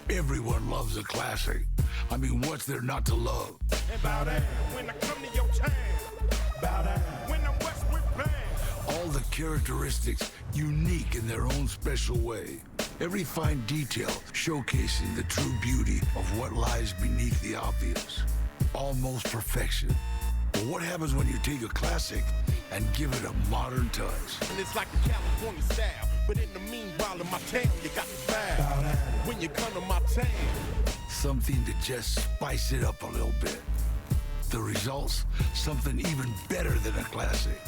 Everyone loves a classic. I mean, what's there not to love? And bow down when I come to your town. Bow down when I'm westward bound. All the characteristics unique in their own special way. Every fine detail showcasing the true beauty of what lies beneath the obvious. Almost perfection. But what happens when you take a classic and give it a modern touch? And it's like a California style, but in the meanwhile in my town you got the vibe. When you come to my town. Something to just spice it up a little bit. The results, something even better than a classic.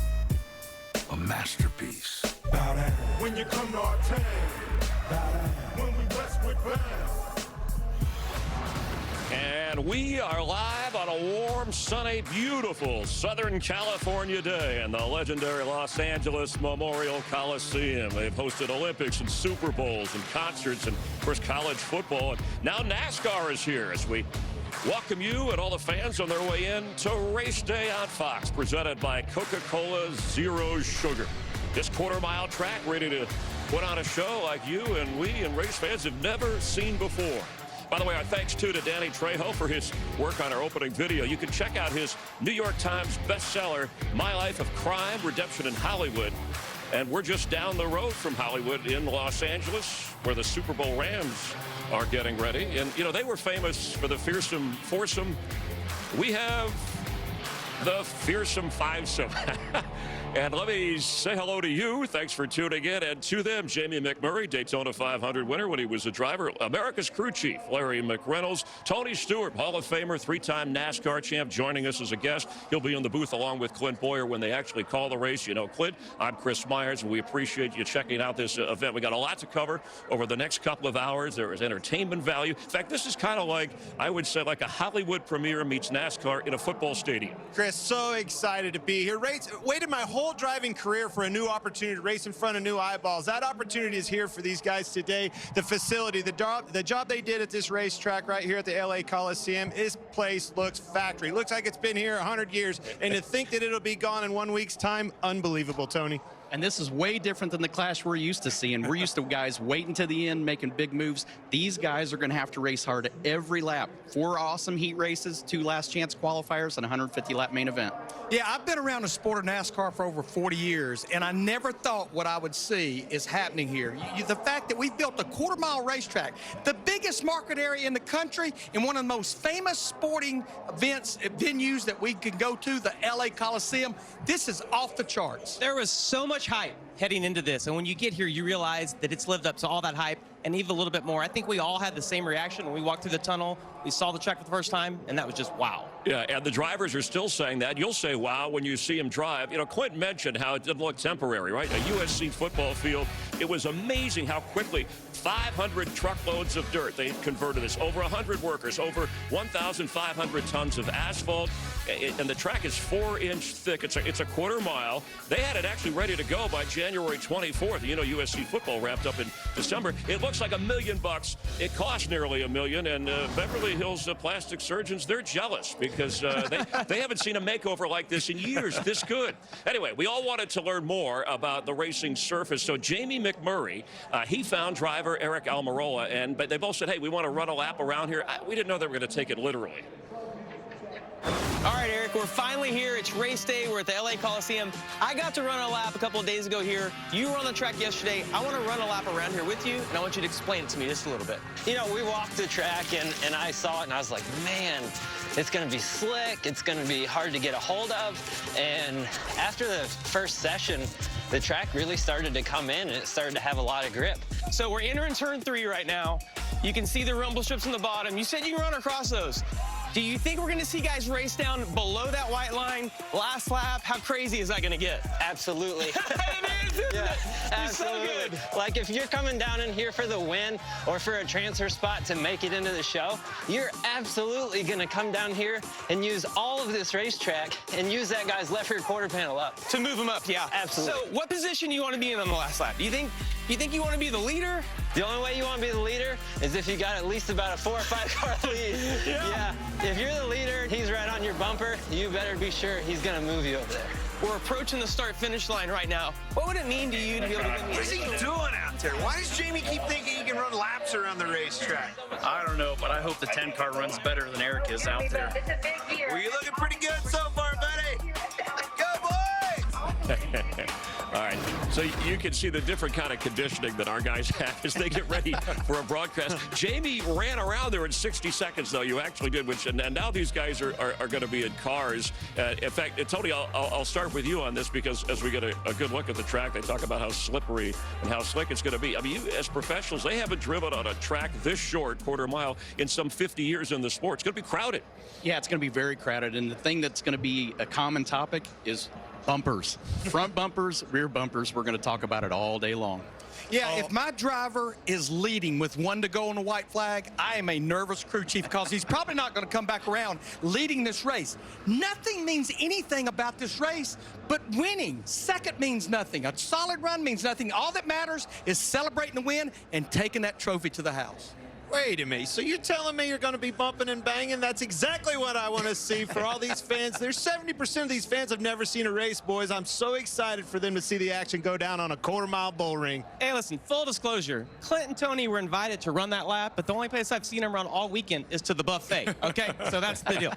A masterpiece. When you come to our town. When we westward bound. And we are live on a warm, sunny, beautiful Southern California day in the legendary Los Angeles Memorial Coliseum. They've hosted Olympics and Super Bowls and concerts and, of course, college football. And now NASCAR is here as we welcome you and all the fans on their way in to Race Day on Fox, presented by Coca-Cola Zero Sugar. This quarter-mile track ready to put on a show like you and we and race fans have never seen before. By the way, our thanks, too, to Danny Trejo for his work on our opening video. You can check out his New York Times bestseller, My Life of Crime, Redemption in Hollywood. And we're just down the road from Hollywood in Los Angeles, where the Super Bowl Rams are getting ready. And, you know, they were famous for the fearsome foursome. We have the fearsome fivesome. And let me say hello to you. Thanks for tuning in. And to them, Jamie McMurray, Daytona 500 winner when he was a driver. America's crew chief, Larry McReynolds. Tony Stewart, Hall of Famer, three-time NASCAR champ, joining us as a guest. He'll be in the booth along with Clint Boyer when they actually call the race. You know, Clint, I'm Chris Myers, and we appreciate you checking out this event. We got a lot to cover over the next couple of hours. There is entertainment value. In fact, this is kind of like, I would say, like a Hollywood premiere meets NASCAR in a football stadium. Chris, so excited to be here. Waited my whole driving career for a new opportunity to race in front of new eyeballs. That opportunity is here for these guys today. The facility, the job they did at this racetrack right here at the LA Coliseum, this place looks factory. Looks like it's been here 100 years, and to think that it'll be gone in 1 week's time, unbelievable, Tony. And this is way different than the clash we're used to seeing. We're used to guys waiting to the end, making big moves. These guys are going to have to race hard every lap. 4 awesome heat races, 2 last chance qualifiers, and a 150-lap main event. Yeah, I've been around the sport of NASCAR for over 40 years, and I never thought what I would see is happening here. The fact that we built a quarter-mile racetrack, the biggest market area in the country, and one of the most famous sporting venues that we can go to, the LA Coliseum, this is off the charts. There was so much hype heading into this, and when you get here you realize that it's lived up to all that hype and even a little bit more. I think we all had the same reaction when we walked through the tunnel. We saw the track for the first time, and that was just wow. Yeah, and the drivers are still saying that. You'll say wow when you see him drive. You know, Clint mentioned how it didn't look temporary, right? A USC football field. It was amazing how quickly 500 truckloads of dirt they converted this. Over 100 workers, over 1,500 tons of asphalt, and the track is 4-inch thick. It's a quarter mile. They had it actually ready to go by January 24th. You know, USC football wrapped up in December. It looks like $1 million. It cost nearly $1 million, and Beverly Hills plastic surgeons, they're jealous because they haven't seen a makeover like this in years, this good. Anyway, we all wanted to learn more about the racing surface, so Jamie McMurray, he found driver Eric Almirola, but they both said, hey, we want to run a lap around here. We didn't know they were going to take it literally. All right, Eric, we're finally here. It's race day. We're at the LA Coliseum. I got to run a lap a couple of days ago here. You were on the track yesterday. I want to run a lap around here with you, and I want you to explain it to me just a little bit. You know, we walked the track, and I saw it, and I was like, man, it's going to be slick. It's going to be hard to get a hold of. And after the first session, the track really started to come in, and it started to have a lot of grip. So we're entering turn 3 right now. You can see the rumble strips on the bottom. You said you can run across those. Do you think we're going to see guys race down below that white line last lap? How crazy is that going to get? Absolutely. It is, isn't Yeah, it? absolutely. So good. Like, if you're coming down in here for the win or for a transfer spot to make it into the show, you're absolutely going to come down here and use all of this racetrack and use that guy's left rear quarter panel up. To move him up, yeah. Absolutely. So what position do you want to be in on the last lap? Do you think you want to be the leader? The only way you want to be the leader is if you got at least about a 4 or 5 car lead. Yeah. If you're the leader, he's right on your bumper, you better be sure he's going to move you over there. We're approaching the start-finish line right now. What would it mean to you to be able to win the What's he doing out out there? Why does Jamie keep thinking he can run laps around the racetrack? I don't know, but I hope the 10 car runs better than Eric is out there. Well, you're looking pretty good so far, buddy. Go, boys! All right, so you can see the different kind of conditioning that our guys have as they get ready for a broadcast. Jamie ran around there in 60 seconds, though. You actually did, and now these guys are going to be in cars. In fact, Tony, I'll start with you on this because as we get a good look at the track, they talk about how slippery and how slick it's going to be. I mean, you as professionals, they haven't driven on a track this short, quarter mile, in some 50 years in the sport. It's going to be crowded. Yeah, it's going to be very crowded, and the thing that's going to be a common topic is bumpers. Front bumpers, rear bumpers. We're going to talk about it all day long. Yeah, if my driver is leading with 1 to go on the white flag, I am a nervous crew chief because he's probably not going to come back around leading this race. Nothing means anything about this race but winning. Second means nothing. A solid run means nothing. All that matters is celebrating the win and taking that trophy to the house. Wait a minute, so you're telling me you're going to be bumping and banging? That's exactly what I want to see for all these fans. There's 70% of these fans have never seen a race, boys. I'm so excited for them to see the action go down on a quarter-mile bull ring. Hey, listen, full disclosure, Clint and Tony were invited to run that lap, but the only place I've seen them run all weekend is to the buffet, okay? So that's the deal.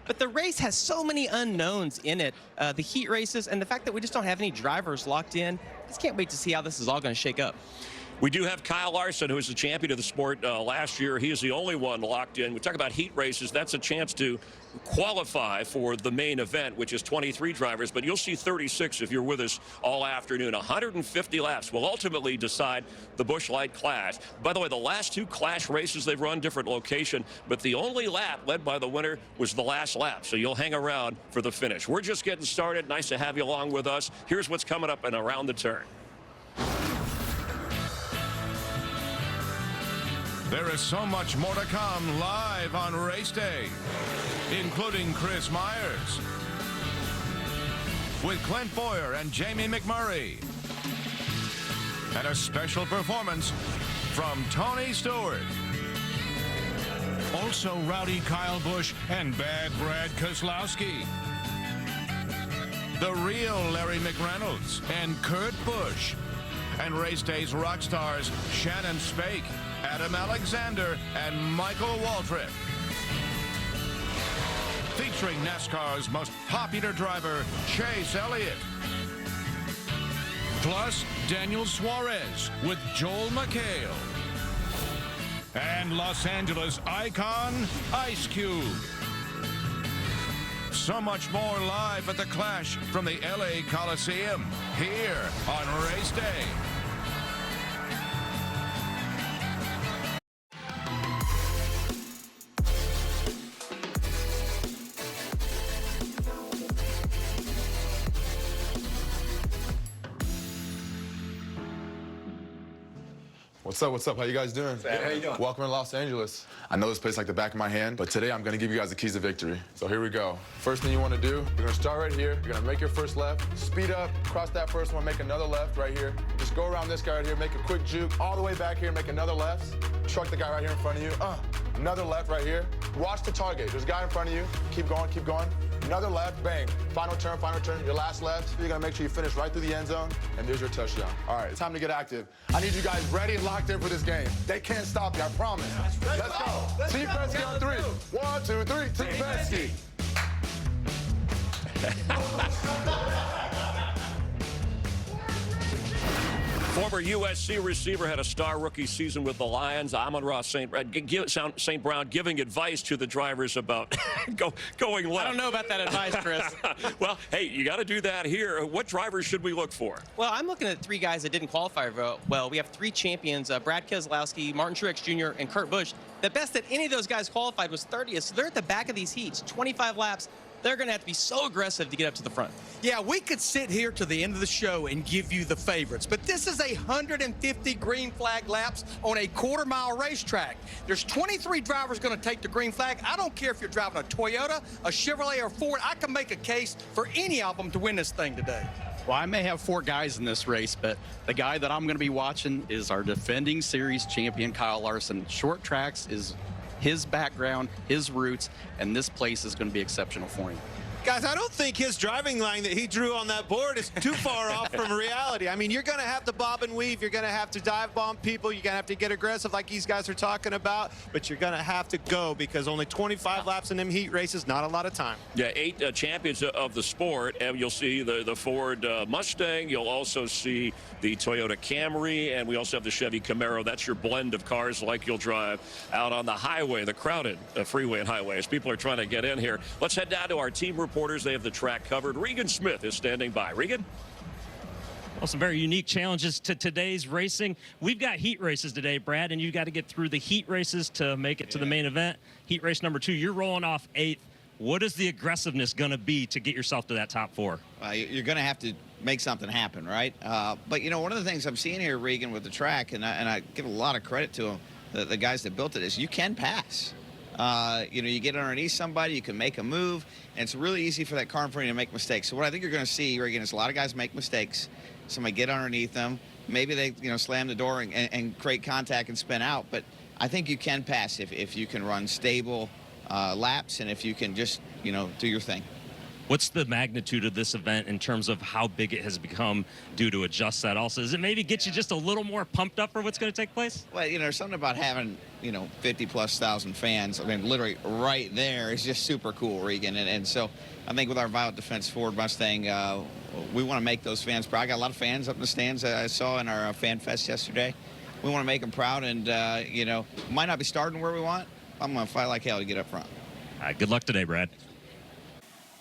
But the race has so many unknowns in it, the heat races, and the fact that we just don't have any drivers locked in. I just can't wait to see how this is all going to shake up. We do have Kyle Larson, who was the champion of the sport last year. He is the only one locked in. We talk about heat races. That's a chance to qualify for the main event, which is 23 drivers, but you'll see 36 if you're with us all afternoon. 150 laps will ultimately decide the Busch Light Clash. By the way, the last 2 Clash races they've run, different location, but the only lap led by the winner was the last lap, so you'll hang around for the finish. We're just getting started. Nice to have you along with us. Here's what's coming up and around the turn. There is so much more to come live on race day, including Chris Myers with Clint Boyer and Jamie McMurray, and a special performance from Tony Stewart. Also rowdy Kyle Busch and bad Brad Keselowski. The real Larry McReynolds and Kurt Busch. And race day's rock stars Shannon Spake, Adam Alexander, and Michael Waltrip. Featuring NASCAR's most popular driver, Chase Elliott. Plus, Daniel Suarez with Joel McHale. And Los Angeles icon, Ice Cube. So much more live at the Clash from the LA Coliseum here on race day. What's up? What's up? How you guys doing? Hey, how you doing? Welcome to Los Angeles. I know this place like the back of my hand, but today I'm gonna give you guys the keys to victory. So here we go. First thing you wanna do, you're gonna start right here. You're gonna make your first left, speed up, cross that first one, make another left right here. Just go around this guy right here, make a quick juke, all the way back here, make another left. Truck the guy right here in front of you. Another left right here. Watch the target. There's a guy in front of you. Keep going, keep going. Another left, bang. Final turn, your last left. You're gonna make sure you finish right through the end zone, and there's your touchdown. All right, it's time to get active. I need you guys ready and locked in for this game. They can't stop you, I promise. Let's go. Team Penske on 3. 1, 2, 3, Team Penske. Former USC receiver had a star rookie season with the Lions. Amon-Ra St. Brown giving advice to the drivers about going left. I don't know about that advice, Chris. Well, hey, you got to do that here. What drivers should we look for? Well, I'm looking at 3 guys that didn't qualify well. We have 3 champions, Brad Keselowski, Martin Truex Jr., and Kurt Busch. The best that any of those guys qualified was 30th, so they're at the back of these heats, 25 laps. They're going to have to be so aggressive to get up to the front. Yeah, we could sit here to the end of the show and give you the favorites, but this is 150 green flag laps on a quarter-mile racetrack. There's 23 drivers going to take the green flag. I don't care if you're driving a Toyota, a Chevrolet, or Ford. I can make a case for any of them to win this thing today. Well, I may have 4 guys in this race, but the guy that I'm going to be watching is our defending series champion, Kyle Larson. Short tracks is his background, his roots, and this place is going to be exceptional for him. Guys, I don't think his driving line that he drew on that board is too far off from reality. I mean, you're going to have to bob and weave. You're going to have to dive bomb people. You're going to have to get aggressive like these guys are talking about. But you're going to have to go because only 25 laps in them heat races, not a lot of time. Yeah, 8 champions of the sport. And you'll see the Ford Mustang. You'll also see the Toyota Camry. And we also have the Chevy Camaro. That's your blend of cars like you'll drive out on the highway, the crowded freeway and highway as people are trying to get in here. Let's head down to our team reporters. They have the track covered. Regan Smith is standing by. Regan? Well, some very unique challenges to today's racing. We've got heat races today, Brad, and you've got to get through the heat races to make it to the main event. Heat race number 2, you're rolling off 8th. What is the aggressiveness going to be to get yourself to that top 4? You're going to have to make something happen, right? But, you know, one of the things I'm seeing here, Regan, with the track, and I give a lot of credit to them, the guys that built it, is you can pass. You know, you get underneath somebody, you can make a move, and it's really easy for that car in front of you to make mistakes. So what I think you're going to see, Regan, is a lot of guys make mistakes. Somebody get underneath them. Maybe they, you know, slam the door and create contact and spin out. But I think you can pass if you can run stable laps and if you can just, you know, do your thing. What's the magnitude of this event in terms of how big it has become due to adjust that also? Does it maybe get you just a little more pumped up for what's going to take place? Well, you know, there's something about having, you know, 50,000+ fans. I mean, literally right there is just super cool, Regan. And so I think with our Violent Defense Ford Mustang, we want to make those fans proud. I got a lot of fans up in the stands I saw in our Fan Fest yesterday. We want to make them proud, and, you know, might not be starting where we want. I'm going to fight like hell to get up front. All right, good luck today, Brad.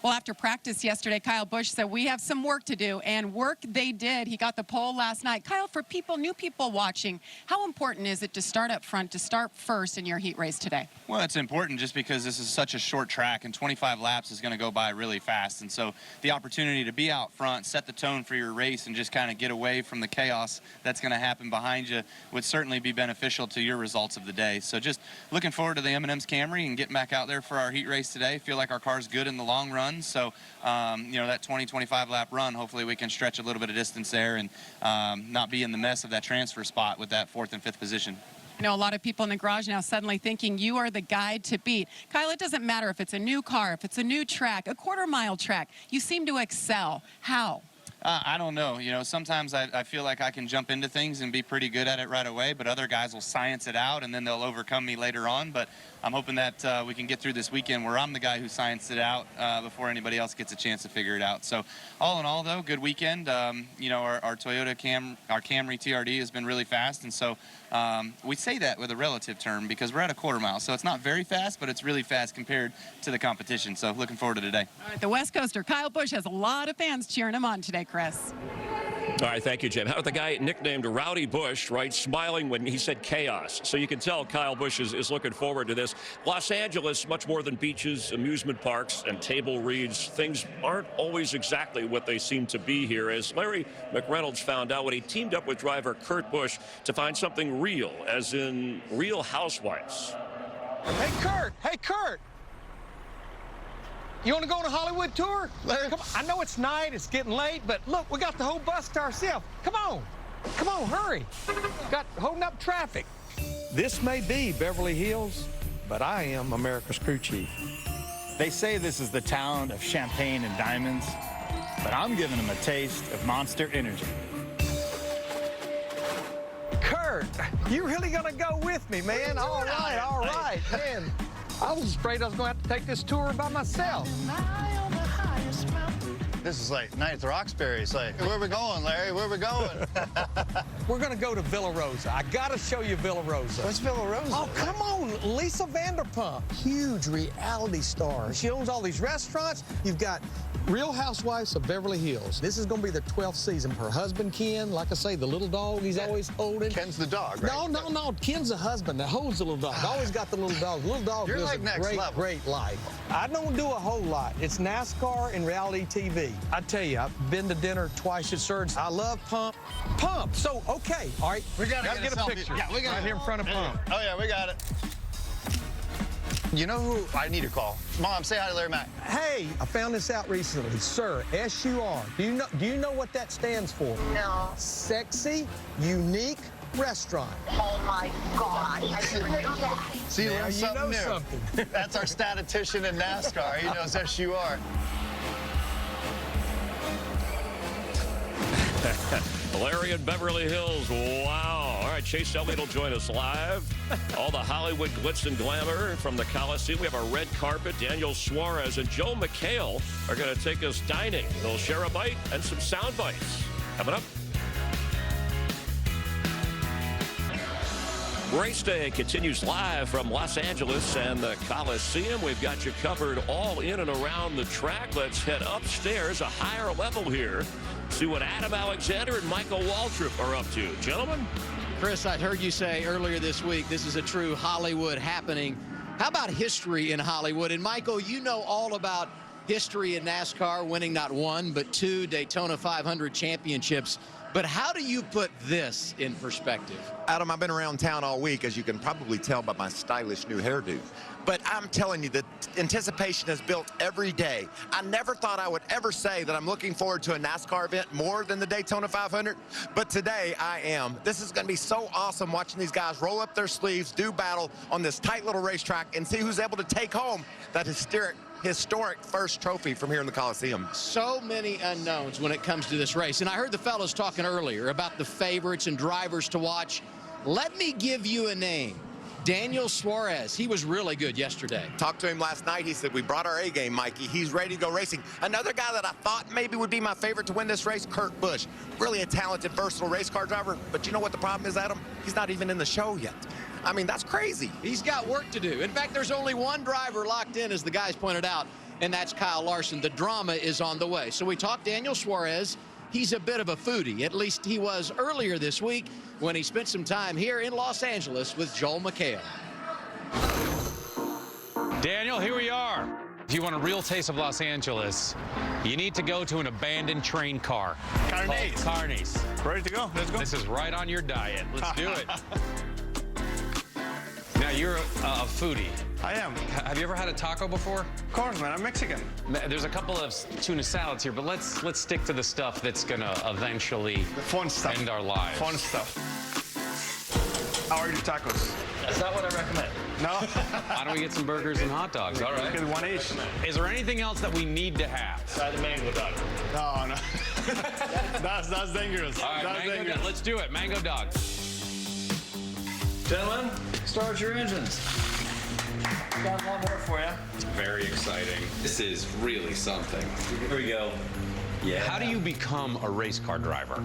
Well, after practice yesterday, Kyle Busch said we have some work to do, and work they did. He got the pole last night. Kyle, for new people watching, how important is it to start up front, to start first in your heat race today? Well, it's important just because this is such a short track, and 25 laps is going to go by really fast. And so the opportunity to be out front, set the tone for your race, and just kind of get away from the chaos that's going to happen behind you would certainly be beneficial to your results of the day. So just looking forward to the M&M's Camry and getting back out there for our heat race today. Feel like our car's good in the long run. So, you know, that 20-25 lap run, hopefully we can stretch a little bit of distance there and not be in the mess of that transfer spot with that 4th and 5th position. I know a lot of people in the garage now suddenly thinking you are the guy to beat. Kyle, it doesn't matter if it's a new car, if it's a new track, a quarter-mile track. You seem to excel. How? I don't know. You know, sometimes I feel like I can jump into things and be pretty good at it right away, but other guys will science it out and then they'll overcome me later on. But I'm hoping that we can get through this weekend where I'm the guy who scienced it out before anybody else gets a chance to figure it out. So all in all, though, good weekend. You know, our Toyota Camry TRD has been really fast, and so we say that with a relative term because we're at a quarter mile. So it's not very fast, but it's really fast compared to the competition. So looking forward to today. All right, the West Coaster, Kyle Busch, has a lot of fans cheering him on today, Chris. All right, thank you, Jim. How about the guy nicknamed Rowdy Bush, right, smiling when he said chaos? So you can tell Kyle Busch is looking forward to this. Los Angeles, much more than beaches, amusement parks, and table reads. Things aren't always exactly what they seem to be here, as Larry McReynolds found out when he teamed up with driver Kurt Busch to find something real, as in Real Housewives. Hey, Kurt! Hey, Kurt! You want to go on a Hollywood tour? Larry, come on. I know it's night, it's getting late, but look, we got the whole bus to ourselves. Come on. Come on, hurry. Got holding up traffic. This may be Beverly Hills, but I am America's crew chief. They say this is the town of champagne and diamonds, but I'm giving them a taste of Monster Energy. Kurt, you really gonna go with me, man? All right, man. I was afraid I was going to have to take this tour by myself. This is like Night at the Roxbury. It's like, where are we going, Larry? Where are we going? We're going to go to Villa Rosa. I got to show you Villa Rosa. What's Villa Rosa? Oh, come on. Lisa Vanderpump, huge reality star. She owns all these restaurants. You've got Real Housewives of Beverly Hills. This is going to be the 12th season. Her husband, Ken, like I say, the little dog he's always holding. Ken's the dog, right? No. Ken's the husband that holds the little dog. Always got the little dog. The little dog You're lives like a next level. great life. I don't do a whole lot. It's NASCAR and reality TV. I tell you, I've been to dinner twice at Surge. I love Pump. Pump! So, okay, all right. We gotta get a picture. Yeah, we got right here in front of Pump. Oh, yeah, we got it. You know who I need to call? Mom, say hi to Larry Mack. Hey, I found this out recently. Sir, S-U-R. Do you know what that stands for? No. Sexy, unique restaurant. Oh my God. I didn't know that. See, now learn you something know new. something. That's our statistician in NASCAR. He knows S-U-R. Larry in Beverly Hills. Wow. All right, Chase Elliott will join us live. All the Hollywood glitz and glamour from the Coliseum. We have a red carpet. Daniel Suarez and Joe McHale are going to take us dining. They'll share a bite and some sound bites. Coming up. Race Day continues live from Los Angeles and the Coliseum. We've got you covered all in and around the track. Let's head upstairs, a higher level here. See what Adam Alexander and Michael Waltrip are up to. Gentlemen? Chris, I heard you say earlier this week this is a true Hollywood happening. How about history in Hollywood? And Michael, you know all about history in NASCAR, winning not one, but 2 Daytona 500 championships. But how do you put this in perspective? Adam, I've been around town all week, as you can probably tell by my stylish new hairdo. But I'm telling you, the anticipation is built every day. I never thought I would ever say that I'm looking forward to a NASCAR event more than the Daytona 500, but today I am. This is going to be so awesome watching these guys roll up their sleeves, do battle on this tight little racetrack, and see who's able to take home that historic first trophy from here in the Coliseum. So many unknowns when it comes to this race. And I heard the fellas talking earlier about the favorites and drivers to watch. Let me give you a name. Daniel Suarez. He was really good yesterday. Talked to him last night. He said, we brought our A game, Mikey. He's ready to go racing. Another guy that I thought maybe would be my favorite to win this race, Kurt Busch. Really a talented, versatile race car driver. But you know what the problem is, Adam? He's not even in the show yet. I mean, that's crazy. He's got work to do. In fact, there's only one driver locked in, as the guys pointed out, and that's Kyle Larson. The drama is on the way. So we talked Daniel Suarez. He's a bit of a foodie. At least he was earlier this week when he spent some time here in Los Angeles with Joel McHale. Daniel, here we are. If you want a real taste of Los Angeles, you need to go to an abandoned train car. Carnes. Carnes. Ready to go. Let's go. This is right on your diet. Let's do it. Now, you're a foodie. I am. Have you ever had a taco before? Of course, man. I'm Mexican. There's a couple of tuna salads here, but let's stick to the stuff that's gonna eventually fun stuff. End our lives. Fun stuff. How are your tacos? That's not what I recommend. No? Why don't we get some burgers and hot dogs? All right. Get one each. Is there anything else that we need to have? Try the mango dog. No. that's dangerous. All right, that's mango dangerous. dog. Let's do it. Mango dog. Gentlemen, start your engines. Got one more for you. Very exciting. This is really something. Here we go. Yeah. How do you become a race car driver?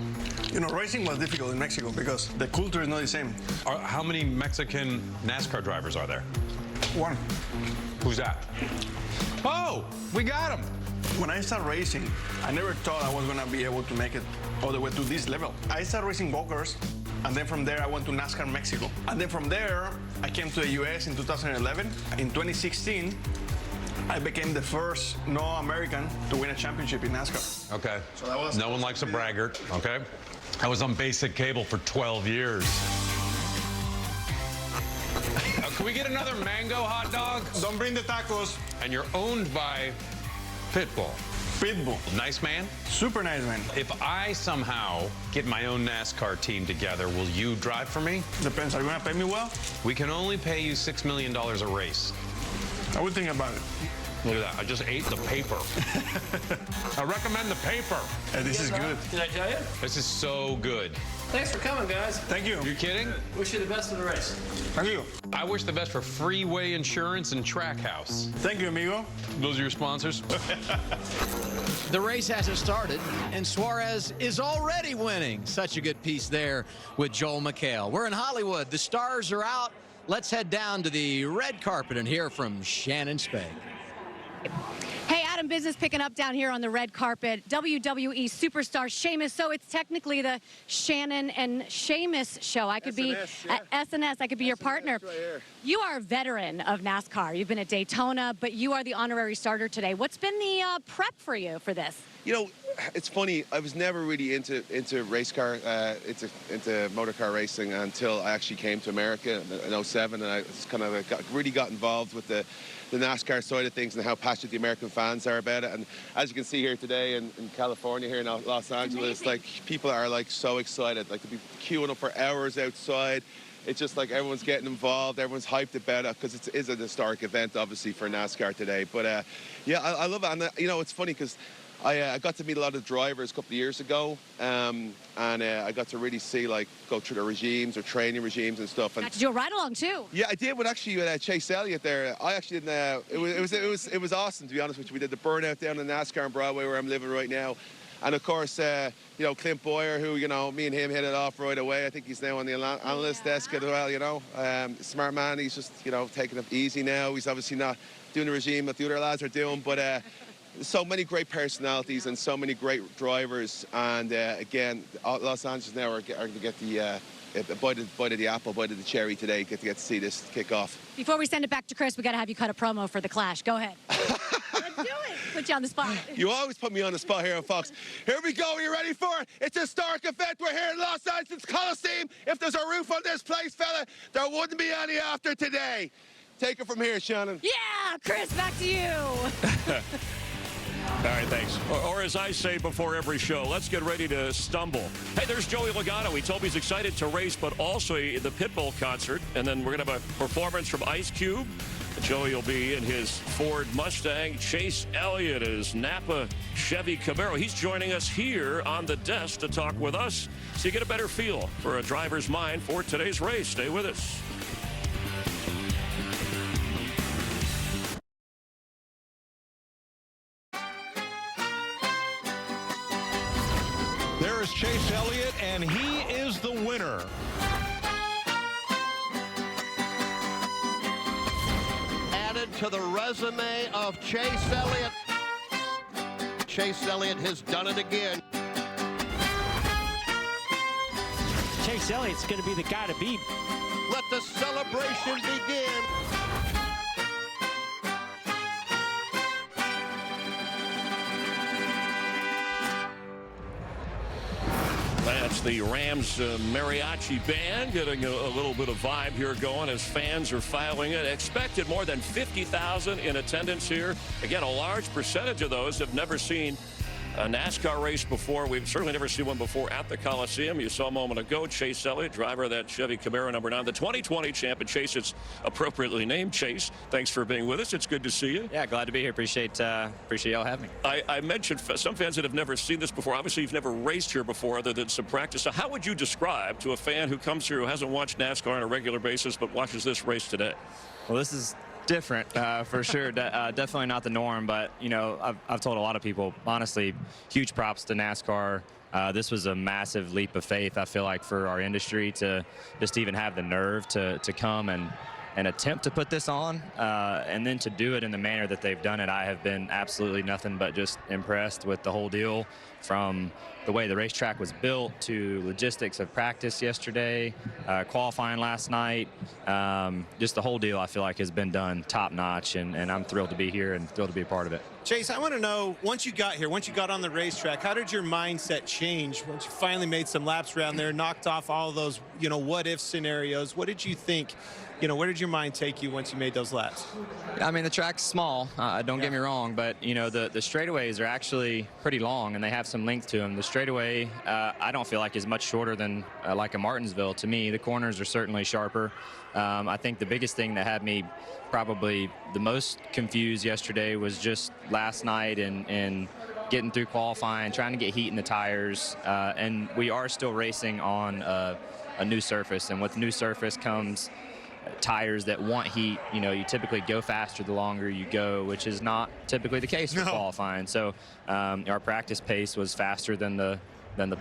You know, racing was difficult in Mexico because the culture is not the same. How many Mexican NASCAR drivers are there? One. Who's that? Oh, we got him. When I started racing, I never thought I was going to be able to make it all the way to this level. I started racing go-karts, and then from there I went to NASCAR Mexico. And then from there, I came to the US in 2011. In 2016, I became the first no-American to win a championship in NASCAR. Okay. So that was no one likes a braggart, okay? I was on basic cable for 12 years. Can we get another mango hot dog? Don't bring the tacos. And you're owned by Pitbull. Pitbull. Nice man? Super nice man. If I somehow get my own NASCAR team together, will you drive for me? Depends. Are you going to pay me well? We can only pay you $6 million a race. I would think about it. Look at that. I just ate the paper. I recommend the paper. This is good. Did I tell you? This is so good. Thanks for coming, guys. Thank you. You kidding? Wish you the best of the race. Thank you. I wish the best for Freeway Insurance and Trackhouse. Thank you, amigo. Those are your sponsors. The race hasn't started, and Suarez is already winning. Such a good piece there with Joel McHale. We're in Hollywood. The stars are out. Let's head down to the red carpet and hear from Shannon Spake. Hey, Adam, business picking up down here on the red carpet. WWE superstar Sheamus. So it's technically the Shannon and Sheamus show. I could be at SNS. I could be your partner. Right, you are a veteran of NASCAR. You've been at Daytona, but you are the honorary starter today. What's been the prep for you for this? You know, it's funny. I was never really into race car, into motor car racing until I actually came to America in 07, and I was kind of really got involved with the NASCAR side of things and how passionate the American fans are about it. And as you can see here today in California, here in Los Angeles, like people are like so excited, like to be queuing up for hours outside. it's just like everyone's getting involved, everyone's hyped about it because it is a historic event, obviously, for NASCAR today. But yeah, I love it. And you know, it's funny because I got to meet a lot of drivers a couple of years ago, and I got to really see, like, go through the regimes or training regimes and stuff. And got to do a ride along too. yeah, I did with Chase Elliott there. I actually didn't. It was awesome, to be honest with you. We did the burnout down in NASCAR on Broadway, where I'm living right now. And of course, you know, Clint Boyer, who, you know, me and him hit it off right away. I think he's now on the analyst desk as well, you know. Smart man, he's just, you know, taking it easy now. He's obviously not doing the regime that the other lads are doing, but so many great personalities and so many great drivers. And again, Los Angeles now are going to get the bite of the apple, bite of the cherry today, get to see this kick off. Before we send it back to Chris, we got to have you cut a promo for the Clash. Go ahead. Let's do it. Put you on the spot. You always put me on the spot here on Fox. Here we go. Are you ready for it? It's a historic event. We're here in Los Angeles Coliseum. If there's a roof on this place, fella, there wouldn't be any after today. Take it from here, Shannon. Yeah, Chris, back to you. All right, thanks. Or as I say before every show, let's get ready to stumble. Hey, there's Joey Logano. He told me he's excited to race, but also the Pitbull concert. And then we're going to have a performance from Ice Cube. Joey will be in his Ford Mustang. Chase Elliott is Napa Chevy Camaro. He's joining us here on the desk to talk with us so you get a better feel for a driver's mind for today's race. Stay with us. There is Chase Elliott, and he is the winner. Added to the resume of Chase Elliott. Chase Elliott has done it again. Chase Elliott's going to be the guy to beat. Let the celebration begin. That's the Rams mariachi band getting a little bit of vibe here going as fans are filing in. Expected more than 50,000 in attendance here. Again, a large percentage of those have never seen a NASCAR race before. We've certainly never seen one before at the Coliseum. You saw a moment ago Chase Elliott, driver of that Chevy Camaro number 9, the 2020 champ. And Chase, it's appropriately named. Chase, thanks for being with us. It's good to see you. Yeah, glad to be here. Appreciate y'all having me. I mentioned some fans that have never seen this before. Obviously, you've never raced here before other than some practice. So how would you describe to a fan who comes here who hasn't watched NASCAR on a regular basis but watches this race today? Well, this is different for sure. Definitely not the norm, but you know, I've told a lot of people, honestly, huge props to NASCAR. This was a massive leap of faith, I feel like, for our industry to just even have the nerve to come and attempt to put this on, and then to do it in the manner that they've done it. I have been absolutely nothing but just impressed with the whole deal, from the way the racetrack was built to logistics of practice yesterday, qualifying last night. Just the whole deal, I feel like, has been done top notch, and I'm thrilled to be here and thrilled to be a part of it. Chase, I want to know, once you got here, once you got on the racetrack, how did your mindset change once you finally made some laps around there, knocked off all of those, you know, what-if scenarios? What did you think? You know, where did your mind take you once you made those laps? I mean, the track's small, don't get me wrong, but, you know, the straightaways are actually pretty long, and they have some length to them. The straightaway, I don't feel like is much shorter than like a Martinsville to me. The corners are certainly sharper. I think the biggest thing that had me probably the most confused yesterday was just last night and getting through qualifying, trying to get heat in the tires, and we are still racing on a new surface, and with new surface comes tires that want heat. You know, you typically go faster the longer you go, which is not typically the case for qualifying. So our practice pace was faster than the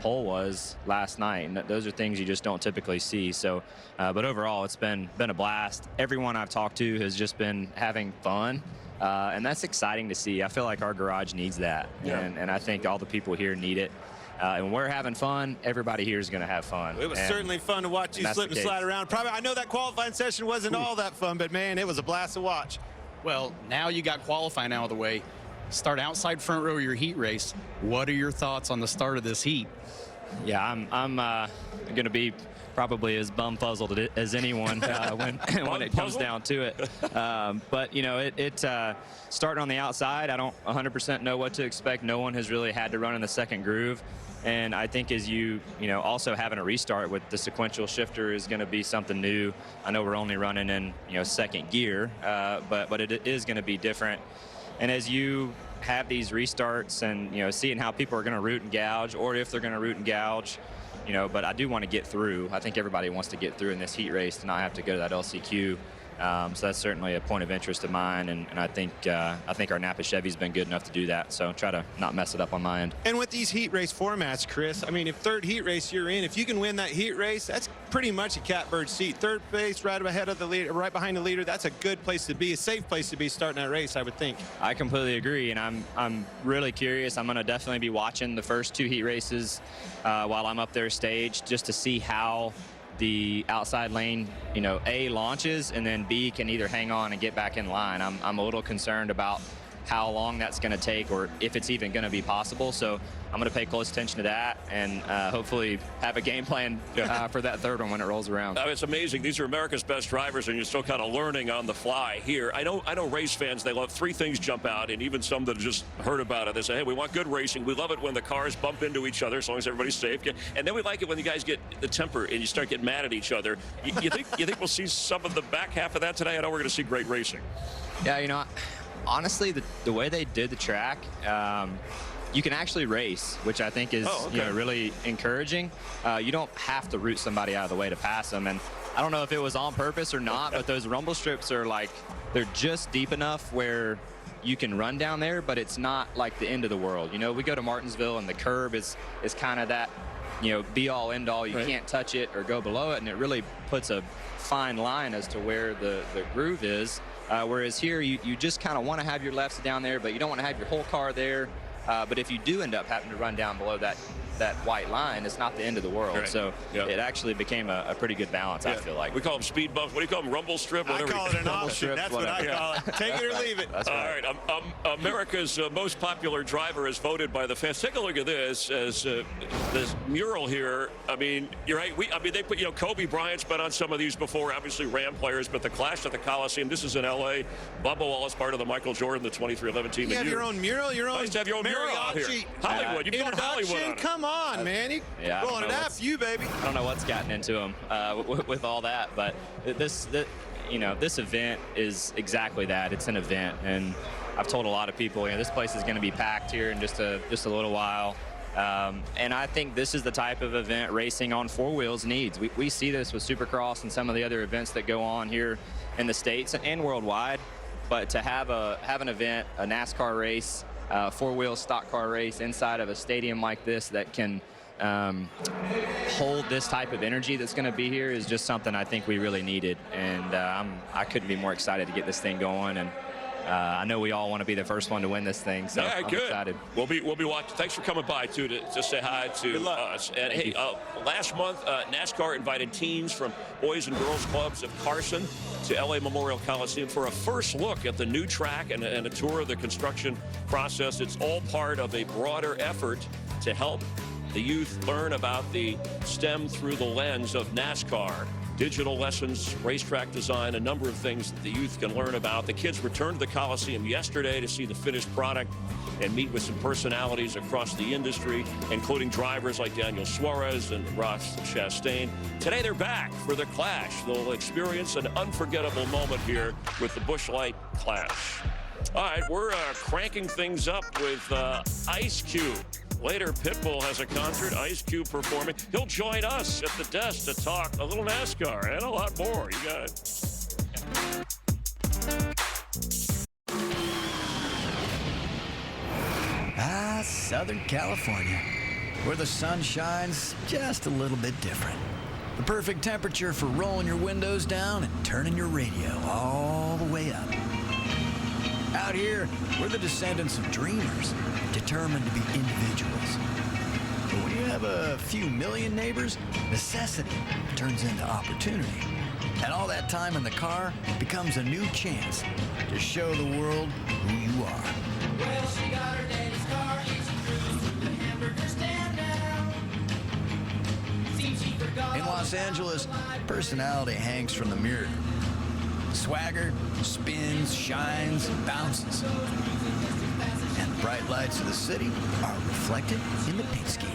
pole was last night, and those are things you just don't typically see. So but overall, it's been a blast. Everyone I've talked to has just been having fun, and that's exciting to see. I feel like our garage needs that, and I think all the people here need it. And we're having fun. Everybody here is going to have fun. It was certainly fun to watch you slip and slide around. Probably, I know that qualifying session wasn't all that fun, but man, it was a blast to watch. Well, now you got qualifying out of the way. Start outside front row of your heat race. What are your thoughts on the start of this heat? Yeah, I'm going to be probably as bum-fuzzled as anyone when it comes down to it. But, you know, starting on the outside, I don't 100% know what to expect. No one has really had to run in the second groove. And I think as you know, also having a restart with the sequential shifter is going to be something new. I know we're only running in, you know, second gear, but it is going to be different. And as you have these restarts and, you know, seeing how people are going to root and gouge, or if they're going to root and gouge, you know, but I do want to get through. I think everybody wants to get through in this heat race to not have to go to that LCQ. So that's certainly a point of interest of mine, and I think our Napa Chevy's been good enough to do that. So try to not mess it up on my end. And with these heat race formats, Chris, I mean, if third heat race you're in, if you can win that heat race, that's pretty much a catbird seat. Third place, right ahead of the leader, right behind the leader. That's a good place to be, a safe place to be starting that race, I would think. I completely agree, and I'm really curious. I'm going to definitely be watching the first two heat races while I'm up there stage, just to see how the outside lane, you know, A, launches, and then B, can either hang on and get back in line. I'm a little concerned about how long that's going to take, or if it's even going to be possible. So I'm going to pay close attention to that, and hopefully have a game plan for that third one when it rolls around. It's amazing. These are America's best drivers, and you're still kind of learning on the fly here. I know race fans, they love three things jump out, and even some that just heard about it. They say, hey, we want good racing. We love it when the cars bump into each other, as long as everybody's safe. And then we like it when you guys get the temper and you start getting mad at each other. You think we'll see some of the back half of that today? I know we're going to see great racing. Yeah, you know, honestly, the way they did the track, you can actually race, which I think is you know, really encouraging. You don't have to root somebody out of the way to pass them. And I don't know if it was on purpose or not, but those rumble strips are like, they're just deep enough where you can run down there, but it's not like the end of the world. You know, we go to Martinsville and the curb is kind of that, you know, be all end all. You can't touch it or go below it, and it really puts a fine line as to where the groove is. Whereas here, you just kind of want to have your lefts down there, but you don't want to have your whole car there. But if you do end up having to run down below that white line, it's not the end of the world. Right. So it actually became a pretty good balance, I feel like. We call them speed bumps. What do you call them? Rumble strip? Whatever. I call it an option. That's what I call it. Take it or leave it. That's right. All right. America's most popular driver is voted by the fans. Take a look at this as this mural here. I mean, you're right. They put, you know, Kobe Bryant's been on some of these before, obviously Ram players, but the Clash at the Coliseum, this is in L.A. Bubba Wallace, part of the Michael Jordan, the 2311 team. You have your own mural, your own. Nice to have your own mural out here. Hollywood. You built Hollywood on it. Come on, man. Rolling it out for you, baby. I don't know what's gotten into him with all that, but this event is exactly that. It's an event, and I've told a lot of people, you know, this place is going to be packed here in just a little while. And I think this is the type of event racing on four wheels needs. We see this with Supercross and some of the other events that go on here in the States and worldwide. But to have an event, a NASCAR race, four-wheel stock car race inside of a stadium like this that can hold this type of energy that's going to be here is just something I think we really needed. And I couldn't be more excited to get this thing going. And I know we all want to be the first one to win this thing, so I'm excited. We'll be watching. Thanks for coming by too to say hi to us. And hey, last month NASCAR invited teams from Boys and Girls Clubs of Carson to LA Memorial Coliseum for a first look at the new track and a tour of the construction process. It's all part of a broader effort to help the youth learn about the STEM through the lens of NASCAR. Digital lessons, racetrack design, a number of things that the youth can learn about. The kids returned to the Coliseum yesterday to see the finished product and meet with some personalities across the industry, including drivers like Daniel Suarez and Ross Chastain. Today they're back for the Clash. They'll experience an unforgettable moment here with the Busch Light Clash. All right, we're cranking things up with Ice Cube. Later, Pitbull has a concert, Ice Cube performing. He'll join us at the desk to talk a little NASCAR and a lot more. You got it. Southern California, where the sun shines just a little bit different. The perfect temperature for rolling your windows down and turning your radio all the way up. Out here, we're the descendants of dreamers, determined to be individuals. But when you have a few million neighbors, necessity turns into opportunity. And all that time in the car becomes a new chance to show the world who you are. Well, she got her daddy's car, easy cruise, the hamburger stand down. Los Angeles, personality hangs from the mirror. Swagger spins, shines, and bounces. And the bright lights of the city are reflected in the pit schemes.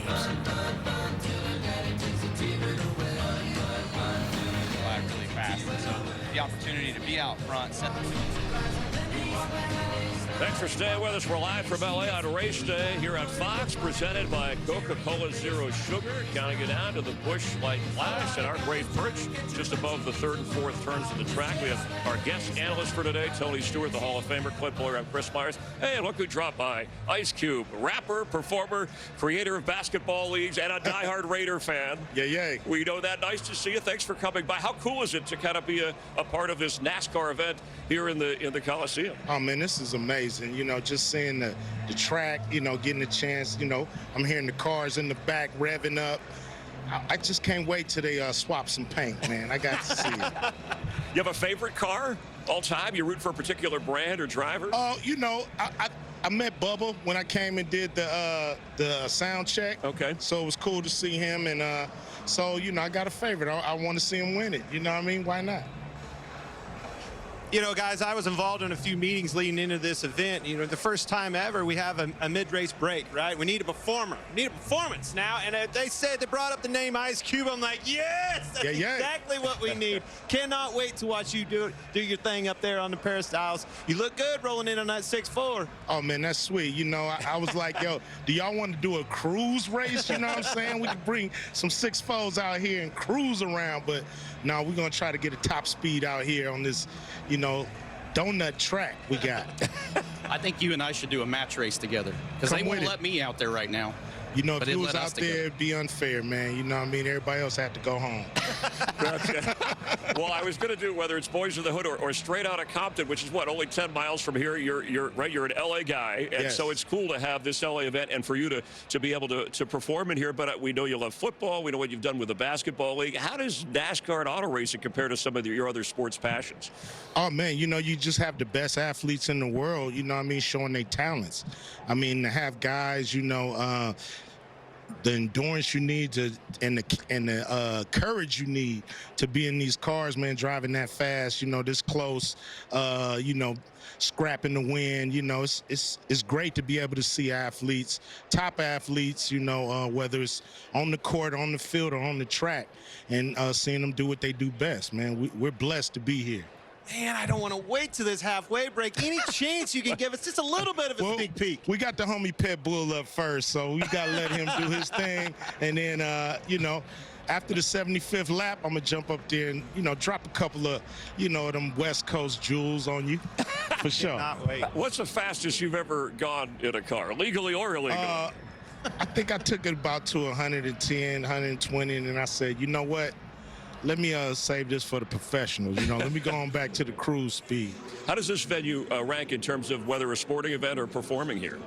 Really fast. And so the opportunity to be out front, set the Thanks for staying with us. We're live from LA on race day here on Fox, presented by Coca-Cola Zero Sugar. Counting it down to the Busch Light Clash at our great perch, just above the third and fourth turns of the track. We have our guest analyst for today, Tony Stewart, the Hall of Famer, Clint Boyer, I'm Chris Myers. Hey, look who dropped by. Ice Cube, rapper, performer, creator of basketball leagues, and a diehard Raider fan. Yay. We know that. Nice to see you. Thanks for coming by. How cool is it to kind of be a part of this NASCAR event here in the Coliseum? Oh, man, this is amazing. You know, just seeing the track, you know, getting a chance, you know, I'm hearing the cars in the back revving up. I just can't wait till they swap some paint, man. I got to see it. You have a favorite car all time? You root for a particular brand or driver? You know, I met Bubba when I came and did the sound check. Okay. So it was cool to see him. And so, you know, I got a favorite. I want to see him win it. You know what I mean? Why not? You know, guys, I was involved in a few meetings leading into this event. You know, the first time ever we have a mid-race break, right? We need a performer. We need a performance now. And they said, they brought up the name Ice Cube. I'm like, yes, that's exactly what we need. Cannot wait to watch you do your thing up there on the peristyles. You look good rolling in on that 6'4". Oh, man, that's sweet. You know, I was like, yo, do y'all want to do a cruise race? You know what I'm saying? We could bring some 6'4s out here and cruise around. But no, we're going to try to get a top speed out here on this, you know, donut track we got. I think you and I should do a match race together, because they won't let me out there right now. You know, if you was out there, it'd be unfair, man. You know what I mean? Everybody else had to go home. Well, I was going to do whether it's Boys in the Hood or straight out of Compton, which is what, only 10 miles from here. You're right. You're an LA guy, and so it's cool to have this LA event and for you to be able to perform in here. But we know you love football. We know what you've done with the basketball league. How does NASCAR and auto racing compare to some of your other sports passions? Oh, man, you know, you just have the best athletes in the world, you know what I mean, showing their talents. I mean, to have guys, you know, the endurance you need and the courage you need to be in these cars, man, driving that fast, you know, this close, you know, scrapping the wind. You know, it's great to be able to see athletes, top athletes, you know, whether it's on the court, on the field, or on the track, and seeing them do what they do best, man. We're blessed to be here. Man, I don't want to wait till this halfway break. Any chance you can give us just a little bit of a sneak peek? We got the homie Pit Bull up first, so we got to let him do his thing. And then, you know, after the 75th lap, I'm going to jump up there and, you know, drop a couple of, you know, them West Coast jewels on you, for sure. Cannot wait. What's the fastest you've ever gone in a car, legally or illegally? I think I took it about to 110, 120, and then I said, you know what? Let me save this for the professionals. You know, let me go on back to the cruise speed. How does this venue rank in terms of whether a sporting event or performing here?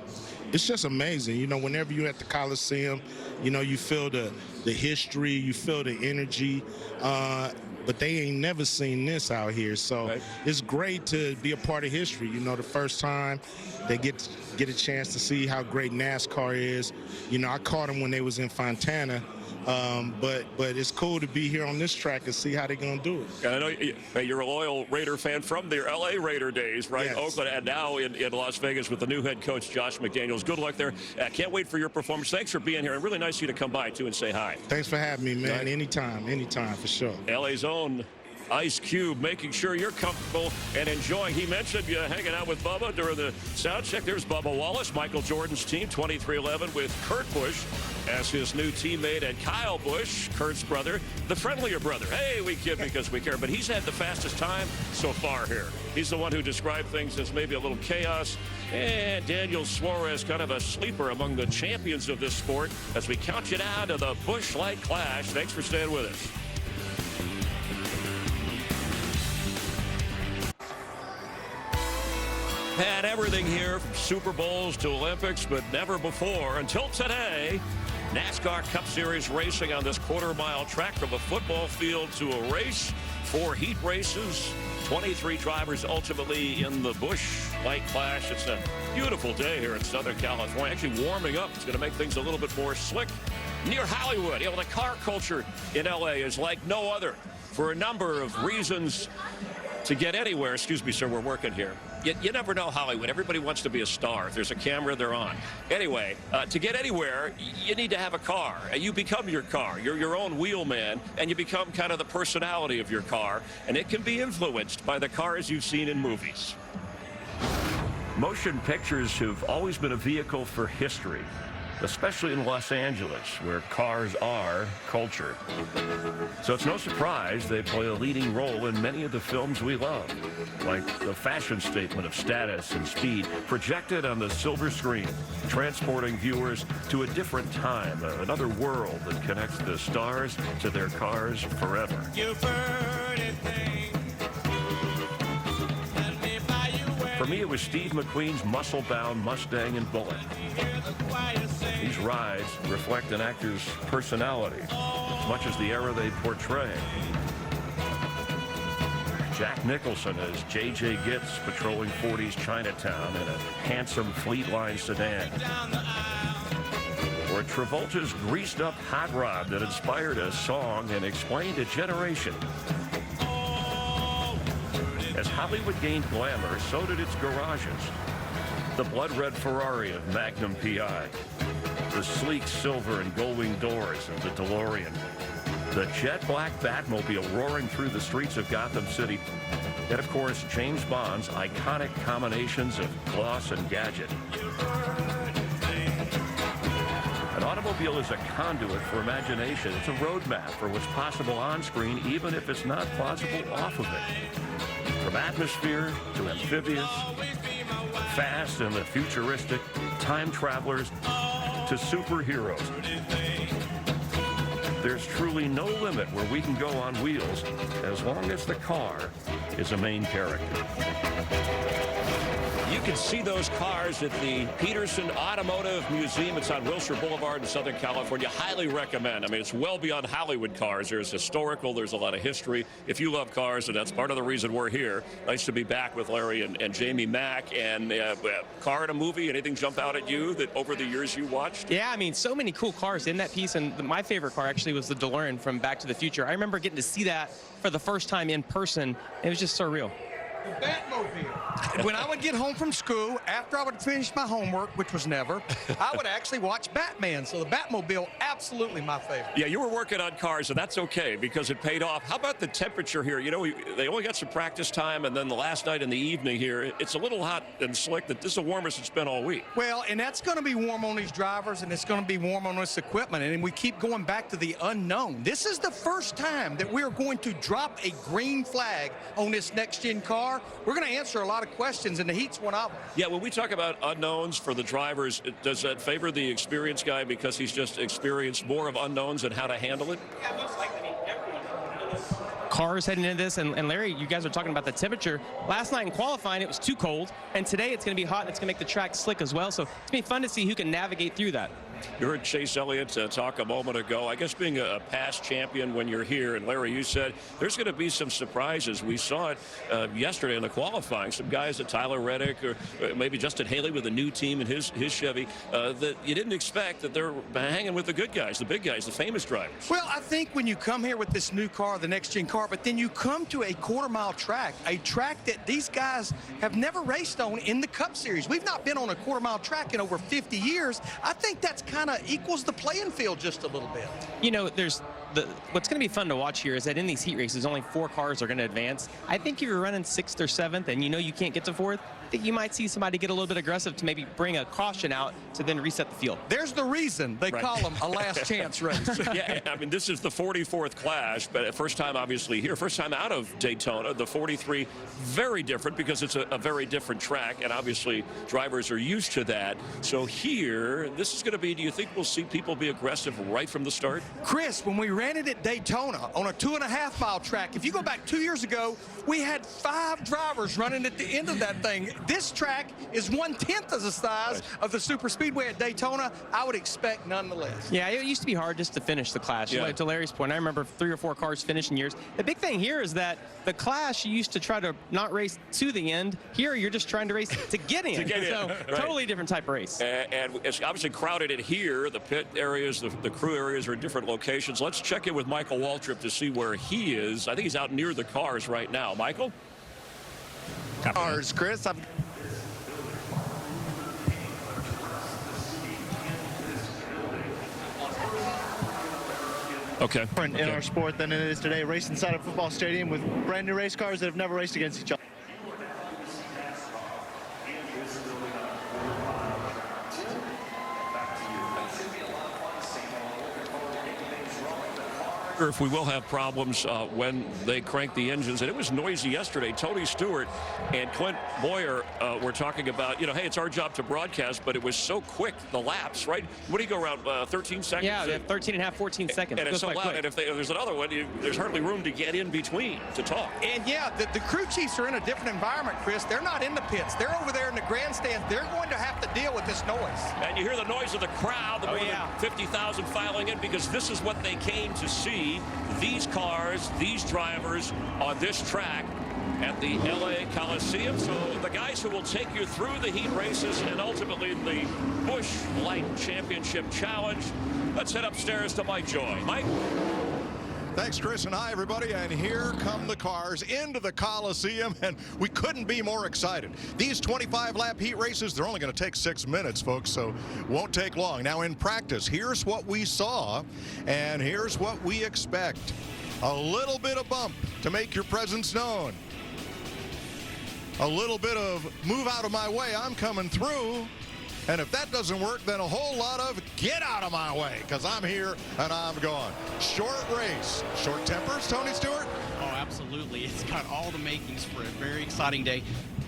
It's just amazing. You know, whenever you're at the Coliseum, you know, you feel the history, you feel the energy. But they ain't never seen this out here. So it's great to be a part of history. You know, the first time they get a chance to see how great NASCAR is. You know, I caught them when they was in Fontana. But it's cool to be here on this track and see how they're going to do it. I know you're a loyal Raider fan from the L.A. Raider days, right? Yes. Oakland, and now in Las Vegas with the new head coach, Josh McDaniels. Good luck there. Can't wait for your performance. Thanks for being here. And really nice of you to come by, too, and say hi. Thanks for having me, man. Anytime, for sure. L.A.'s own Ice Cube, making sure you're comfortable and enjoying. He mentioned you hanging out with Bubba during the sound check. There's Bubba Wallace, Michael Jordan's team, 2311, with Kurt Busch as his new teammate, and Kyle Busch, Kurt's brother, the friendlier brother. Hey, we kid because we care, but he's had the fastest time so far here. He's the one who described things as maybe a little chaos. And Daniel Suarez, kind of a sleeper among the champions of this sport, as we count you down to the Busch Light Clash. Thanks for staying with us. Had everything here, from Super Bowls to Olympics, but never before, until today, NASCAR Cup Series racing on this quarter-mile track from a football field to a race. 4 heat races, 23 drivers ultimately in the Busch Light Clash. It's a beautiful day here in Southern California. Actually warming up. It's going to make things a little bit more slick near Hollywood. You know, the car culture in LA is like no other for a number of reasons. To get anywhere, excuse me, sir, we're working here. You never know Hollywood. Everybody wants to be a star. If there's a camera, they're on. Anyway, to get anywhere, you need to have a car. You become your car. You're your own wheelman, and you become kind of the personality of your car. And it can be influenced by the cars you've seen in movies. Motion pictures have always been a vehicle for history, especially in Los Angeles, where cars are culture. So it's no surprise they play a leading role in many of the films we love, like the fashion statement of status and speed projected on the silver screen, transporting viewers to a different time, another world that connects the stars to their cars forever. For me, it was Steve McQueen's muscle-bound Mustang and Bullet. These rides reflect an actor's personality as much as the era they portray. Jack Nicholson as J.J. Gitz patrolling 40s Chinatown in a handsome Fleet Line sedan. Or Travolta's greased-up hot rod that inspired a song and explained a generation. As Hollywood gained glamour, so did its garages. The blood-red Ferrari of Magnum P.I., the sleek silver and gold-wing doors of the DeLorean, the jet-black Batmobile roaring through the streets of Gotham City, and, of course, James Bond's iconic combinations of gloss and gadget. An automobile is a conduit for imagination. It's a roadmap for what's possible on screen, even if it's not possible off of it. From atmosphere to amphibious, fast and the futuristic, time travelers to superheroes. There's truly no limit where we can go on wheels as long as the car is a main character. You can see those cars at the Peterson Automotive Museum. It's on Wilshire Boulevard in Southern California. Highly recommend. I mean, it's well beyond Hollywood cars. There's historical, there's a lot of history. If you love cars, and that's part of the reason we're here, nice to be back with Larry and Jamie Mack. And car in a movie, anything jump out at you that over the years you watched? Yeah, I mean, so many cool cars in that piece. And my favorite car actually was the DeLorean from Back to the Future. I remember getting to see that for the first time in person. It was just surreal. Batmobile. When I would get home from school, after I would finish my homework, which was never, I would actually watch Batman. So the Batmobile, absolutely my favorite. Yeah, you were working on cars, and that's okay because it paid off. How about the temperature here? You know, they only got some practice time, and then the last night in the evening here, it's a little hot and slick. This is the warmest it's been all week. Well, and that's going to be warm on these drivers, and it's going to be warm on this equipment. And we keep going back to the unknown. This is the first time that we're going to drop a green flag on this next-gen car. We're going to answer a lot of questions, and the heat's one of them. Yeah, when we talk about unknowns for the drivers, does that favor the experienced guy because he's just experienced more of unknowns and how to handle it? Yeah, most likely. Cars heading into this, and Larry, you guys are talking about the temperature. Last night in qualifying, it was too cold, and today it's going to be hot, and it's going to make the track slick as well. So it's going to be fun to see who can navigate through that. You heard Chase Elliott talk a moment ago. I guess being a past champion when you're here, and Larry, you said there's going to be some surprises. We saw it yesterday in the qualifying. Some guys at Tyler Reddick or maybe Justin Haley with a new team in his Chevy that you didn't expect that they're hanging with the good guys, the big guys, the famous drivers. Well, I think when you come here with this new car, the next-gen car, but then you come to a quarter-mile track, a track that these guys have never raced on in the Cup Series. We've not been on a quarter-mile track in over 50 years. I think that's kind of equals the playing field just a little bit. You know, what's going to be fun to watch here is that in these heat races, only 4 cars are going to advance. I think if you're running 6th or 7th and you know you can't get to 4th, I think you might see somebody get a little bit aggressive to maybe bring a caution out to then reset the field. There's the reason they call them a last chance race. Yeah, I mean, this is the 44th Clash, but first time obviously here, first time out of Daytona. The 43, very different because it's a very different track, and obviously drivers are used to that. So here, this is going to be, do you think we'll see people be aggressive right from the start? Chris, when we ran ran it at Daytona on a 2.5-mile track. If you go back 2 years ago, we had 5 drivers running at the end of that thing. This track is 1/10 of the size of the super speedway at Daytona. I would expect none the less. Yeah, it used to be hard just to finish the Clash. Yeah. Like, to Larry's point, I remember 3 or 4 cars finishing years. The big thing here is that the Clash, you used to try to not race to the end. Here, you're just trying to race to get in. To get in, so right. totally different type of race. And it's obviously crowded in here. The pit areas, the crew areas are in different locations. Let's check in with Michael Waltrip to see where he is. I think he's out near the cars right now. Michael? Cars, Chris. Okay. Different in our sport than it is today. Race inside a football stadium with brand new race cars that have never raced against each other. If we will have problems when they crank the engines. And it was noisy yesterday. Tony Stewart and Clint Boyer were talking about, you know, hey, it's our job to broadcast, but it was so quick, the laps, right? What do you go around, 13 seconds? Yeah, they have 13 and a half, 14 seconds. And it's so loud. And if there's another one, there's hardly room to get in between to talk. And yeah, the crew chiefs are in a different environment, Chris. They're not in the pits. They're over there in the grandstands. They're going to have to deal with this noise. And you hear the noise of the crowd, the more than 50,000 filing in, because this is what they came to see. These cars, these drivers on this track at the LA Coliseum. So the guys who will take you through the heat races and ultimately the Busch Light Championship Challenge. Let's head upstairs to Mike Joy. Mike? Thanks, Chris, and hi, everybody. And here come the cars into the Coliseum, and we couldn't be more excited. These 25-lap heat races, they're only going to take 6 minutes, folks, so won't take long. Now, in practice, here's what we saw, and here's what we expect. A little bit of bump to make your presence known. A little bit of move out of my way, I'm coming through. And if that doesn't work, then a whole lot of get out of my way, because I'm here and I'm gone. Short race. Short tempers, Tony Stewart? Oh, absolutely. It's got all the makings for a very exciting day.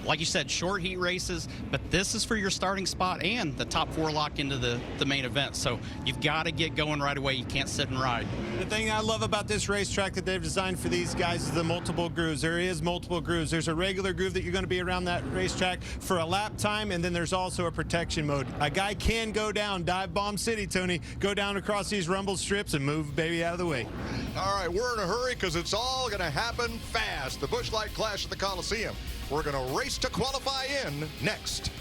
Like you said, short heat races, but this is for your starting spot and the top 4 lock into the main event. So you've got to get going right away. You can't sit and ride. The thing I love about this racetrack that they've designed for these guys is the multiple grooves. There is multiple grooves. There's a regular groove that you're going to be around that racetrack for a lap time, and then there's also a protection mode. A guy can go down, dive bomb city, Tony, go down across these rumble strips and move baby out of the way. All right, we're in a hurry because it's all going to happen fast. The Busch Light Clash at the Coliseum. We're going to race to qualify in next.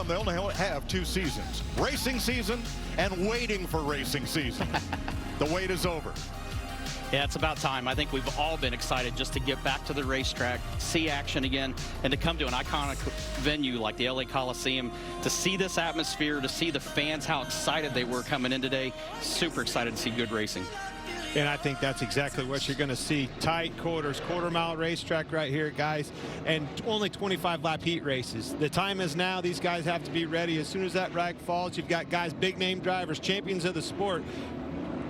They only have 2 seasons, racing season and waiting for racing season. The wait is over. Yeah, it's about time. I think we've all been excited just to get back to the racetrack, see action again, and to come to an iconic venue like the LA Coliseum, to see this atmosphere, to see the fans, how excited they were coming in today. Super excited to see good racing. And I think that's exactly what you're going to see. Tight quarters, quarter-mile racetrack right here, guys, and only 25-lap heat races. The time is now. These guys have to be ready. As soon as that rag falls, you've got guys, big-name drivers, champions of the sport,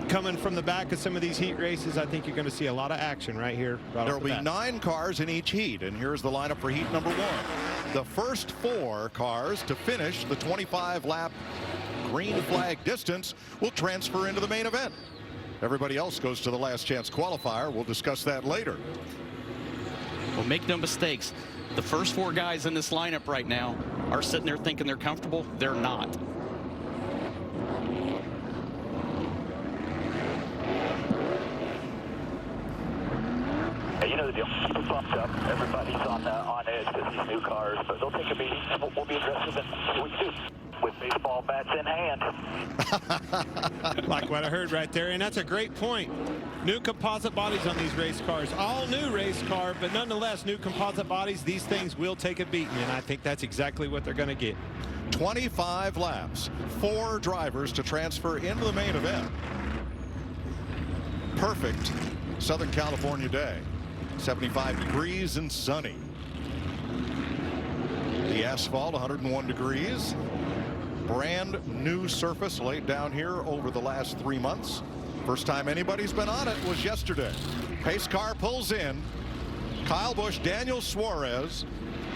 coming from the back of some of these heat races. I think you're going to see a lot of action right here. There will be 9 cars in each heat, and here's the lineup for heat number 1. The first 4 cars to finish the 25-lap green flag distance will transfer into the main event. Everybody else goes to the last chance qualifier. We'll discuss that later. Well, make no mistakes. The first 4 guys in this lineup right now are sitting there thinking they're comfortable. They're not. You know the deal. Super pumped up. Everybody's on edge with these new cars, but they'll take a beating. We'll be aggressive and we do. With baseball bats in hand. Like what I heard right there, and that's a great point. New composite bodies on these race cars. All new race car, but nonetheless, new composite bodies. These things will take a beating, and I think that's exactly what they're going to get. 25 laps, 4 drivers to transfer into the main event. Perfect Southern California day. 75 degrees and sunny. The asphalt 101 degrees. Brand new surface laid down here over the last 3 months. First time anybody's been on it was yesterday. Pace car pulls in. Kyle Busch, Daniel Suarez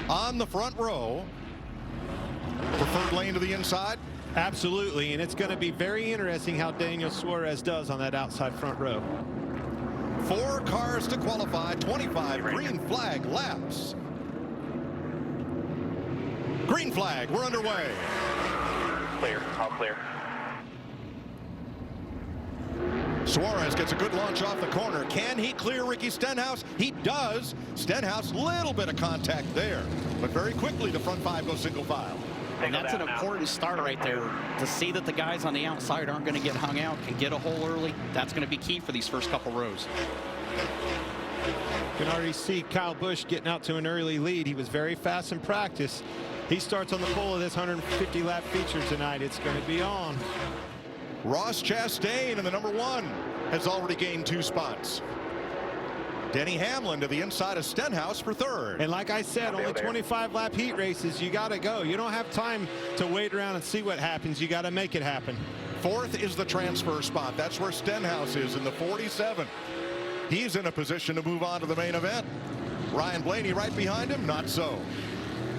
on the front row. Preferred lane to the inside? Absolutely, and it's going to be very interesting how Daniel Suarez does on that outside front row. 4 cars to qualify, 25 green flag laps. Green flag, we're underway. Clear, all clear. Suarez gets a good launch off the corner. Can he clear Ricky Stenhouse? He does. Stenhouse, little bit of contact there, but very quickly the front 5 go single file. And that's an important start right there. To see that the guys on the outside aren't going to get hung out, can get a hole early, that's going to be key for these first couple rows. You can already see Kyle Busch getting out to an early lead. He was very fast in practice. He starts on the pole of this 150 lap feature tonight. It's going to be on. Ross Chastain in the number 1 has already gained 2 spots. Denny Hamlin to the inside of Stenhouse for 3rd. And like I said, only 25 lap heat races. You got to go. You don't have time to wait around and see what happens. You got to make it happen. 4th is the transfer spot. That's where Stenhouse is in the 47. He's in a position to move on to the main event. Ryan Blaney right behind him, not so.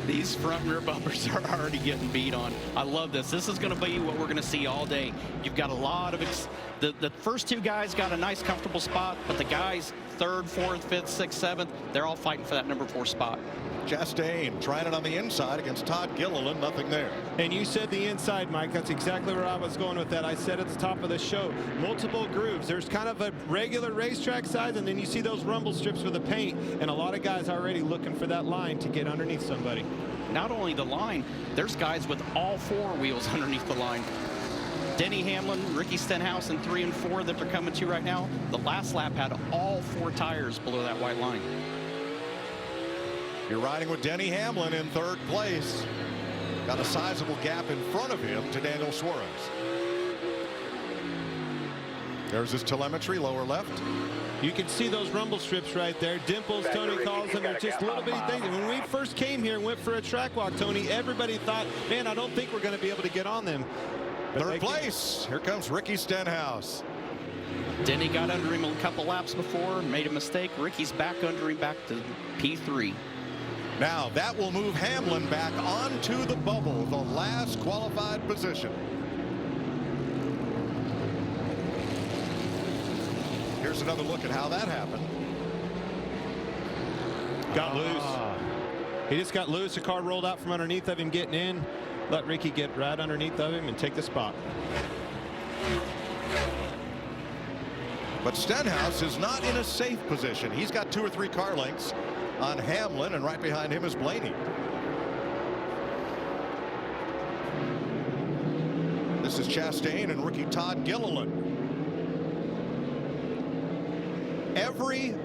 These front and rear bumpers are already getting beat on. I love this. This is going to be what we're going to see all day. You've got a lot of the first 2 guys got a nice comfortable spot, but the guys 3rd, 4th, 5th, 6th, 7th, they're all fighting for that number 4 spot. Chastain trying it on the inside against Todd Gilliland, nothing there. And you said the inside, Mike. That's exactly where I was going with that. I said at the top of the show, multiple grooves. There's kind of a regular racetrack size, and then you see those rumble strips with the paint, and a lot of guys already looking for that line to get underneath somebody. Not only the line, there's guys with all 4 wheels underneath the line. Denny Hamlin, Ricky Stenhouse in 3 and 4 that they're coming to right now. The last lap had all 4 tires below that white line. You're riding with Denny Hamlin in 3rd place. Got a sizable gap in front of him to Daniel Suarez. There's his telemetry, lower left. You can see those rumble strips right there. Dimples, Tony calls them. They're just little bitty things. When we first came here and went for a track walk, Tony, everybody thought, man, I don't think we're going to be able to get on them. But 3rd place. Here comes Ricky Stenhouse. Denny got under him a couple laps before, made a mistake. Ricky's back under him, back to P3. Now that will move Hamlin back onto the bubble, the last qualified position. Here's another look at how that happened. Got loose. He just got loose. The car rolled out from underneath of him getting in. Let Ricky get right underneath of him and take the spot. But Stenhouse is not in a safe position. He's got 2 or 3 car lengths on Hamlin, and right behind him is Blaney. This is Chastain and rookie Todd Gilliland. Every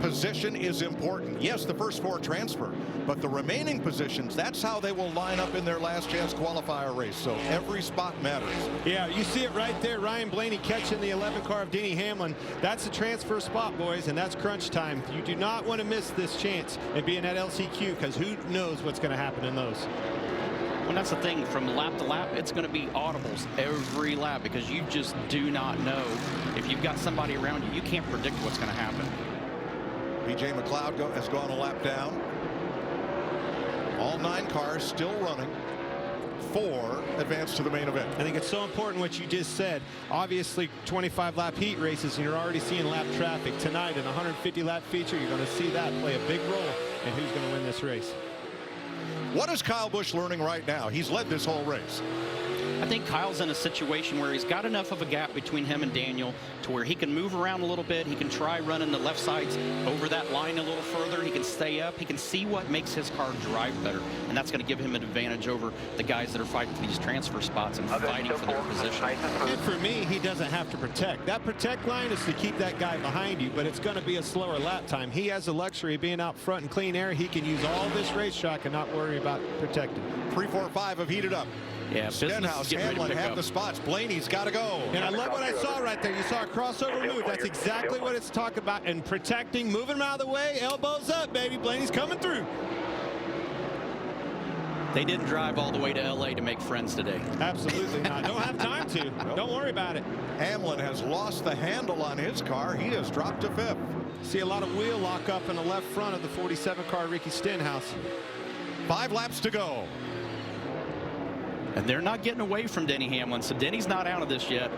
position is important. Yes, the first 4 transfer, but the remaining positions, that's how they will line up in their last chance qualifier race. So every spot matters. Yeah, you see it right there. Ryan Blaney catching the 11 car of Denny Hamlin. That's the transfer spot, boys, and that's crunch time. You do not want to miss this chance and be in that LCQ, because who knows what's going to happen in those. Well, that's the thing. From lap to lap, it's going to be audibles every lap, because you just do not know. If you've got somebody around you, you can't predict what's going to happen. BJ McLeod has gone a lap down. All 9 cars still running. 4 advance to the main event. I think it's so important what you just said. Obviously, 25 lap heat races, and you're already seeing lap traffic. Tonight, in a 150 lap feature, you're going to see that play a big role in who's going to win this race. What is Kyle Busch learning right now? He's led this whole race. I think Kyle's in a situation where he's got enough of a gap between him and Daniel to where he can move around a little bit. He can try running the left sides over that line a little further. He can stay up. He can see what makes his car drive better, and that's going to give him an advantage over the guys that are fighting for these transfer spots and fighting for their position. And for me, he doesn't have to protect. That protect line is to keep that guy behind you, but it's going to be a slower lap time. He has the luxury of being out front in clean air. He can use all this racetrack and not worry about protecting. 3, 4, 5 have heated up. Yeah, Stenhouse, Hamlin have the spots. Blaney's got to go. And I love what I saw right there. You saw a crossover move. That's exactly what it's talking about. And protecting, moving him out of the way, elbows up, baby. Blaney's coming through. They didn't drive all the way to L.A. to make friends today. Absolutely not. Don't have time to. Don't worry about it. Hamlin has lost the handle on his car. He has dropped to 5th. See a lot of wheel lock up in the left front of the 47 car, Ricky Stenhouse. 5 laps to go. And they're not getting away from Denny Hamlin, so Denny's not out of this yet.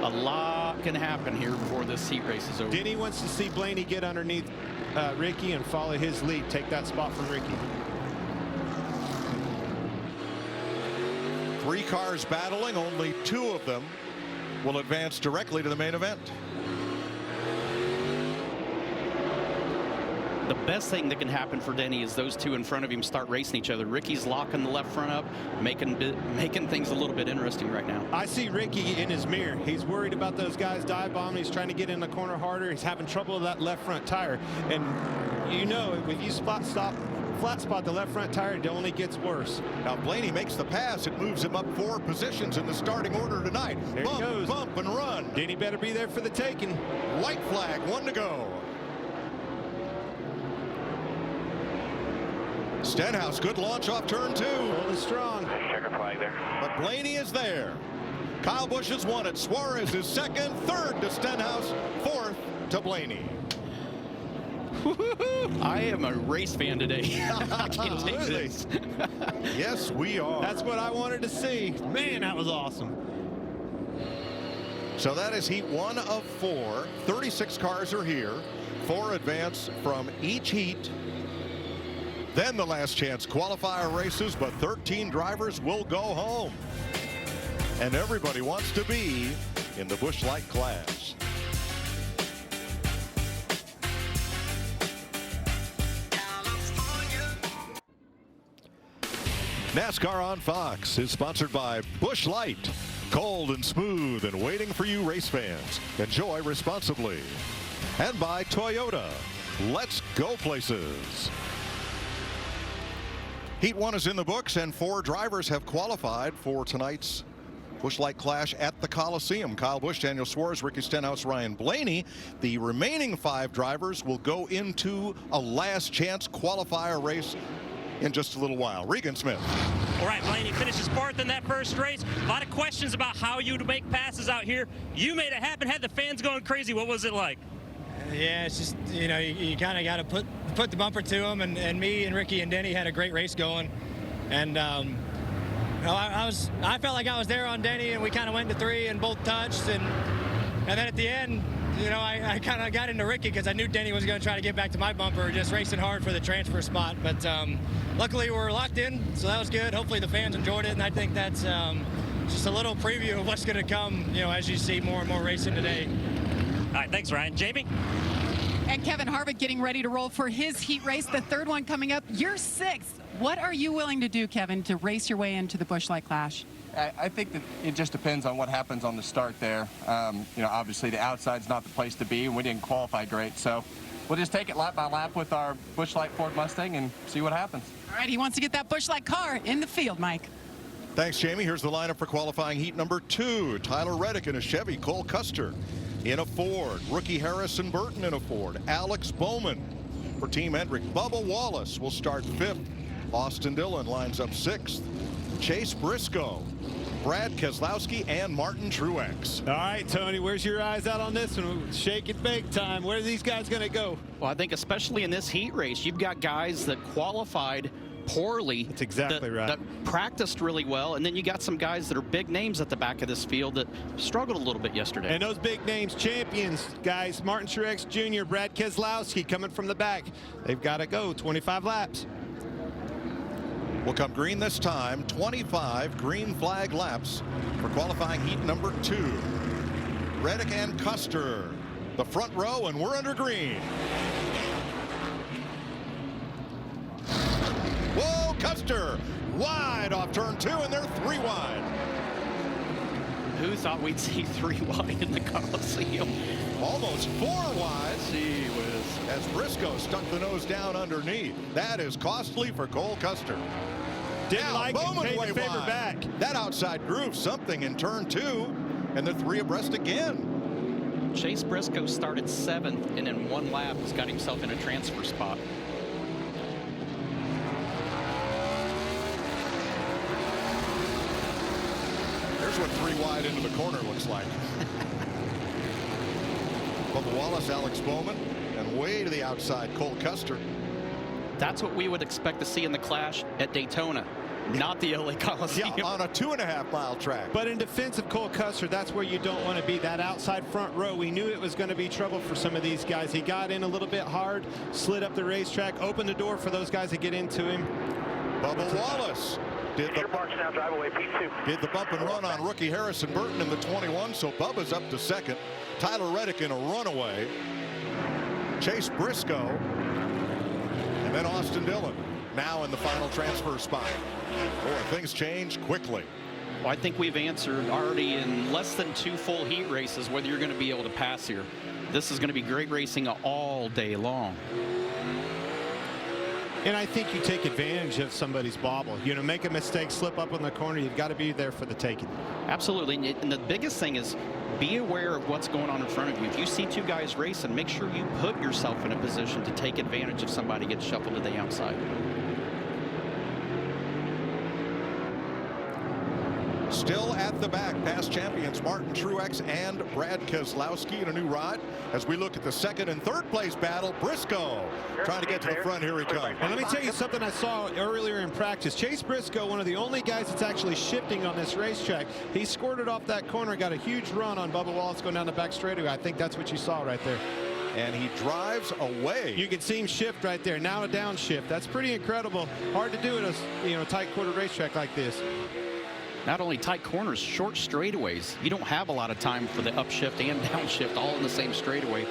A lot can happen here before this heat race is over. Denny wants to see Blaney get underneath Ricky and follow his lead, take that spot from Ricky. 3 cars battling, only 2 of them will advance directly to the main event. The best thing that can happen for Denny is those 2 in front of him start racing each other. Ricky's locking the left front up, making things a little bit interesting right now. I see Ricky in his mirror. He's worried about those guys dive bombing. He's trying to get in the corner harder. He's having trouble with that left front tire. And you know, if you flat spot the left front tire, it only gets worse. Now Blaney makes the pass. It moves him up 4 positions in the starting order tonight. There he goes. Bump and run. Denny better be there for the taking. White flag, 1 to go. Stenhouse, good launch off turn 2. Holding strong. Checker flag there. But Blaney is there. Kyle Busch has won it. Suarez is 2nd, 3rd to Stenhouse, 4th to Blaney. I am a race fan today. I can't take this. Yes, we are. That's what I wanted to see. Man, that was awesome. So that is heat 1 of 4. 36 cars are here. 4 advance from each heat. Then the last chance qualifier races, but 13 drivers will go home. And everybody wants to be in the Busch Light class. NASCAR on Fox is sponsored by Busch Light. Cold and smooth and waiting for you race fans. Enjoy responsibly. And by Toyota. Let's go places. Heat 1 is in the books, and 4 drivers have qualified for tonight's Busch Light Clash at the Coliseum. Kyle Busch, Daniel Suarez, Ricky Stenhouse, Ryan Blaney. The remaining 5 drivers will go into a last chance qualifier race in just a little while. Regan Smith. All right, Blaney finishes 4th in that first race. A lot of questions about how you'd make passes out here. You made it happen, had the fans going crazy. What was it like? Yeah, it's just, you know, you kind of got to put the bumper to them, and me and Ricky and Denny had a great race going, and you know, I felt like I was there on Denny, and we kind of went to 3 and both touched, and then at the end, you know, I kind of got into Ricky because I knew Denny was going to try to get back to my bumper, just racing hard for the transfer spot, but luckily we're locked in, so that was good. Hopefully the fans enjoyed it, and I think that's just a little preview of what's going to come, you know, as you see more and more racing today. All right, thanks, Ryan. Jamie? And Kevin Harvick getting ready to roll for his heat race, the 3rd one coming up. You're 6th. What are you willing to do, Kevin, to race your way into the Busch Light Clash? I think that it just depends on what happens on the start there. You know, obviously the outside's not the place to be, and we didn't qualify great. So we'll just take it lap by lap with our Busch Light Ford Mustang and see what happens. All right, he wants to get that Busch Light car in the field, Mike. Thanks, Jamie. Here's the lineup for qualifying heat number 2. Tyler Reddick in a Chevy. Cole Custer in a Ford. Rookie Harrison Burton in a Ford. Alex Bowman for Team Hendrick. Bubba Wallace will start 5th. Austin Dillon lines up 6th. Chase Briscoe, Brad Keselowski, and Martin Truex. All right, Tony, where's your eyes out on this one? Shake and bake time. Where are these guys going to go? Well, I think especially in this heat race, you've got guys that qualified poorly. That's exactly right. That practiced really well, and then you got some guys that are big names at the back of this field that struggled a little bit yesterday. And those big names, champions, guys, Martin Truex Jr., Brad Keselowski coming from the back. They've got to go 25 laps. will come green this time. 25 green flag laps for qualifying heat number 2. Reddick and Custer, the front row, and we're under green. Whoa, Custer wide off turn 2, and they're 3 wide. Who thought we'd see 3 wide in the Coliseum? Almost 4 wide. Gee whiz. As Briscoe stuck the nose down underneath. That is costly for Cole Custer. Didn't like it. Bowman Paid way the favor wide. back. That outside groove something in turn 2, and they're 3 abreast again. Chase Briscoe started 7th, and in 1 lap has got himself in a transfer spot. Here's what 3 wide into the corner looks like. Bubba Wallace, Alex Bowman, and way to the outside, Cole Custer. That's what we would expect to see in the clash at Daytona, not the LA Coliseum. Yeah, on a 2.5-mile track. But in defense of Cole Custer, that's where you don't want to be. That outside front row, we knew it was going to be trouble for some of these guys. He got in a little bit hard, slid up the racetrack, opened the door for those guys to get into him. Bubba Wallace did the bump and run on rookie Harrison Burton in the 21, so Bubba's up to 2nd. Tyler Reddick in a runaway. Chase Briscoe, and then Austin Dillon now in the final transfer spot. Boy, things change quickly. Well, I think we've answered already in less than 2 full heat races whether you're going to be able to pass here. This is going to be great racing all day long. And I think you take advantage of somebody's bobble. You know, make a mistake, slip up in the corner, you've got to be there for the taking. Absolutely. And the biggest thing is be aware of what's going on in front of you. If you see 2 guys racing, make sure you put yourself in a position to take advantage if somebody gets shuffled to the outside. Still at the back, past champions Martin Truex and Brad Keselowski in a new ride. As we look at the 2nd and 3rd place battle, Briscoe trying to get to the front. Here he comes. And let me tell you something I saw earlier in practice. Chase Briscoe, one of the only guys that's actually shifting on this racetrack. He squirted off that corner, got a huge run on Bubba Wallace going down the back straightaway. I think that's what you saw right there. And he drives away. You can see him shift right there. Now a downshift. That's pretty incredible. Hard to do at a tight quarter racetrack like this. Not only tight corners, short straightaways. You don't have a lot of time for the upshift and downshift all in the same straightaway.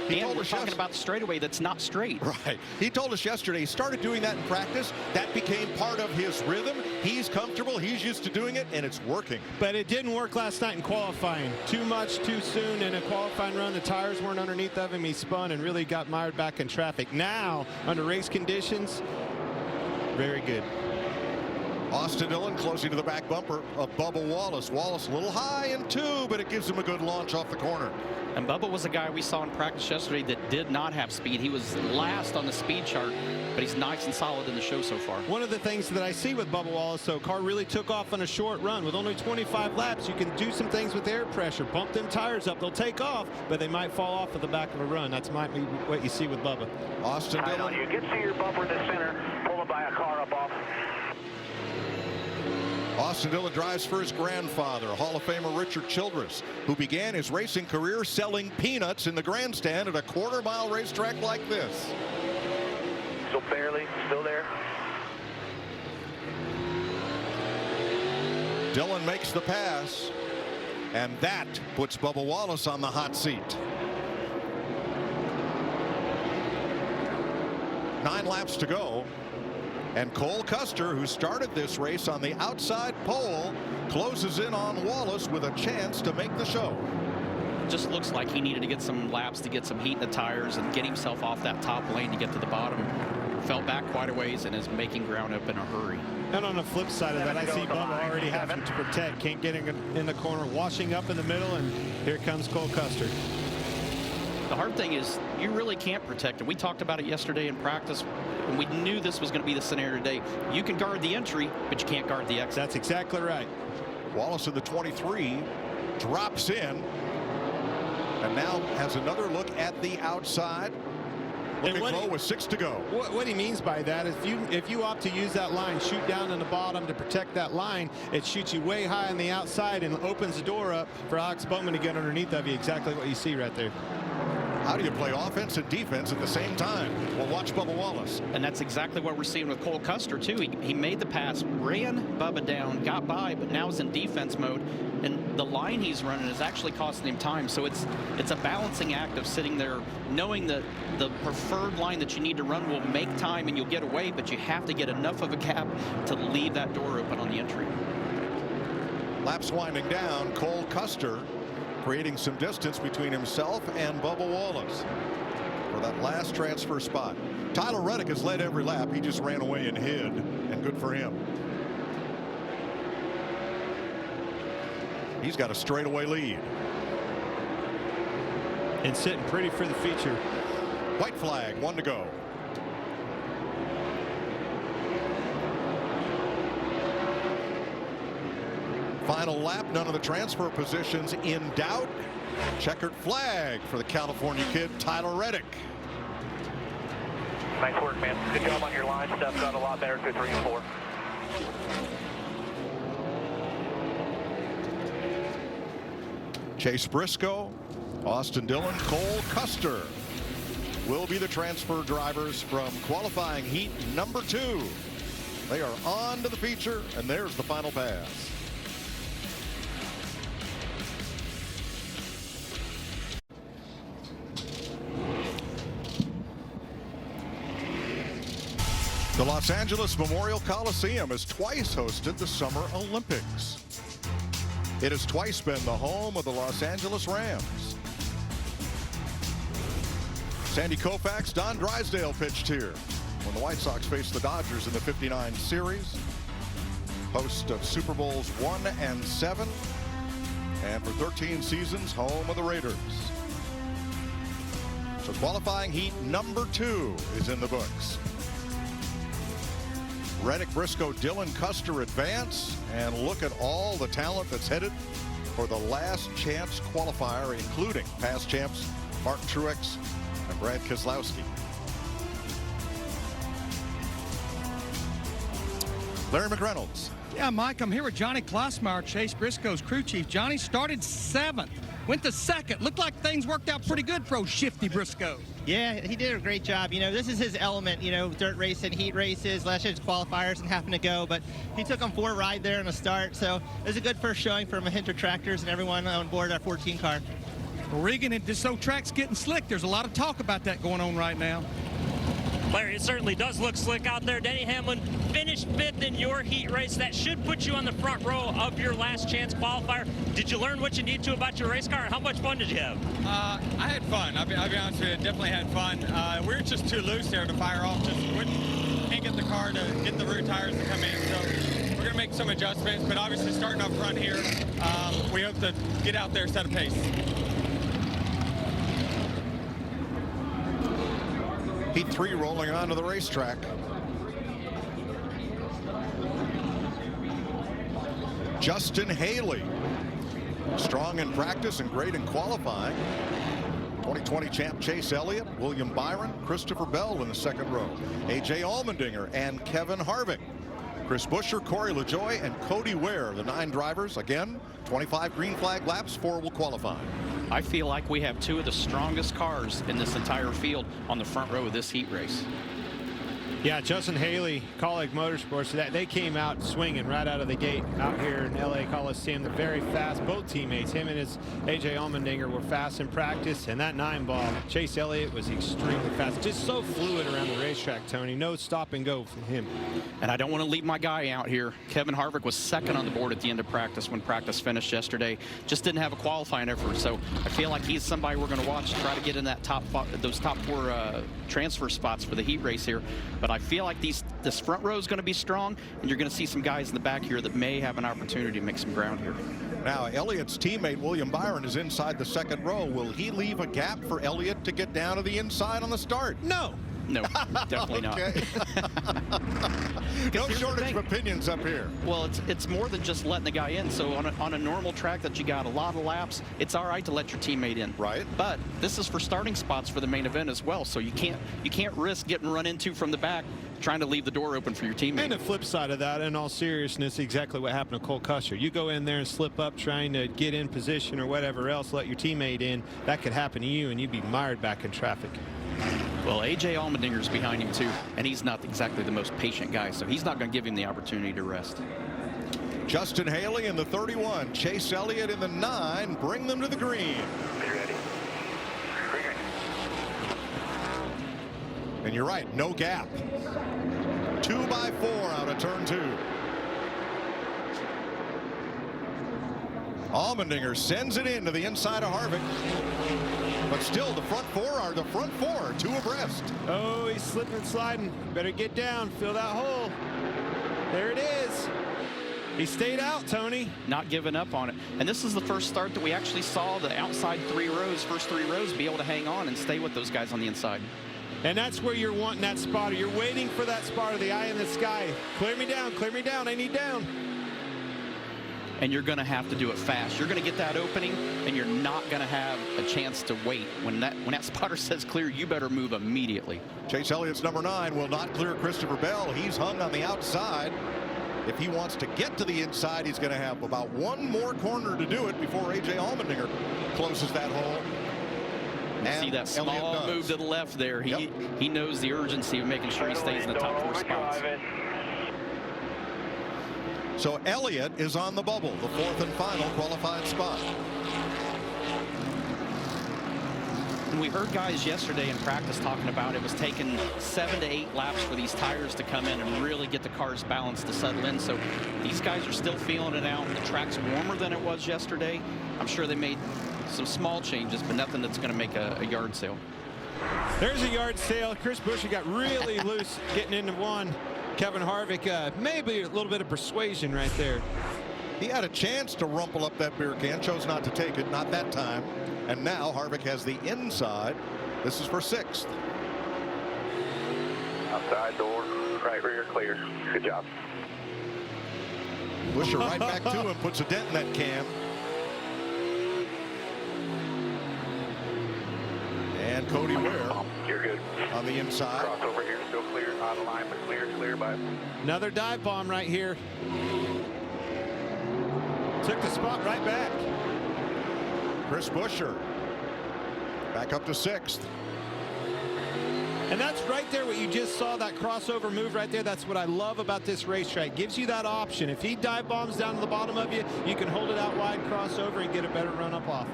And we're talking about the straightaway that's not straight. Right. He told us yesterday he started doing that in practice. That became part of his rhythm. He's comfortable. He's used to doing it, and it's working. But it didn't work last night in qualifying. Too much, too soon in a qualifying run. The tires weren't underneath of him. He spun and really got mired back in traffic. Now, under race conditions, very good. Austin Dillon closing to the back bumper of Bubba Wallace. Wallace a little high in 2, but it gives him a good launch off the corner. And Bubba was a guy we saw in practice yesterday that did not have speed. He was last on the speed chart, but he's nice and solid in the show so far. One of the things that I see with Bubba Wallace, though, car really took off on a short run. With only 25 laps, you can do some things with air pressure. Bump them tires up. They'll take off, but they might fall off at the back of a run. That's might be what you see with Bubba. Austin Dillon. You get to your bumper in the center, pulled by a car up off. Austin Dillon drives for his grandfather, Hall of Famer Richard Childress, who began his racing career selling peanuts in the grandstand at a quarter-mile racetrack like this. So barely, still there. Dillon makes the pass, and that puts Bubba Wallace on the hot seat. 9 laps to go. And Cole Custer, who started this race on the outside pole, closes in on Wallace with a chance to make the show. Just looks like he needed to get some laps to get some heat in the tires and get himself off that top lane to get to the bottom. Fell back quite a ways and is making ground up in a hurry. And on the flip side of that, I see Bubba already having to protect. Can't get in the corner, washing up in the middle, and here comes Cole Custer. The hard thing is you really can't protect him. We talked about it yesterday in practice, and we knew this was going to be the scenario today. You can guard the entry, but you can't guard the exit. That's exactly right. Wallace in the 23 drops in and now has another look at the outside. Looking low with 6 to go. What he means by that is if you opt to use that line, shoot down in the bottom to protect that line, it shoots you way high on the outside and opens the door up for Alex Bowman to get underneath of you. Exactly what you see right there. How do you play offense and defense at the same time? Well, watch Bubba Wallace. And that's exactly what we're seeing with Cole Custer, too. He made the pass, ran Bubba down, got by, but now is in defense mode. And the line he's running is actually costing him time. So it's a balancing act of sitting there knowing that the preferred line that you need to run will make time and you'll get away, but you have to get enough of a gap to leave that door open on the entry. Laps winding down, Cole Custer creating some distance between himself and Bubba Wallace for that last transfer spot. Tyler Reddick has led every lap. He just ran away and hid, and good for him. He's got a straightaway lead. And sitting pretty for the feature. White flag, 1 to go. Final lap, none of the transfer positions in doubt. Checkered flag for the California kid, Tyler Reddick. Nice work, man. Good job on your line. Stuff got a lot better through 3 and 4. Chase Briscoe, Austin Dillon, Cole Custer will be the transfer drivers from qualifying heat number 2. They are on to the feature, and there's the final pass. The Los Angeles Memorial Coliseum has twice hosted the Summer Olympics. It has twice been the home of the Los Angeles Rams. Sandy Koufax, Don Drysdale pitched here when the White Sox faced the Dodgers in the '59 series. Host of Super Bowls 1 and 7, and for 13 seasons, home of the Raiders. So qualifying heat number 2 is in the books. Reddick, Briscoe, Dillon, Custer advance, and look at all the talent that's headed for the last chance qualifier, including past champs Mark Truex and Brad Keselowski. Larry McReynolds. Yeah, Mike, I'm here with Johnny Klossmeyer, Chase Briscoe's crew chief. Johnny started 7th, went to 2nd. Looked like things worked out pretty good for old Shifty Briscoe. Yeah, he did a great job. You know, this is his element, you know, dirt racing, heat races, last year's qualifiers and having to go. But he took him for a ride there in the start. So it was a good first showing for Mahindra Tractors and everyone on board our 14 car. Well, Regan, this old track's getting slick. There's a lot of talk about that going on right now. Larry, it certainly does look slick out there. Denny Hamlin finished 5th in your heat race. That should put you on the front row of your last chance qualifier. Did you learn what you need to about your race car? How much fun did you have? I had fun. I'll be honest with you, definitely had fun. We were just too loose there to fire off. Can't get the car to get the rear tires to come in. So we're going to make some adjustments. But obviously starting up front here, we hope to get out there, set a pace. Heat 3 rolling onto the racetrack. Justin Haley, strong in practice and great in qualifying. 2020 champ Chase Elliott, William Byron, Christopher Bell in the 2nd row. A.J. Allmendinger and Kevin Harvick. Chris Buescher, Corey LaJoie, and Cody Ware, the 9 drivers. Again, 25 green flag laps, 4 will qualify. I feel like we have 2 of the strongest cars in this entire field on the front row of this heat race. Yeah, Justin Haley, Colleague Motorsports, they came out swinging right out of the gate out here in LA Coliseum. They're very fast. Both teammates, him and his A.J. Allmendinger, were fast in practice. And that 9-ball, Chase Elliott, was extremely fast. Just so fluid around the racetrack, Tony. No stop and go from him. And I don't want to leave my guy out here. Kevin Harvick was 2nd on the board at the end of practice when practice finished yesterday. Just didn't have a qualifying effort. So I feel like he's somebody we're going to watch try to get in that those top 4 transfer spots for the heat race here. But I feel like this front row is going to be strong, and you're going to see some guys in the back here that may have an opportunity to make some ground here. Now, Elliott's teammate, William Byron, is inside the 2nd row. Will he leave a gap for Elliott to get down to the inside on the start? No. No, definitely not. No shortage of opinions up here. Well, it's more than just letting the guy in. So on a normal track that you got a lot of laps, it's all right to let your teammate in. Right. But this is for starting spots for the main event as well. So you can't risk getting run into from the back trying to leave the door open for your teammate. And the flip side of that, in all seriousness, exactly what happened to Cole Custer. You go in there and slip up trying to get in position or whatever else, let your teammate in, that could happen to you and you'd be mired back in traffic. Well, A.J. Allmendinger's behind him too, and he's not exactly the most patient guy, so he's not going to give him the opportunity to rest. Justin Haley in the 31, Chase Elliott in the 9, bring them to the green. And you're right, no gap. 2x4 out of turn 2. Allmendinger sends it into the inside of Harvick. But still, the front four, 2 abreast. Oh, he's slipping and sliding. Better get down, fill that hole. There it is. He stayed out, Tony. Not giving up on it. And this is the first start that we actually saw the outside first three rows be able to hang on and stay with those guys on the inside. And that's where you're wanting that spotter. You're waiting for that spotter, the eye in the sky. Clear me down, I need down. And you're going to have to do it fast. You're going to get that opening, and you're not going to have a chance to wait. When that spotter says clear, you better move immediately. Chase Elliott's number 9 will not clear Christopher Bell. He's hung on the outside. If he wants to get to the inside, he's going to have about one more corner to do it before A.J. Allmendinger closes that hole. You see that small move to the left there. He knows the urgency of making sure he stays in the top 4 spots. So Elliott is on the bubble, the 4th and final qualified spot. And we heard guys yesterday in practice talking about it was taking 7 to 8 laps for these tires to come in and really get the car's balance to settle in. So these guys are still feeling it out. The track's warmer than it was yesterday. I'm sure they made some small changes, but nothing that's going to make a yard sale. There's a yard sale. Chris Buescher got really loose getting into one. Kevin Harvick, maybe a little bit of persuasion right there. He had a chance to rumple up that beer can, chose not to take it, not that time. And now Harvick has the inside. This is for 6th. Outside door, right rear clear. Good job. Buescher right back to him, puts a dent in that can. And Cody Ware. You're good. On the inside. Cross over here, still clear, out of line, but clear by. Another dive bomb right here. Took the spot right back. Chris Buescher back up to 6th. And that's right there what you just saw, that crossover move right there. That's what I love about this racetrack. Gives you that option. If he dive bombs down to the bottom of you, you can hold it out wide, cross over, and get a better run up off.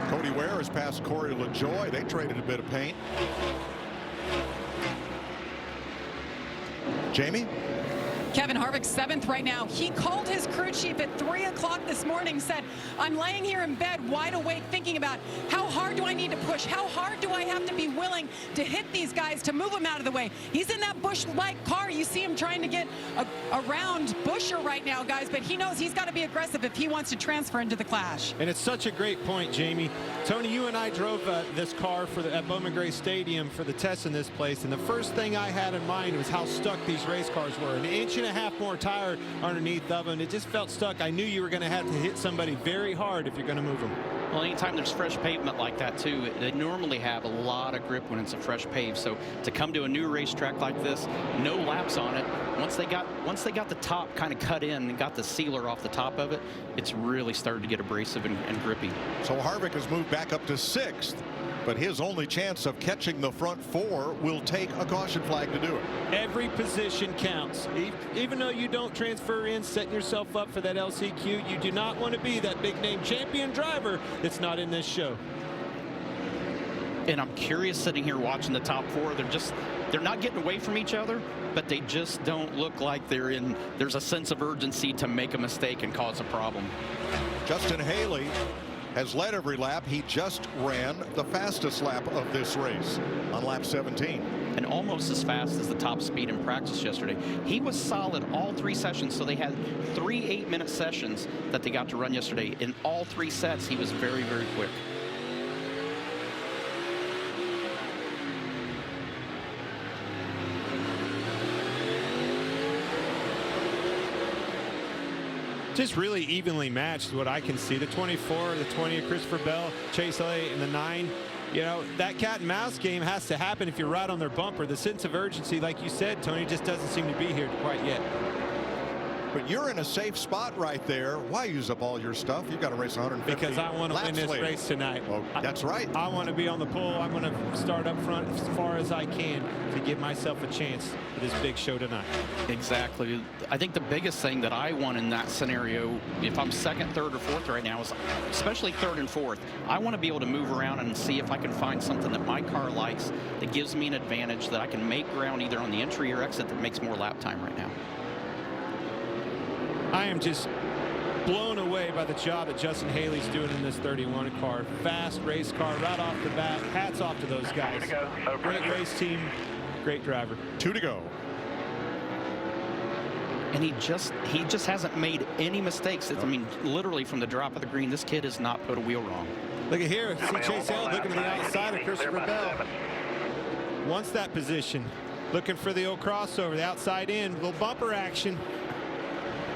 Cody Ware has passed Corey LaJoie. They traded a bit of paint. Jamie? Kevin Harvick 7th right now. He called his crew chief at 3 o'clock this morning, said, I'm laying here in bed wide awake thinking about how hard do I need to push? How hard do I have to be willing to hit these guys to move them out of the way? He's in that Busch-like car. You see him trying to get around Buescher right now, guys, but he knows he's got to be aggressive if he wants to transfer into the clash. And it's such a great point, Jamie. Tony, you and I drove this car at Bowman Gray Stadium for the test in this place, and the first thing I had in mind was how stuck these race cars were. An inch and a half more tire underneath of them. It just felt stuck. I knew you were going to have to hit somebody very hard if you're going to move them. Well, anytime there's fresh pavement like that too, they normally have a lot of grip when it's a fresh pave. So to come to a new racetrack like this, no laps on it. Once they got the top kind of cut in and got the sealer off the top of it, it's really started to get abrasive and grippy. So Harvick has moved back up to 6th, but his only chance of catching the front 4 will take a caution flag to do it. Every position counts. Even though you don't transfer in, setting yourself up for that LCQ, you do not want to be that big name champion driver that's not in this show. And I'm curious sitting here watching the top 4. They're not getting away from each other, but they just don't look like there's a sense of urgency to make a mistake and cause a problem. Justin Haley has led every lap. He just ran the fastest lap of this race on lap 17. And almost as fast as the top speed in practice yesterday. He was solid all 3 sessions, so they had 3 8-minute sessions that they got to run yesterday. In all 3 sets, he was very, very quick. Just really evenly matched what I can see. The 24, the 20 of Christopher Bell, Chase Elliott, and the 9. You know, that cat and mouse game has to happen if you're right on their bumper. The sense of urgency, like you said, Tony, just doesn't seem to be here quite yet. But you're in a safe spot right there. Why use up all your stuff? You've got to race 150 Because I want to win this later. race tonight. Well, that's right. I want to be on the pole. I'm going to start up front as far as I can to give myself a chance for this big show tonight. Exactly. I think the biggest thing that I want in that scenario, if I'm second, third, or fourth right now, is especially third and fourth, I want to be able to move around and see if I can find something that my car likes that gives me an advantage that I can make ground either on the entry or exit that makes more lap time right now. I am just blown away by the job that Justin Haley's doing in this 31 car. Fast race car right off the bat. Hats off to those guys. Great race team, great driver. 2 to go. And he just hasn't made any mistakes. I mean, literally from the drop of the green, this kid has not put a wheel wrong. Look at here. See Chase Elliott looking to the outside of Christopher Bell. Wants that position. Looking for the old crossover, the outside in. Little bumper action.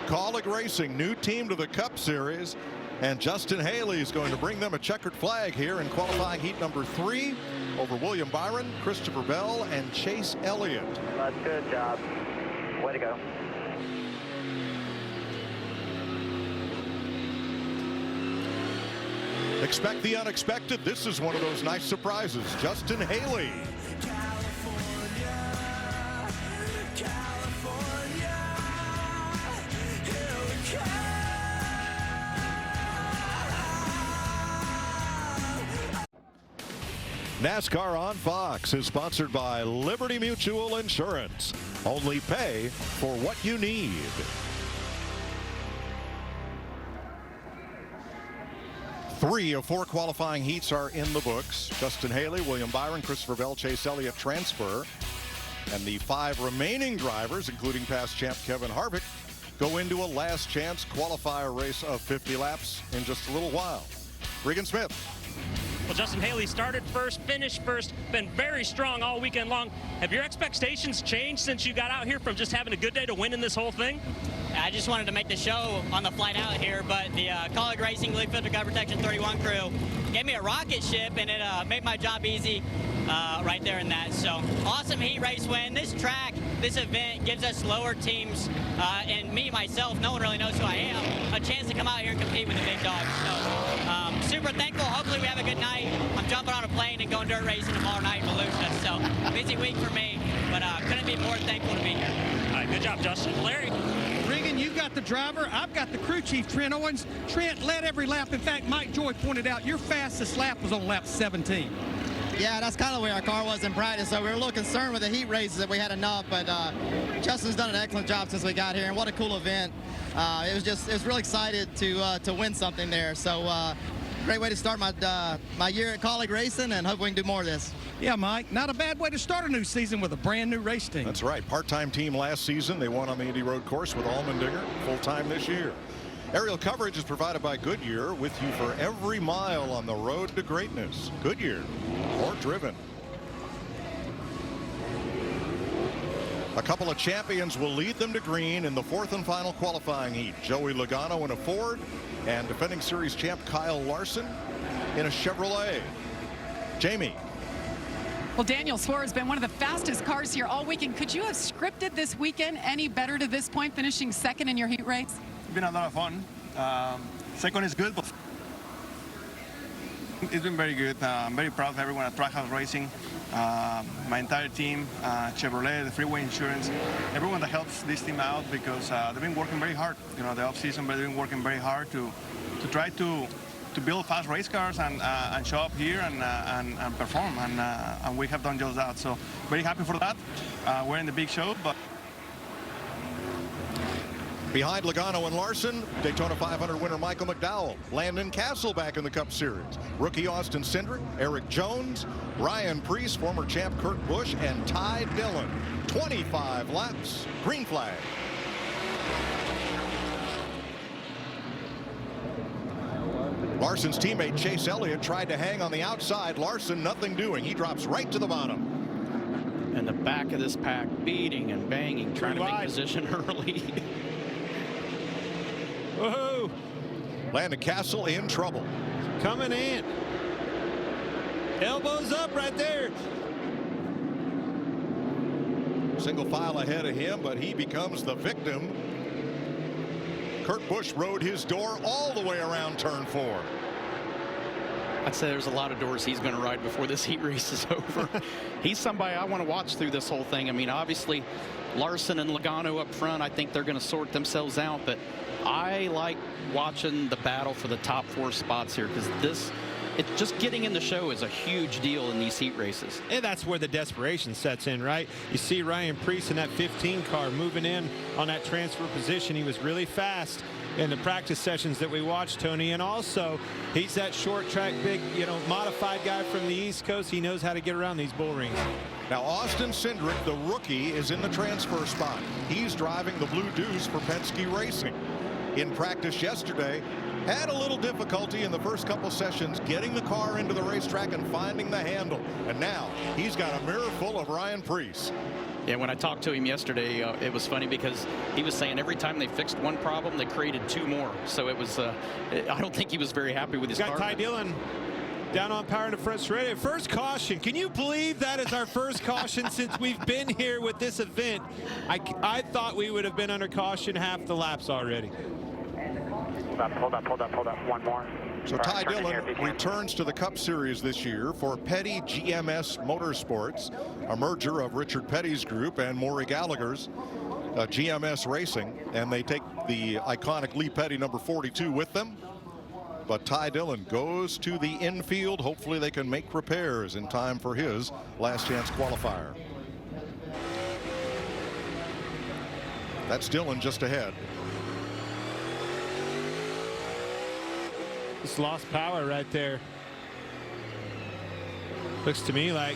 Kaulig Racing, new team to the Cup Series, and Justin Haley is going to bring them a checkered flag here in qualifying heat number 3 over William Byron, Christopher Bell, and Chase Elliott. That's good job. Way to go. Expect the unexpected. This is one of those nice surprises. Justin Haley. NASCAR on Fox is sponsored by Liberty Mutual Insurance. Only pay for what you need. Three of 4 qualifying heats are in the books. Justin Haley, William Byron, Christopher Bell, Chase Elliott transfer. And the 5 remaining drivers, including past champ Kevin Harvick, go into a last chance qualifier race of 50 laps in just a little while. Regan Smith. Well, Justin Haley started first, finished first, been very strong all weekend long. Have your expectations changed since you got out here from just having a good day to winning this whole thing? I just wanted to make the show on the flight out here, but the Kaulig Racing League Filter Gut Protection 31 crew gave me a rocket ship, and it made my job easy right there in that. So awesome heat race win. This track, this event gives us lower teams, and me, myself, no one really knows who I am, a chance to come out here and compete with the big dogs. So super thankful. Hopefully we have a good night. I'm jumping on a plane and going dirt racing tomorrow night in Volusia. So busy week for me, but couldn't be more thankful to be here. All right, good job, Justin. Larry. Regan, you've got the driver. I've got the crew chief, Trent Owens. Trent led every lap. In fact, Mike Joy pointed out your fastest lap was on lap 17. Yeah, that's kind of where our car was in practice, so we were a little concerned with the heat races that we had enough, but Justin's done an excellent job since we got here, and what a cool event. It was really excited to win something there, so great way to start my year at Kaulig Racing, and hope we can do more of this. Yeah, Mike, not a bad way to start a new season with a brand new race team. That's right. Part-time team last season. They won on the Indy Road Course with Allmendinger. Full-time this year. Aerial coverage is provided by Goodyear, with you for every mile on the road to greatness. Goodyear, more driven. A couple of champions will lead them to green in the 4th and final qualifying heat. Joey Logano in a Ford, and defending series champ Kyle Larson in a Chevrolet. Jamie. Well, Daniel Suarez has been one of the fastest cars here all weekend. Could you have scripted this weekend any better to this point, finishing second in your heat race? It's been a lot of fun. Second is good, but it's been very good. I'm very proud of everyone at Trackhouse Racing, my entire team, Chevrolet, the Freeway Insurance, everyone that helps this team out, because they've been working very hard. You know, the off season, but they've been working very hard to try to build fast race cars and show up here and perform, and we have done just that. So very happy for that. We're in the big show, but. Behind Logano and Larson, Daytona 500 winner Michael McDowell, Landon Castle back in the Cup Series, rookie Austin Cindric, Eric Jones, Ryan Preece, former champ Kurt Busch, and Ty Dillon. 25 laps, green flag. Larson's teammate Chase Elliott tried to hang on the outside. Larson, nothing doing. He drops right to the bottom. And the back of this pack beating and banging, trying to make position early. Woohoo! Landon Castle in trouble. Coming in. Elbows up right there. Single file ahead of him, but he becomes the victim. Kurt Busch rode his door all the way around turn 4. I'd say there's a lot of doors he's going to ride before this heat race is over. He's somebody I want to watch through this whole thing. I mean, obviously, Larson and Logano up front, I think they're going to sort themselves out, but I like watching the battle for the top 4 spots here, because just getting in the show is a huge deal in these heat races. And that's where the desperation sets in, right? You see Ryan Preece in that 15 car moving in on that transfer position. He was really fast in the practice sessions that we watched, Tony. And also, he's that short track, big, modified guy from the East Coast. He knows how to get around these bull rings. Now, Austin Cindric, the rookie, is in the transfer spot. He's driving the Blue Deuce for Penske Racing. In practice yesterday, had a little difficulty in the first couple sessions getting the car into the racetrack and finding the handle. And now he's got a mirror full of Ryan Preece. Yeah, when I talked to him yesterday, it was funny because he was saying every time they fixed one problem, they created 2 more. So it was, I don't think he was very happy with his car. Got Ty Dillon down on power to front straight. First caution. Can you believe that is our first caution since we've been here with this event? I thought we would have been under caution half the laps already. Hold up. One more. So Ty Dillon returns to the Cup Series this year for Petty GMS Motorsports, a merger of Richard Petty's group and Maury Gallagher's GMS Racing, and they take the iconic Lee Petty number 42 with them. But Ty Dillon goes to the infield. Hopefully they can make repairs in time for his last chance qualifier. That's Dillon just ahead. Just lost power right there. Looks to me like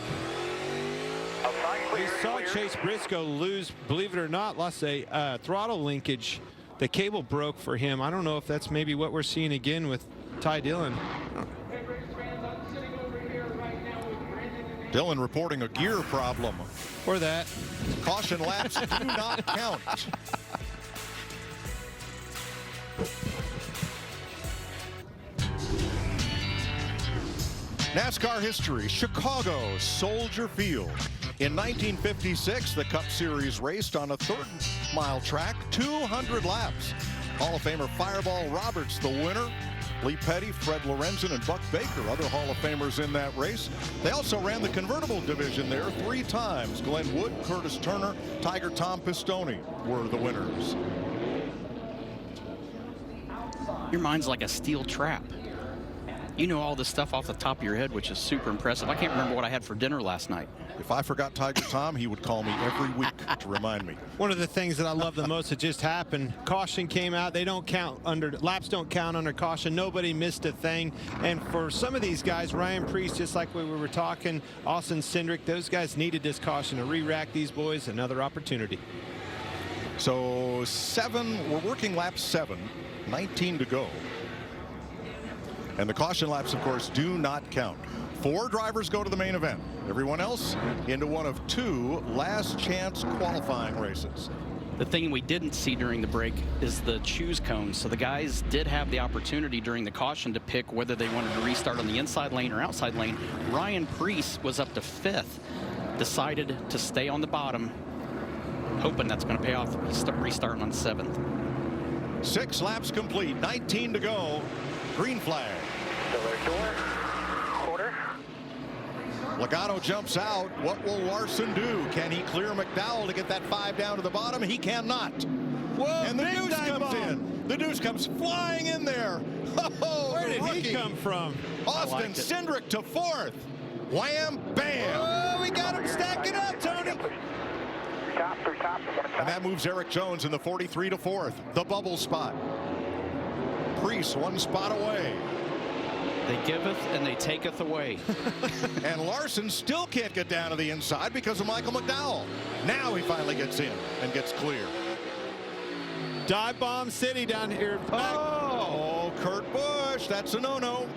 we saw Chase Briscoe lose, believe it or not, lost a throttle linkage. The cable broke for him. I don't know if that's maybe what we're seeing again with Ty Dillon. Dillon reporting a gear problem. Or that. Caution laps do not count. NASCAR history, Chicago, Soldier Field. In 1956, the Cup Series raced on a 3rd-mile track, 200 laps. Hall of Famer Fireball Roberts, the winner. Lee Petty, Fred Lorenzen, and Buck Baker, other Hall of Famers in that race. They also ran the convertible division there 3 times. Glenn Wood, Curtis Turner, Tiger Tom Pistone were the winners. Your mind's like a steel trap. You know all this stuff off the top of your head, which is super impressive. I can't remember what I had for dinner last night. If I forgot Tiger Tom, he would call me every week to remind me. One of the things that I love the most that just happened, caution came out. They don't count under, laps don't count under caution. Nobody missed a thing. And for some of these guys, Ryan Preece, just like we were talking, Austin Cindric, those guys needed this caution to re-rack these boys. Another opportunity. So we're working lap 7, 19 to go. And the caution laps, of course, do not count. 4 drivers go to the main event. Everyone else into one of 2 last chance qualifying races. The thing we didn't see during the break is the choose cones. So the guys did have the opportunity during the caution to pick whether they wanted to restart on the inside lane or outside lane. Ryan Preece was up to 5th, decided to stay on the bottom, hoping that's going to pay off, restarting on 7th. 6 laps complete, 19 to go. Green flag. Quarter. Logano jumps out. What will Larson do? Can he clear McDowell to get that 5 down to the bottom? He cannot. Whoa, and the Deuce comes in. The Deuce comes flying in there. Oh, where did he come from? Austin Cindric to 4th. Wham, bam. Oh, we got him stacking up, Tony. Top. And that moves Eric Jones in the 43 to 4th. The bubble spot. Preece 1 spot away. They giveth and they taketh away. And Larson still can't get down to the inside because of Michael McDowell. Now he finally gets in and gets clear. Dive bomb city down here. Oh, Kurt Busch, that's a no-no.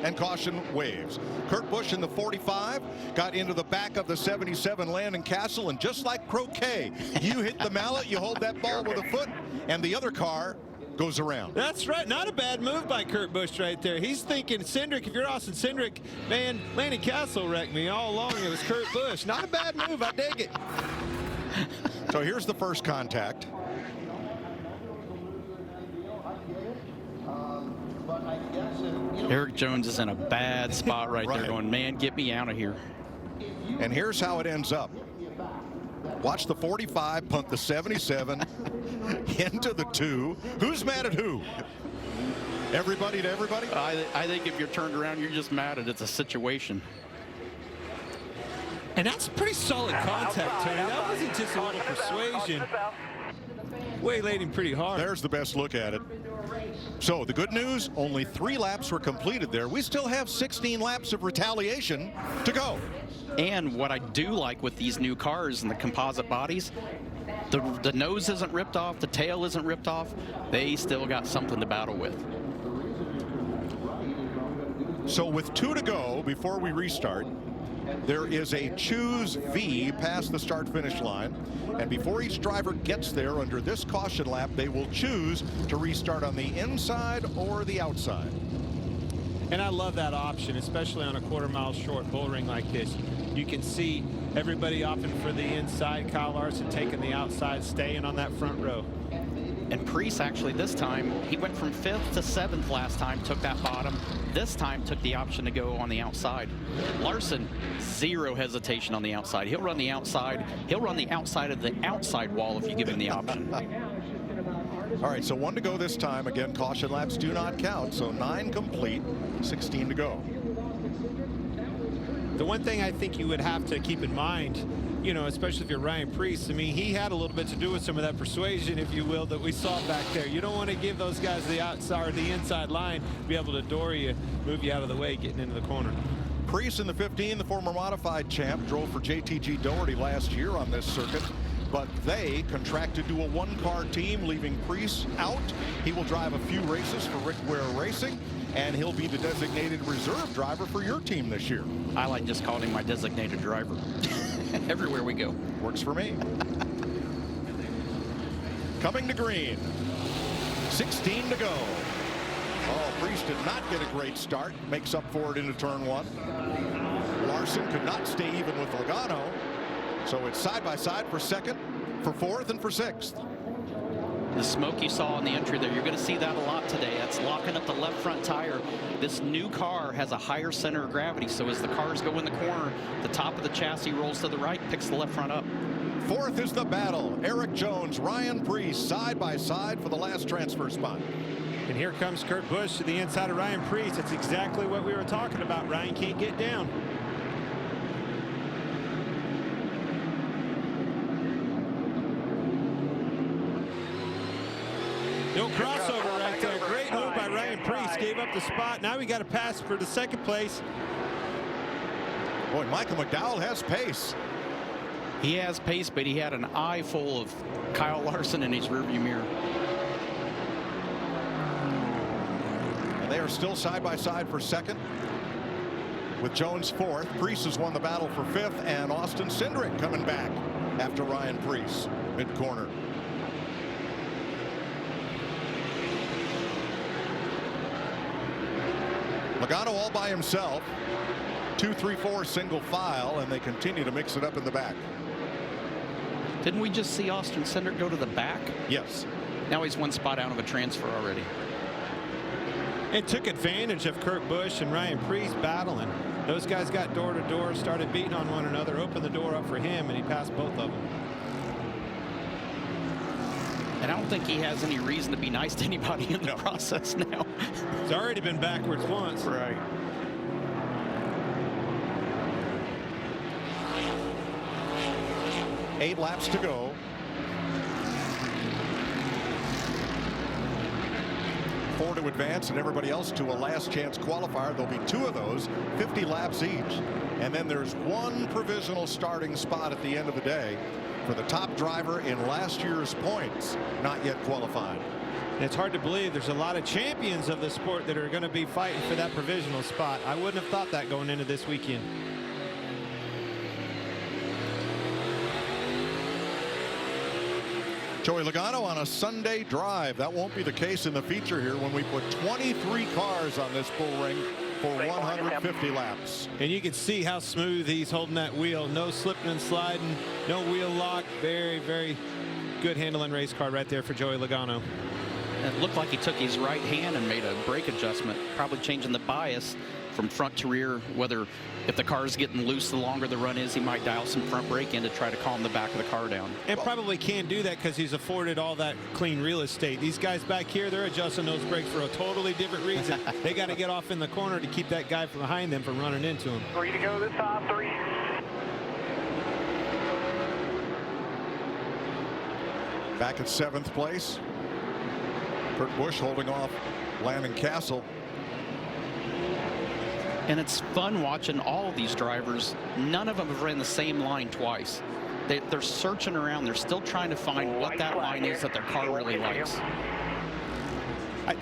And caution waves. Kurt Busch in the 45 got into the back of the 77 Landon Castle, and just like croquet, you hit the mallet, you hold that ball with a foot, and the other car goes around. That's right. Not a bad move by Kurt Busch right there. He's thinking, Cindric, if you're Austin Cindric, man, Lanny Castle wrecked me all along. It was Kurt Busch. Not a bad move. I dig it. So here's the first contact. Eric Jones is in a bad spot right there going, man, get me out of here. And here's how it ends up. Watch the 45 punt the 77 into the 2. Who's mad at who? Everybody to everybody? I think if you're turned around, you're just mad at it's a situation. And that's pretty solid contact, Tony. That wasn't just a little persuasion. Waylaid him pretty hard. There's the best look at it. So the good news, only 3 laps were completed there. We still have 16 laps of retaliation to go. And what I do like with these new cars and the composite bodies, the nose isn't ripped off, the tail isn't ripped off. They still got something to battle with. So with 2 to go before we restart, there is a choose V past the start-finish line. And before each driver gets there under this caution lap, they will choose to restart on the inside or the outside. And I love that option, especially on a quarter-mile short bull ring like this. You can see everybody opting for the inside. Kyle Larson taking the outside, staying on that front row. And Preece actually this time, he went from 5th to 7th last time, took that bottom. This time took the option to go on the outside. Larson, 0 hesitation on the outside. He'll run the outside. He'll run the outside of the outside wall if you give him the option. All right, so 1 to go this time. Again, caution laps do not count, so 9 complete, 16 to go. The one thing I think you would have to keep in mind, you know, especially if you're Ryan Preece, I mean, he had a little bit to do with some of that persuasion, if you will, that we saw back there. You don't want to give those guys the outside or the inside line, be able to door you, move you out of the way, getting into the corner. Preece in the 15, the former modified champ, drove for JTG Doherty last year on this circuit, but they contracted to a 1-car team, leaving Preece out. He will drive a few races for Rick Ware Racing, and he'll be the designated reserve driver for your team this year. I like just calling him my designated driver. Everywhere we go. Works for me. Coming to green. 16 to go. Oh, Preece did not get a great start. Makes up for it into turn 1. Larson could not stay even with Logano. So it's side by side for 2nd, for 4th, and for 6th. The smoke you saw on the entry there, you're going to see that a lot today. That's locking up the left front tire. This new car has a higher center of gravity, so as the cars go in the corner, the top of the chassis rolls to the right, picks the left front up. 4th is the battle. Eric Jones, Ryan Preece, side by side for the last transfer spot. And here comes Kurt Busch to the inside of Ryan Preece. That's exactly what we were talking about. Ryan can't get down. No crossover right there. Great move by Ryan Preece. Gave up the spot. Now we got a pass for the 2nd place. Boy, Michael McDowell has pace. He has pace, but he had an eye full of Kyle Larson in his rearview mirror. And they are still side by side for 2nd. With Jones 4th. Preece has won the battle for 5th, and Austin Cindric coming back after Ryan Preece, mid-corner. Logano all by himself. 2, 3, 4 single file, and they continue to mix it up in the back. Didn't we just see Austin Cindric go to the back? Yes. Now he's 1 spot out of a transfer already. It took advantage of Kurt Busch and Ryan Preece battling. Those guys got door to door, started beating on one another, opened the door up for him, and he passed both of them. And I don't think he has any reason to be nice to anybody in the process now. It's already been backwards once. Right. Eight laps to go. Four to advance and everybody else to a last chance qualifier. There'll be 2 of those, 50 laps each. And then there's 1 provisional starting spot at the end of the day for the top driver in last year's points, not yet qualified. And it's hard to believe there's a lot of champions of the sport that are going to be fighting for that provisional spot. I wouldn't have thought that going into this weekend. Joey Logano on a Sunday drive. That won't be the case in the feature here when we put 23 cars on this bull ring for 150 laps. And you can see how smooth he's holding that wheel. No slipping and sliding, no wheel lock. Very, very good handling race car right there for Joey Logano. It looked like he took his right hand and made a brake adjustment, probably changing the bias from front to rear. Whether if the car is getting loose, the longer the run is, he might dial some front brake in to try to calm the back of the car down. And probably can't do that because he's afforded all that clean real estate. These guys back here, they're adjusting those brakes for a totally different reason. They got to get off in the corner to keep that guy from behind them from running into him. 3 to go this time, 3. Back at 7th place. Kurt Busch holding off Landon Castle. And it's fun watching all of these drivers. None of them have ran the same line twice. They're searching around. They're still trying to find what that line is that their car really likes. I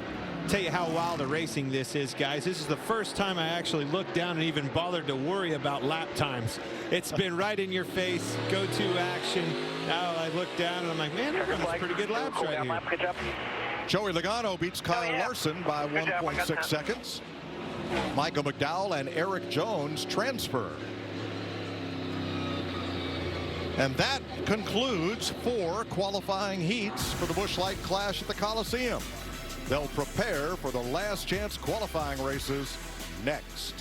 tell you how wild a racing this is, guys. This is the first time I actually looked down and even bothered to worry about lap times. It's been right in your face, go-to action. Now I look down and I'm like, man, they're running pretty good laps right here. Joey Logano beats Kyle Larson by 1.6 seconds. Michael McDowell and Eric Jones transfer. And that concludes 4 qualifying heats for the Busch Light Clash at the Coliseum. They'll prepare for the last chance qualifying races next.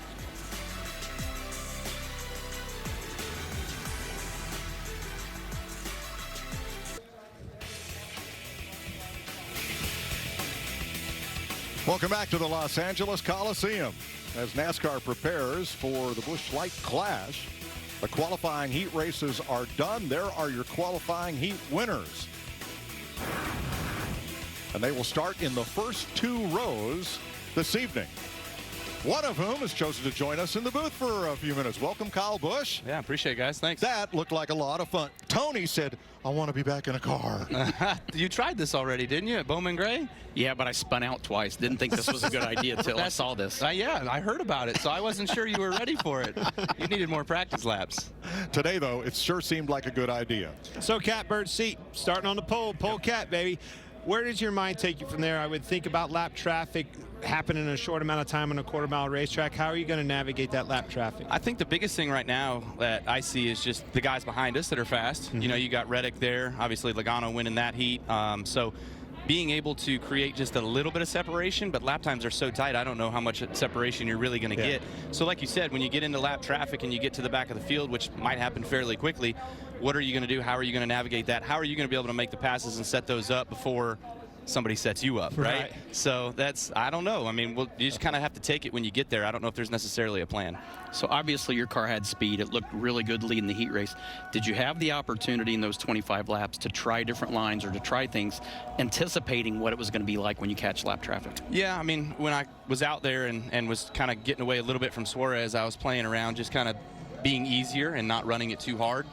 Welcome back to the Los Angeles Coliseum as NASCAR prepares for the Busch Light Clash. The qualifying heat races are done. There are your qualifying heat winners. And they will start in the first 2 rows this evening. One of whom has chosen to join us in the booth for a few minutes. Welcome, Kyle Busch. Yeah, appreciate it, guys. Thanks. That looked like a lot of fun. Tony said, I want to be back in a car. You tried this already, didn't you, at Bowman Gray? Yeah, but I spun out twice. Didn't think this was a good idea until I saw this. Yeah, I heard about it, so I wasn't sure you were ready for it. You needed more practice laps. Today, though, it sure seemed like a good idea. So, Catbird seat, starting on the pole cat, baby. Where does your mind take you from there? I would think about lap traffic happening in a short amount of time on a quarter-mile racetrack. How are you going to navigate that lap traffic? I think the biggest thing right now that I see is just the guys behind us that are fast. Mm-hmm. You know, you got Reddick there, obviously Logano winning that heat. So being able to create just a little bit of separation, but lap times are so tight, I don't know how much separation you're really going to get. So like you said, when you get into lap traffic and you get to the back of the field, which might happen fairly quickly, what are you going to do? How are you going to navigate that? How are you going to be able to make the passes and set those up before somebody sets you up, right? So that's, I don't know. I mean, you just kind of have to take it when you get there. I don't know if there's necessarily a plan. So obviously your car had speed. It looked really good leading the heat race. Did you have the opportunity in those 25 laps to try different lines or to try things, anticipating what it was going to be like when you catch lap traffic? Yeah, I mean, when I was out there and was kind of getting away a little bit from Suarez, I was playing around, just kind of being easier and not running it too hard.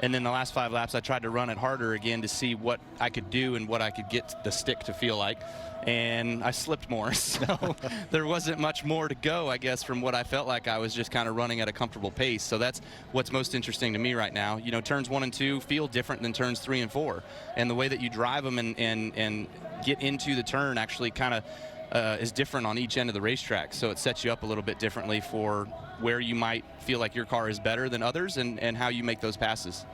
And then the last 5 laps, I tried to run it harder again to see what I could do and what I could get the stick to feel like. And I slipped more, so there wasn't much more to go, I guess, from what I felt like. I was just kind of running at a comfortable pace. So that's what's most interesting to me right now. You know, turns 1 and 2 feel different than turns 3 and 4. And the way that you drive them and get into the turn actually kind of is different on each end of the racetrack. So it sets you up a little bit differently for where you might feel like your car is better than others and how you make those passes.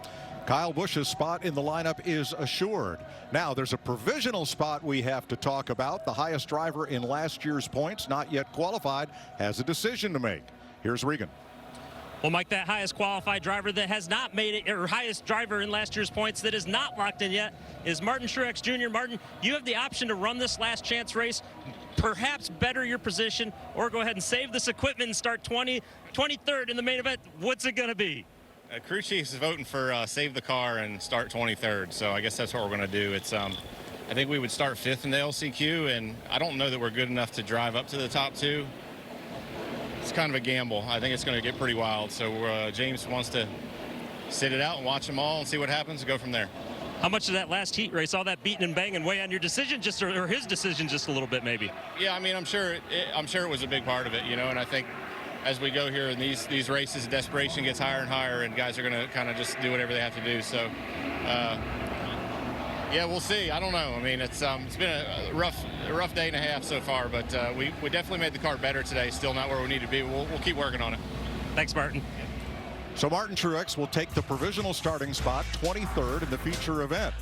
Kyle Busch's spot in the lineup is assured. Now, there's a provisional spot we have to talk about. The highest driver in last year's points, not yet qualified, has a decision to make. Here's Regan. Well, Mike, that highest qualified driver that has not made it, or highest driver in last year's points that is not locked in yet, is Martin Truex Jr. Martin, you have the option to run this last chance race, perhaps better your position, or go ahead and save this equipment and start 23rd in the main event. What's it going to be? Crew chief's voting for save the car and start 23rd, so I guess that's what we're going to do. It's I think we would start 5th in the LCQ, and I don't know that we're good enough to drive up to the top 2. It's kind of a gamble. I think it's going to get pretty wild, so James wants to sit it out and watch them all and see what happens and go from there. How much of that last heat race, all that beating and banging, weigh on your decision, or his decision just a little bit maybe? Yeah, I mean, I'm sure it was a big part of it, you know, and I think as we go here in these races, desperation gets higher and higher, and guys are going to kind of just do whatever they have to do. So Yeah, we'll see. I don't know. I mean, it's been a rough day and a half so far, but we definitely made the car better today. Still not where we need to be. We'll keep working on it. Thanks, Martin. So Martin Truex will take the provisional starting spot, 23rd in the feature event.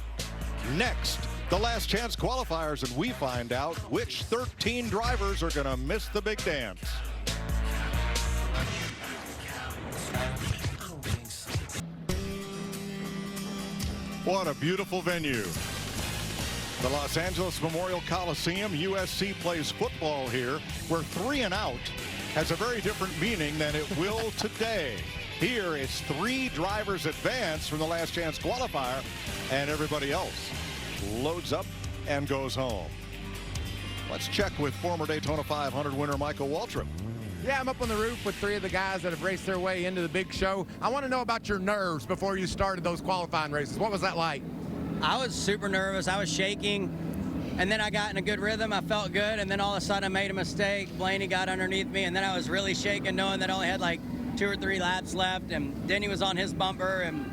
Next, the last chance qualifiers, and we find out which 13 drivers are going to miss the big dance. What a beautiful venue. The Los Angeles Memorial Coliseum. USC plays football here, where 3 and out has a very different meaning than it will today. Here it's 3 drivers advance from the last chance qualifier, and everybody else loads up and goes home. Let's check with former Daytona 500 winner Michael Waltrip. Yeah, I'm up on the roof with 3 of the guys that have raced their way into the big show. I want to know about your nerves before you started those qualifying races. What was that like? I was super nervous. I was shaking, and then I got in a good rhythm. I felt good, and then all of a sudden I made a mistake. Blaney got underneath me, and then I was really shaking, knowing that I only had like 2 or 3 laps left, and Denny was on his bumper, and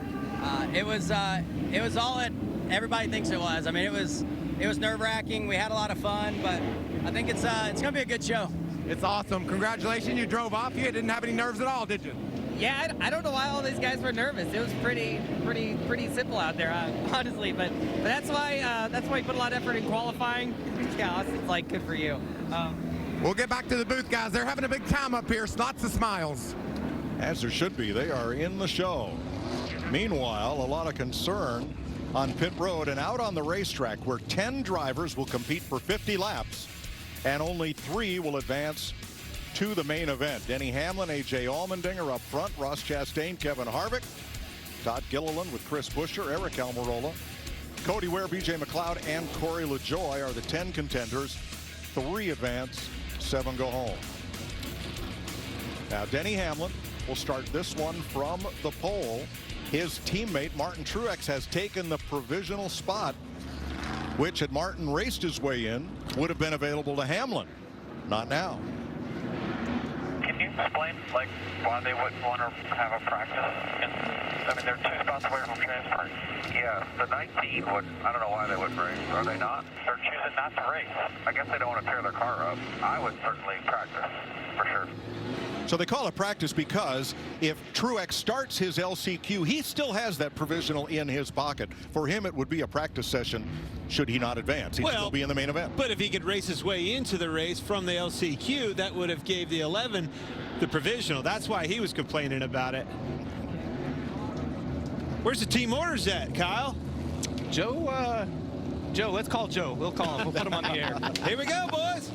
it was all that everybody thinks it was. I mean, it was nerve-wracking. We had a lot of fun, but I think it's gonna be a good show. It's awesome. Congratulations. You drove off. You didn't have any nerves at all, did you? Yeah, I don't know why all these guys were nervous. It was pretty simple out there, honestly. But that's why you put a lot of effort in qualifying. Yeah, it's like good for you. We'll get back to the booth, guys. They're having a big time up here. Lots of smiles. As there should be. They are in the show. Meanwhile, a lot of concern on pit road and out on the racetrack, where 10 drivers will compete for 50 laps. And only 3 will advance to the main event. Denny Hamlin, A.J. Allmendinger up front, Ross Chastain, Kevin Harvick, Todd Gilliland with Chris Buescher, Eric Almirola, Cody Ware, B.J. McLeod, and Corey LaJoie are the 10 contenders. 3 advance, 7 go home. Now Denny Hamlin will start this one from the pole. His teammate Martin Truex has taken the provisional spot, which had Martin raced his way in would have been available to Hamlin. Not now. Can you explain like why they wouldn't want to have a practice? I mean, they're 2 spots away from transferring. Yeah, the 19 would. I don't know why they wouldn't race. Are they not? They're choosing not to race. I guess they don't want to tear their car up. I would certainly practice for sure. So they call it practice because if Truex starts his LCQ, he still has that provisional in his pocket. For him, it would be a practice session should he not advance. He'd still be in the main event. But if he could race his way into the race from the LCQ, that would have gave the 11 the provisional. That's why he was complaining about it. Where's the team orders at, Kyle? Joe, let's call Joe. We'll call him. We'll put him on the air. Here we go, boys.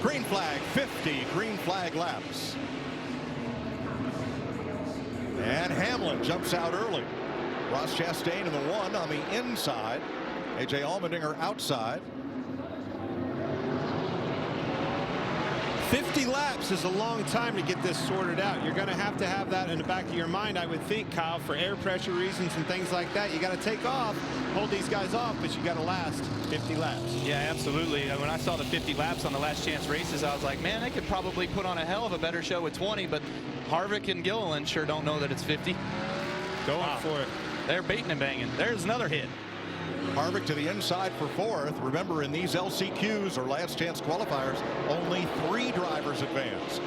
Green flag, 50 green flag laps. And Hamlin jumps out early. Ross Chastain in the 1 on the inside. A.J. Allmendinger outside. 50 laps is a long time to get this sorted out. You're going to have that in the back of your mind, I would think, Kyle, for air pressure reasons and things like that. You got to take off, hold these guys off, but you got to last 50 laps. Yeah, absolutely. When I saw the 50 laps on the last chance races, I was like, man, they could probably put on a hell of a better show with 20, but Harvick and Gilliland sure don't know that it's 50. Going for it. They're baiting and banging. There's another hit. Harvick to the inside for 4th. Remember, in these LCQs or last chance qualifiers, only 3 drivers advance.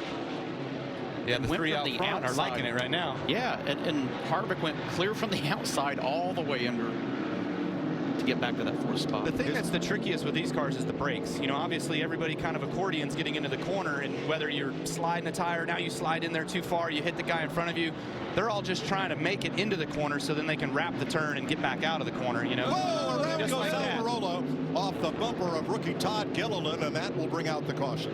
Yeah, the 3 out front are liking it right now. Yeah, and Harvick went clear from the outside all the way under to get back to that 4th spot. The thing that's the trickiest with these cars is the brakes. You know, obviously everybody kind of accordions getting into the corner, and whether you're sliding a tire, now you slide in there too far, you hit the guy in front of you. They're all just trying to make it into the corner so then they can wrap the turn and get back out of the corner, you know. Whoa, around just goes like Almirola off the bumper of rookie Todd Gilliland, and that will bring out the caution.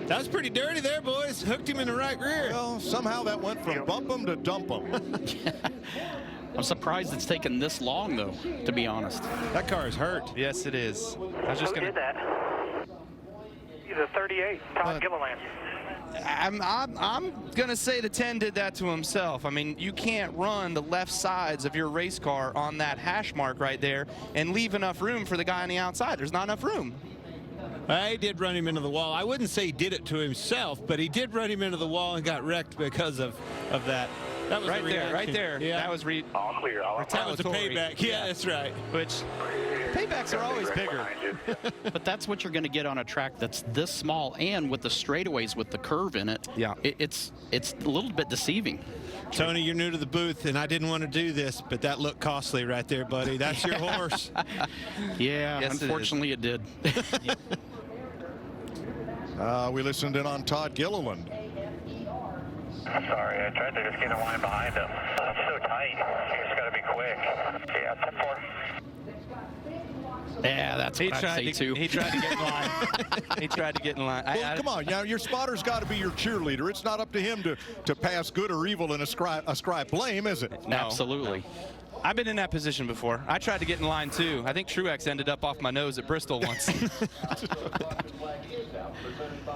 That was pretty dirty there, boys. Hooked him in the right rear. Well, somehow that went from bump him to dump him. I'm surprised it's taken this long, though, to be honest. That car is hurt. Yes, it is. I was just Who gonna. did that? He's a 38, Todd Gilliland. I'm gonna say the 10 did that to himself. I mean, you can't run the left sides of your race car on that hash mark right there and leave enough room for the guy on the outside. There's not enough room. He did run him into the wall. I wouldn't say he did it to himself, but he did run him into the wall and got wrecked because of that. That was right there, right reaction. there. Yeah. That was All clear. All That was a payback. Yeah, that's right. Which paybacks are always bigger. But that's what you're going to get on a track that's this small, and with the straightaways with the curve in it. Yeah, it's a little bit deceiving. Tony, you're new to the booth, and I didn't want to do this, but that looked costly right there, buddy. That's your horse. Yeah, Yes, unfortunately it did. We listened in on Todd Gilliland. Sorry, I tried to just get a line behind him. It's so tight. You just got to be quick. Yeah, 10-4. Yeah, that's what I'd say too. He tried to get in line. He tried to get in line. Well, come on, now your spotter's got to be your cheerleader. It's not up to him to pass good or evil and ascribe blame, is it? No. Absolutely. I've been in that position before. I tried to get in line too. I think Truex ended up off my nose at Bristol once.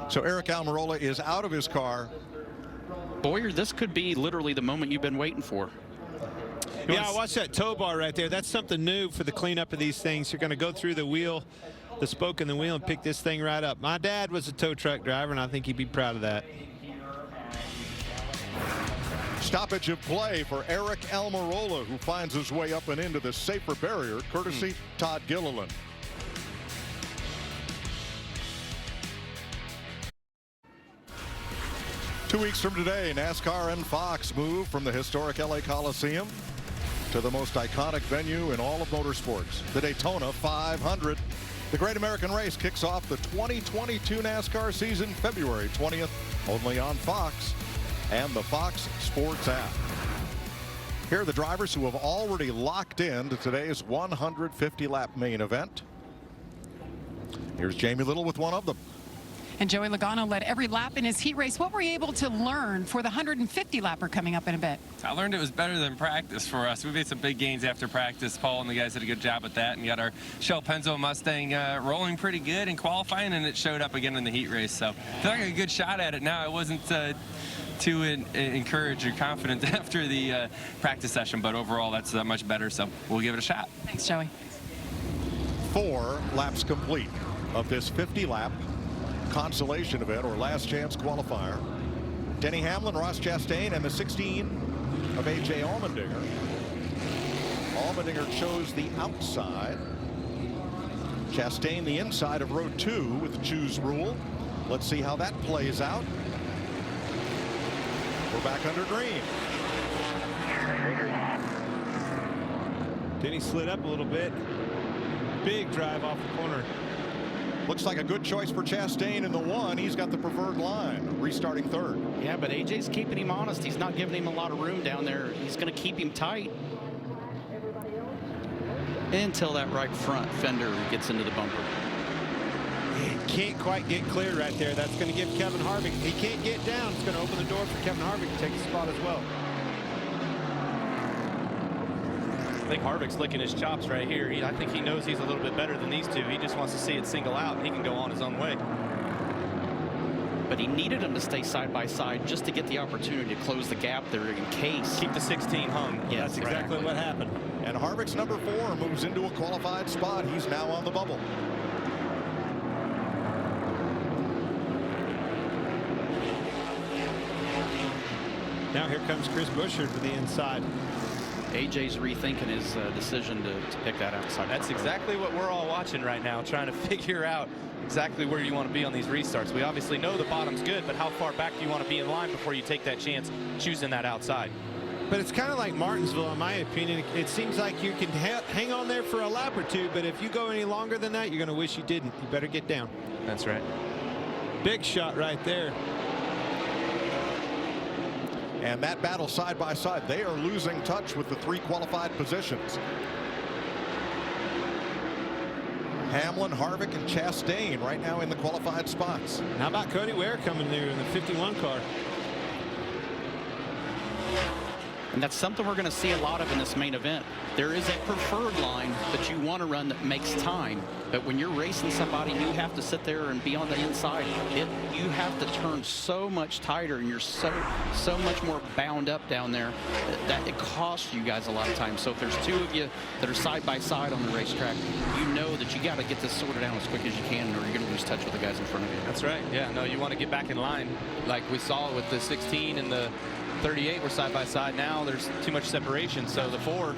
So Eric Almirola is out of his car. Boyer, this could be literally the moment you've been waiting for. Yeah, watch that tow bar right there. That's something new for the cleanup of these things. You're going to go through the wheel, the spoke in the wheel, and pick this thing right up. My dad was a tow truck driver, and I think he'd be proud of that. Stoppage of play for Eric Almirola, who finds his way up and into the safer barrier, courtesy Todd Gilliland. Two weeks from today, NASCAR and Fox move from the historic LA Coliseum to the most iconic venue in all of motorsports, the Daytona 500. The Great American Race kicks off the 2022 NASCAR season February 20th, only on Fox and the Fox Sports app. Here are the drivers who have already locked in to today's 150-lap main event. Here's Jamie Little with one of them. And Joey Logano led every lap in his heat race. What were you able to learn for the 150-lapper coming up in a bit? I learned it was better than practice for us. We made some big gains after practice. Paul and the guys did a good job with that, and got our Shell Penzo Mustang rolling pretty good in qualifying, and it showed up again in the heat race. So I feel like I got a good shot at it now. I wasn't too encouraged or confident after the practice session, but overall that's much better, so we'll give it a shot. Thanks, Joey. 4 laps complete of this 50-lap consolation event, or last chance qualifier. Denny Hamlin, Ross Chastain, and the 16 of A.J. Allmendinger. Allmendinger chose the outside. Chastain the inside of row 2 with the choose rule. Let's see how that plays out. We're back under green. Denny slid up a little bit. Big drive off the corner. Looks like a good choice for Chastain in the 1. He's got the preferred line, restarting 3rd. Yeah, but AJ's keeping him honest. He's not giving him a lot of room down there. He's going to keep him tight until that right front fender gets into the bumper. He can't quite get clear right there. That's going to give Kevin Harvick. He can't get down. It's going to open the door for Kevin Harvick to take the spot as well. I think Harvick's licking his chops right here. I think he knows he's a little bit better than these two. He just wants to see it single out, and he can go on his own way. But he needed him to stay side by side just to get the opportunity to close the gap there in case. Keep the 16 hung. Yeah, that's exactly what happened. And Harvick's number 4 moves into a qualified spot. He's now on the bubble. Now here comes Chris Buescher to the inside. AJ's rethinking his decision to pick that outside. That's exactly what we're all watching right now, trying to figure out exactly where you want to be on these restarts. We obviously know the bottom's good, but how far back do you want to be in line before you take that chance choosing that outside? But it's kind of like Martinsville, in my opinion. It seems like you can hang on there for a lap or two, but if you go any longer than that, you're going to wish you didn't. You better get down. That's right. Big shot right there. And that battle side by side, they are losing touch with the 3 qualified positions. Hamlin, Harvick, and Chastain right now in the qualified spots. How about Cody Ware coming there in the 51 car? And that's something we're going to see a lot of in this main event. There is a preferred line that you want to run that makes time. But when you're racing somebody, you have to sit there and be on the inside. You have to turn so much tighter, and you're so much more bound up down there that it costs you guys a lot of time. So if there's 2 of you that are side by side on the racetrack, you know that you got to get this sorted out as quick as you can, or you're going to lose touch with the guys in front of you. That's right. Yeah, no, you want to get back in line like we saw with the 16 and the 38 were side by side. Now there's too much separation, so the 4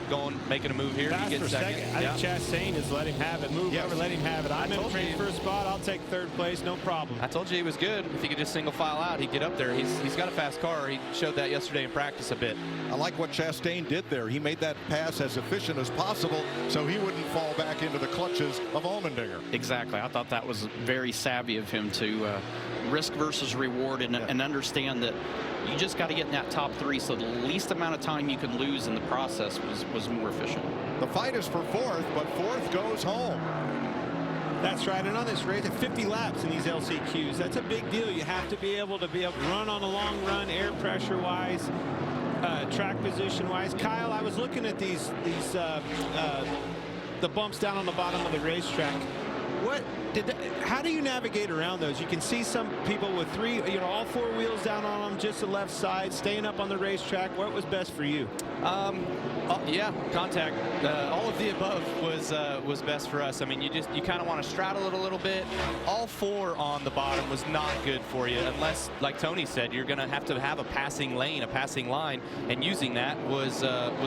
making a move here. Fast He gets for second. I think Chastain is let him have it. Move over, let him have it. I'm in train first spot. I'll take third place, no problem. I told you he was good. If he could just single file out, he'd get up there. He's got a fast car. He showed that yesterday in practice a bit. I like what Chastain did there. He made that pass as efficient as possible so he wouldn't fall back into the clutches of Allmendinger. Exactly. I thought that was very savvy of him to risk versus reward and understand that you just got to get in that top 3, so the least amount of time you can lose in the process was more efficient. The fight is for 4th, but 4th goes home. That's right, and on this race, at 50 laps in these LCQs, that's a big deal. You have to be able to run on a long run, air pressure wise, track position wise. Kyle, I was looking at the bumps down on the bottom of the racetrack. How do you navigate around those? You can see some people with all 4 wheels down on them, just the left side, staying up on the racetrack. What was best for you? Yeah, contact. All of the above was best for us. I mean, you kind of want to straddle it a little bit. All 4 on the bottom was not good for you, unless, like Tony said, you're going to have a passing lane, a passing line, and using that was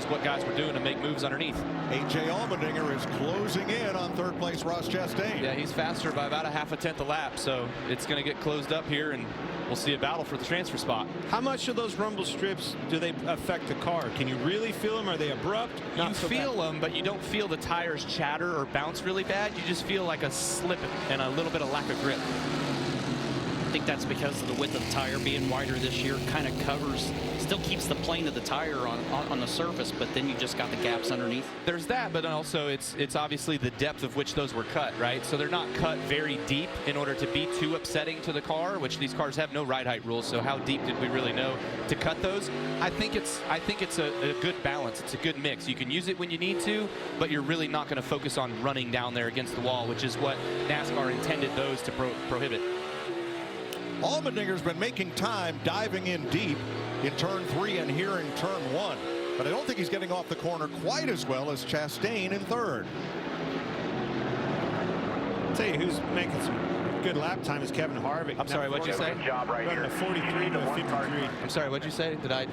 what guys were doing to make moves underneath. A.J. Allmendinger is closing in on 3rd place Ross Chastain. Yeah, he's faster by about a half a tenth a lap, so it's going to get closed up here, and we'll see a battle for the transfer spot. How much of those rumble strips do they affect the car? Can you really feel them? Are they abrupt? You feel them, but you don't feel the tires chatter or bounce really bad. You just feel like a slip and a little bit of lack of grip. I think that's because of the width of the tire being wider this year. Kind of covers, still keeps the plane of the tire on the surface, but then you just got the gaps underneath. There's that, but also it's obviously the depth of which those were cut, right? So they're not cut very deep in order to be too upsetting to the car, which these cars have no ride height rules. So how deep did we really know to cut those? I think it's a good balance. It's a good mix. You can use it when you need to, but you're really not going to focus on running down there against the wall, which is what NASCAR intended those to prohibit. Allmendinger's been making time diving in deep in turn 3 and here in turn 1, but I don't think he's getting off the corner quite as well as Chastain in 3rd. I'll tell you who's making some good lap time is Kevin Harvick. I'm sorry, what'd you say? Running a 43 to a 53. I'm sorry, what'd you say? Did I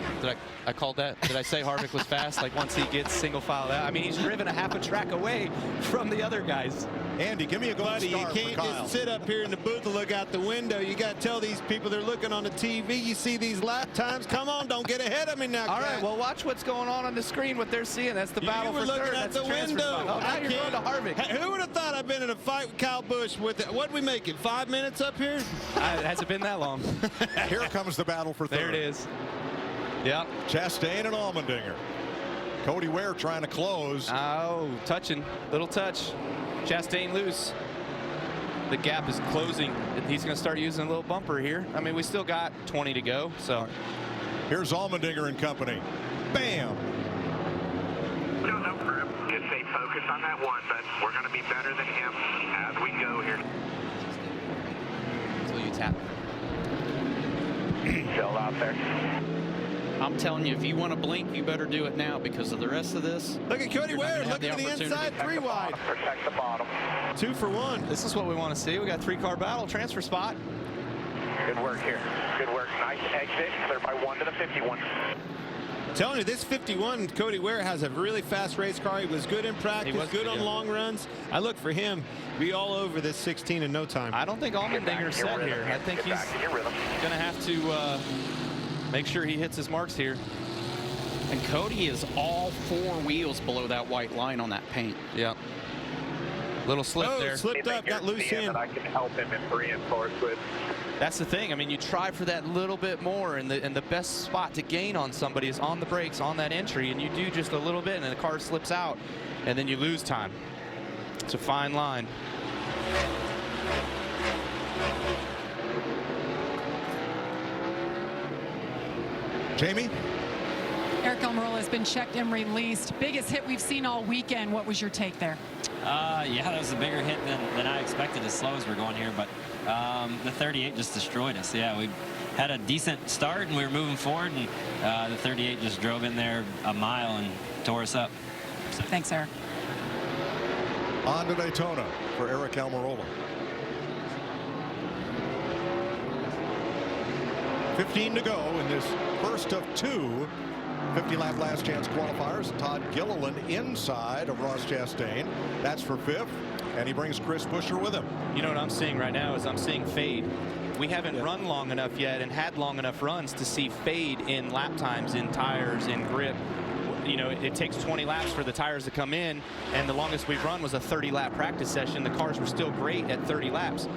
called that? Did I say Harvick was fast? Like once he gets single file out? I mean, he's driven a half a track away from the other guys. Andy, give me a gold star you can't for Kyle. just sit up here in the booth and look out the window. You got to tell these people they're looking on the TV. You see these lap times. Come on, don't get ahead of me now. All right, well, watch what's going on the screen, what they're seeing. That's the battle for third. That's the window. Oh, now you're going to Harvick. Who would have thought I'd been in a fight with Kyle Busch with it? What we make it, 5 minutes up here? It hasn't been that long. Here comes the battle for third. There it is. Yep. Chastain and Allmendinger. Cody Ware trying to close. Oh, touching. Little touch. Chastain loose. The gap is closing. He's going to start using a little bumper here. I mean, we still got 20 to go. So here's Allmendinger and company. Bam. No grip. Just stay focused on that one, but we're going to be better than him as we go here. So you tap. Still out there. I'm telling you, if you want to blink, you better do it now because of the rest of this. Look at Cody Ware looking at the inside, 3 wide. Protect the bottom. 2 for 1. This is what we want to see. We got 3-car battle, transfer spot. Good work here. Good work. Nice exit. Clear by 1 to the 51. Telling you, this 51, Cody Ware has a really fast race car. He was good in practice, good on long runs. I look for him to be all over this 16 in no time. I don't think Allmendinger's set here. I think he's going to have to make sure he hits his marks here. And Cody is all 4 wheels below that white line on that paint. Yep. Little slip there. Slipped up, got loose in. I can help him and reinforce with. That's the thing. I mean, you try for that little bit more, and the best spot to gain on somebody is on the brakes, on that entry, and you do just a little bit, and the car slips out, and then you lose time. It's a fine line. Jamie? Eric Almirola has been checked and released. Biggest hit we've seen all weekend. What was your take there? Yeah, that was a bigger hit than I expected as slow as we're going here, but the 38 just destroyed us. Yeah, we had a decent start and we were moving forward, and the 38 just drove in there a mile and tore us up. Thanks, Eric. On to Daytona for Eric Almirola. 15 to go in this first of two 50-lap last chance qualifiers. Todd Gilliland inside of Ross Chastain. That's for fifth, and he brings Chris Buescher with him. You know what I'm seeing right now is I'm seeing fade. We haven't run long enough yet and had long enough runs to see fade in lap times, in tires, in grip. You know, it takes 20 laps for the tires to come in, and the longest we've run was a 30-lap practice session. The cars were still great at 30 laps.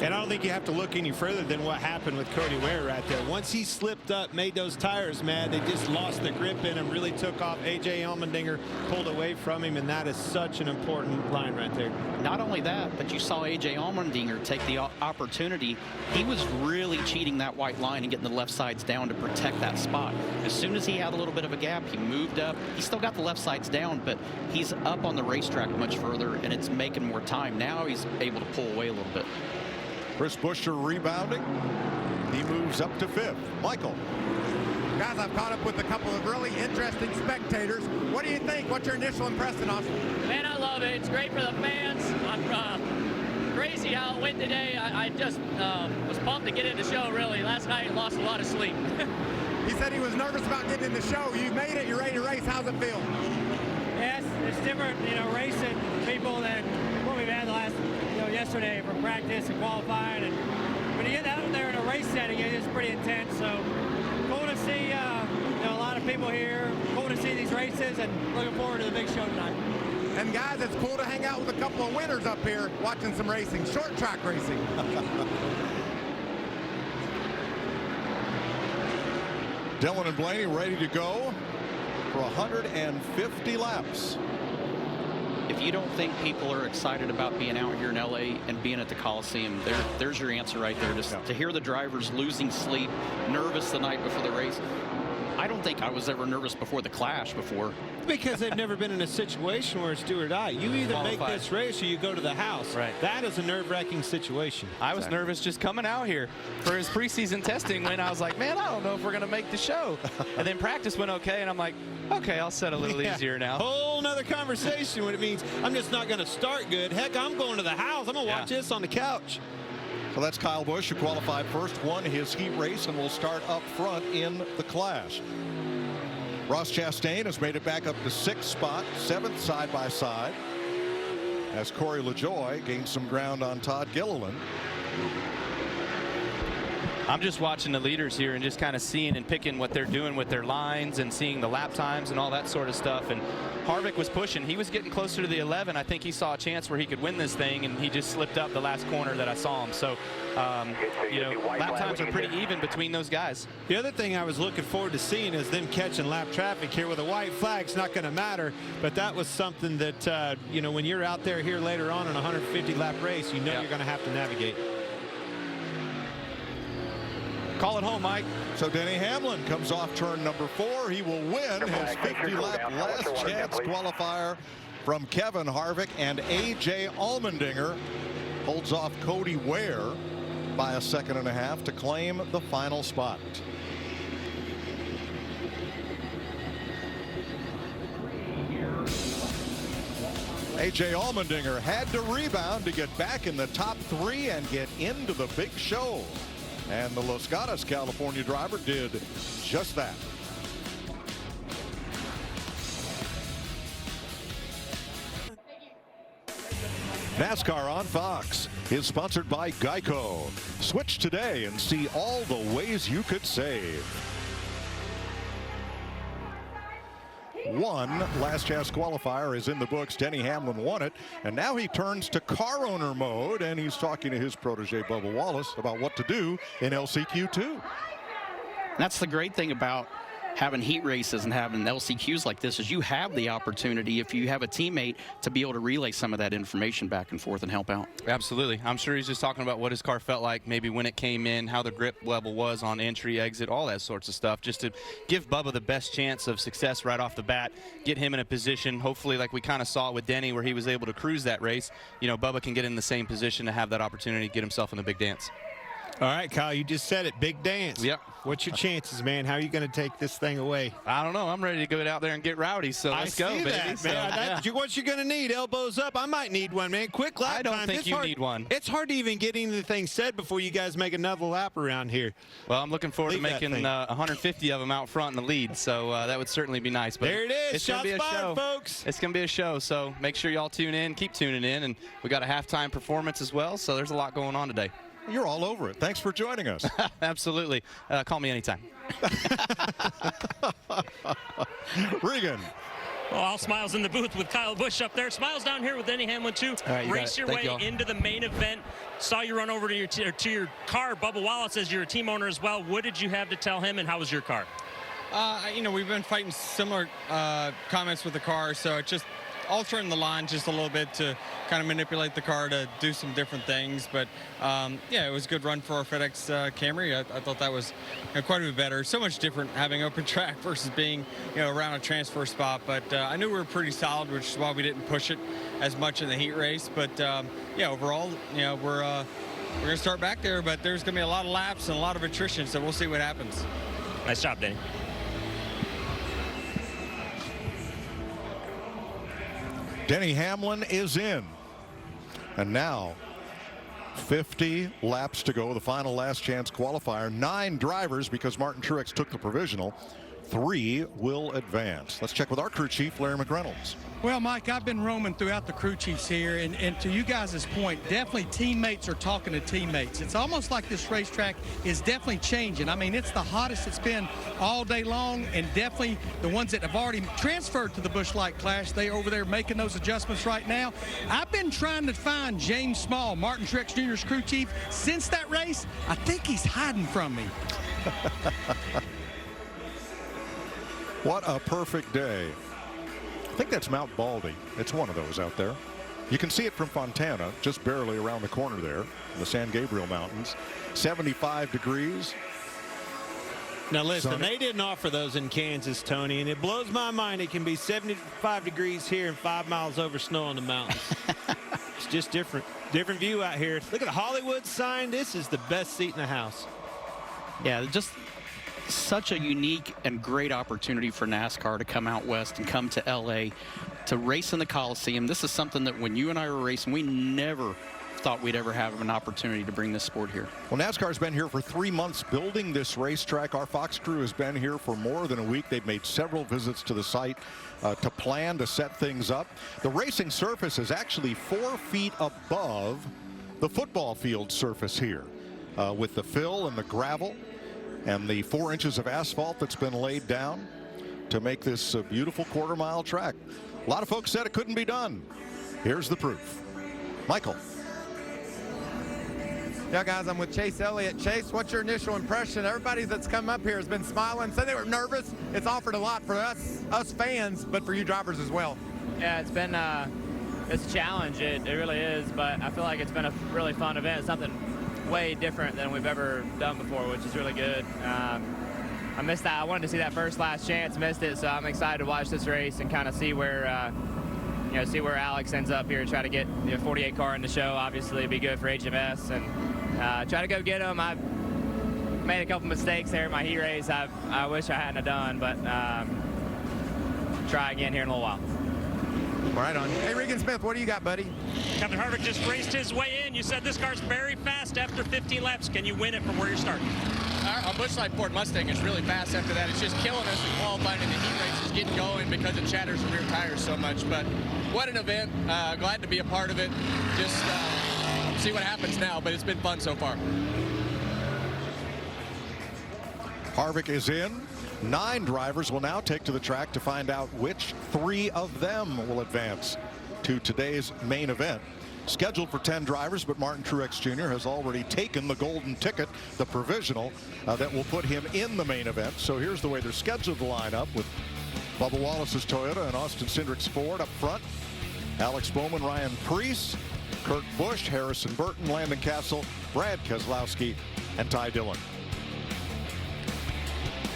And I don't think you have to look any further than what happened with Cody Ware right there. Once he slipped up, made those tires mad, they just lost the grip in him, really took off. A.J. Allmendinger pulled away from him, and that is such an important line right there. Not only that, but you saw A.J. Allmendinger take the opportunity. He was really cheating that white line and getting the left sides down to protect that spot. As soon as he had a little bit of a gap, he moved up. He still got the left sides down, but he's up on the racetrack much further, and it's making more time. Now he's able to pull away a little bit. Chris Buescher rebounding. He moves up to fifth. Michael. Guys, I've caught up with a couple of really interesting spectators. What do you think? What's your initial impression, Austin? Man, I love it. It's great for the fans. I'm crazy how it went today. I just was pumped to get in the show, really. Last night, I lost a lot of sleep. He said he was nervous about getting in the show. You made it. You're ready to race. How's it feel? Yes, it's different, you know, racing people than what we've had the last, yesterday from practice and qualifying. And when you get out there in a race setting, it's pretty intense. So cool to see, a lot of people here. Cool to see these races, and looking forward to the big show tonight. And guys, it's cool to hang out with a couple of winners up here watching some racing, short track racing. Dylan and Blaney ready to go for 150 laps. If you don't think people are excited about being out here in LA and being at the Coliseum, there's your answer right there. Just to hear the drivers losing sleep, nervous the night before the race. I don't think I was ever nervous before the Clash before. Because they've never been in a situation where it's do or die. You either make this race or you go to the house. Right. That is a nerve-wracking situation. I was nervous just coming out here for his preseason testing when I was like, man, I don't know if we're going to make the show. And then practice went okay, and I'm like, okay, I'll set a little easier now. Whole nother conversation when it means I'm just not going to start good. Heck, I'm going to the house. I'm going to watch this on the couch. So that's Kyle Busch, who qualified first, won his heat race, and will start up front in the Clash. Ross Chastain has made it back up to sixth spot, seventh side by side, as Corey LaJoie gains some ground on Todd Gilliland. I'm just watching the leaders here and just kind of seeing and picking what they're doing with their lines and seeing the lap times and all that sort of stuff. And Harvick was pushing. He was getting closer to the 11. I think he saw a chance where he could win this thing, and he just slipped up the last corner that I saw him. So, lap times are pretty even between those guys. The other thing I was looking forward to seeing is them catching lap traffic here with a white flag. It's not going to matter, but that was something that, when you're out there here later on in a 150-lap race, you're going to have to navigate. Call it home, Mike. So Denny Hamlin comes off turn number 4. He will win his 50-lap last chance qualifier from Kevin Harvick, and A.J. Allmendinger holds off Cody Ware by a second and a half to claim the final spot. A.J. Allmendinger had to rebound to get back in the top 3 and get into the big show. And the Los Gatos, California driver did just that. NASCAR on Fox is sponsored by Geico. Switch today and see all the ways you could save. One last chance qualifier is in the books. Denny Hamlin won it, and now he turns to car owner mode, and he's talking to his protege Bubba Wallace about what to do in LCQ2. That's the great thing about having heat races and having LCQs like this, is you have the opportunity, if you have a teammate, to be able to relay some of that information back and forth and help out. Absolutely. I'm sure he's just talking about what his car felt like, maybe when it came in, how the grip level was on entry, exit, all that sorts of stuff, just to give Bubba the best chance of success right off the bat, get him in a position, hopefully like we kind of saw with Denny, where he was able to cruise that race. Bubba can get in the same position to have that opportunity to get himself in the big dance. All right, Kyle, you just said it. Big dance. Yep. What's your chances, man? How are you going to take this thing away? I don't know. I'm ready to go out there and get rowdy, so let's go, baby. That, so, man. What you're going to need, elbows up. I might need one, man. Quick lap I don't time. think you need one. It's hard to even get anything said before you guys make another lap around here. Well, I'm looking forward to making 150 of them out front in the lead, so that would certainly be nice. But there it is. It's going to be a show, folks. It's going to be a show, so make sure y'all tune in. Keep tuning in, and we got a halftime performance as well, so there's a lot going on today. You're all over it. Thanks for joining us. Absolutely. Call me anytime. Regan. Well, all smiles in the booth with Kyle Busch up there. Smiles down here with Denny Hamlin, too. Right, Race your way into the main event. Saw you run over to your car. Bubba Wallace says you're a team owner as well. What did you have to tell him, and how was your car? We've been fighting similar comments with the car, so it's just altering the line just a little bit to kind of manipulate the car to do some different things. But it was a good run for our FedEx Camry. I thought that was quite a bit better. So much different having open track versus being around a transfer spot. But I knew we were pretty solid, which is why we didn't push it as much in the heat race. But overall, we're going to start back there, but there's going to be a lot of laps and a lot of attrition, so we'll see what happens. Nice job, Danny. Denny Hamlin is in. And now 50 laps to go, the final last chance qualifier. 9 drivers because Martin Truex took the provisional. 3 will advance. Let's check with our crew chief, Larry McReynolds. Well, Mike, I've been roaming throughout the crew chiefs here, and to you guys' point, definitely teammates are talking to teammates. It's almost like this racetrack is definitely changing. I mean, it's the hottest it's been all day long, and definitely the ones that have already transferred to the Busch Light Clash, they over there making those adjustments right now. I've been trying to find James Small, Martin Truex Jr.'s crew chief, since that race. I think he's hiding from me. What a perfect day. I think that's Mount Baldy. It's one of those out there. You can see it from Fontana, just barely around the corner there in the San Gabriel Mountains. 75 degrees. Now listen, sunny. they didn't offer those in Kansas, Tony, and it blows my mind it can be 75 degrees here and 5 miles over snow on the mountains. It's just different view out here. Look at the Hollywood sign. This is the best seat in the house. Yeah, just such a unique and great opportunity for NASCAR to come out west and come to LA to race in the Coliseum. This is something that when you and I were racing, we never thought we'd ever have an opportunity to bring this sport here. Well, NASCAR's been here for 3 months building this racetrack. Our Fox crew has been here for more than a week. They've made several visits to the site to plan to set things up. The racing surface is actually 4 feet above the football field surface here with the fill and the gravel and the 4 inches of asphalt that's been laid down to make this a beautiful quarter-mile track. A lot of folks said it couldn't be done. Here's the proof. Michael. Yeah, guys, I'm with Chase Elliott. Chase, what's your initial impression? Everybody that's come up here has been smiling, said they were nervous. It's offered a lot for us fans, but for you drivers as well. Yeah, it's been it's a challenge. It really is, but I feel like it's been a really fun event. It's something way different than we've ever done before, which is really good. I missed that. I wanted to see that first last chance, missed it, so I'm excited to watch this race and kind of see where see where Alex ends up here. Try to get 48 car in the show. Obviously, it'd be good for HMS, and try to go get him. I've made a couple mistakes there in my heat race. I wish I hadn't have done, but try again here in a little while. Right on. Hey, Regan Smith, what do you got, buddy? Captain Harvick just raced his way in. You said this car's very fast after 15 laps. Can you win it from where you're starting? Our Busch Light Ford Mustang is really fast after that. It's just killing us in qualifying in the heat races, getting going because it shatters the rear tires so much. But what an event. Glad to be a part of it. Just see what happens now, but it's been fun so far. Harvick is in. 9 drivers will now take to the track to find out which 3 of them will advance to today's main event. Scheduled for 10 drivers, but Martin Truex Jr. has already taken the golden ticket, the provisional, that will put him in the main event. So here's the way they're scheduled to line up with Bubba Wallace's Toyota and Austin Cindric's Ford up front. Alex Bowman, Ryan Preece, Kurt Busch, Harrison Burton, Landon Castle, Brad Keselowski, and Ty Dillon.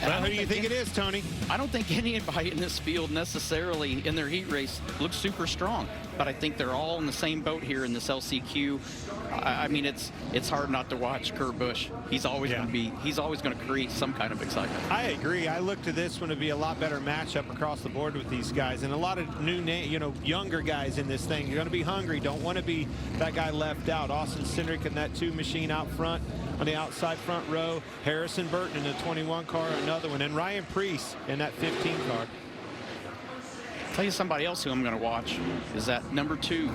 Well, who do you think it is, Tony? I don't think anybody in this field necessarily in their heat race looks super strong, but I think they're all in the same boat here in this LCQ. I mean, it's hard not to watch Kurt Busch. He's always going to create some kind of excitement. I agree. I look to this one to be a lot better matchup across the board with these guys, and a lot of new, younger guys in this thing. You're going to be hungry. Don't want to be that guy left out. Austin Cindric in that 2 machine out front on the outside front row. Harrison Burton in the 21 car, another one, and Ryan Preece in that 15 car. Tell you somebody else who I'm going to watch is that number 2,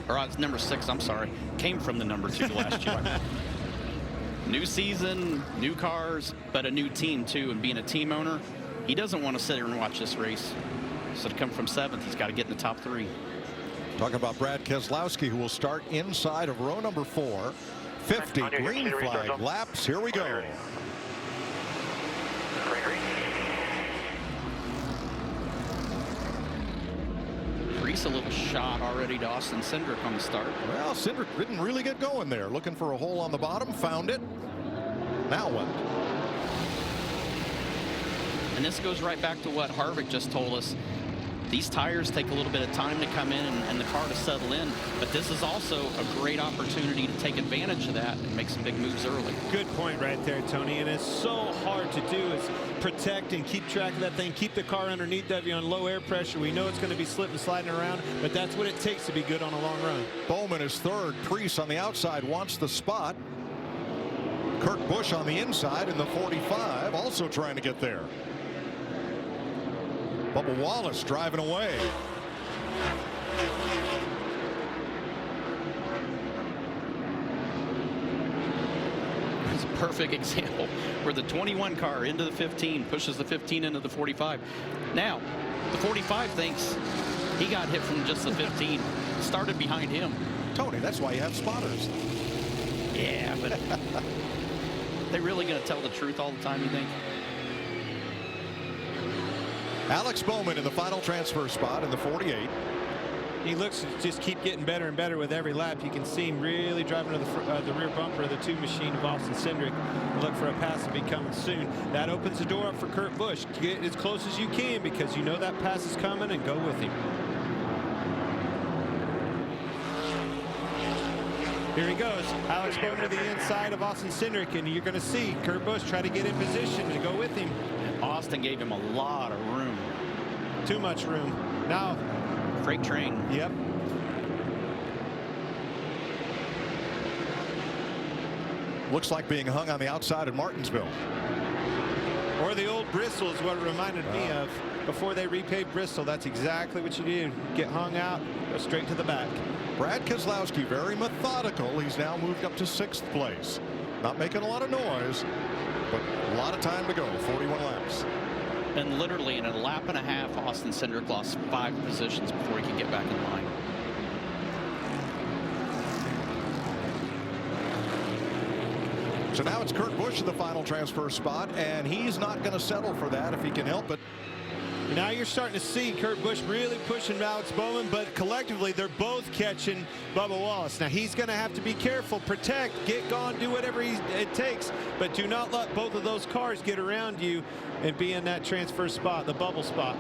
or it's number 6, I'm sorry, came from the number 2 last year. New season, new cars, but a new team too, and being a team owner, he doesn't want to sit here and watch this race. So to come from 7th, he's got to get in the top 3. Talking about Brad Keselowski, who will start inside of row number 4. 50 green flag laps. Here we go. Preece a little shot already to Austin Cindric on the start. Well, Cindric didn't really get going there. Looking for a hole on the bottom, found it. Now what? And this goes right back to what Harvick just told us. These tires take a little bit of time to come in and the car to settle in, but this is also a great opportunity to take advantage of that and make some big moves early. Good point right there, Tony, and it's so hard to do is protect and keep track of that thing, keep the car underneath of you on low air pressure. We know it's going to be slipping, sliding around, but that's what it takes to be good on a long run. Bowman is 3rd. Preece on the outside wants the spot. Kurt Busch on the inside in the 45, also trying to get there. Bubba Wallace driving away. It's a perfect example where the 21 car into the 15 pushes the 15 into the 45. Now, the 45 thinks he got hit from just the 15. Started behind him. Tony, that's why you have spotters. Yeah, but they really going to tell the truth all the time, you think? Alex Bowman in the final transfer spot in the 48. He looks to just keep getting better and better with every lap. You can see him really driving to the rear bumper of the 2 machine of Austin Cindric. Look for a pass to be coming soon. That opens the door up for Kurt Busch. Get as close as you can because you know that pass is coming, and go with him. Here he goes. Alex Bowman to the inside of Austin Cindric, and you're going to see Kurt Busch try to get in position to go with him. Austin gave him a lot of room. Too much room. Now, freight train. Yep. Looks like being hung on the outside at Martinsville. Or the old Bristol is what it reminded me of. Before they repaved Bristol, that's exactly what you do. Get hung out, go straight to the back. Brad Keselowski, very methodical. He's now moved up to 6th place. Not making a lot of noise, but a lot of time to go. 41 laps. And literally in a lap and a half, Austin Cindric lost 5 positions before he could get back in line. So now it's Kurt Busch in the final transfer spot, and he's not going to settle for that if he can help it. Now you're starting to see Kurt Busch really pushing Alex Bowman, but collectively they're both catching Bubba Wallace. Now he's going to have to be careful, protect, get gone, do whatever it takes, but do not let both of those cars get around you and be in that transfer spot, the bubble spot.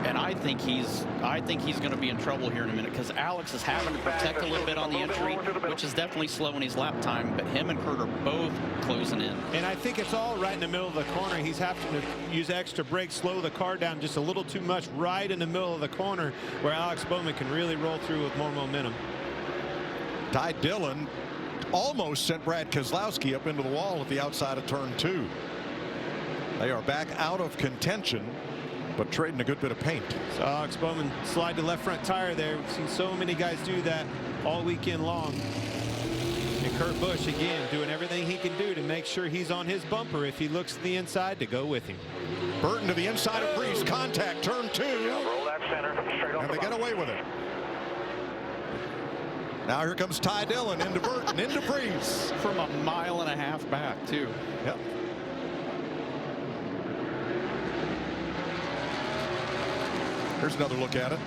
And I think he's going to be in trouble here in a minute because Alex is having to protect a little bit on the entry, which is definitely slowing his lap time. But him and Kurt are both closing in. And I think it's all right in the middle of the corner. He's having to use extra brakes, slow the car down just a little too much right in the middle of the corner where Alex Bowman can really roll through with more momentum. Ty Dillon almost sent Brad Keselowski up into the wall at the outside of turn 2. They are back out of contention, but trading a good bit of paint. So Alex Bowman slide the left front tire there. We've seen so many guys do that all weekend long. And Kurt Busch, again, doing everything he can do to make sure he's on his bumper if he looks to the inside to go with him. Burton to the inside of Preece. Contact, turn 2. Roll that center, straight off and they get away with it. Now here comes Ty Dillon into Burton, into Preece. From a mile and a half back, too. Yep. Here's another look at it.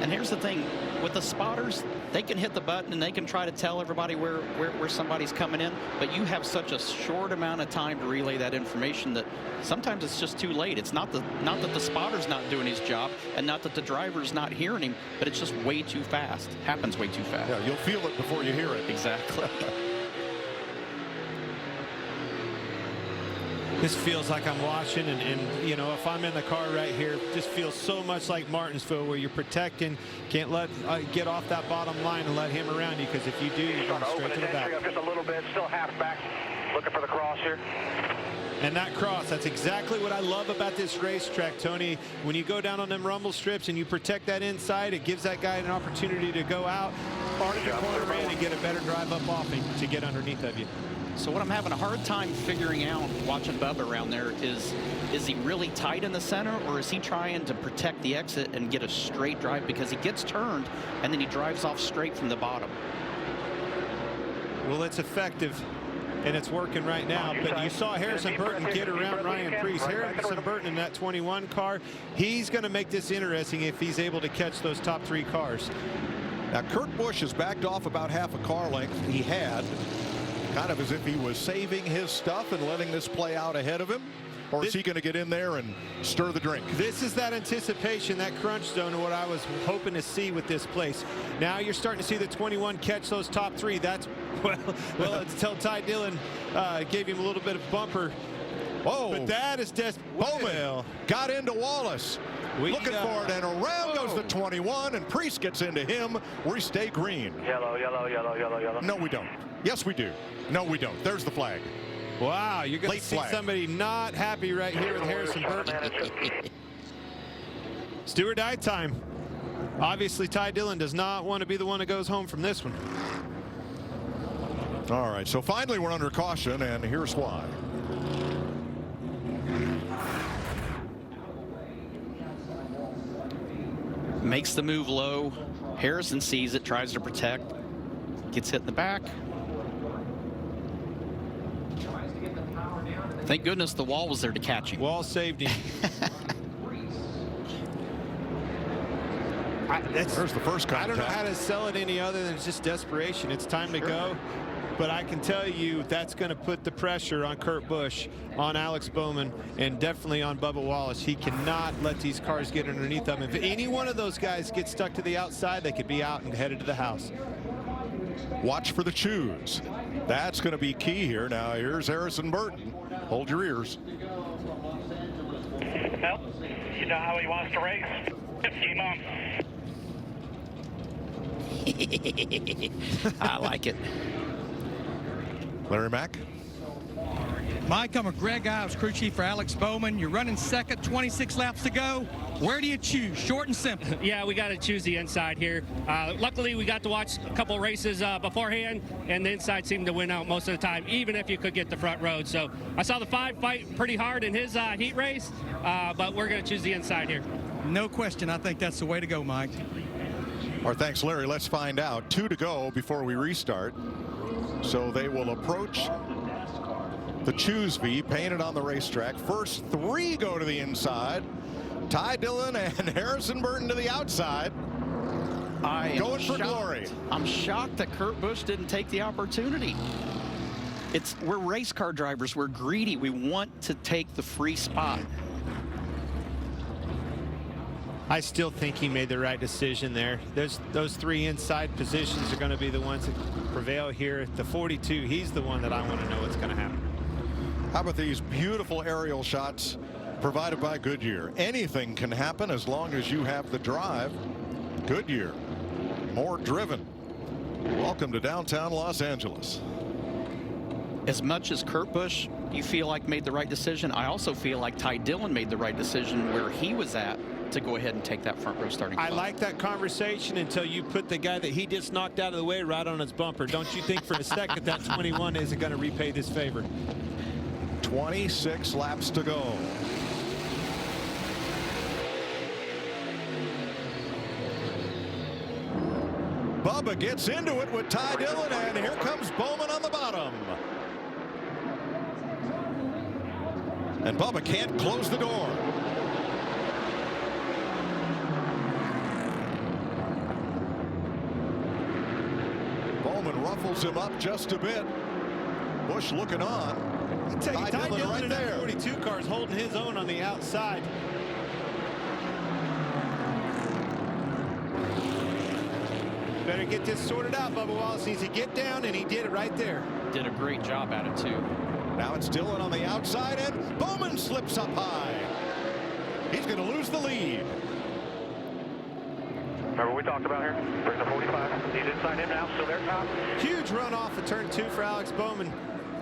And here's the thing, with the spotters, they can hit the button and they can try to tell everybody where somebody's coming in, but you have such a short amount of time to relay that information that sometimes it's just too late. It's not that the spotter's not doing his job and not that the driver's not hearing him, but it's just way too fast. Happens way too fast. Yeah, you'll feel it before you hear it. Exactly. This feels like I'm watching, and you know, if I'm in the car right here, this feels so much like Martinsville, where you're protecting, can't let get off that bottom line and let him around you, because if you do, you're going straight to the back. Just a little bit, still half back, looking for the cross here. And that cross, that's exactly what I love about this racetrack, Tony. When you go down on them rumble strips and you protect that inside, it gives that guy an opportunity to go out, part of the corner in, and get a better drive up off him to get underneath of you. So what I'm having a hard time figuring out watching Bubba around there is he really tight in the center, or is he trying to protect the exit and get a straight drive, because he gets turned and then he drives off straight from the bottom? Well, it's effective and it's working right now, but you saw Harrison Burton get around Ryan Preece. Harrison Burton in that 21 car, he's going to make this interesting if he's able to catch those top 3 cars. Now, Kurt Busch has backed off about half a car length. He had, kind of as if he was saving his stuff and letting this play out ahead of him. Or is he going to get in there and stir the drink? This is that anticipation, that crunch zone, and what I was hoping to see with this place. Now you're starting to see the 21 catch those top 3. That's, well, until Ty Dillon gave him a little bit of bumper. Whoa. But that is just, Bowman got into Wallace. Looking for it, and around goes the 21, and Preece gets into him. We stay green. Yellow, yellow, yellow, yellow, yellow. No, we don't. Yes, we do. No, we don't. There's the flag. Wow, you're going to see somebody not happy right here with Harrison Burton. Stewart die time. Obviously, Ty Dillon does not want to be the one that goes home from this one. All right, so finally we're under caution, and here's why. Makes the move low. Harrison sees it, tries to protect, gets hit in the back. Thank goodness the wall was there to catch him. Wall saved him. There's the first contact. I don't know how to sell it any other than it's just desperation. It's time to go. But I can tell you that's going to put the pressure on Kurt Busch, on Alex Bowman, and definitely on Bubba Wallace. He cannot let these cars get underneath them. If any one of those guys get stuck to the outside, they could be out and headed to the house. Watch for the choose. That's going to be key here. Now here's Harrison Burton. Hold your ears. Well, you know how he wants to race. 15 months. I like it. Larry Mack. Mike, I'm a Greg Ives, crew chief for Alex Bowman. You're running second, 26 laps to go. Where do you choose? Short and simple. Yeah, we got to choose the inside here. Luckily, we got to watch a couple races beforehand, and the inside seemed to win out most of the time, even if you could get the front road. So I saw the 5 fight pretty hard in his heat race, but we're going to choose the inside here. No question. I think that's the way to go, Mike. All right, thanks, Larry. Let's find out. 2 to go before we restart. So they will approach the choose V painted on the racetrack. First 3 go to the inside. Ty Dillon and Harrison Burton to the outside. Going for glory. I'm shocked that Kurt Busch didn't take the opportunity. We're race car drivers. We're greedy. We want to take the free spot. I still think he made the right decision there. Those 3 inside positions are going to be the ones that prevail here. The 42, he's the one that I want to know what's going to happen. How about these beautiful aerial shots provided by Goodyear? Anything can happen as long as you have the drive. Goodyear, more driven. Welcome to downtown Los Angeles. As much as Kurt Busch, you feel like made the right decision, I also feel like Ty Dillon made the right decision where he was at to go ahead and take that front row starting spot. I like that conversation until you put the guy that he just knocked out of the way right on his bumper. Don't you think for a second that 21 isn't going to repay this favor? 26 laps to go. Bubba gets into it with Ty Dillon, and here comes Bowman on the bottom. And Bubba can't close the door. Stifles him up just a bit. Busch looking on. Ty Dillon right in there. that 42 car is holding his own on the outside. Better get this sorted out. Bubba Wallace needs to get down, and he did it right there. Did a great job at it, too. Now it's Dillon on the outside, and Bowman slips up high. He's going to lose the lead. Remember what we talked about here? Bring the 45. He's inside him now, still there, Tom. Huge run off of turn 2 for Alex Bowman.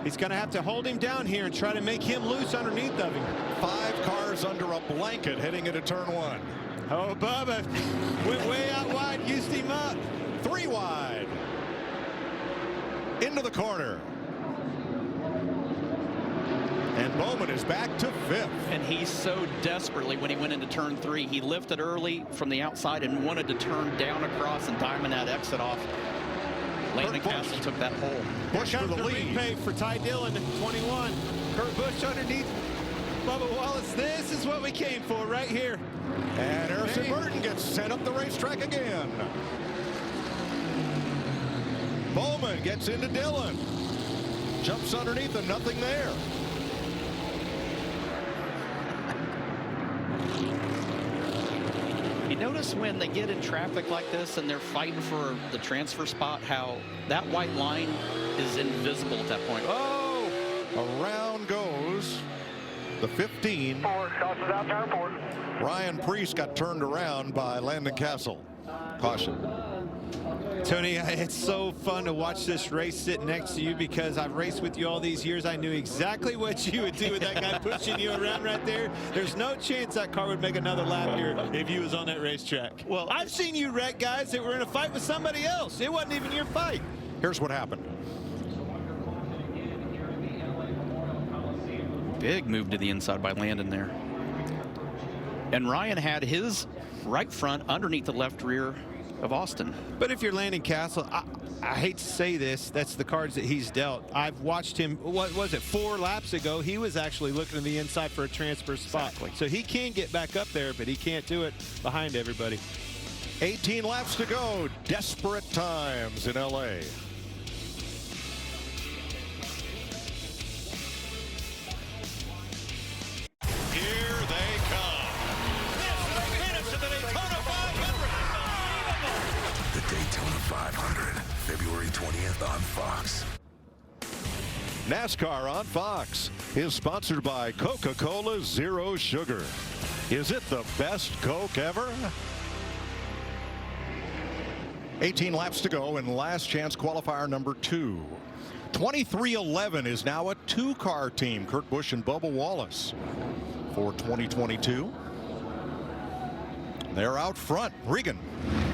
He's going to have to hold him down here and try to make him loose underneath of him. 5 cars under a blanket heading into turn 1. Oh, Bubba went way out wide, used him up. 3 wide. Into the corner. And Bowman is back to 5th. And he so desperately, when he went into turn 3, he lifted early from the outside and wanted to turn down across and diamond that exit off. Landon Castle took that hole. Busch for the lead. Repay for Ty Dillon, 21. Kurt Busch underneath Bubba Wallace. This is what we came for right here. And Harrison Burton gets sent up the racetrack again. Bowman gets into Dillon. Jumps underneath him, nothing there. You notice when they get in traffic like this and they're fighting for the transfer spot, how that white line is invisible at that point. Oh, around goes the 15. Ryan Preece got turned around by Landon Castle. Caution. Tony, it's so fun to watch this race sit next to you because I've raced with you all these years. I knew exactly what you would do with that guy pushing you around right there. There's no chance that car would make another lap here if he was on that racetrack. Well, I've seen you wreck guys that were in a fight with somebody else. It wasn't even your fight. Here's what happened. Big move to the inside by Landon there. And Ryan had his right front underneath the left rear of Austin. But if you're Landon Castle, I hate to say this, that's the cards that he's dealt. I've watched him, what was it, 4 laps ago, he was actually looking to the inside for a transfer spot. Exactly. So he can get back up there, but he can't do it behind everybody. 18 laps to go. Desperate times in LA. Here they come. Finish of the Daytona 500. The Daytona 500, February 20th on Fox. NASCAR on Fox is sponsored by Coca-Cola Zero Sugar. Is it the best Coke ever? 18 laps to go in last chance qualifier number 2. 2311 is now a 2-car team. Kurt Busch and Bubba Wallace for 2022. They're out front. Regan.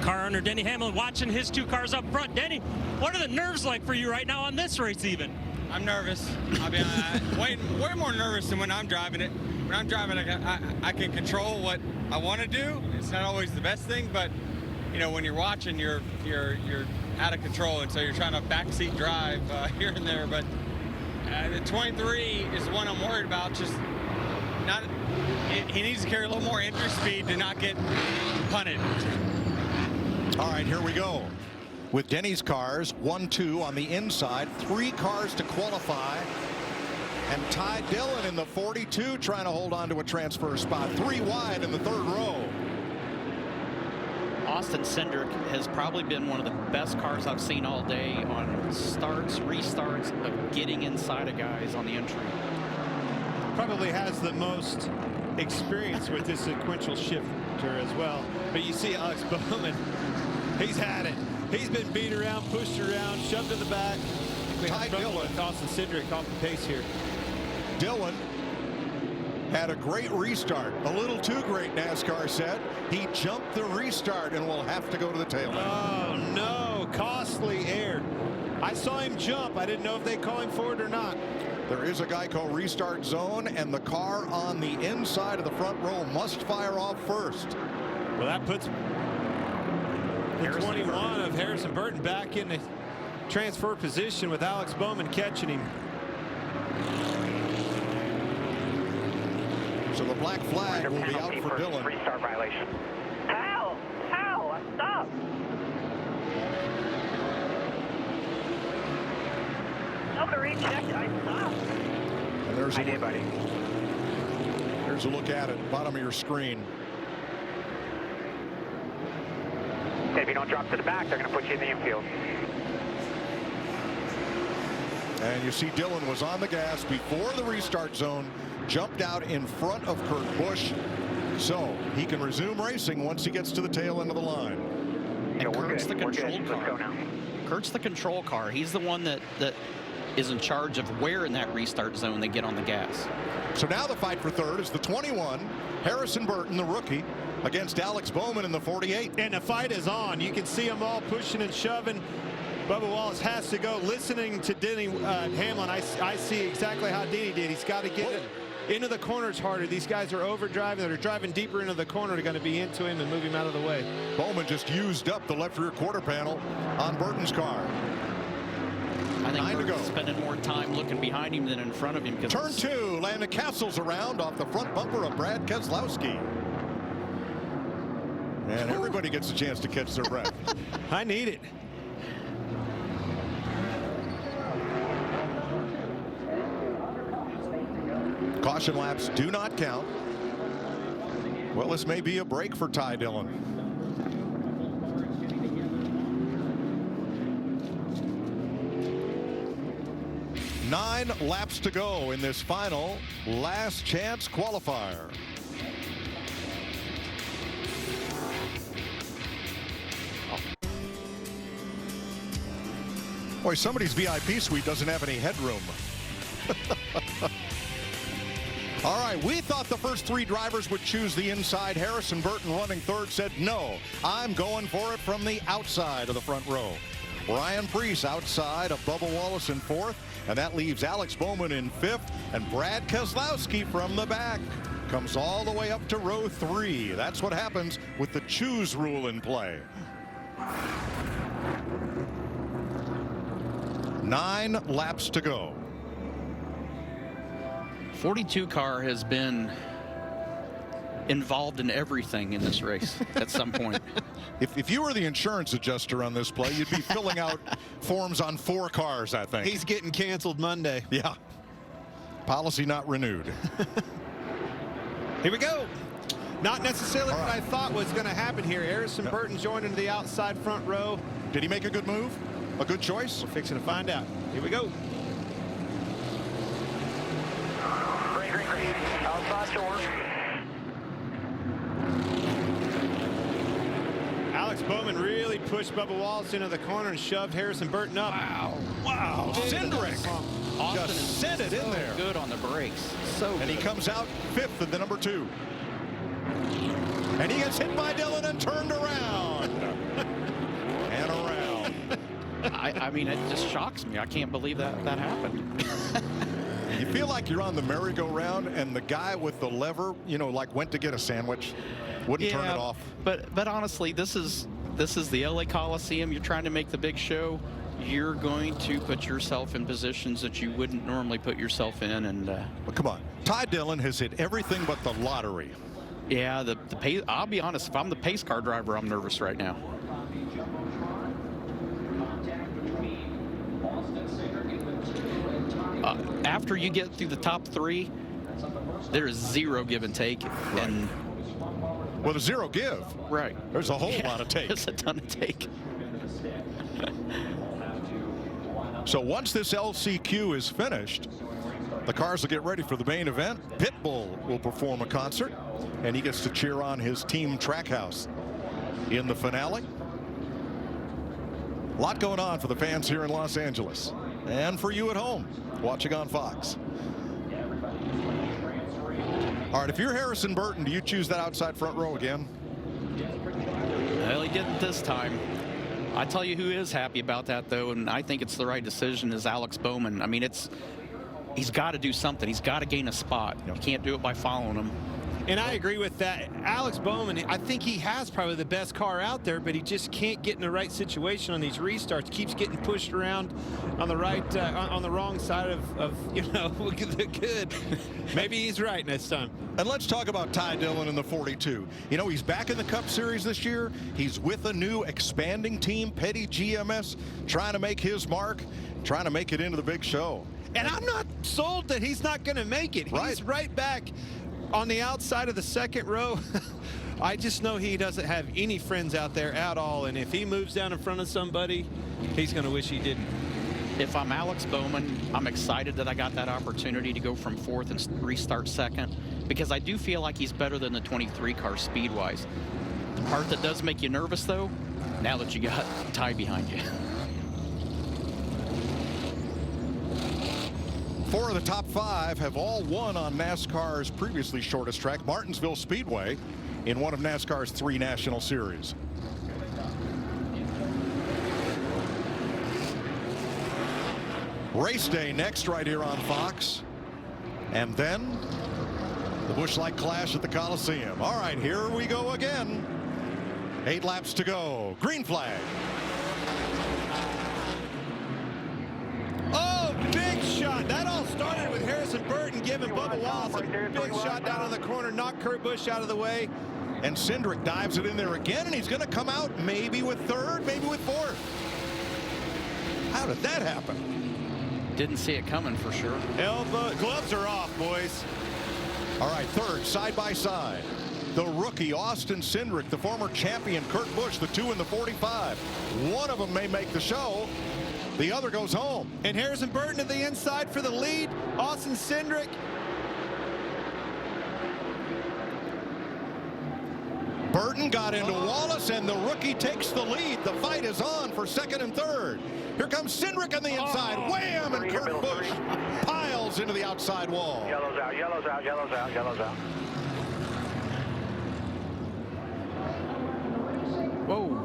Car owner Denny Hamlin watching his 2 cars up front. Denny, what are the nerves like for you right now on this race even? I'm nervous. I'll be way more nervous than when I'm driving it. When I'm driving, I can control what I want to do. It's not always the best thing, but you know, when you're watching, you're out of control, and so you're trying to backseat drive here and there. But the 23 is the one I'm worried about. Just not. He needs to carry a little more entry speed to not get punted. All right, here we go. With Denny's cars, 1-2 on the inside, 3 cars to qualify. And Ty Dillon in the 42 trying to hold on to a transfer spot. 3 wide in the 3rd row. Austin Cindric has probably been one of the best cars I've seen all day on starts, restarts of getting inside of guys on the entry. Probably has the most experience with this sequential shifter as well. But you see Alex Bowman, he's had it. He's been beat around, pushed around, shoved to the back. Ty Dillon. Austin Cindric off the pace here. Dillon had a great restart. A little too great, NASCAR said. He jumped the restart and will have to go to the tail end. Oh, no. Costly air. I saw him jump. I didn't know if they call him for it or not. There is a Geico restart zone, and the car on the inside of the front row must fire off first. Well, that puts the 21 of Harrison Burton back in the transfer position with Alex Bowman catching him. So the black flag will be out for Dillon. Restart violation. How? Stop. And there's there's a look at it, bottom of your screen. Okay, if you don't drop to the back, they're going to put you in the infield. And you see Dillon was on the gas before the restart zone, jumped out in front of Kurt Busch, so he can resume racing once he gets to the tail end of the line. And Kurt's the control car. Kurt's the control car. He's the one that is in charge of where in that restart zone they get on the gas. So now the fight for third is the 21, Harrison Burton, the rookie, against Alex Bowman in the 48. And the fight is on. You can see them all pushing and shoving. Bubba Wallace has to go. Listening to Denny Hamlin, I see exactly how Denny did. He's got to get it into the corners harder. These guys are overdriving. They're driving deeper into the corner. They're going to be into him and move him out of the way. Bowman just used up the left rear quarter panel on Burton's car. I think Burton's spending more time looking behind him than in front of him. Turn 2, Landon Castles around off the front bumper of Brad Keselowski. And everybody gets a chance to catch their breath. I need it. Caution laps do not count. Well, this may be a break for Ty Dillon. Nine laps to go in this final last chance qualifier. Boy, somebody's VIP suite doesn't have any headroom. All right, we thought the first three drivers would choose the inside. Harrison Burton, running third, said, no, I'm going for it from the outside of the front row. Ryan Preece outside of Bubba Wallace in fourth, and that leaves Alex Bowman in fifth, and Brad Keselowski from the back comes all the way up to row 3. That's what happens with the choose rule in play. 9 laps to go. 42 car has been involved in everything in this race at some point. If you were the insurance adjuster on this play, you'd be filling out forms on 4 cars, I think. He's getting canceled Monday. Yeah. Policy not renewed. Here we go. Not necessarily what I thought was going to happen here. Harrison Burton joining the outside front row. Did he make a good move? A good choice? We're fixing to find out. Here we go. Great. Outside door. Alex Bowman really pushed Bubba Wallace into the corner and shoved Harrison Burton up. Wow. Cindric just sent it in there. Good on the brakes. So and good. he comes out 5th in the number 2. And he gets hit by Dillon and turned around. And around. I mean, it just shocks me. I can't believe that happened. You feel like you're on the merry-go-round and the guy with the lever, you know, like went to get a sandwich, wouldn't turn it off. But honestly, this is the LA Coliseum. You're trying to make the big show. You're going to put yourself in positions that you wouldn't normally put yourself in. And well, come on, Ty Dillon has hit everything but the lottery. Yeah, the pace. I'll be honest. If I'm the pace car driver, I'm nervous right now. After you get through the top 3, there is 0 give and take. Right. And well, there's 0 give. Right. There's a whole lot of take. There's a ton of take. So once this LCQ is finished, the cars will get ready for the main event. Pitbull will perform a concert, and he gets to cheer on his team Trackhouse in the finale. A lot going on for the fans here in Los Angeles, and for you at home watching on Fox. All right, if you're Harrison Burton, do you choose that outside front row again? Well, he didn't this time. I tell you who is happy about that, though, and I think it's the right decision, is Alex Bowman. I mean, he's got to do something. He's got to gain a spot. You can't do it by following him. And I agree with that. Alex Bowman, I think he has probably the best car out there, but he just can't get in the right situation on these restarts. Keeps getting pushed around on the right, on the wrong side of you know, the good. Maybe he's right this time. And let's talk about Ty Dillon in the 42. You know, he's back in the Cup Series this year. He's with a new expanding team, Petty GMS, trying to make his mark, trying to make it into the big show. And I'm not sold that he's not going to make it. He's right back on the outside of the second row. I just know he doesn't have any friends out there at all, and if he moves down in front of somebody, he's going to wish he didn't. If I'm Alex Bowman, I'm excited that I got that opportunity to go from fourth and restart second, because I do feel like he's better than the 23 car speed-wise. The part that does make you nervous, though, now that you got Ty behind you. 4 of the top 5 have all won on NASCAR's previously shortest track, Martinsville Speedway, in one of NASCAR's 3 national series. Race day next right here on Fox. And then the Busch Light Clash at the Coliseum. All right, here we go again. 8 laps to go. Green flag. Oh, big shot. That all started with Harrison Burton giving Bubba Wallace a big shot down in the corner, knocked Kurt Busch out of the way. And Cindric dives it in there again, and he's going to come out maybe with 3rd, maybe with 4th. How did that happen? Didn't see it coming for sure. Elbow, gloves are off, boys. All right, 3rd, side by side. The rookie, Austin Cindric, the former champion, Kurt Busch, the 2 in the 45. One of them may make the show. The other goes home. And Harrison Burton at the inside for the lead. Austin Cindric. Burton got into Wallace, and the rookie takes the lead. The fight is on for 2nd and 3rd. Here comes Cindric on the inside. Wham! And Kurt Busch piles into the outside wall. Yellow's out, yellow's out, yellow's out, yellow's out. Whoa.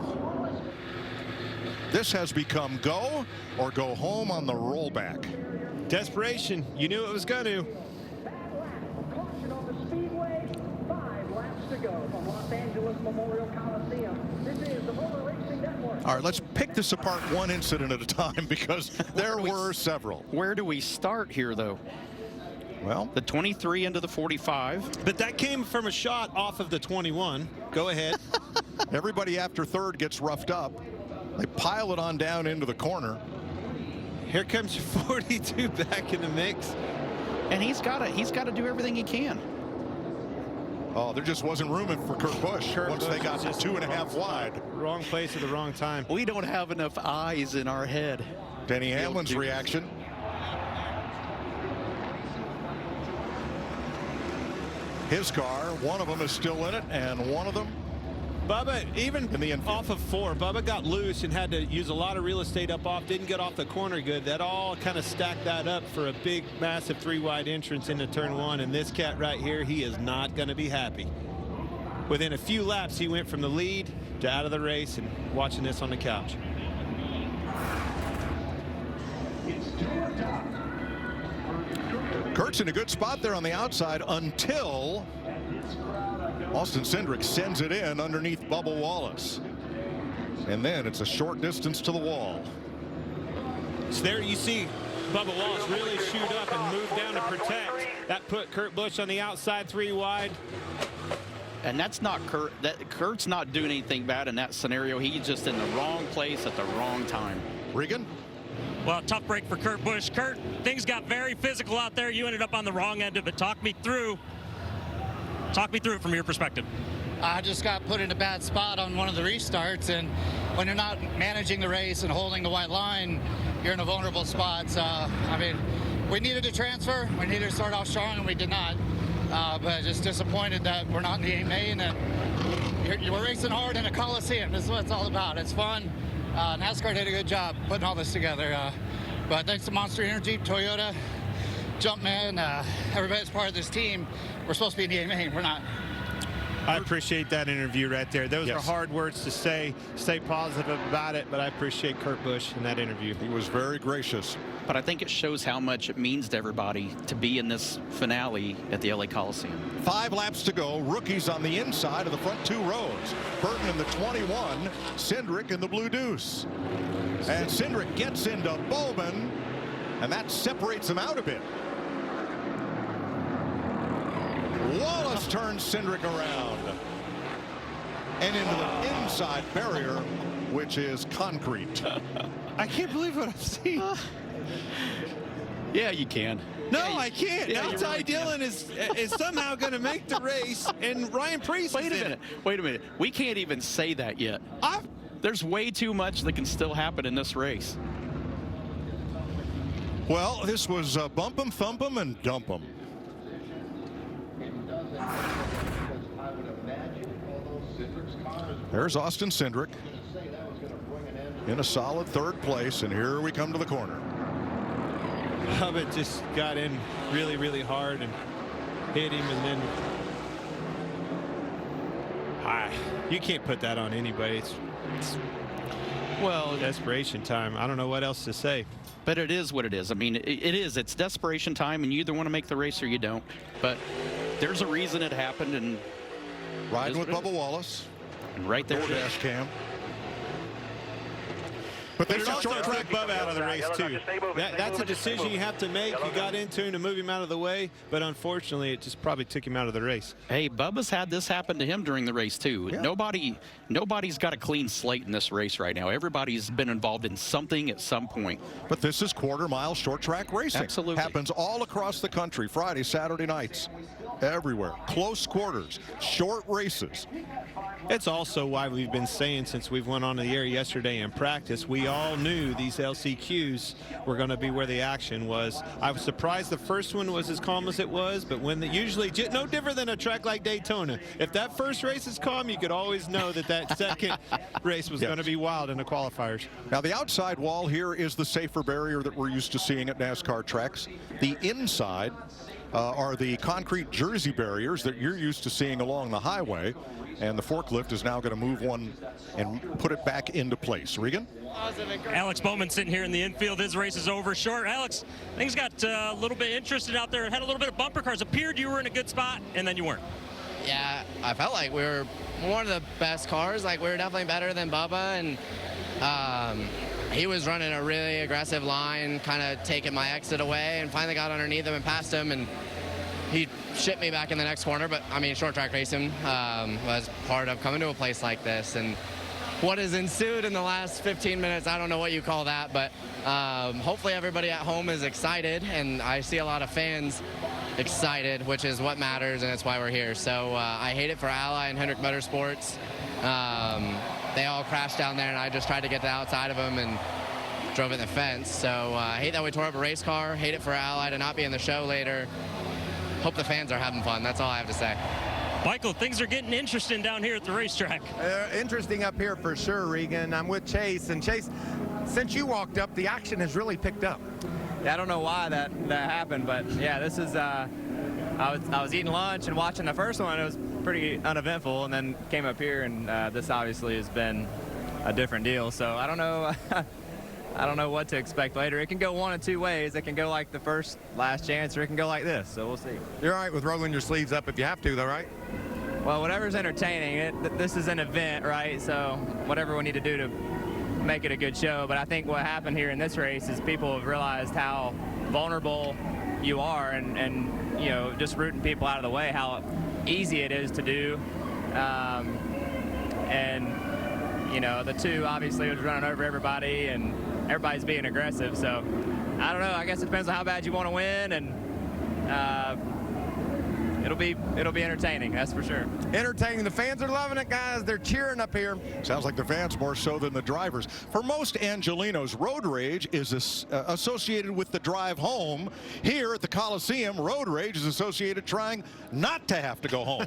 This has become go or go home on the rollback. Desperation. You knew it was going to. All right, let's pick this apart one incident at a time, because there were several. Where do we start here, though? Well, the 23 into the 45. But that came from a shot off of the 21. Go ahead. Everybody after 3rd gets roughed up. They pile it on down into the corner. Here comes 42 back in the mix. And he's got to do everything he can. Oh, there just wasn't room for Kurt Busch once they got to 2.5 wide. Wrong place at the wrong time. We don't have enough eyes in our head. Denny Hamlin's reaction. His car, one of them is still in it, and one of them, Bubba, even in the off of 4, Bubba got loose and had to use a lot of real estate up off, didn't get off the corner good. That all kind of stacked that up for a big, massive 3-wide entrance into turn 1. And this cat right here, he is not going to be happy. Within a few laps, he went from the lead to out of the race, and watching this on the couch. Kurt's in a good spot there on the outside until Austin Cindric sends it in underneath Bubba Wallace. And then it's a short distance to the wall. So there you see Bubba Wallace really shoot up and move down to protect. That put Kurt Busch on the outside 3 wide. And that's not Kurt. Kurt's not doing anything bad in that scenario. He's just in the wrong place at the wrong time. Regan? Well, tough break for Kurt Busch. Kurt, things got very physical out there. You ended up on the wrong end of it. Talk me through it from your perspective. I just got put in a bad spot on one of the restarts, and when you're not managing the race and holding the white line, you're in a vulnerable spot. So, I mean, we needed to transfer. We needed to start off strong, and we did not. But just disappointed that we're not in the 8 main, and we're racing hard in a Coliseum. This is what it's all about. It's fun. NASCAR did a good job putting all this together. But thanks to Monster Energy, Toyota, Jumpman, everybody that's part of this team, we're supposed to be in the 8 main. We're not. I appreciate that interview right there. Those are hard words to say. Stay positive about it, but I appreciate Kurt Busch in that interview. He was very gracious. But I think it shows how much it means to everybody to be in this finale at the LA Coliseum. 5 laps to go. Rookies on the inside of the front 2 rows. Burton in the 21, Cindric in the Blue Deuce. And Cindric gets into Bowman, and that separates him out a bit. Wallace turns Cindric around and into the inside barrier, which is concrete. I can't believe what I've seen. Yeah, you can. No, I can't. Yeah, now Ty Dillon is somehow going to make the race, and Ryan Preece Wait a minute. We can't even say that yet. There's way too much that can still happen in this race. Well, this was bump 'em, thump 'em, and dump 'em. There's Austin Cindric in a solid 3rd place, and here we come to the corner. Hubbard just got in really, really hard and hit him, and then you can't put that on anybody. It's well, desperation time. I don't know what else to say. But it is what it is. I mean, it is. It's desperation time, and you either want to make the race or you don't. But there's a reason it happened, and riding with Bubba Wallace. And right there, dash cam. But it also took Bubba out of the race, too. That's a decision you have to make. You got into him to move him out of the way, but unfortunately, it just probably took him out of the race. Hey, Bubba's had this happen to him during the race, too. Yeah. Nobody's got a clean slate in this race right now. Everybody's been involved in something at some point. But this is quarter-mile short-track racing. Absolutely. Happens all across the country, Friday, Saturday nights, everywhere. Close quarters, short races. It's also why we've been saying since we've went on the air yesterday in practice, we all knew these LCQs were going to be where the action was. I was surprised the first one was as calm as it was, but when usually no different than a track like Daytona. If that first race is calm, you could always know that second race was going to be wild in the qualifiers. Now the outside wall here is the safer barrier that we're used to seeing at NASCAR tracks. The inside are the concrete jersey barriers that you're used to seeing along the highway. And the forklift is now going to move one and put it back into place. Regan? Alex Bowman sitting here in the infield. His race is over short. Alex, things got a little bit interested out there. Had a little bit of bumper cars. Appeared you were in a good spot, and then you weren't. Yeah, I felt like we were one of the best cars. Like, we were definitely better than Bubba, and he was running a really aggressive line, kind of taking my exit away, and finally got underneath him and passed him, and he shipped me back in the next corner. But I mean, short track racing was part of coming to a place like this, and what has ensued in the last 15 minutes, I don't know what you call that, but hopefully everybody at home is excited, and I see a lot of fans excited, which is what matters, and that's why we're here. So I hate it for Ally and Hendrick Motorsports. They all crashed down there, and I just tried to get to the outside of them and drove in the fence. So I hate that we tore up a race car. Hate it for Ally to not be in the show later. Hope the fans are having fun. That's all I have to say. Michael, things are getting interesting down here at the racetrack. Interesting up here for sure, Regan. I'm with Chase. And Chase, since you walked up, the action has really picked up. Yeah, I don't know why that happened, but yeah, this is, I was eating lunch and watching the first one. It was pretty uneventful, and then came up here, and this obviously has been a different deal. So I don't know. I don't know what to expect later. It can go one of two ways. It can go like the first last chance, or it can go like this. So we'll see. You're all right with rolling your sleeves up if you have to, though, right? Well, whatever's entertaining. This is an event, right? So whatever we need to do to make it a good show. But I think what happened here in this race is people have realized how vulnerable you are, and you know, just rooting people out of the way, how easy it is to do. And you know, the two obviously was running over everybody, and everybody's being aggressive. So I don't know. I guess it depends on how bad you want to win, and it'll be entertaining, that's for sure. Entertaining. The fans are loving it, guys. They're cheering up here. Sounds like the fans more so than the drivers. For most Angelinos, road rage is associated with the drive home. Here at the Coliseum, road rage is associated trying not to have to go home.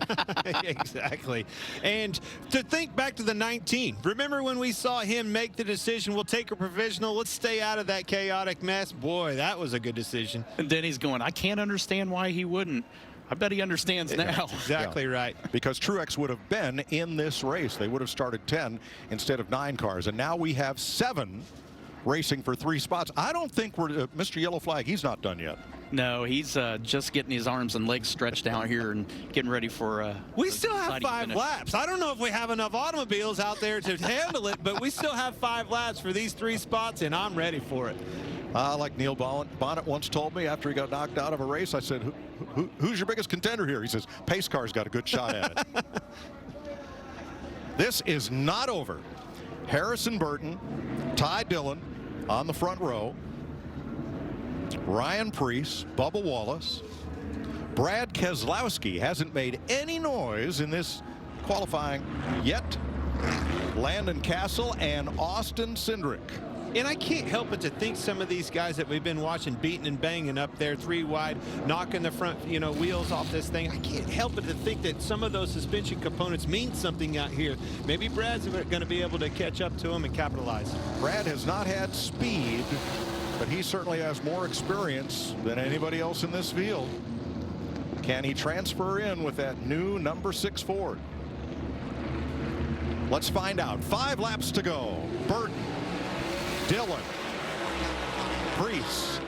Exactly. And to think back to the 19, remember when we saw him make the decision, we'll take a provisional, let's stay out of that chaotic mess? Boy, that was a good decision. And then he's going, I can't understand why he wouldn't. I bet he understands now. Exactly right. Because Truex would have been in this race. They would have started 10 instead of 9 cars. And now we have 7 racing for 3 spots. I don't think we're Mr. Yellow Flag. He's not done yet. No, he's just getting his arms and legs stretched out here and getting ready for we still have 5 laps. I don't know if we have enough automobiles out there to handle it, but we still have 5 laps for these 3 spots, and I'm ready for it. Like Neil Bonnet once told me after he got knocked out of a race, I said, who's your biggest contender here? He says, Pace Car's got a good shot at it. This is not over. Harrison Burton, Ty Dillon on the front row. Ryan Preece, Bubba Wallace. Brad Keselowski hasn't made any noise in this qualifying yet. Landon Castle and Austin Cindric. And I can't help but to think some of these guys that we've been watching beating and banging up there 3 wide, knocking the front wheels off this thing. I can't help but to think that some of those suspension components mean something out here. Maybe Brad's going to be able to catch up to him and capitalize. Brad has not had speed, but he certainly has more experience than anybody else in this field. Can he transfer in with that new number 6 Ford? Let's find out. 5 laps to go. Burton, Dillon, Preece.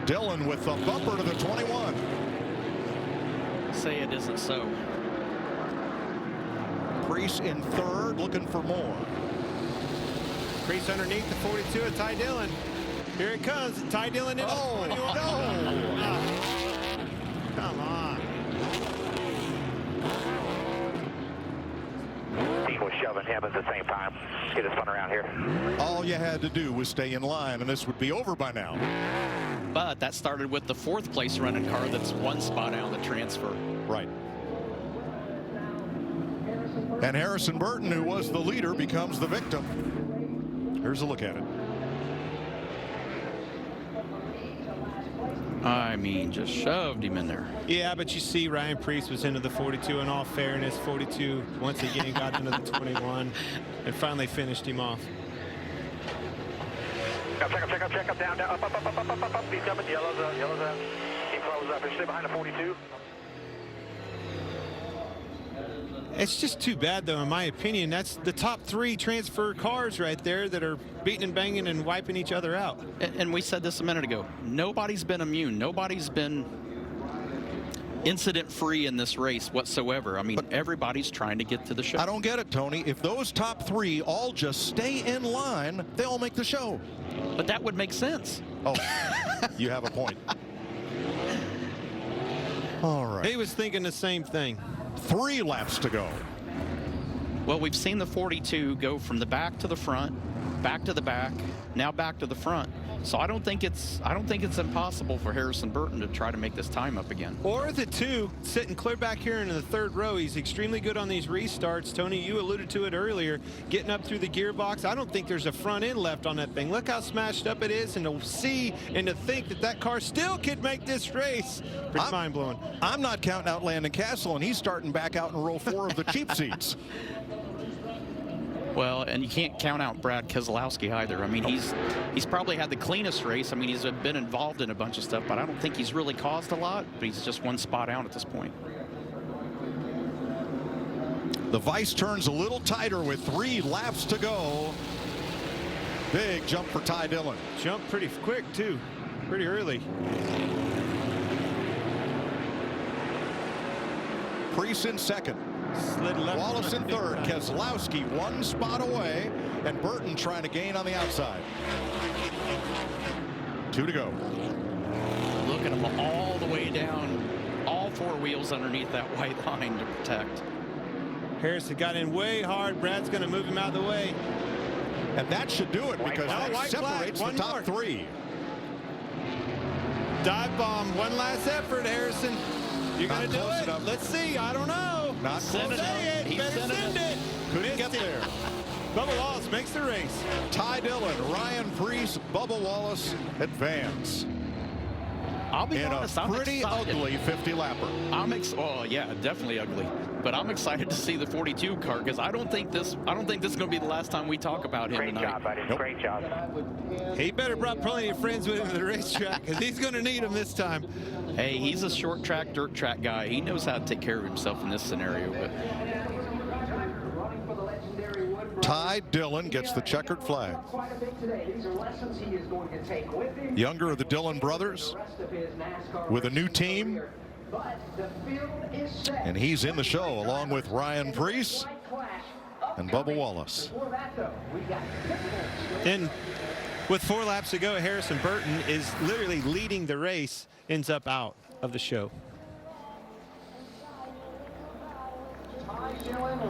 Dillon with the bumper to the 21. Say it isn't so. Preece in 3rd, looking for more. Preece underneath the 42 of Ty Dillon. Here it comes. Ty Dillon in. Oh, no. Come on. Team was shoving him at the same time. Let's get it spun around here. All you had to do was stay in line, and this would be over by now. But that started with the 4th place running car that's 1 spot out of the transfer. Right. And Harrison Burton, who was the leader, becomes the victim. Here's a look at it. I mean, just shoved him in there. Yeah, but you see Ryan Preece was into the 42. In all fairness, 42 once again got into the 21 and finally finished him off. Check up, down, up. He's coming, yellow's up. He closes up and stay behind the 42. It's just too bad, though, in my opinion. That's the top 3 transfer cars right there that are beating and banging and wiping each other out. And we said this a minute ago. Nobody's been immune. Nobody's been incident-free in this race whatsoever. I mean, everybody's trying to get to the show. I don't get it, Tony. If those top 3 all just stay in line, they all make the show. But that would make sense. Oh, you have a point. All right. He was thinking the same thing. 3 laps to go. Well, we've seen the 42 go from the back to the front, back to the back, now back to the front. So I don't think it's impossible for Harrison Burton to try to make this time up again. Or the 2 sitting clear back here in the 3rd row. He's extremely good on these restarts. Tony, you alluded to it earlier, getting up through the gearbox. I don't think there's a front end left on that thing. Look how smashed up it is, and to see and to think that that car still could make this race, pretty mind-blowing. I'm not counting out Landon Castle, and he's starting back out in row 4 of the cheap seats. Well, and you can't count out Brad Keselowski either. I mean, he's probably had the cleanest race. I mean, he's been involved in a bunch of stuff, but I don't think he's really caused a lot. But he's just 1 spot out at this point. The vise turns a little tighter with 3 laps to go. Big jump for Ty Dillon. Jump pretty quick, too. Pretty early. Preece in 2nd. Slid left. Wallace in 3rd. Keselowski 1 spot away, and Burton trying to gain on the outside. 2 to go. Look at him all the way down, all 4 wheels underneath that white line to protect. Harrison got in way hard. Brad's going to move him out of the way. And that should do it, because that separates the top 3. Dive bomb. One last effort, Harrison. You're going to do it. Enough. Let's see. I don't know. Not close enough. He better send it. Couldn't get there. Bubba Wallace makes the race. Ty Dillon, Ryan Preece, Bubba Wallace advance. I'll be in honest, a I'm pretty excited. ugly 50-lapper. Oh yeah, definitely ugly. But I'm excited to see the 42 car because I don't think this is going to be the last time we talk about him tonight. Great job, buddy. Nope. Great job. He better brought plenty of friends with him to the racetrack because he's going to need them this time. Hey, he's a short track, dirt track guy. He knows how to take care of himself in this scenario. But Ty Dillon gets the checkered flag. Younger of the Dillon brothers with a new team. And he's in the show along with Ryan Preece and Bubba Wallace. And with 4 laps to go, Harrison Burton is literally leading the race, ends up out of the show.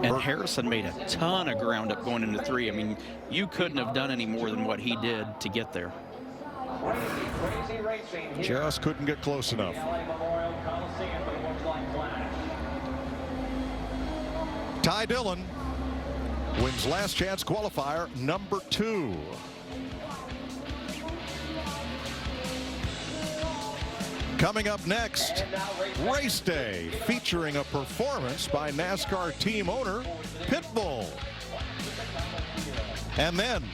And Harrison made a ton of ground up going into 3. I mean, you couldn't have done any more than what he did to get there. Just couldn't get close enough. Ty Dillon wins last chance qualifier number 2. Coming up next, race day featuring a performance by NASCAR team owner Pitbull. And then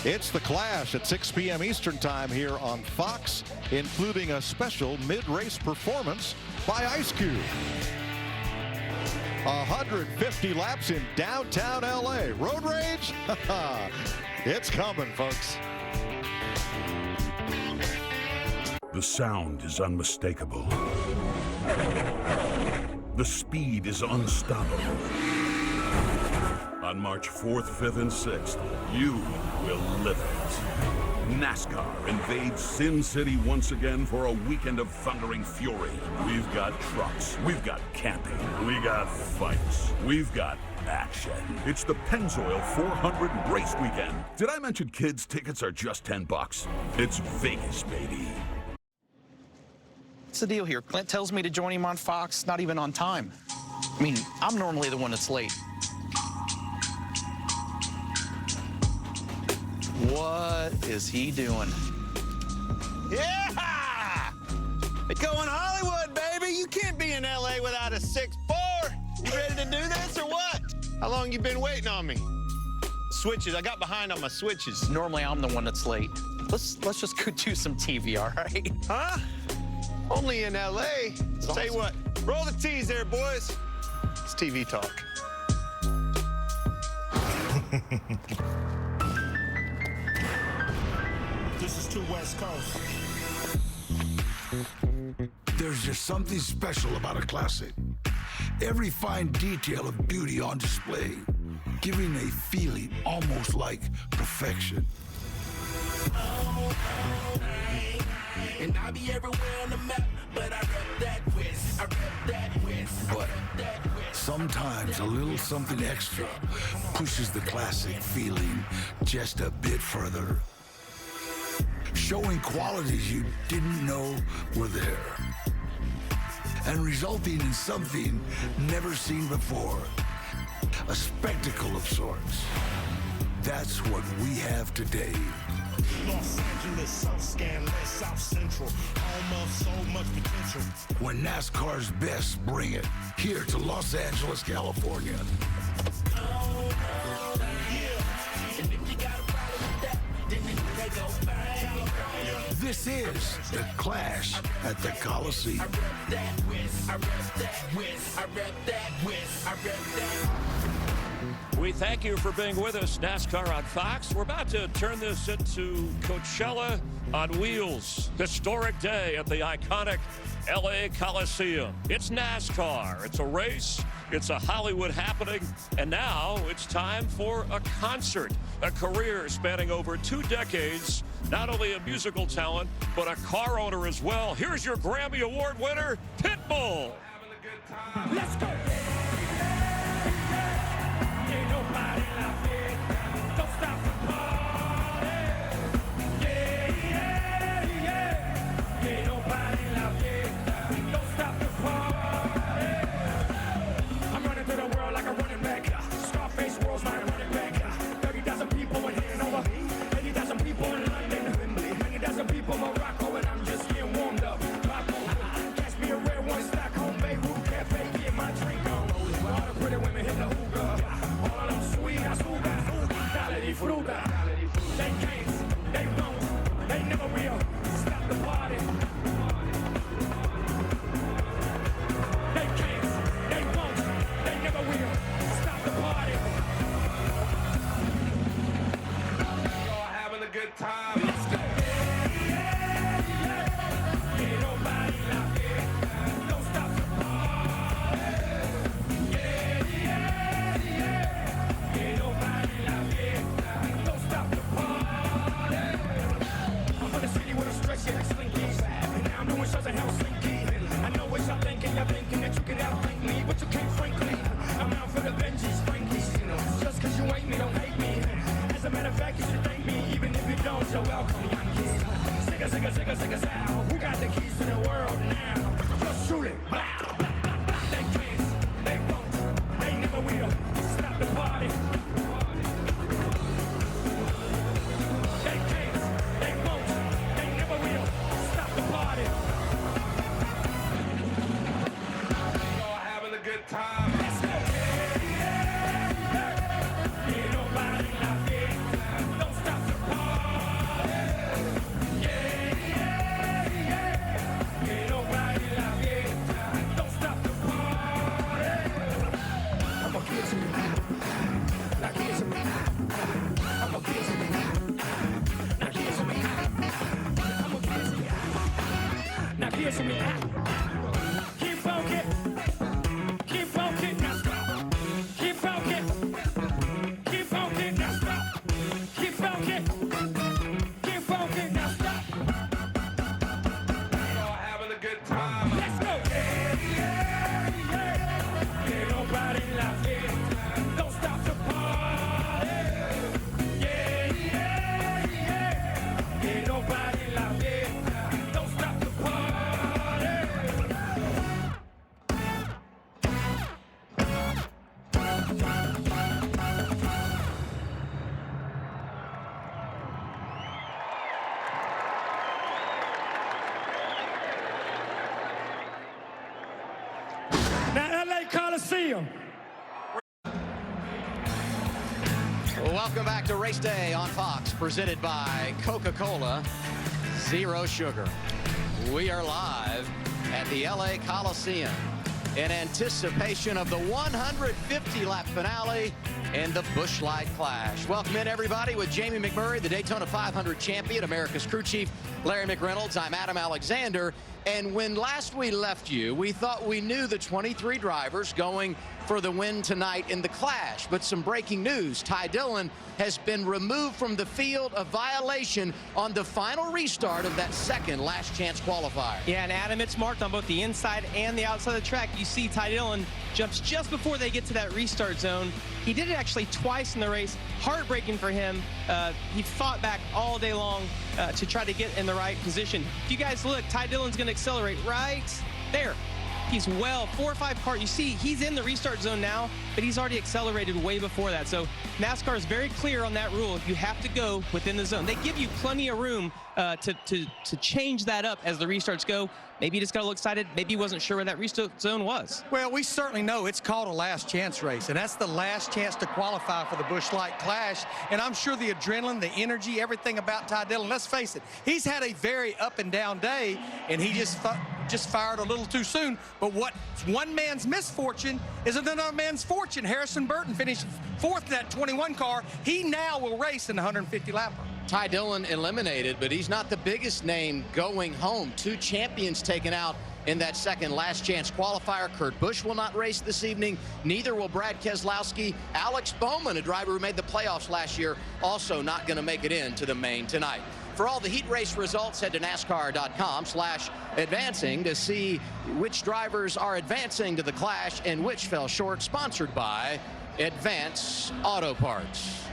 it's the Clash at 6 p.m. Eastern time here on Fox, including a special mid-race performance by Ice Cube. 150 laps in downtown LA. Road rage? It's coming, folks. The sound is unmistakable. The speed is unstoppable. On March 4th, 5th, and 6th, you will live it. NASCAR invades Sin City once again for a weekend of thundering fury. We've got trucks, we've got camping, we got fights, we've got action. It's the Pennzoil 400 race weekend. Did I mention kids' tickets are just $10? It's Vegas, baby. What's the deal here? Clint tells me to join him on Fox, not even on time. I mean, I'm normally the one that's late. What is he doing? Yeah! Going Hollywood, baby. You can't be in LA without a 6'4". You ready to do this or what? How long you been waiting on me? Switches. I got behind on my switches. Normally, I'm the one that's late. Let's just go do some TV, all right? Huh? Only in LA. Tell you what, roll the T's there, boys. It's TV talk. This is too West Coast. There's just something special about a classic. Every fine detail of beauty on display, giving a feeling almost like perfection. And I'll be everywhere on the map, but I rep that West. I rep that West. But sometimes a little something extra pushes the classic feeling just a bit further. Showing qualities you didn't know were there. And resulting in something never seen before. A spectacle of sorts. That's what we have today. Los Angeles, South Scanless, South Central, home of so much potential. When NASCAR's best bring it here to Los Angeles, California. This is the Clash at the Coliseum. We thank you for being with us, NASCAR on Fox. We're about to turn this into Coachella on wheels. Historic day at the iconic LA Coliseum. It's NASCAR. It's a race. It's a Hollywood happening. And now it's time for a concert. A career spanning over 2 decades. Not only a musical talent, but a car owner as well. Here's your Grammy Award winner, Pitbull. Let's go. Ain't nobody like it. Don't stop the party. Yeah, yeah, yeah. Ain't nobody like it. Don't stop the party. I'm running through the world like a running back. Scarface world's my running back. 30,000 people in here and over. 80,000 people in London. 20,000 people in Morocco, and I'm just getting warmed up. time. Let's go. Ain't nobody like it. Don't stop the party. Ain't nobody like it. Don't stop the party. I'm in the city with a stretch, yeah, like Slinky. And now I'm doing shows in Helsinki. I know what y'all thinking that you can outthink me, but you can't, frankly. I'm out for the Benjis, Frankies. Just cause you ain't me, don't hate me. As a matter of fact, you should thank me, even if you don't, you're welcome, Yankees. Zigga, zigga, zigga, zigga, zow. Who got the keys to the world now? Just shoot it. Blah. They can't, they won't, they never will stop the party. They can't, they won't, they never will stop the party. Y'all having a good time. Let's go. Ain't nobody like it. Don't stop the party. Ain't nobody like it. Don't stop the party. I'ma kiss me now. Now kiss me now. I'ma kiss me now. Now kiss me now. I'ma kiss me now. Now kiss me now. Keep funky. Keep funky. Now stop. Keep funky. Keep funky. Now stop. Keep funky. Keep funky. Now stop. Y'all having a good time. Let's go. Ain't nobody like it. Don't stop the party. Ain't nobody like it. Don't stop the party. Now, LA Coliseum. Welcome back to Race Day on Fox, presented by Coca-Cola Zero Sugar. We are live at the LA Coliseum in anticipation of the 150-lap finale in the Busch Light Clash. Welcome in, everybody, with Jamie McMurray, the Daytona 500 champion, America's crew chief, Larry McReynolds. I'm Adam Alexander. And when last we left you, we thought we knew the 23 drivers going for the win tonight in the Clash. But some breaking news. Ty Dillon has been removed from the field, a violation on the final restart of that second last chance qualifier. Yeah, and Adam, it's marked on both the inside and the outside of the track. You see Ty Dillon jumps just before they get to that restart zone. He did it actually twice in the race. Heartbreaking for him. He fought back all day long to try to get in the right position. If you guys look, Ty Dillon's going to accelerate right there. He's 4 or 5 cars. You see, he's in the restart zone now, but he's already accelerated way before that. So NASCAR is very clear on that rule. You have to go within the zone. They give you plenty of room to change that up as the restarts go. Maybe he just got a little excited. Maybe he wasn't sure where that restart zone was. Well, we certainly know it's called a last chance race, and that's the last chance to qualify for the Busch Light Clash. And I'm sure the adrenaline, the energy, everything about Ty Dillon, let's face it, he's had a very up and down day, and he just fired a little too soon. But what's one man's misfortune is another man's fortune. Harrison Burton finished 4th in that 21 car. He now will race in the 150 lapper. Ty Dillon eliminated, but he's not the biggest name going home. 2 champions taken out in that second last chance qualifier. Kurt Busch will not race this evening. Neither will Brad Keselowski. Alex Bowman, a driver who made the playoffs last year, also not going to make it into the main tonight. For all the heat race results, head to NASCAR.com/advancing to see which drivers are advancing to the Clash and which fell short. Sponsored by Advance Auto Parts.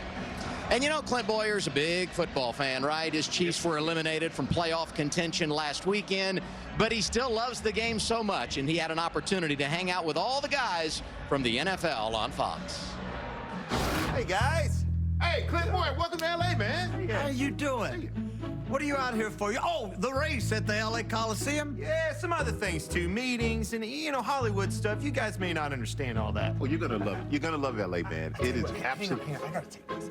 And you know, Clint Boyer's a big football fan, right? His Chiefs were eliminated from playoff contention last weekend, but he still loves the game so much, and he had an opportunity to hang out with all the guys from the NFL on Fox. Hey, guys. Hey, Clint Boyer, welcome to L.A., man. How you doing? What are you out here for? Oh, the race at the L.A. Coliseum? Yeah, some other things, too. Meetings and, you know, Hollywood stuff. You guys may not understand all that. Well, you're going to love it. You're going to love L.A., man. It is absolutely... Hang on. I got to take this.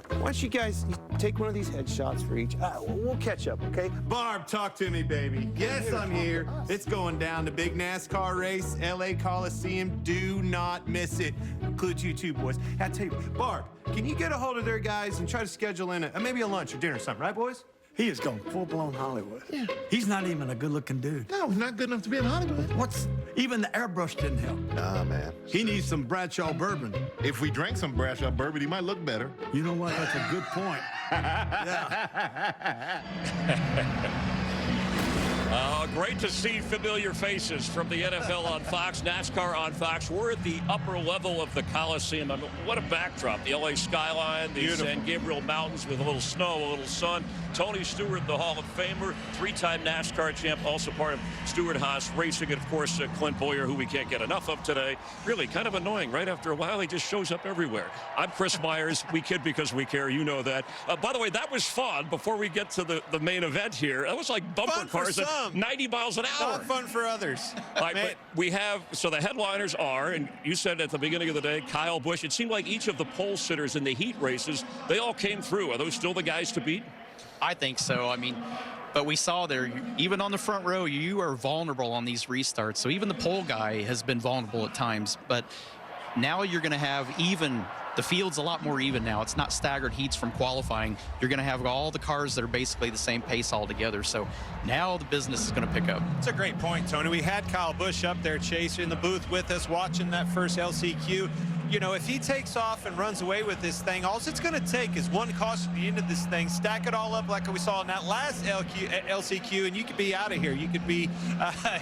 Why don't you guys take one of these headshots for each? We'll catch up, okay? Barb, talk to me, baby. Yes, I'm here. It's going down. The big NASCAR race, LA Coliseum. Do not miss it. Include you too, boys. I tell you, Barb, can you get a hold of their guys and try to schedule in maybe a lunch or dinner or something, right, boys? He is going full-blown Hollywood. Yeah. He's not even a good-looking dude. No, he's not good enough to be in Hollywood. Even the airbrush didn't help. Nah, man. He needs some Bradshaw bourbon. If we drank some Bradshaw bourbon, he might look better. You know what? That's a good point. Great to see familiar faces from the NFL on Fox, NASCAR on Fox. We're at the upper level of the Coliseum. I mean, what a backdrop. The LA skyline, the San Gabriel Mountains with a little snow, a little sun. Tony Stewart, the Hall of Famer, three-time NASCAR champ, also part of Stewart-Haas Racing, and, of course, Clint Boyer, who we can't get enough of today. Really kind of annoying. Right after a while, he just shows up everywhere. I'm Chris Myers. We kid because we care. You know that. By the way, that was fun. Before we get to the main event here, that was like bumper cars at 90 miles an hour. Not fun for others. All right, but we have, so the headliners are, and you said at the beginning of the day, Kyle Busch. It seemed like each of the pole sitters in the heat races, they all came through. Are those still the guys to beat? I think so. I mean, but we saw there, even on the front row, you are vulnerable on these restarts. So even the pole guy has been vulnerable at times. But now you're going to have the field's a lot more even now. It's not staggered heats from qualifying. You're going to have all the cars that are basically the same pace altogether. So now the business is going to pick up. It's a great point, Tony. We had Kyle Busch up there, Chase, in the booth with us watching that first LCQ. You know, if he takes off and runs away with this thing, all it's going to take is one caution at the end of this thing, stack it all up like we saw in that last LCQ, and you could be out of here. You could be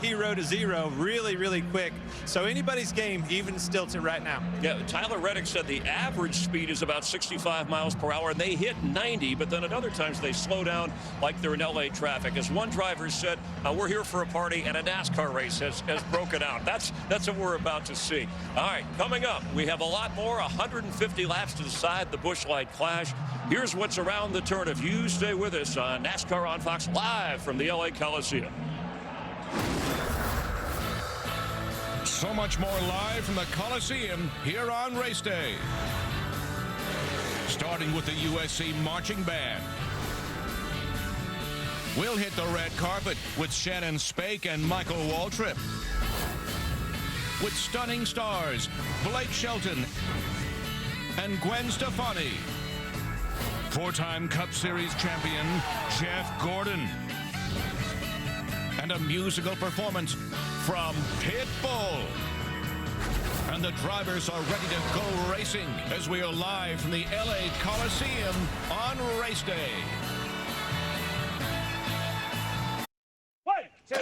hero to zero really, really quick. So anybody's game, even Stilton right now. Yeah, Tyler Reddick said the average speed is about 65 miles per hour. They hit 90, but then at other times they slow down like they're in LA traffic. As one driver said, we're here for a party, and a NASCAR race has broken out. That's what we're about to see. All right, coming up, we have a lot more, 150 laps to decide the Busch Light Clash. Here's what's around the turn if you stay with us on NASCAR on Fox, live from the LA Coliseum. So much more live from the Coliseum here on race day. Starting with the USC Marching Band. We'll hit the red carpet with Shannon Spake and Michael Waltrip. With stunning stars, Blake Shelton and Gwen Stefani. Four-time Cup Series champion, Jeff Gordon. And a musical performance from Pitbull. And the drivers are ready to go racing as we are live from the LA Coliseum on race day. 1, 2.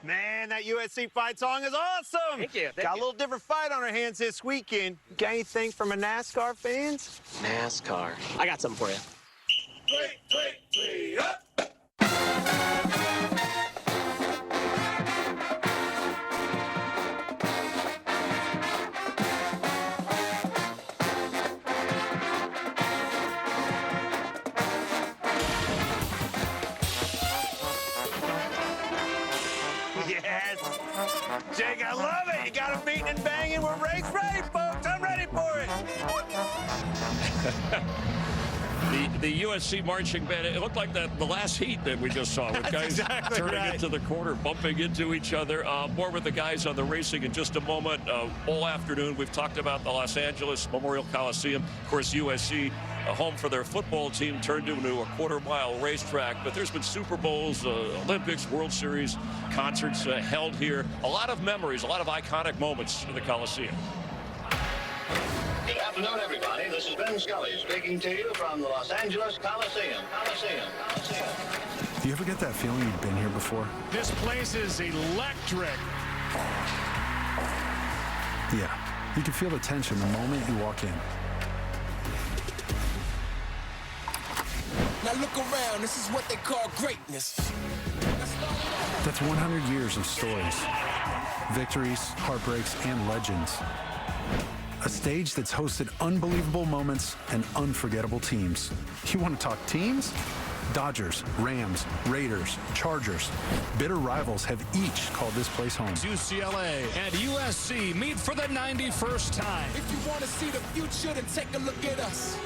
Man, that USC fight song is awesome. Thank you. Got a little different fight on our hands this weekend. Got anything from a NASCAR fans? NASCAR. I got something for you. 3, up. Yes. Jake, I love it. You got them beating and banging. We're race ready, folks. I'm ready for it. The USC Marching Band, it looked like the last heat that we just saw with guys exactly turning right. into the corner, bumping into each other. More with the guys on the racing in just a moment. All afternoon, we've talked about the Los Angeles Memorial Coliseum. Of course, USC, home for their football team, turned into a quarter-mile racetrack. But there's been Super Bowls, Olympics, World Series, concerts held here. A lot of memories, a lot of iconic moments in the Coliseum. Good afternoon, everybody. This is Ben Scully speaking to you from the Los Angeles Coliseum. Do you ever get that feeling you've been here before? This place is electric. Yeah, you can feel the tension the moment you walk in. Now look around, this is what they call greatness. That's 100 years of stories, victories, heartbreaks, and legends. A stage that's hosted unbelievable moments and unforgettable teams. You want to talk teams? Dodgers, Rams, Raiders, Chargers. Bitter rivals have each called this place home. UCLA and USC meet for the 91st time. If you want to see the future, then take a look at us.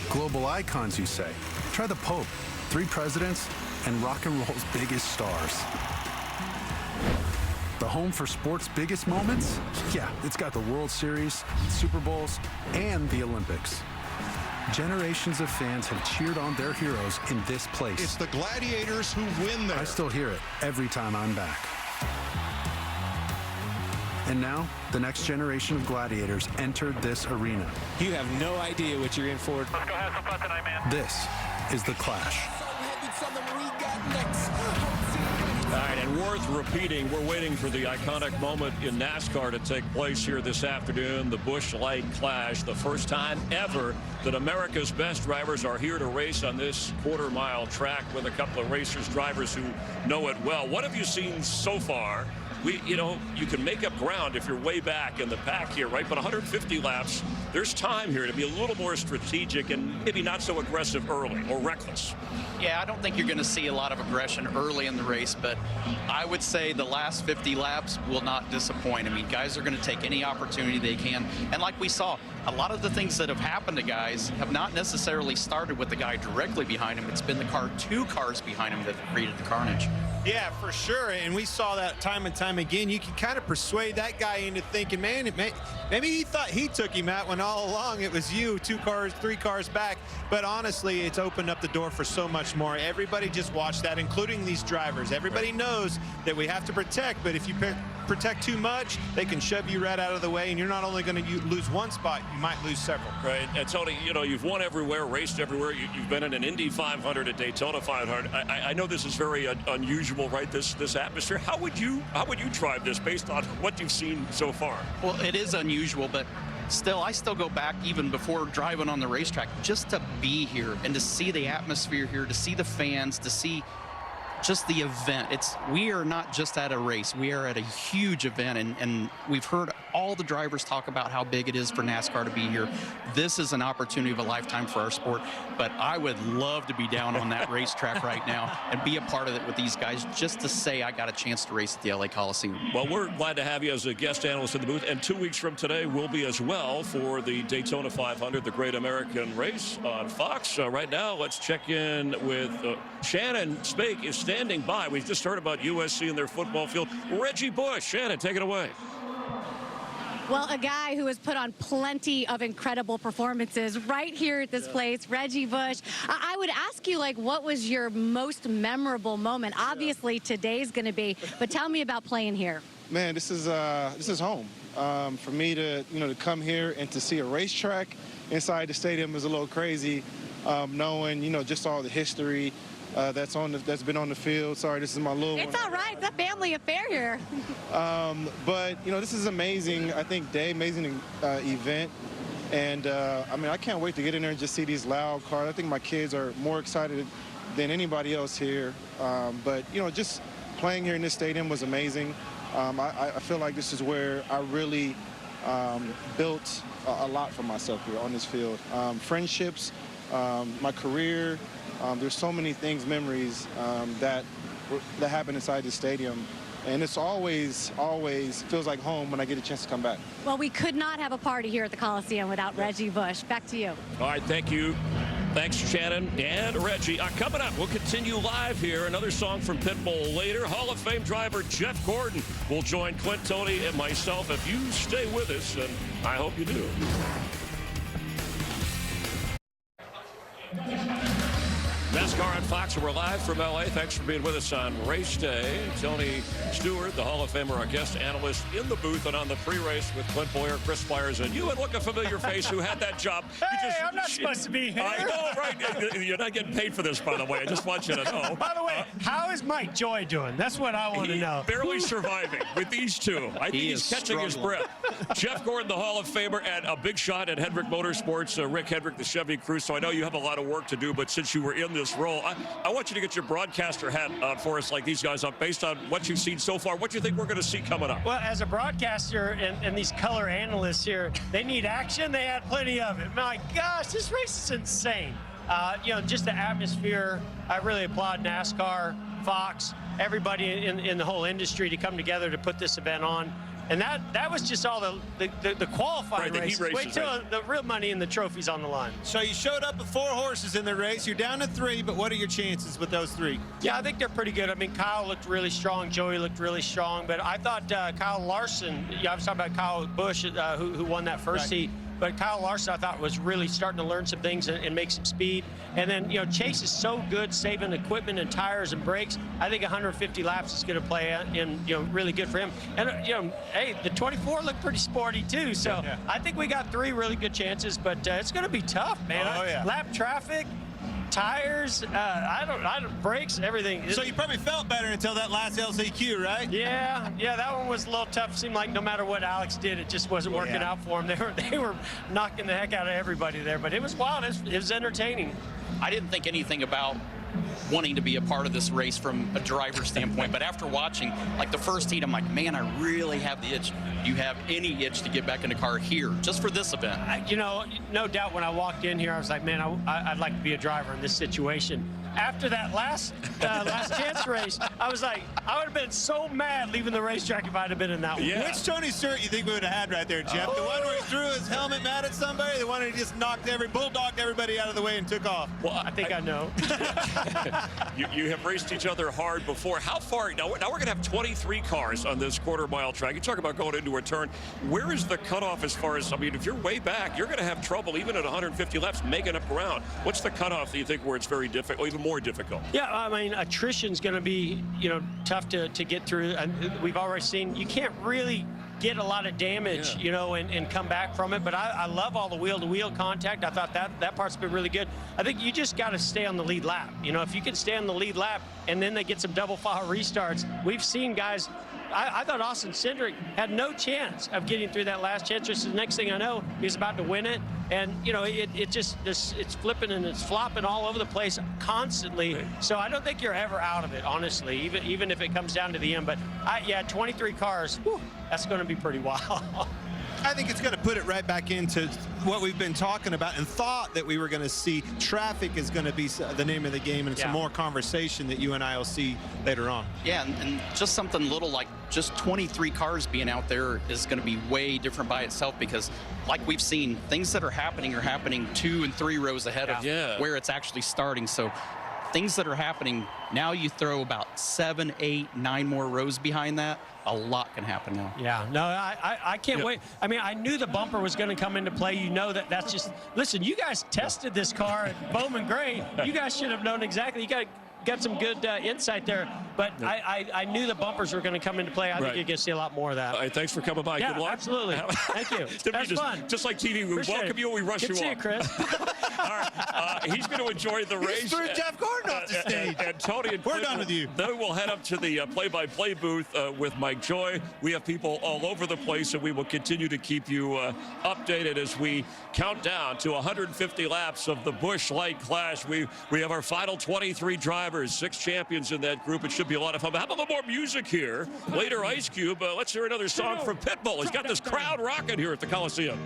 Global icons, you say? Try the Pope, 3 presidents, and rock and roll's biggest stars. The home for sports' biggest moments? Yeah, it's got the World Series, Super Bowls, and the Olympics. Generations of fans have cheered on their heroes in this place. It's the Gladiators who win there. I still hear it every time I'm back. And now, the next generation of Gladiators entered this arena. You have no idea what you're in for. Let's go have some fun tonight, man. This is the Clash. All right, and worth repeating, we're waiting for the iconic moment in NASCAR to take place here this afternoon, the Busch Light Clash, the first time ever that America's best drivers are here to race on this quarter-mile track with a couple of racers, drivers who know it well. What have you seen so far? You can make up ground if you're way back in the pack here, right? But 150 laps, there's time here to be a little more strategic and maybe not so aggressive early or reckless. Yeah, I don't think you're going to see a lot of aggression early in the race, but I would say the last 50 laps will not disappoint. I mean, guys are going to take any opportunity they can. And like we saw, a lot of the things that have happened to guys have not necessarily started with the guy directly behind him. It's been the 2 cars behind him that created the carnage. Yeah, for sure. And we saw that time and time again. You can kind of persuade that guy into thinking, man, maybe he thought he took him out when all along it was you, 2 cars, 3 cars back. But honestly, it's opened up the door for so much more. Everybody just watched that, including these drivers. Everybody knows that we have to protect, but if you protect too much, they can shove you right out of the way, and you're not only going to lose one spot, you might lose several. Right. And Tony, you've won everywhere, raced everywhere. You've been in an Indy 500, a Daytona 500. I know this is very unusual, right? This atmosphere. How would you drive this based on what you've seen so far? Well, it is unusual, but still, I still go back even before driving on the racetrack just to be here and to see the atmosphere here, to see the fans, to see just the event. We are not just at a race. We are at a huge event, and we've heard all the drivers talk about how big it is for NASCAR to be here. This is an opportunity of a lifetime for our sport, but I would love to be down on that racetrack right now and be a part of it with these guys just to say I got a chance to race at the LA Coliseum. Well, we're glad to have you as a guest analyst in the booth, and 2 weeks from today we'll be as well for the Daytona 500, the Great American Race on Fox. Right now, let's check in with Shannon Spake is standing by. We've just heard about USC and their football field. Reggie Bush. Shannon, take it away. Well, a guy who has put on plenty of incredible performances right here at this place, Reggie Bush. I would ask you, what was your most memorable moment? Obviously, today's going to be, but tell me about playing here. Man, this is home. For me to come here and to see a racetrack inside the stadium is a little crazy, knowing just all the history that's been on the field. Sorry, this is my little one. It's all right. It's a family affair here. But this is amazing. I think amazing event, and I can't wait to get in there and just see these loud cars. I think my kids are more excited than anybody else here. But just playing here in this stadium was amazing. I feel like this is where I really built a lot for myself here on this field. Friendships, my career. There's so many things, memories that happen inside the stadium. And it's always feels like home when I get a chance to come back. Well, we could not have a party here at the Coliseum without Reggie Bush. Back to you. All right, thank you. Thanks, Shannon and Reggie. Coming up, we'll continue live here. Another song from Pitbull later. Hall of Fame driver Jeff Gordon will join Clint, Tony, and myself if you stay with us, and I hope you do. NASCAR on Fox, and we're live from LA. Thanks for being with us on race day. Tony Stewart, the Hall of Famer, our guest analyst in the booth, and on the pre-race with Clint Boyer, Chris Squires, and you. And look, a familiar face who had that job. Hey, I'm not supposed to be here. I know, right? You're not getting paid for this, by the way. I just want you to know. By the way, how is Mike Joy doing? That's what I want to know. Barely surviving with these two. I think he's catching his breath. Jeff Gordon, the Hall of Famer, and a big shot at Hendrick Motorsports, Rick Hendrick, the Chevy crew. So I know you have a lot of work to do, but since you were in this role, I want you to get your broadcaster hat for us like these guys up. Based on what you've seen so far, what do you think we're going to see coming up? Well, as a broadcaster and these color analysts here, they need action. They had plenty of it. My gosh, this race is insane. You know, just the atmosphere. I really applaud NASCAR, Fox, everybody in the whole industry to come together to put this event on. And that was just all the qualifying races. Wait till the real money and the trophies on the line. So you showed up with 4 horses in the race. You're down to 3, but what are your chances with those 3? Yeah, I think they're pretty good. I mean, Kyle looked really strong. Joey looked really strong. But I thought Kyle Larson, I was talking about Kyle Busch, who won that first heat. But Kyle Larson, I thought, was really starting to learn some things and make some speed. And then, you know, Chase is so good saving equipment and tires and brakes. I think 150 laps is going to play in, you know, really good for him. And, you know, hey, the 24 looked pretty sporty, too. So I think we got 3 really good chances. But it's going to be tough, man. Lap traffic, tires, brakes, everything. So you probably felt better until that last LCQ, right? Yeah, that one was a little tough. Seemed like no matter what Alex did, it just wasn't working out for him. They were knocking the heck out of everybody there, but it was wild. It was entertaining. I didn't think anything about wanting to be a part of this race from a driver's standpoint, but after watching like the first heat, I'm like, man, I really have the itch. Do you have any itch to get back in the car here just for this event? You know, no doubt when I walked in here, I was like, man, I'd like to be a driver in this situation. After that last chance race, I was like, I would have been so mad leaving the racetrack if I'd have been in that one. Which Tony Stewart you think we would have had right there, Jeff? The one where he threw his helmet mad at somebody? The one where he just bulldogged everybody out of the way and took off? Well, I think I know. You have raced each other hard before. How far? Now we're going to have 23 cars on this quarter-mile track. You talk about going into a turn. Where is the cutoff as far as, I mean, if you're way back, you're going to have trouble even at 150 laps making up ground. What's the cutoff that you think where it's very difficult, even more difficult? Yeah, I mean, attrition's going to be, you know, tough to get through. And we've already seen you can't really get a lot of damage, you know, and come back from it. But I love all the wheel-to-wheel contact. I thought that part's been really good. I think you just got to stay on the lead lap. You know, if you can stay on the lead lap and then they get some double file restarts, we've seen guys. I thought Austin Cindric had no chance of getting through that last chance. Just the next thing I know, he's about to win it. And, you know, it's flipping and it's flopping all over the place constantly. Right. So I don't think you're ever out of it, honestly, even if it comes down to the end. But, 23 cars, that's going to be pretty wild. I think it's going to put it right back into what we've been talking about and thought that we were going to see. Traffic is going to be the name of the game, and it's some more conversation that you and I will see later on. Yeah, and just something little like just 23 cars being out there is going to be way different by itself because, like we've seen, things that are happening 2 and 3 rows ahead of where it's actually starting. So things that are happening, now you throw about 7, 8, 9 more rows behind that. A lot can happen now. Yeah, no, I can't wait. I mean, I knew the bumper was going to come into play. You know that's just, listen, you guys tested this car at Bowman Gray. You guys should have known exactly. You got some good insight there. But I knew the bumpers were going to come into play. I think you're going to see a lot more of that. All right, thanks for coming by. Good luck. Absolutely. Thank you. That's fun. Just like TV, we welcome you and we rush you off. Good to see you, Chris. All right, he's going to enjoy the race. He's threw Jeff Gordon off the stage. And Tony and we're done with you. Then we'll head up to the play-by-play booth with Mike Joy. We have people all over the place, and we will continue to keep you updated as we count down to 150 laps of the Busch Light Clash. We have our final 23 drivers, 6 champions in that group. It should be a lot of fun. But how about a little more music here? Later, Ice Cube. Let's hear another song from Pitbull. He's got this crowd rocking here at the Coliseum.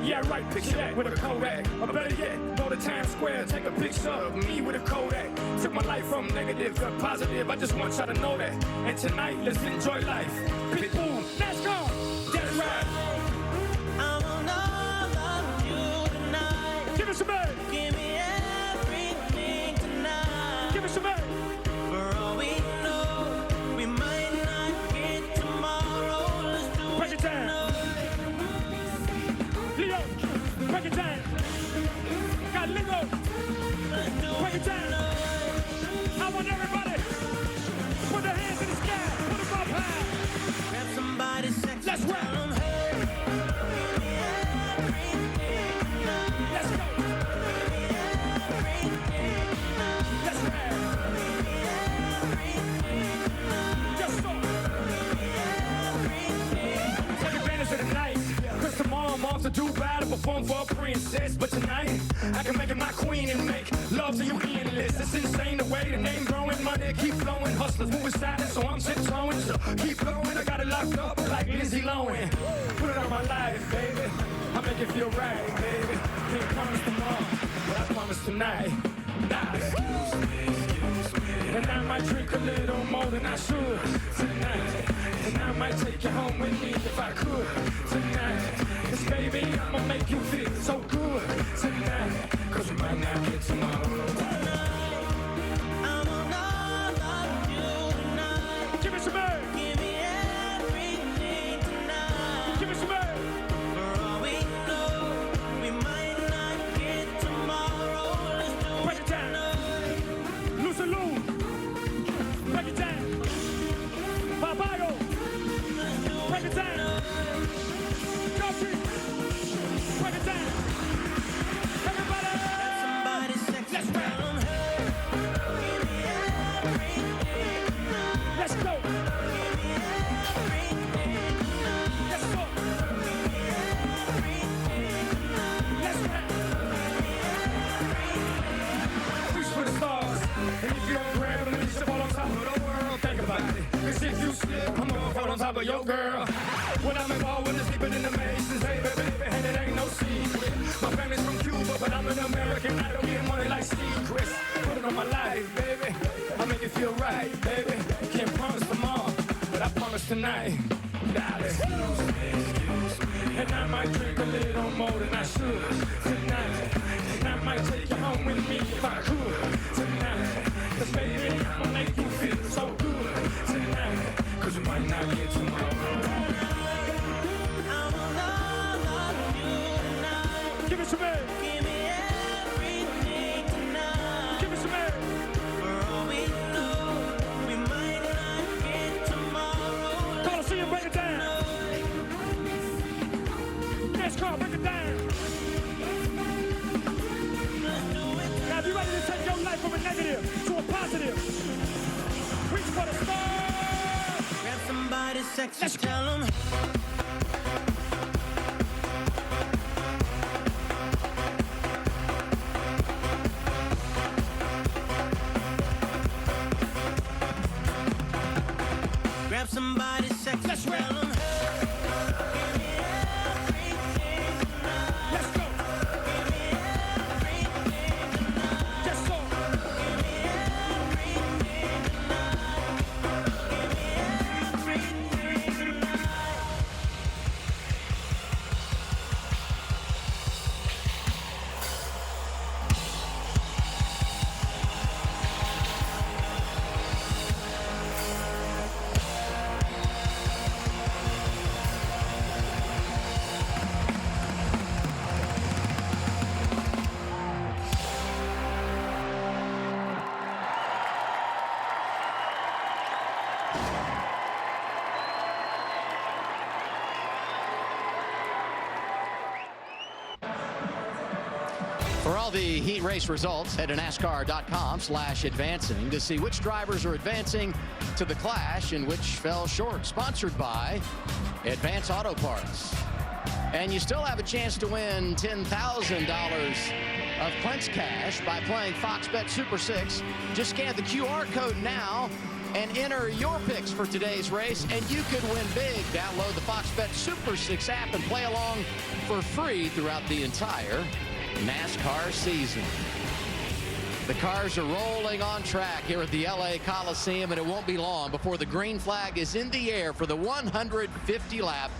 Yeah, right, picture that with a Kodak. Or better yet, go to Times Square, take a picture of me with a Kodak. Took my life from negative to positive, I just want y'all to know that. And tonight, let's enjoy life. Pitbull, let's go! That's right. I will love you tonight. Give us a bag. Give me everything tonight. Give us a bag. For all we know, we might not get tomorrow. Let's do break it down. Leo, break it down. Got Lego. Break it down. I want everybody put their hands in the sky. Put them up high. Grab somebody sexy. Let's rap. Let's go. Let's rap. Just go. Take advantage of the night. Cause tomorrow off to Dubai to perform for a princess. But tonight, I can make it my queen and make love to you endless. It's insane the way the name growing, money keep flowing. Hustlers moving silent, so I'm tiptoeing. So keep going, I got it locked up like Lindsay Lohan. Put it on my life, baby. I make it feel right, baby. Can't promise tomorrow, but I promise tonight. Nah, excuse me. And I might drink a little more than I should tonight. And I might take you home with me if I could tonight. 'Cause baby, I'ma make you feel so good tonight. 'Cause we might not get tomorrow. Give me some air. Give me everything tonight. Give me some air. For all we know, we might not get tomorrow. Let's do it. Break it down. Loose and loose. Break it down. Papago. Break it down. Coffee. Break it down. Everybody. Somebody sexy. Let's go. Let's go. Let's go. Let's go. Reach for the stars. And if you don't grab them, you should fall on top of the world. Think about it. 'Cause if you slip, I'm gonna fall on top of your girl. When I'm involved with the sleeping in the mazes, baby, and it ain't no secret. My family's from Cuba, but I'm an American. I don't get money like secrets. Put it on my life, baby. I make it feel right, baby. Can't promise tomorrow, but I promise tonight. Excuse me. And I might drink a little more than I should tonight. And I might take you home with me if I could tonight. 'Cause baby, I'ma make you feel so good tonight. 'Cause we might not get tomorrow. Give me some air. Give me everything tonight. Give me some air. For all we know, we might not get tomorrow. Coliseum, break it down. NASCAR, break it down. Now, if you're ready to take your life from a negative to a positive, reach for the stars. Grab somebody sexy, let's tell them. Grab somebody sexy, let's tell them. For all the heat race results, head to NASCAR.com/advancing to see which drivers are advancing to the Clash and which fell short. Sponsored by Advance Auto Parts. And you still have a chance to win $10,000 of clinch cash by playing Fox Bet Super 6. Just scan the QR code now and enter your picks for today's race, and you could win big. Download the Fox Bet Super 6 app and play along for free throughout the entire NASCAR season. The cars are rolling on track here at the LA Coliseum, and it won't be long before the green flag is in the air for the 150-lap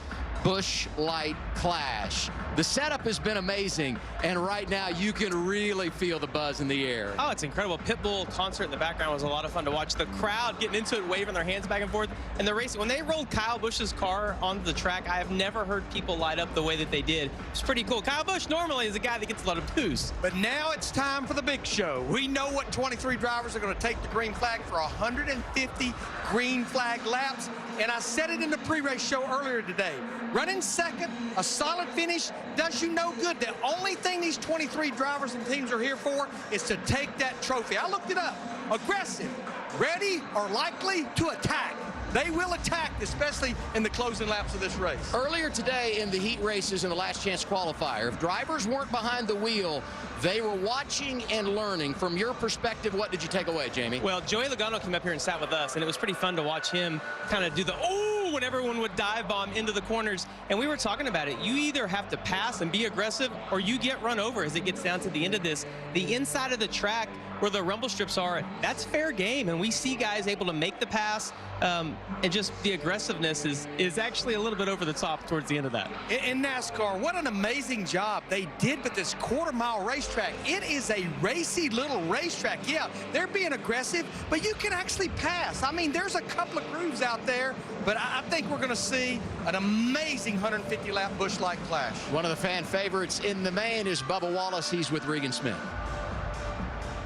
Busch Light Clash. The setup has been amazing, and right now you can really feel the buzz in the air. Oh, it's incredible. Pitbull concert in the background was a lot of fun to watch. The crowd getting into it, waving their hands back and forth. And the racing, when they rolled Kyle Busch's car onto the track, I have never heard people light up the way that they did. It's pretty cool. Kyle Busch normally is a guy that gets a lot of boost. But now it's time for the big show. We know what 23 drivers are going to take the green flag for 150 green flag laps. And I said it in the pre-race show earlier today. Running second, a solid finish does you no good. The only thing these 23 drivers and teams are here for is to take that trophy. I looked it up. Aggressive, ready, or likely to attack. they will attack, especially in the closing laps of this race. Earlier today in the heat races in the last chance qualifier, if drivers weren't behind the wheel, they were watching and learning. From your perspective, what did you take away, Jamie? Well, Joey Logano came up here and sat with us, and it was pretty fun to watch him kind of do the ooh when everyone would dive bomb into the corners. And we were talking about it. You either have to pass and be aggressive, or you get run over as it gets down to the end of this. The inside of the track where the rumble strips are, that's fair game. And we see guys able to make the pass, and just the aggressiveness is actually a little bit over the top towards the end of that. In NASCAR, what an amazing job they did with this quarter-mile racetrack. It is a racy little racetrack. Yeah, they're being aggressive, but you can actually pass. I mean, there's a couple of grooves out there, but I think we're going to see an amazing 150-lap Busch Light clash. One of the fan favorites in the main is Bubba Wallace. He's with Regan Smith.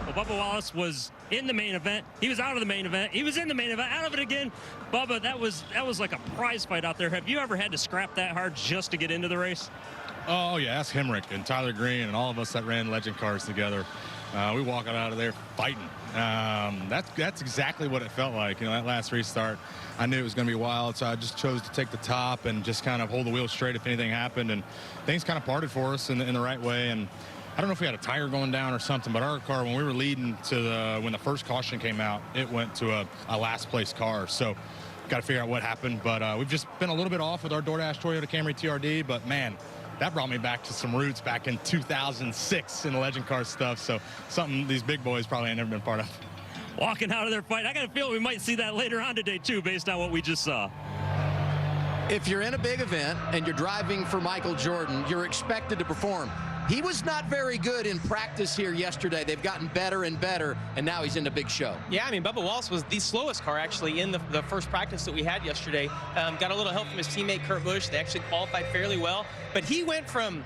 Well, Bubba Wallace was in the main event. He was out of the main event. He was in the main event, out of it again. Bubba, that was like a prize fight out there. Have you ever had to scrap that hard just to get into the race? Oh, yeah. Ask Hemrick and Tyler Green and all of us that ran legend cars together. We walked out of there fighting. That's exactly what it felt like. You know, that last restart, I knew it was going to be wild, so I just chose to take the top and just kind of hold the wheel straight if anything happened. And things kind of parted for us in the right way. And I don't know if we had a tire going down or something, but our car, when we were leading to when the first caution came out, it went to a last place car. So got to figure out what happened. But we've just been a little bit off with our DoorDash Toyota Camry TRD. But man, that brought me back to some roots back in 2006 in the legend car stuff. So something these big boys probably ain't never been part of. Walking out of their fight. I got a feeling we might see that later on today too, based on what we just saw. If you're in a big event and you're driving for Michael Jordan, you're expected to perform. He was not very good in practice here yesterday. They've gotten better and better, and now he's in the big show. Yeah, I mean, Bubba Wallace was the slowest car actually in the first practice that we had yesterday. Got a little help from his teammate Kurt Busch. They actually qualified fairly well, but he went from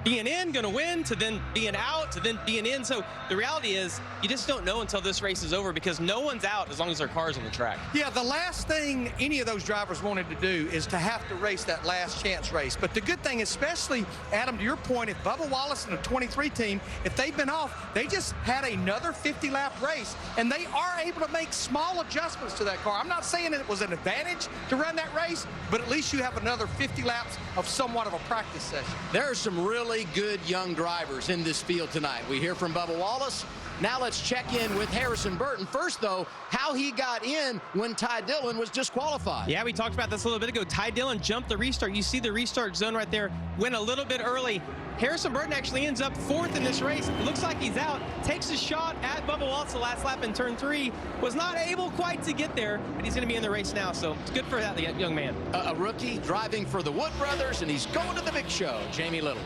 being in, going to win, to then being out, to then being in. So the reality is you just don't know until this race is over, because no one's out as long as their car's on the track. Yeah, the last thing any of those drivers wanted to do is to have to race that last chance race. But the good thing, especially, Adam, to your point, if Bubba Wallace and the 23 team, if they've been off, they just had another 50-lap race, and they are able to make small adjustments to that car. I'm not saying it was an advantage to run that race, but at least you have another 50 laps of somewhat of a practice session. There are some really good young drivers in this field tonight. We hear from Bubba Wallace. Now let's check in with Harrison Burton. First, though, how he got in when Ty Dillon was disqualified. Yeah, we talked about this a little bit ago. Ty Dillon jumped the restart. You see the restart zone right there. Went a little bit early. Harrison Burton actually ends up fourth in this race. It looks like he's out. Takes a shot at Bubba Wallace the last lap in turn 3. Was not able quite to get there, but he's going to be in the race now, so it's good for that young man. A rookie driving for the Wood brothers, and he's going to the big show. Jamie Little.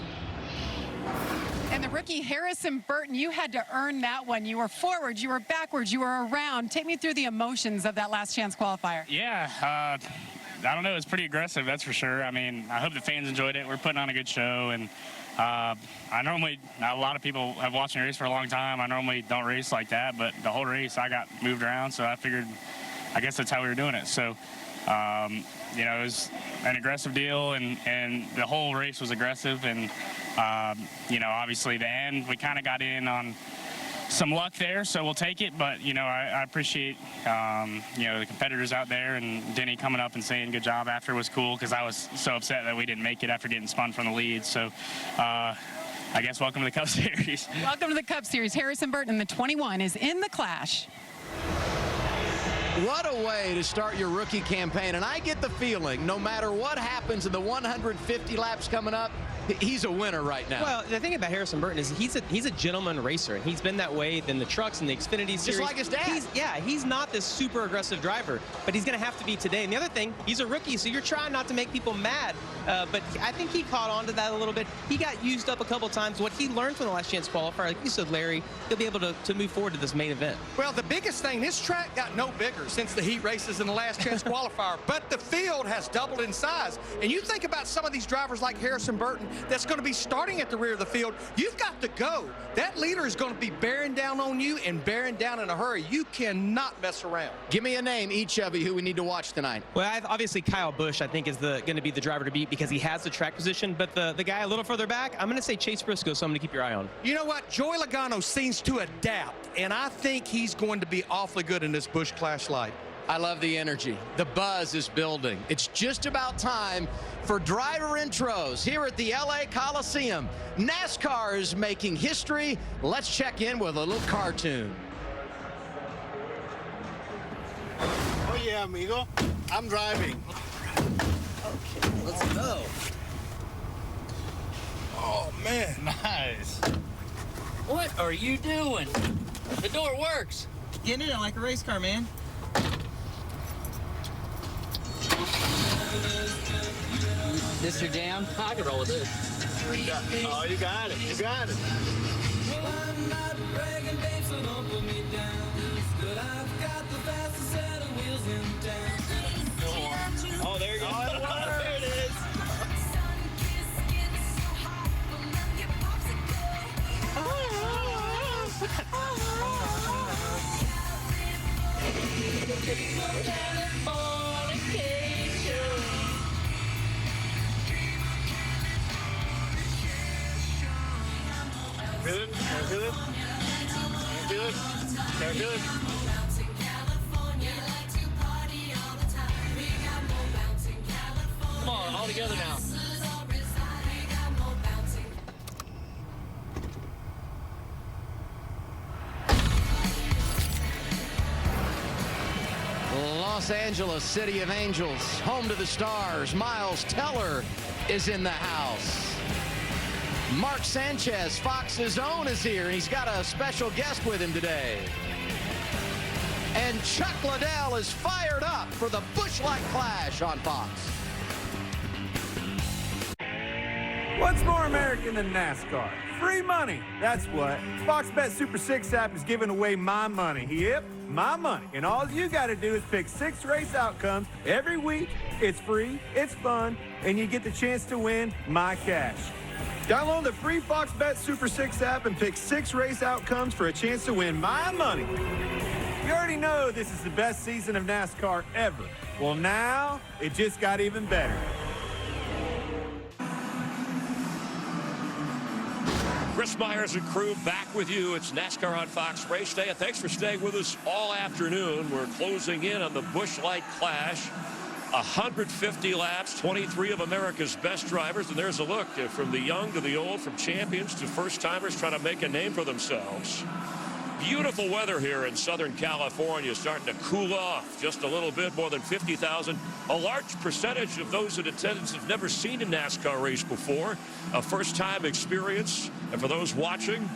And the rookie Harrison Burton, you had to earn that one. You were forward, you were backwards, you were around. Take me through the emotions of that last chance qualifier. Yeah, I don't know. It's pretty aggressive, that's for sure. I mean, I hope the fans enjoyed it. We're putting on a good show, and a lot of people have watched me race for a long time. I normally don't race like that, but the whole race I got moved around, so I figured, I guess that's how we were doing it. So, you know, it was an aggressive deal, and the whole race was aggressive. And, you know, obviously the end, we kind of got in on some luck there, so we'll take it. But, you know, I appreciate, you know, the competitors out there, and Denny coming up and saying good job after was cool, because I was so upset that we didn't make it after getting spun from the lead. So, I guess welcome to the Cup Series. Welcome to the Cup Series. Harrison Burton, the 21, is in the clash. What a way to start your rookie campaign. And I get the feeling, no matter what happens in the 150 laps coming up, he's a winner right now. Well, the thing about Harrison Burton is he's a gentleman racer, and he's been that way in the trucks and the Xfinity series. Just like his dad. He's not this super aggressive driver, but he's going to have to be today. And the other thing, he's a rookie, so you're trying not to make people mad. But I think he caught on to that a little bit. He got used up a couple times. What he learned from the last chance qualifier, like you said, Larry, he'll be able to move forward to this main event. Well, the biggest thing, this track got no bigger since the heat races in the last chance qualifier, but the field has doubled in size. And you think about some of these drivers like Harrison Burton that's going to be starting at the rear of the field. You've got to go. That leader is going to be bearing down on you, and bearing down in a hurry. You cannot mess around. Give me a name, each of you, who we need to watch tonight. Well, obviously Kyle Busch, I think, is going to be the driver to beat, because he has the track position. But the guy a little further back, I'm going to say Chase Briscoe, someone to keep your eye on. You know what? Joey Logano seems to adapt, and I think he's going to be awfully good in this Busch Clash Light. I love the energy. The buzz is building. It's just about time for driver intros here at the LA Coliseum. NASCAR is making history. Let's check in with a little cartoon. Oh yeah, amigo. I'm driving. Okay, let's go. Oh man. Nice. What are you doing? The door works. Get in it like a race car, man. This your jam? I can roll with this. Oh, you got it. You got it. Oh, there you go. Oh, there it is. Feel it? Can I feel it? Can I feel it? Can I feel it? Come on, all together now. Los Angeles, City of Angels, home to the stars. Miles Teller is in the house. Mark Sanchez, Fox's own, is here, and he's got a special guest with him today. And Chuck Liddell is fired up for the Busch Light Clash on Fox. What's more American than NASCAR? Free money, that's what. Fox Bet Super 6 app is giving away my money. Yep, my money. And all you got to do is pick 6 race outcomes every week. It's free, it's fun, and you get the chance to win my cash. Download the free Fox Bet Super 6 app and pick 6 race outcomes for a chance to win my money. You already know this is the best season of NASCAR ever. Well, now it just got even better. Chris Myers and crew back with you. It's NASCAR on Fox Race Day, and thanks for staying with us all afternoon. We're closing in on the Busch Light Clash. 150 laps, 23 of America's best drivers, and there's a look from the young to the old, from champions to first-timers trying to make a name for themselves. Beautiful weather here in Southern California, starting to cool off just a little bit, more than 50,000. A large percentage of those in attendance have never seen a NASCAR race before, a first-time experience. And for those watching,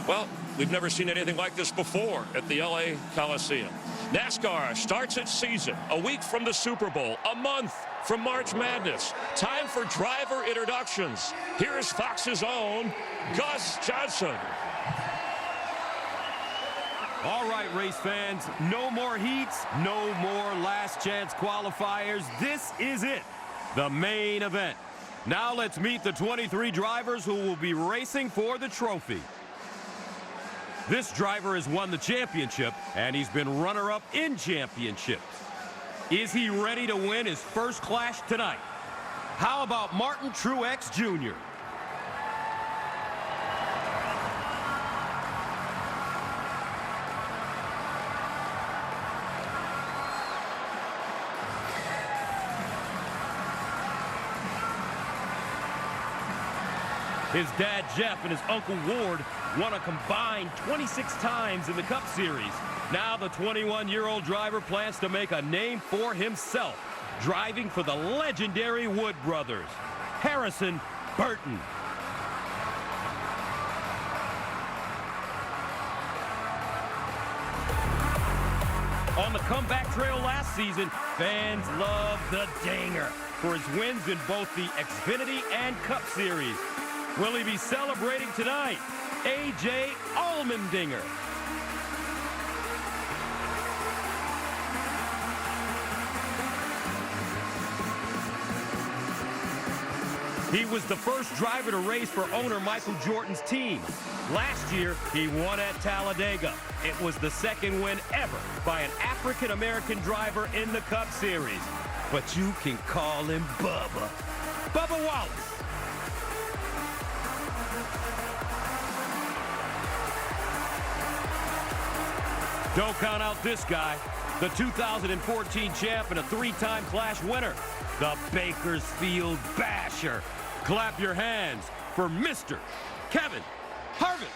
well, we've never seen anything like this before at the LA Coliseum. NASCAR starts its season a week from the Super Bowl, a month from March Madness. Time for driver introductions. Here's Fox's own Gus Johnson. All right, race fans, no more heats, no more last chance qualifiers. This is it, the main event. Now let's meet the 23 drivers who will be racing for the trophy. This driver has won the championship, and he's been runner-up in championships. Is he ready to win his first clash tonight? How about Martin Truex Jr.? His dad, Jeff, and his uncle, Ward, won a combined 26 times in the Cup Series. Now the 21-year-old driver plans to make a name for himself, driving for the legendary Wood brothers. Harrison Burton. On the comeback trail last season, fans loved the Dinger for his wins in both the Xfinity and Cup Series. Will he be celebrating tonight? A.J. Allmendinger. He was the first driver to race for owner Michael Jordan's team. Last year, he won at Talladega. It was the second win ever by an African-American driver in the Cup Series. But you can call him Bubba. Bubba Wallace. Don't count out this guy. the 2014 champ and a 3-time Clash winner, the Bakersfield Basher. Clap your hands for Mr. Kevin Harvick.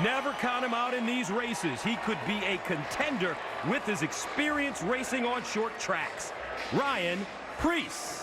Never count him out in these races. He could be a contender with his experience racing on short tracks. Ryan Preece.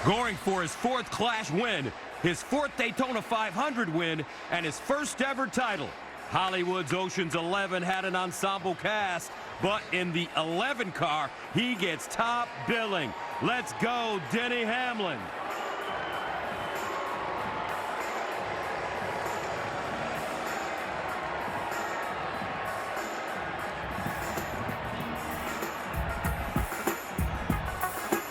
Going for his 4th Clash win, his 4th Daytona 500 win, and his first ever title. Hollywood's Ocean's 11 had an ensemble cast, but in the 11 car, he gets top billing. Let's go, Denny Hamlin.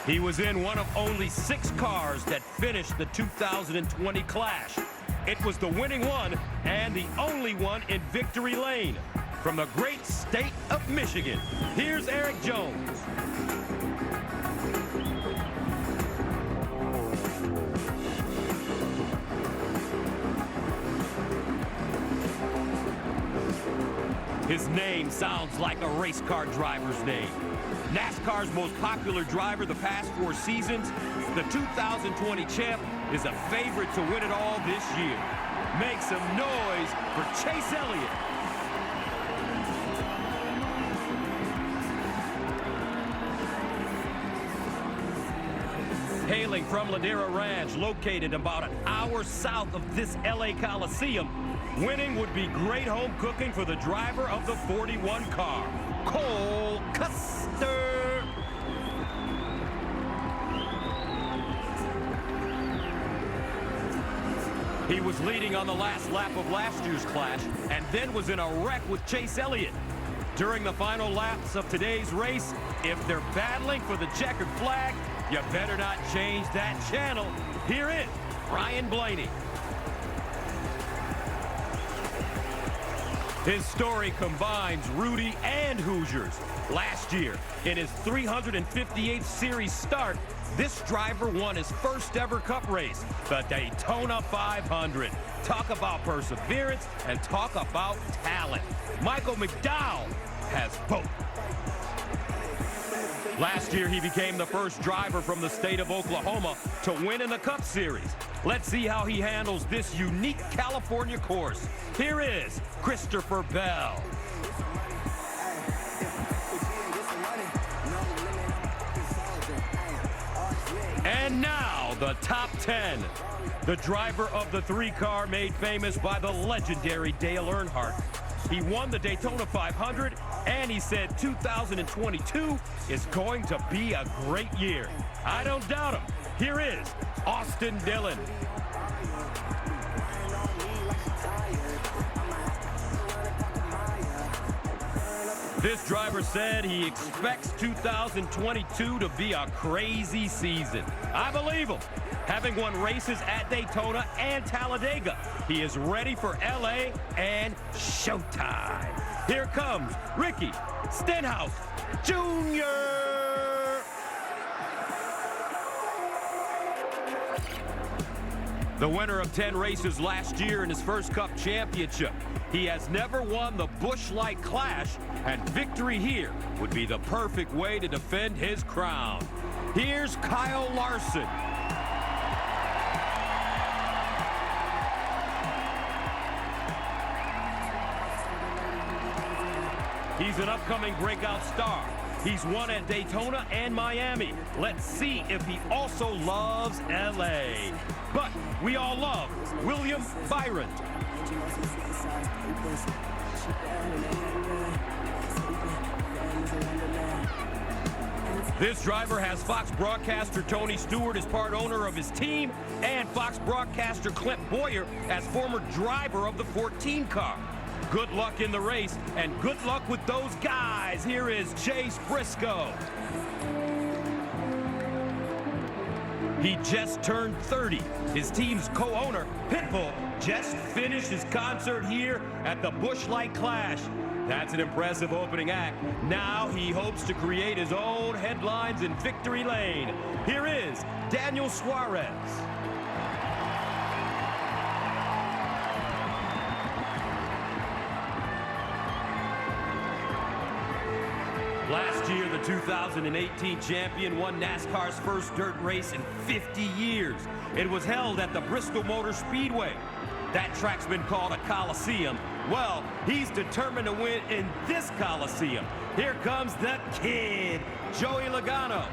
He was in one of only 6 cars that finished the 2020 Clash. It was the winning one and the only one in victory lane. From the great state of Michigan, here's Eric Jones. His name sounds like a race car driver's name. NASCAR's most popular driver the past 4 seasons, the 2020 champ is a favorite to win it all this year. Make some noise for Chase Elliott. Hailing from Ladera Ranch, located about an hour south of this LA Coliseum, winning would be great home cooking for the driver of the 41 car, Cole Custer. He was leading on the last lap of last year's Clash and then was in a wreck with Chase Elliott. During the final laps of today's race, if they're battling for the checkered flag, you better not change that channel. Here is Ryan Blaney. His story combines Rudy and Hoosiers. Last year, in his 358th series start, this driver won his first ever Cup race, the Daytona 500. Talk about perseverance and talk about talent. Michael McDowell has both. Last year, he became the first driver from the state of Oklahoma to win in the Cup Series. Let's see how he handles this unique California course. Here is Christopher Bell. And now, the top 10. The driver of the 3-car made famous by the legendary Dale Earnhardt. He won the Daytona 500, and he said 2022 is going to be a great year. I don't doubt him. Here is Austin Dillon. This driver said he expects 2022 to be a crazy season. I believe him. Having won races at Daytona and Talladega, he is ready for LA and showtime. Here comes Ricky Stenhouse Jr. The winner of 10 races last year in his first Cup championship. He has never won the Busch Light Clash, and victory here would be the perfect way to defend his crown. Here's Kyle Larson. He's an upcoming breakout star. He's won at Daytona and Miami. Let's see if he also loves LA. But we all love William Byron. This driver has Fox broadcaster Tony Stewart as part owner of his team and Fox broadcaster Clint Boyer as former driver of the 14 car. Good luck in the race, and good luck with those guys. Here is Chase Briscoe. He just turned 30. His team's co-owner, Pitbull, just finished his concert here at the Busch Light Clash. That's an impressive opening act. Now he hopes to create his own headlines in victory lane. Here is Daniel Suarez. Last year, the 2018 champion won NASCAR's first dirt race in 50 years. It was held at the Bristol Motor Speedway. That track's been called a Coliseum. Well, he's determined to win in this Coliseum. Here comes the kid, Joey Logano.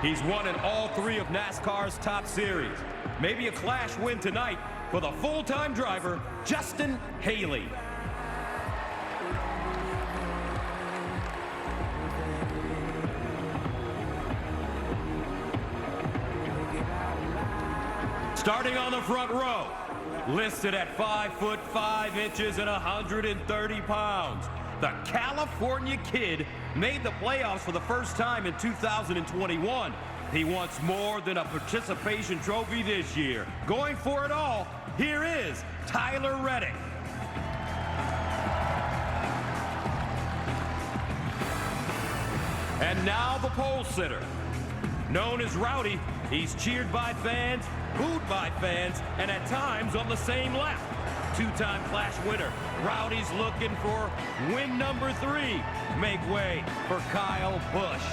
He's won in all 3 of NASCAR's top series. Maybe a flash win tonight for the full-time driver, Justin Haley. Starting on the front row, listed at 5'5" and 130 pounds. The California kid made the playoffs for the first time in 2021. He wants more than a participation trophy this year. Going for it all, here is Tyler Reddick. And now the pole sitter. Known as Rowdy, he's cheered by fans, booed by fans, and at times on the same lap. 2-time Clash winner. Rowdy's looking for win number 3. Make way for Kyle Busch.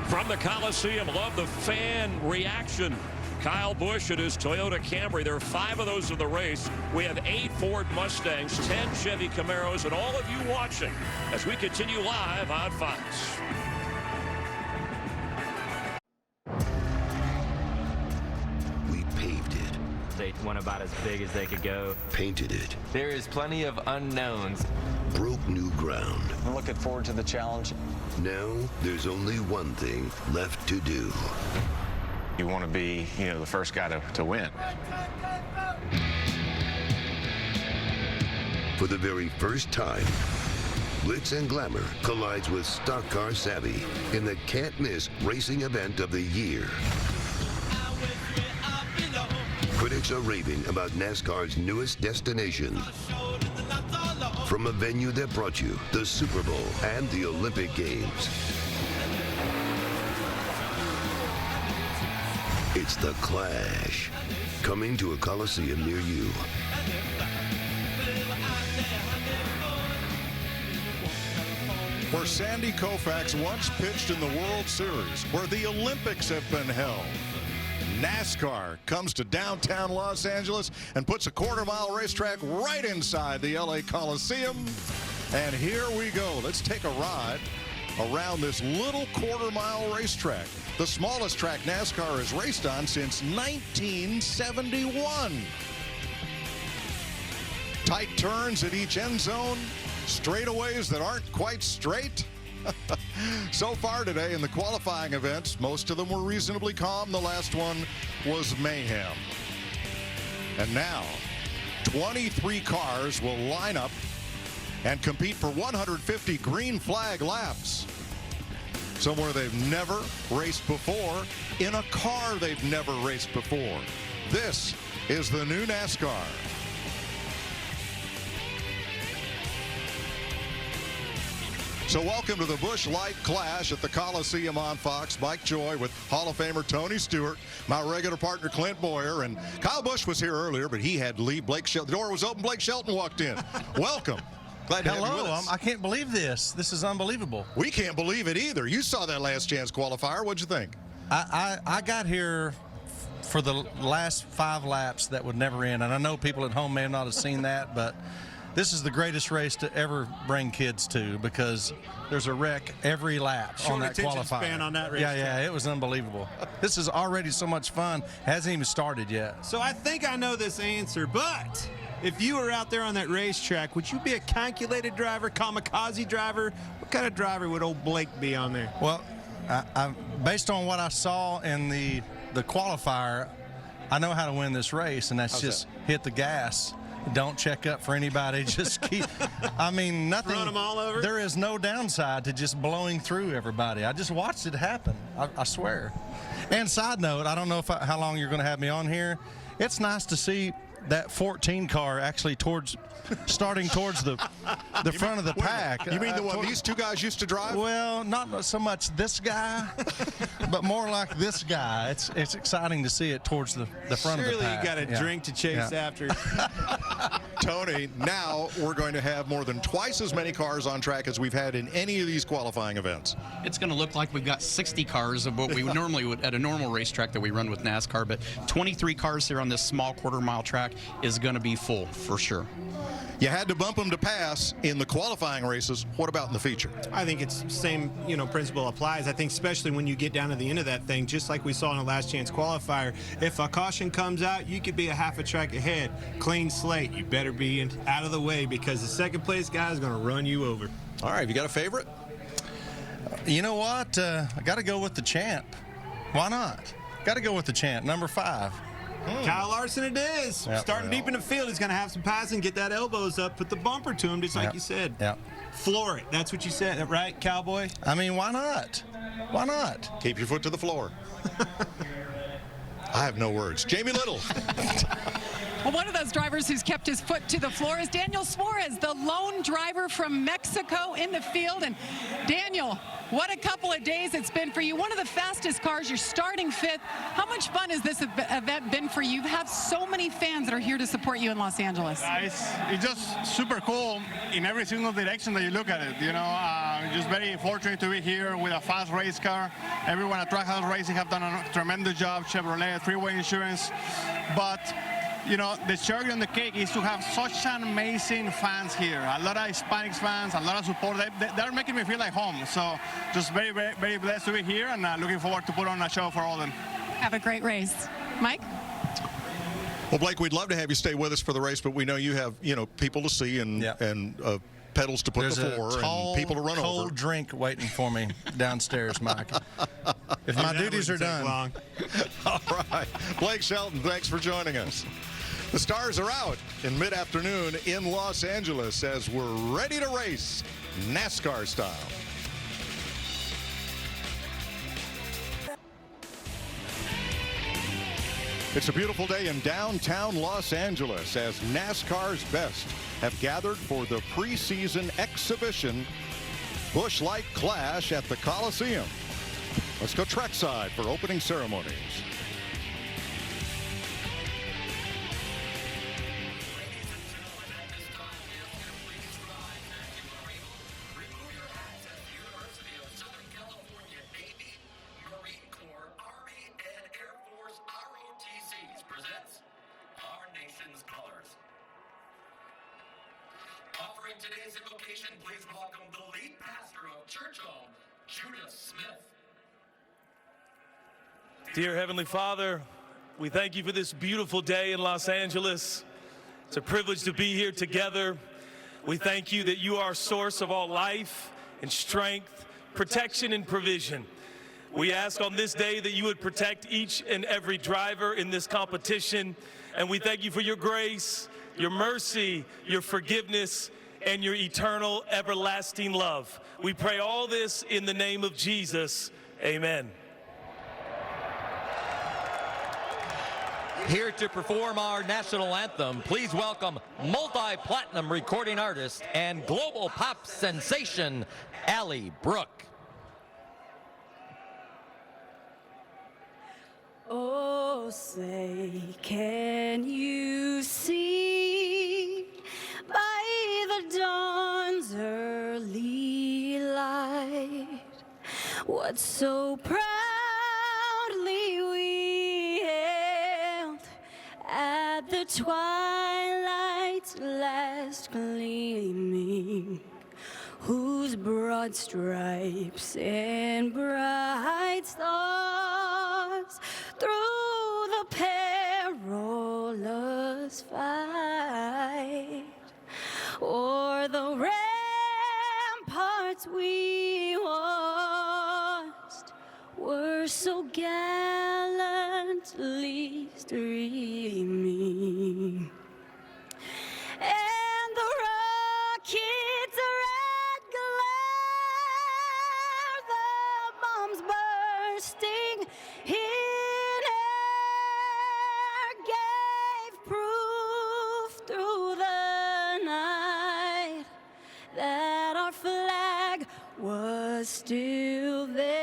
From the Coliseum, love the fan reaction. Kyle Busch and his Toyota Camry. There are 5 of those in the race. We have 8 Ford Mustangs, 10 Chevy Camaros, and all of you watching as we continue live on Fox. We paved it. They went about as big as they could go. Painted it. There is plenty of unknowns. Broke new ground. I'm looking forward to the challenge. Now, there's only one thing left to do. You want to be, the first guy to win. For the very first time, Glitz and Glamour collides with stock car savvy in the can't-miss racing event of the year. Critics are raving about NASCAR's newest destination. From a venue that brought you the Super Bowl and the Olympic Games. It's the Clash, coming to a Coliseum near you. Where Sandy Koufax once pitched in the World Series, where the Olympics have been held. NASCAR comes to downtown Los Angeles and puts a quarter-mile racetrack right inside the LA Coliseum. And here we go. Let's take a ride around this little quarter-mile racetrack, the smallest track NASCAR has raced on since 1971. Tight turns at each end zone, straightaways that aren't quite straight. So far today in the qualifying events, most of them were reasonably calm. The last one was mayhem. And now, 23 cars will line up and compete for 150 green flag laps. Somewhere they've never raced before, in a car they've never raced before. This is the new NASCAR. So welcome to the Busch Light Clash at the Coliseum on Fox. Mike Joy with Hall of Famer Tony Stewart, my regular partner Clint Boyer, and Kyle Busch was here earlier, but he had to leave. Blake Shelton, the door was open. Blake Shelton walked in. Welcome. Glad to have you with us. I can't believe this. This is unbelievable. We can't believe it either. You saw that last chance qualifier. What'd you think? I got here for the last 5 laps that would never end, and I know people at home may not have seen that, but this is the greatest race to ever bring kids to because there's a wreck every lap on that qualifier. Span on that race. Yeah, it was unbelievable. This is already so much fun. Hasn't even started yet. So I think I know this answer, but if you were out there on that racetrack, would you be a calculated driver, kamikaze driver? What kind of driver would old Blake be on there? Well, based on what I saw in the qualifier, I know how to win this race, and that's just hit the gas. Don't check up for anybody. Just keep. I mean, nothing. Run them all over. There is no downside to just blowing through everybody. I just watched it happen. I swear. And side note, I don't know how long you're going to have me on here. It's nice to see that 14 car actually starting towards the front of the pack. You mean the one these two guys used to drive? Well, not so much this guy, but more like this guy. It's exciting to see it towards the front of the pack. Surely you got a drink to chase after. Tony, now we're going to have more than twice as many cars on track as we've had in any of these qualifying events. It's going to look like we've got 60 cars of what we normally would at a normal racetrack that we run with NASCAR, but 23 cars here on this small quarter-mile track is going to be full for sure. You had to bump them to pass in the qualifying races. What about in the feature? I think it's same, principle applies. I think especially when you get down to the end of that thing, just like we saw in the last chance qualifier, if a caution comes out, you could be a half a track ahead. Clean slate. You better be out of the way because the second place guy is going to run you over. All right, you got a favorite? You know what? I got to go with the champ. Why not? Got to go with the champ, number 5. Kyle Larson it is. Yep, Starting deep in the field. He's going to have some passing, get that elbows up, put the bumper to him, just like you said. Yeah. Floor it. That's what you said, right, Cowboy? I mean, why not? Why not? Keep your foot to the floor. I have no words. Jamie Little. Well, one of those drivers who's kept his foot to the floor is Daniel Suarez, the lone driver from Mexico in the field. And Daniel, what a couple of days it's been for you. One of the fastest cars. You're starting 5th. How much fun has this event been for you? You have so many fans that are here to support you in Los Angeles. It's just super cool in every single direction that you look at it. Just very fortunate to be here with a fast race car. Everyone at Trackhouse Racing have done a tremendous job. Chevrolet, Freeway Insurance. But the cherry on the cake is to have such an amazing fans here. A lot of Hispanic fans, a lot of support. They're making me feel like home. So just very, very, very blessed to be here and looking forward to put on a show for all of them. Have a great race. Mike? Well, Blake, we'd love to have you stay with us for the race, but we know you have, people to see and pedals to put There's the floor and people to run over. There's a cold drink waiting for me downstairs, Mike. If my duties are done. Long. All right. Blake Shelton, thanks for joining us. The stars are out in mid-afternoon in Los Angeles as we're ready to race NASCAR style. It's a beautiful day in downtown Los Angeles as NASCAR's best have gathered for the preseason exhibition Busch Light Clash at the Coliseum. Let's go trackside for opening ceremonies. Offering today's invocation, please welcome the lead pastor of Church Home, Judah Smith. Dear Heavenly Father, we thank you for this beautiful day in Los Angeles. It's a privilege to be here together. We thank you that you are a source of all life and strength, protection and provision. We ask on this day that you would protect each and every driver in this competition. And we thank you for your grace, your mercy, your forgiveness, and your eternal, everlasting love. We pray all this in the name of Jesus. Amen. Here to perform our national anthem, please welcome multi-platinum recording artist and global pop sensation, Allie Brooke. Oh, say, can you see by the dawn's early light what so proudly we hailed at the twilight's last gleaming, whose broad stripes and bright stars through the perilous fight gently streaming. And the rocket's red glare, the bombs bursting in air gave proof through the night that our flag was still there.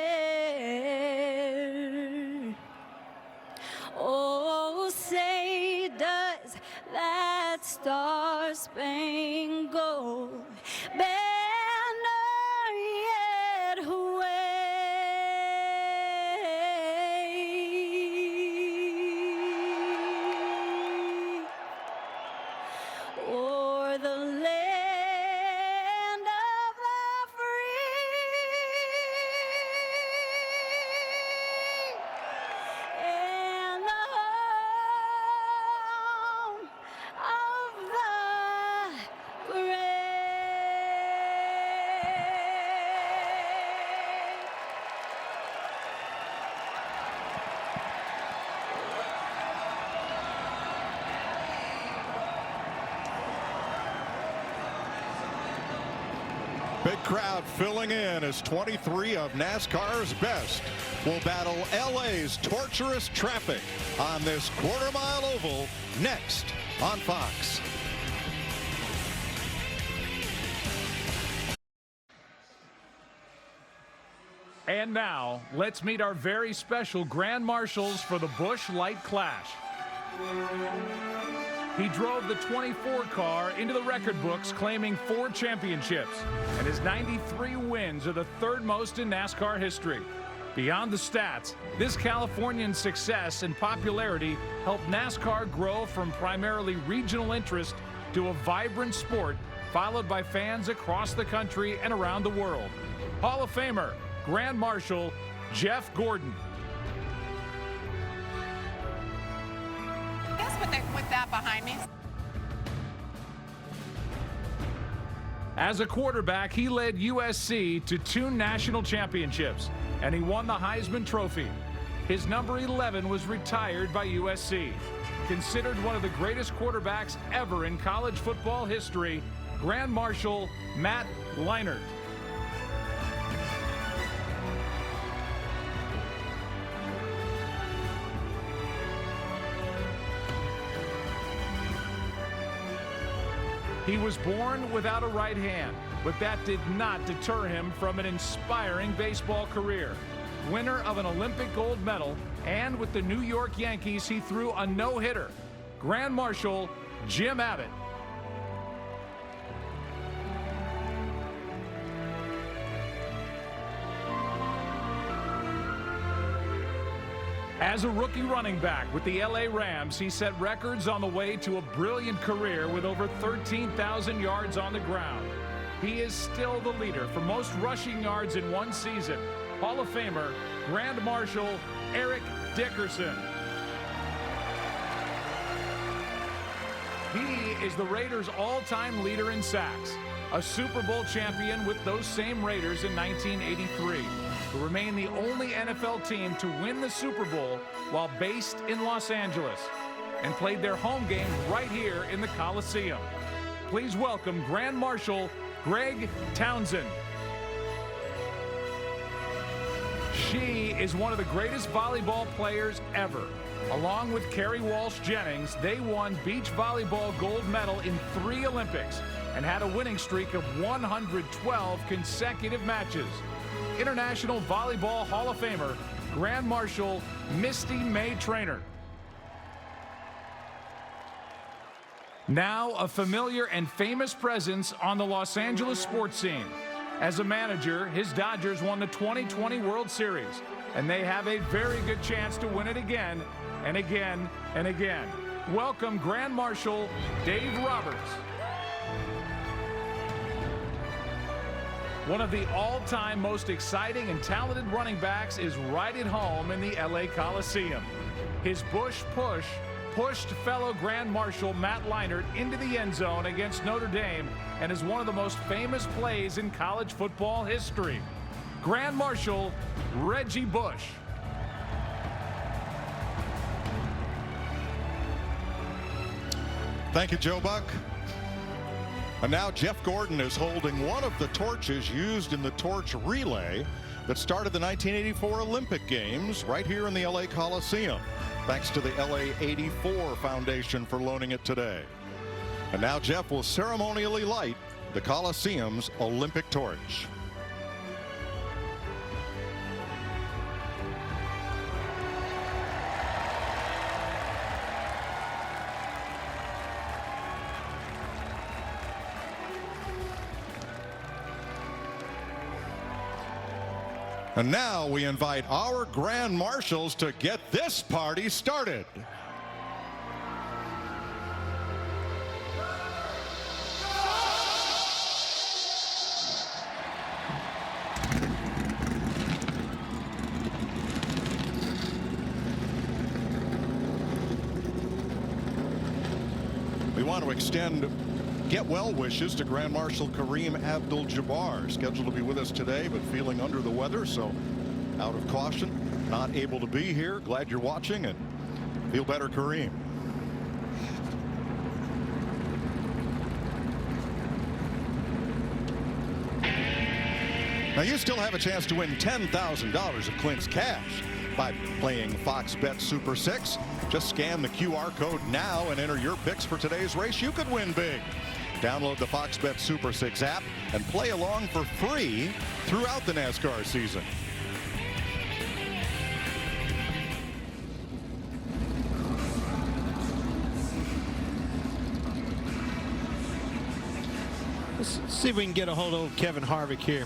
Oh, say does that star-spangled banner yet wave o'er the land of the free and the home of the Big crowd filling in as 23 of NASCAR's best will battle LA's torturous traffic on this quarter-mile oval next on Fox. And now, let's meet our very special Grand Marshals for the Busch Light Clash. He drove the 24 car into the record books, claiming 4 championships, and his 93 wins are the 3rd most in NASCAR history. Beyond the stats, this Californian's success and popularity helped NASCAR grow from primarily regional interest to a vibrant sport, followed by fans across the country and around the world. Hall of Famer, Grand Marshal Jeff Gordon. With that behind me. As a quarterback, he led USC to 2 national championships, and he won the Heisman Trophy. His number 11 was retired by USC. Considered one of the greatest quarterbacks ever in college football history, Grand Marshal Matt Leinart. He was born without a right hand, but that did not deter him from an inspiring baseball career. Winner of an Olympic gold medal, and with the New York Yankees, he threw a no-hitter. Grand Marshal Jim Abbott. As a rookie running back with the LA Rams, he set records on the way to a brilliant career with over 13,000 yards on the ground. He is still the leader for most rushing yards in one season. Hall of Famer, Grand Marshal Eric Dickerson. He is the Raiders' all-time leader in sacks, a Super Bowl champion with those same Raiders in 1983. To remain the only NFL team to win the Super Bowl while based in Los Angeles, and played their home games right here in the Coliseum. Please welcome Grand Marshal Greg Townsend. She is one of the greatest volleyball players ever. Along with Kerry Walsh Jennings, they won beach volleyball gold medal in 3 Olympics and had a winning streak of 112 consecutive matches. International Volleyball Hall of Famer, Grand Marshal Misty May Traynor. Now a familiar and famous presence on the Los Angeles sports scene. As a manager, his Dodgers won the 2020 World Series, and they have a very good chance to win it again and again and again. Welcome Grand Marshal Dave Roberts. One of the all-time most exciting and talented running backs is right at home in the LA Coliseum. His Busch push pushed fellow Grand Marshal Matt Leinart into the end zone against Notre Dame and is one of the most famous plays in college football history. Grand Marshal Reggie Bush. Thank you, Joe Buck. And now Jeff Gordon is holding one of the torches used in the torch relay that started the 1984 Olympic Games right here in the LA Coliseum. Thanks to the LA 84 Foundation for loaning it today. And now Jeff will ceremonially light the Coliseum's Olympic torch. And now we invite our grand marshals to get this party started. We want to extend get well wishes to Grand Marshal Kareem Abdul-Jabbar, scheduled to be with us today, but feeling under the weather, so out of caution, not able to be here. Glad you're watching, and feel better, Kareem. Now you still have a chance to win $10,000 of Clint's cash by playing Fox Bet Super 6. Just scan the QR code now and enter your picks for today's race. You could win big. Download the Fox Bet Super 6 app and play along for free throughout the NASCAR season. Let's see if we can get a hold of Kevin Harvick here.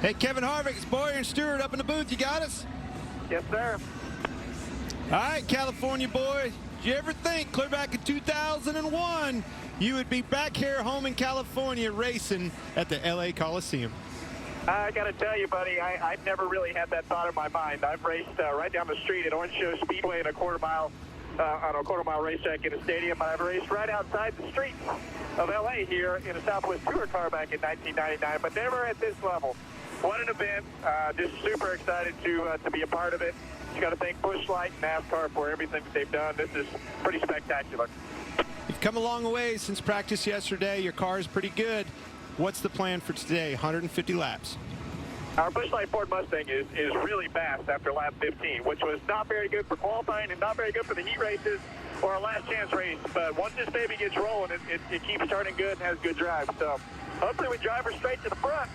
Hey, Kevin Harvick, it's Boyer and Stewart up in the booth. You got us? Yes, sir. All right, California boy. Did you ever think, clear back in 2001, you would be back here home in California racing at the LA Coliseum? I got to tell you, buddy, I've never really had that thought in my mind. I've raced right down the street at Orange Show Speedway in a quarter mile on a quarter-mile racetrack in a stadium. I've raced right outside the streets of LA here in a Southwest Tour car back in 1999, but never at this level. What an event. Just super excited to be a part of it. You got to thank Busch Light and NASCAR for everything that they've done. This is pretty spectacular. You've come a long way since practice yesterday. Your car is pretty good. What's the plan for today? 150 laps. Our Busch Light Ford Mustang is really fast after lap 15, which was not very good for qualifying and not very good for the heat races or our last chance race. But once this baby gets rolling, it keeps turning good and has good drive. So hopefully we drive her straight to the front.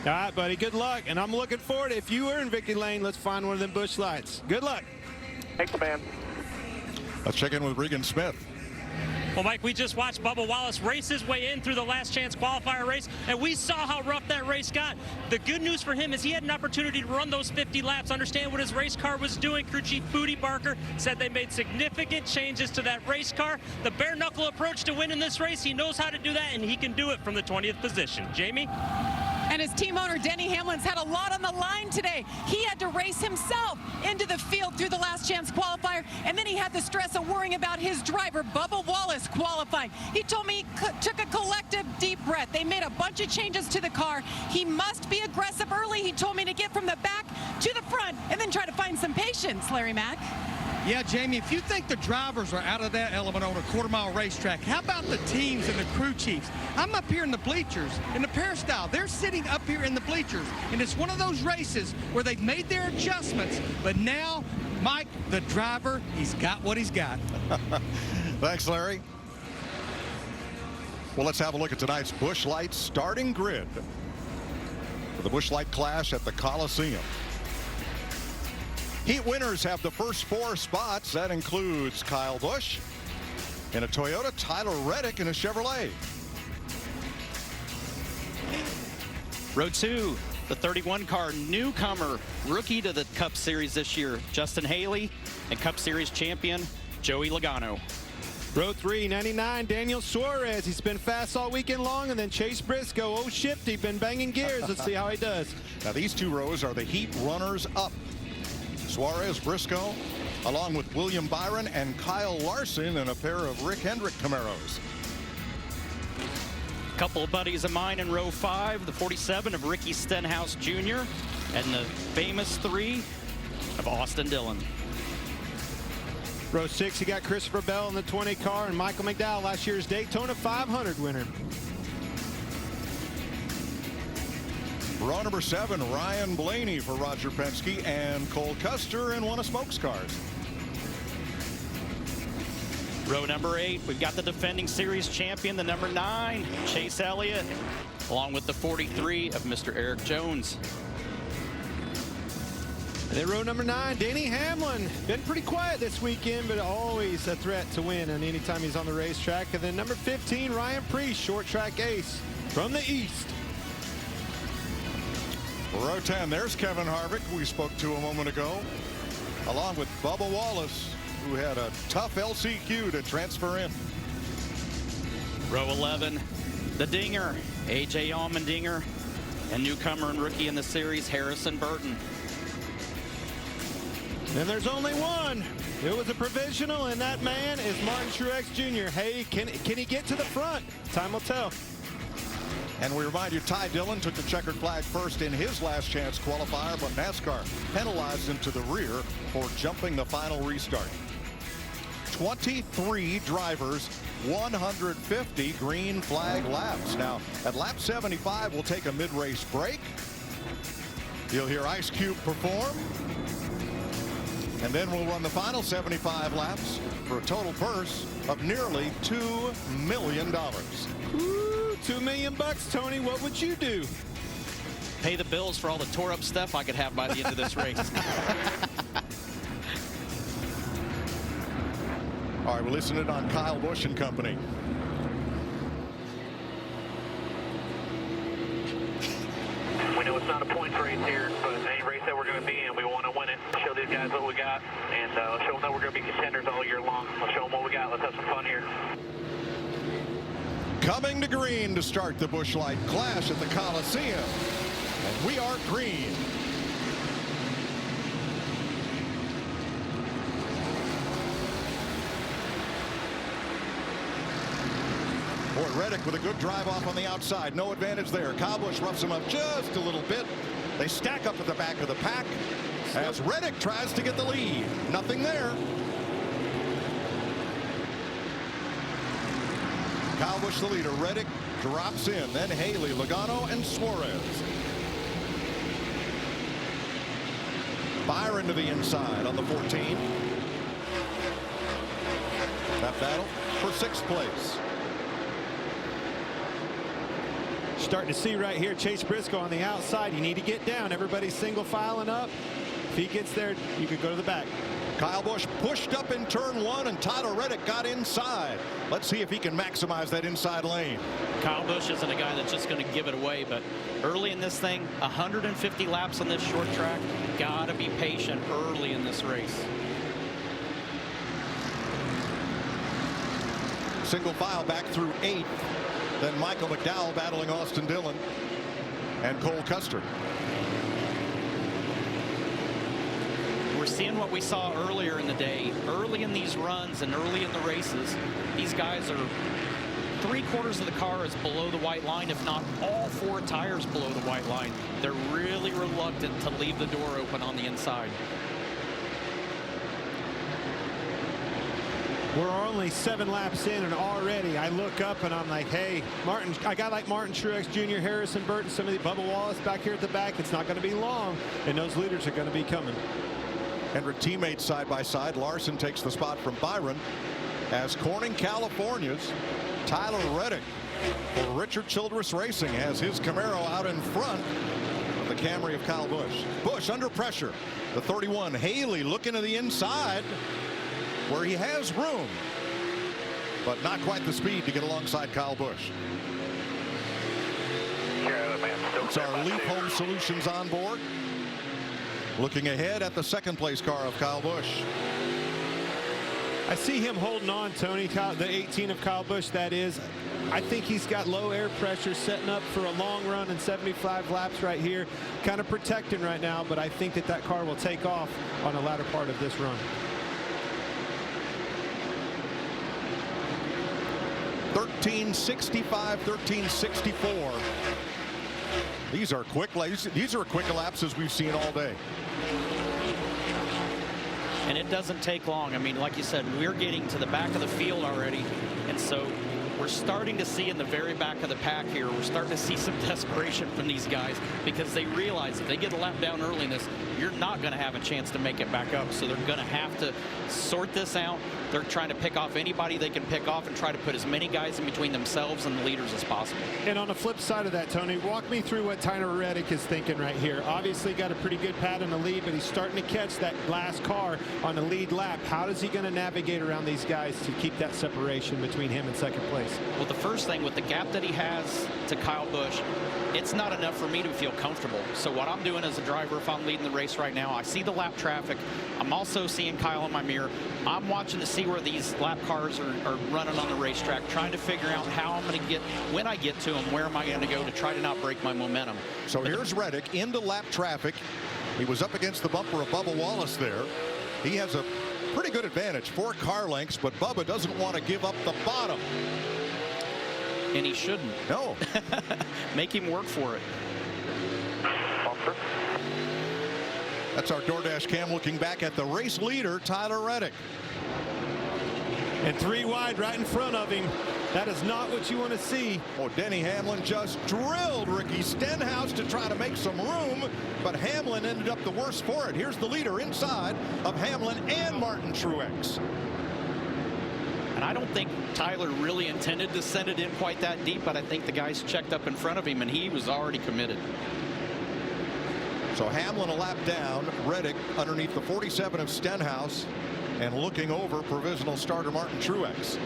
All right, buddy, good luck. And I'm looking forward. If you were in Victory Lane, let's find one of them Busch Lights. Good luck. Thanks, man. Let's check in with Regan Smith. Well, Mike, we just watched Bubba Wallace race his way in through the last chance qualifier race, and we saw how rough that race got. The good news for him is he had an opportunity to run those 50 laps, understand what his race car was doing. Crew Chief Booty Barker said they made significant changes to that race car. The bare-knuckle approach to winning this race, he knows how to do that, and he can do it from the 20th position. Jamie? And his team owner, Denny Hamlin's had a lot on the line today. He had to race himself into the field through the last chance qualifier, and then he had the stress of worrying about his driver, Bubba Wallace, qualifying. He told me he took a collective deep breath. They made a bunch of changes to the car. He must be aggressive early. He told me to get from the back to the front and then try to find some patience, Larry Mack. Yeah, Jamie, if you think the drivers are out of that element on a quarter-mile racetrack, how about the teams and the crew chiefs? I'm up here in the bleachers, in the peristyle. They're sitting up here in the bleachers, and it's one of those races where they've made their adjustments, but now, Mike, the driver, he's got what he's got. Thanks, Larry. Well, let's have a look at tonight's Busch Light starting grid for the Busch Light Clash at the Coliseum. Heat winners have the first 4 spots. That includes Kyle Busch in a Toyota, Tyler Reddick in a Chevrolet. Row 2, the 31 car newcomer, rookie to the Cup Series this year, Justin Haley, and Cup Series champion, Joey Logano. Row 3, 99, Daniel Suarez. He's been fast all weekend long. And then Chase Briscoe, oh, shifty, been banging gears. Let's see how he does. Now, these 2 rows are the heat runners up. Suarez, Briscoe, along with William Byron and Kyle Larson in a pair of Rick Hendrick Camaros. A couple of buddies of mine in row 5, the 47 of Ricky Stenhouse Jr. and the famous 3 of Austin Dillon. Row 6, you got Christopher Bell in the 20 car and Michael McDowell, last year's Daytona 500 winner. Row number 7, Ryan Blaney for Roger Penske and Cole Custer in one of Smoke's cars. Row number 8, we've got the defending series champion, the number 9, Chase Elliott, along with the 43 of Mr. Eric Jones. And then row number 9, Denny Hamlin. Been pretty quiet this weekend, but always a threat to win and anytime he's on the racetrack. And then number 15, Ryan Preece, short track ace from the East. Row 10, there's Kevin Harvick, we spoke to a moment ago, along with Bubba Wallace, who had a tough LCQ to transfer in. Row 11, the Dinger, A.J. Allmendinger, and newcomer and rookie in the series, Harrison Burton. And there's only one. It was a provisional, and that man is Martin Truex Jr. Hey, can he get to the front? Time will tell. And we remind you, Ty Dillon took the checkered flag first in his last chance qualifier, but NASCAR penalized him to the rear for jumping the final restart. 23 drivers, 150 green flag laps. Now, at lap 75, we'll take a mid-race break. You'll hear Ice Cube perform. And then we'll run the final 75 laps for a total purse of nearly $2 million. Ooh, $2 million, Tony. What would you do? Pay the bills for all the tore up stuff I could have by the end of this race. All right, we're listening on Kyle Busch and company. We know it's not a points race here, but any race that we're going to be in, we want to win it. Show these guys what we got, and show them that we're going to be contenders all year long. Let's show them what we got. Let's have some fun here. Coming to green to start the Busch Light Clash at the Coliseum. And we are green. Boy, Reddick with a good drive off on the outside. No advantage there. Kyle Busch roughs him up just a little bit. They stack up at the back of the pack as Reddick tries to get the lead. Nothing there. Kyle Busch the leader. Reddick drops in. Then Haley, Logano, and Suarez. Byron to the inside on the 14. That battle for 6th place. Starting to see right here Chase Briscoe on the outside. You need to get down. Everybody's single filing up. If he gets there, you could go to the back. Kyle Busch pushed up in turn 1, and Tyler Reddick got inside. Let's see if he can maximize that inside lane. Kyle Busch isn't a guy that's just going to give it away, but early in this thing, 150 laps on this short track. Got to be patient early in this race. Single file back through 8th. Then Michael McDowell battling Austin Dillon and Cole Custer. We're seeing what we saw earlier in the day. Early in these runs and early in the races, these guys are 3/4 of the car is below the white line, if not all 4 tires below the white line. They're really reluctant to leave the door open on the inside. We're only 7 laps in, and already I look up and I'm like, hey, Martin, a guy like Martin Truex Jr., Harrison Burton, some of the Bubba Wallace back here at the back, it's not going to be long, and those leaders are going to be coming. And with teammates side by side, Larson takes the spot from Byron as Corning, California's Tyler Reddick for Richard Childress Racing has his Camaro out in front of the Camry of Kyle Busch. Busch under pressure. The 31, Haley looking to the inside, where he has room, but not quite the speed to get alongside Kyle Busch. It's our Leaf Home Solutions on board. Looking ahead at the 2nd place car of Kyle Busch. I see him holding on, Tony, the 18 of Kyle Busch, that is. I think he's got low air pressure setting up for a long run and 75 laps right here. Kind of protecting right now, but I think that car will take off on the latter part of this run. 1365, 1364. These are quick. These are quick elapses we've seen all day. And it doesn't take long. I mean, like you said, we're getting to the back of the field already. And so we're starting to see in the very back of the pack here, we're starting to see some desperation from these guys because they realize if they get a lap down early in this, you're not going to have a chance to make it back up. So they're going to have to sort this out. They're trying to pick off anybody they can pick off and try to put as many guys in between themselves and the leaders as possible. And on the flip side of that, Tony, walk me through what Tyler Reddick is thinking right here. Obviously got a pretty good pad in the lead, but he's starting to catch that last car on the lead lap. How is he going to navigate around these guys to keep that separation between him and second place? Well, the first thing, with the gap that he has to Kyle Busch, it's not enough for me to feel comfortable. So what I'm doing as a driver, if I'm leading the race right now, I see the lap traffic. I'm also seeing Kyle in my mirror. I'm watching to see where these lap cars are running on the racetrack, trying to figure out how I'm going to get, when I get to them, where am I going to go to try to not break my momentum. So here's Reddick into lap traffic. He was up against the bumper of Bubba Wallace there. He has a pretty good advantage, 4 car lengths, but Bubba doesn't want to give up the bottom. And he shouldn't. No. Make him work for it. That's our DoorDash cam looking back at the race leader, Tyler Reddick. And 3 wide right in front of him. That is not what you want to see. Oh, Denny Hamlin just drilled Ricky Stenhouse to try to make some room, but Hamlin ended up the worse for it. Here's the leader inside of Hamlin and Martin Truex. And I don't think Tyler really intended to send it in quite that deep, but I think the guys checked up in front of him, and he was already committed. So Hamlin a lap down, Reddick underneath the 47 of Stenhouse, and looking over provisional starter Martin Truex.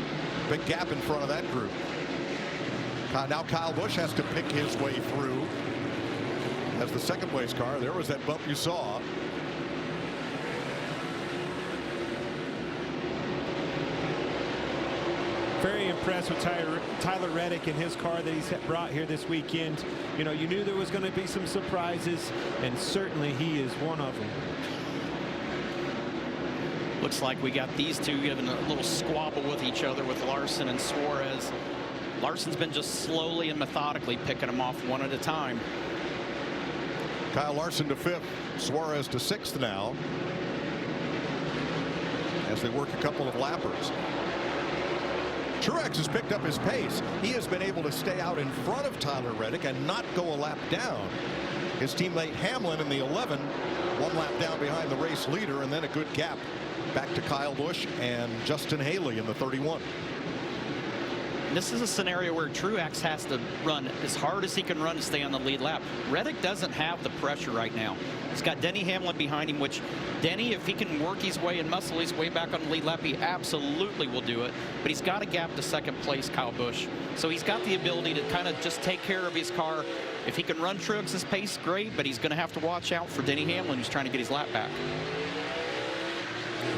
Big gap in front of that group. Now Kyle Busch has to pick his way through as the second place car. There was that bump you saw. Very impressed with Tyler Reddick and his car that he's brought here this weekend. You know, you knew there was going to be some surprises, and certainly he is one of them. Looks like we got these two having a little squabble with each other with Larson and Suarez. Larson's been just slowly and methodically picking them off one at a time. Kyle Larson to 5th, Suarez to 6th now, as they work a couple of lappers. Truex has picked up his pace. He has been able to stay out in front of Tyler Reddick and not go a lap down. His teammate Hamlin in the 11, 1 lap down behind the race leader, and then a good gap back to Kyle Busch and Justin Haley in the 31. This is a scenario where Truex has to run as hard as he can run to stay on the lead lap. Reddick doesn't have the pressure right now. He's got Denny Hamlin behind him, which Denny, if he can work his way and muscle his way back on the lead lap, he absolutely will do it. But he's got a gap to second place Kyle Busch. So he's got the ability to kind of just take care of his car. If he can run Truex's pace, great, but he's going to have to watch out for Denny Hamlin, who's trying to get his lap back.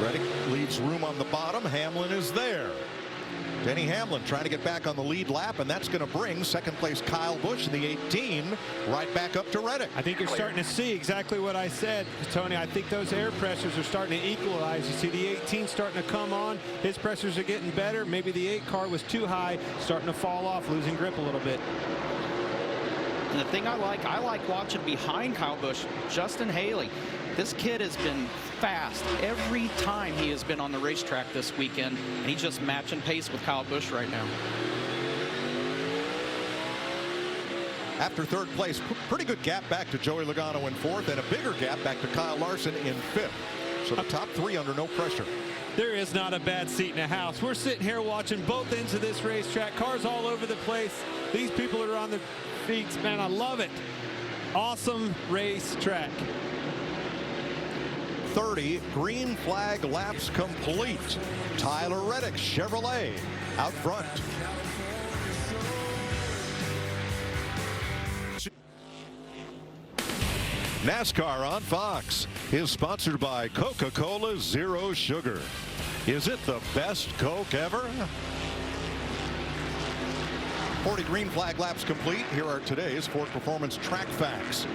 Reddick leaves room on the bottom. Hamlin is there. Denny Hamlin trying to get back on the lead lap, and that's going to bring second place Kyle Busch in the 18 right back up to Reddick. I think you're starting to see exactly what I said, Tony. I think those air pressures are starting to equalize. You see the 18 starting to come on. His pressures are getting better. Maybe the 8 car was too high, starting to fall off, losing grip a little bit. And the thing I like watching behind Kyle Busch, Justin Haley. This kid has been fast every time he has been on the racetrack this weekend, and he's just matching pace with Kyle Busch right now. After third place, pretty good gap back to Joey Logano in 4th, and a bigger gap back to Kyle Larson in 5th. So the top 3 under no pressure. There is not a bad seat in the house. We're sitting here watching both ends of this racetrack. Cars all over the place. These people are on their feet. Man, I love it. Awesome racetrack. 30 green flag laps complete. Tyler Reddick Chevrolet out front. NASCAR on Fox is sponsored by Coca-Cola Zero Sugar. Is it the best Coke ever? 40 green flag laps complete. Here are today's Ford Performance track facts.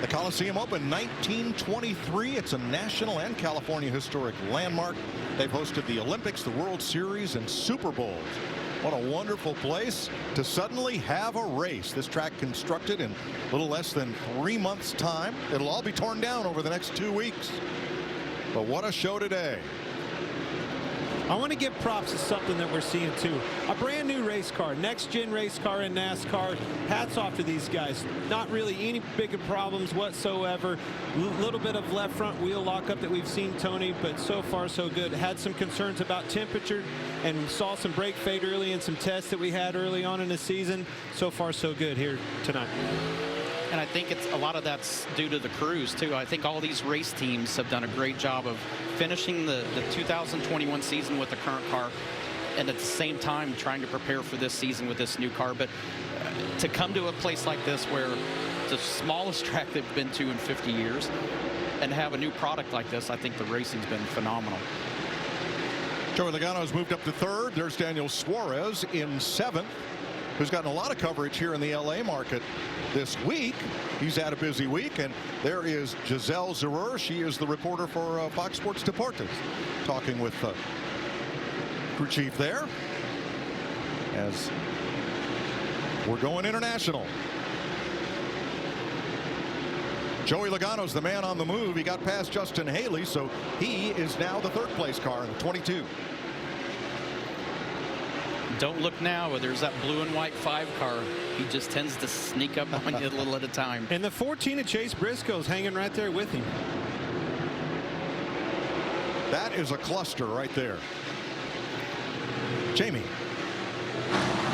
The Coliseum opened 1923. It's a national and California historic landmark. They've hosted the Olympics, the World Series, and Super Bowls. What a wonderful place to suddenly have a race. This track constructed in a little less than 3 months' time. It'll all be torn down over the next 2 weeks. But what a show today. I want to give props to something that we're seeing too. A brand new race car, next gen race car in NASCAR. Hats off to these guys. Not really any big problems whatsoever. Little bit of left front wheel lockup that we've seen, Tony, but so far so good. Had some concerns about temperature and saw some brake fade early in some tests that we had early on in the season. So far so good here tonight. And I think it's a lot of that's due to the crews too. I think all these race teams have done a great job of finishing the 2021 season with the current car, and at the same time trying to prepare for this season with this new car. But to come to a place like this where the smallest track they've been to in 50 years and have a new product like this, I think the racing's been phenomenal. Joey Logano's moved up to third. There's Daniel Suarez in seventh, who's gotten a lot of coverage here in the LA market this week. He's had a busy week. And there is Giselle Zerur. She is the reporter for Fox Sports Deportes, talking with crew chief there as we're going international. Joey Logano's the man on the move. He got past Justin Haley, so he is now the third place car in the 22. Don't look now, but there's that blue and white 5 car. He just tends to sneak up on you a little at a time. And the 14 of Chase Briscoe's hanging right there with him. That is a cluster right there. Jamie.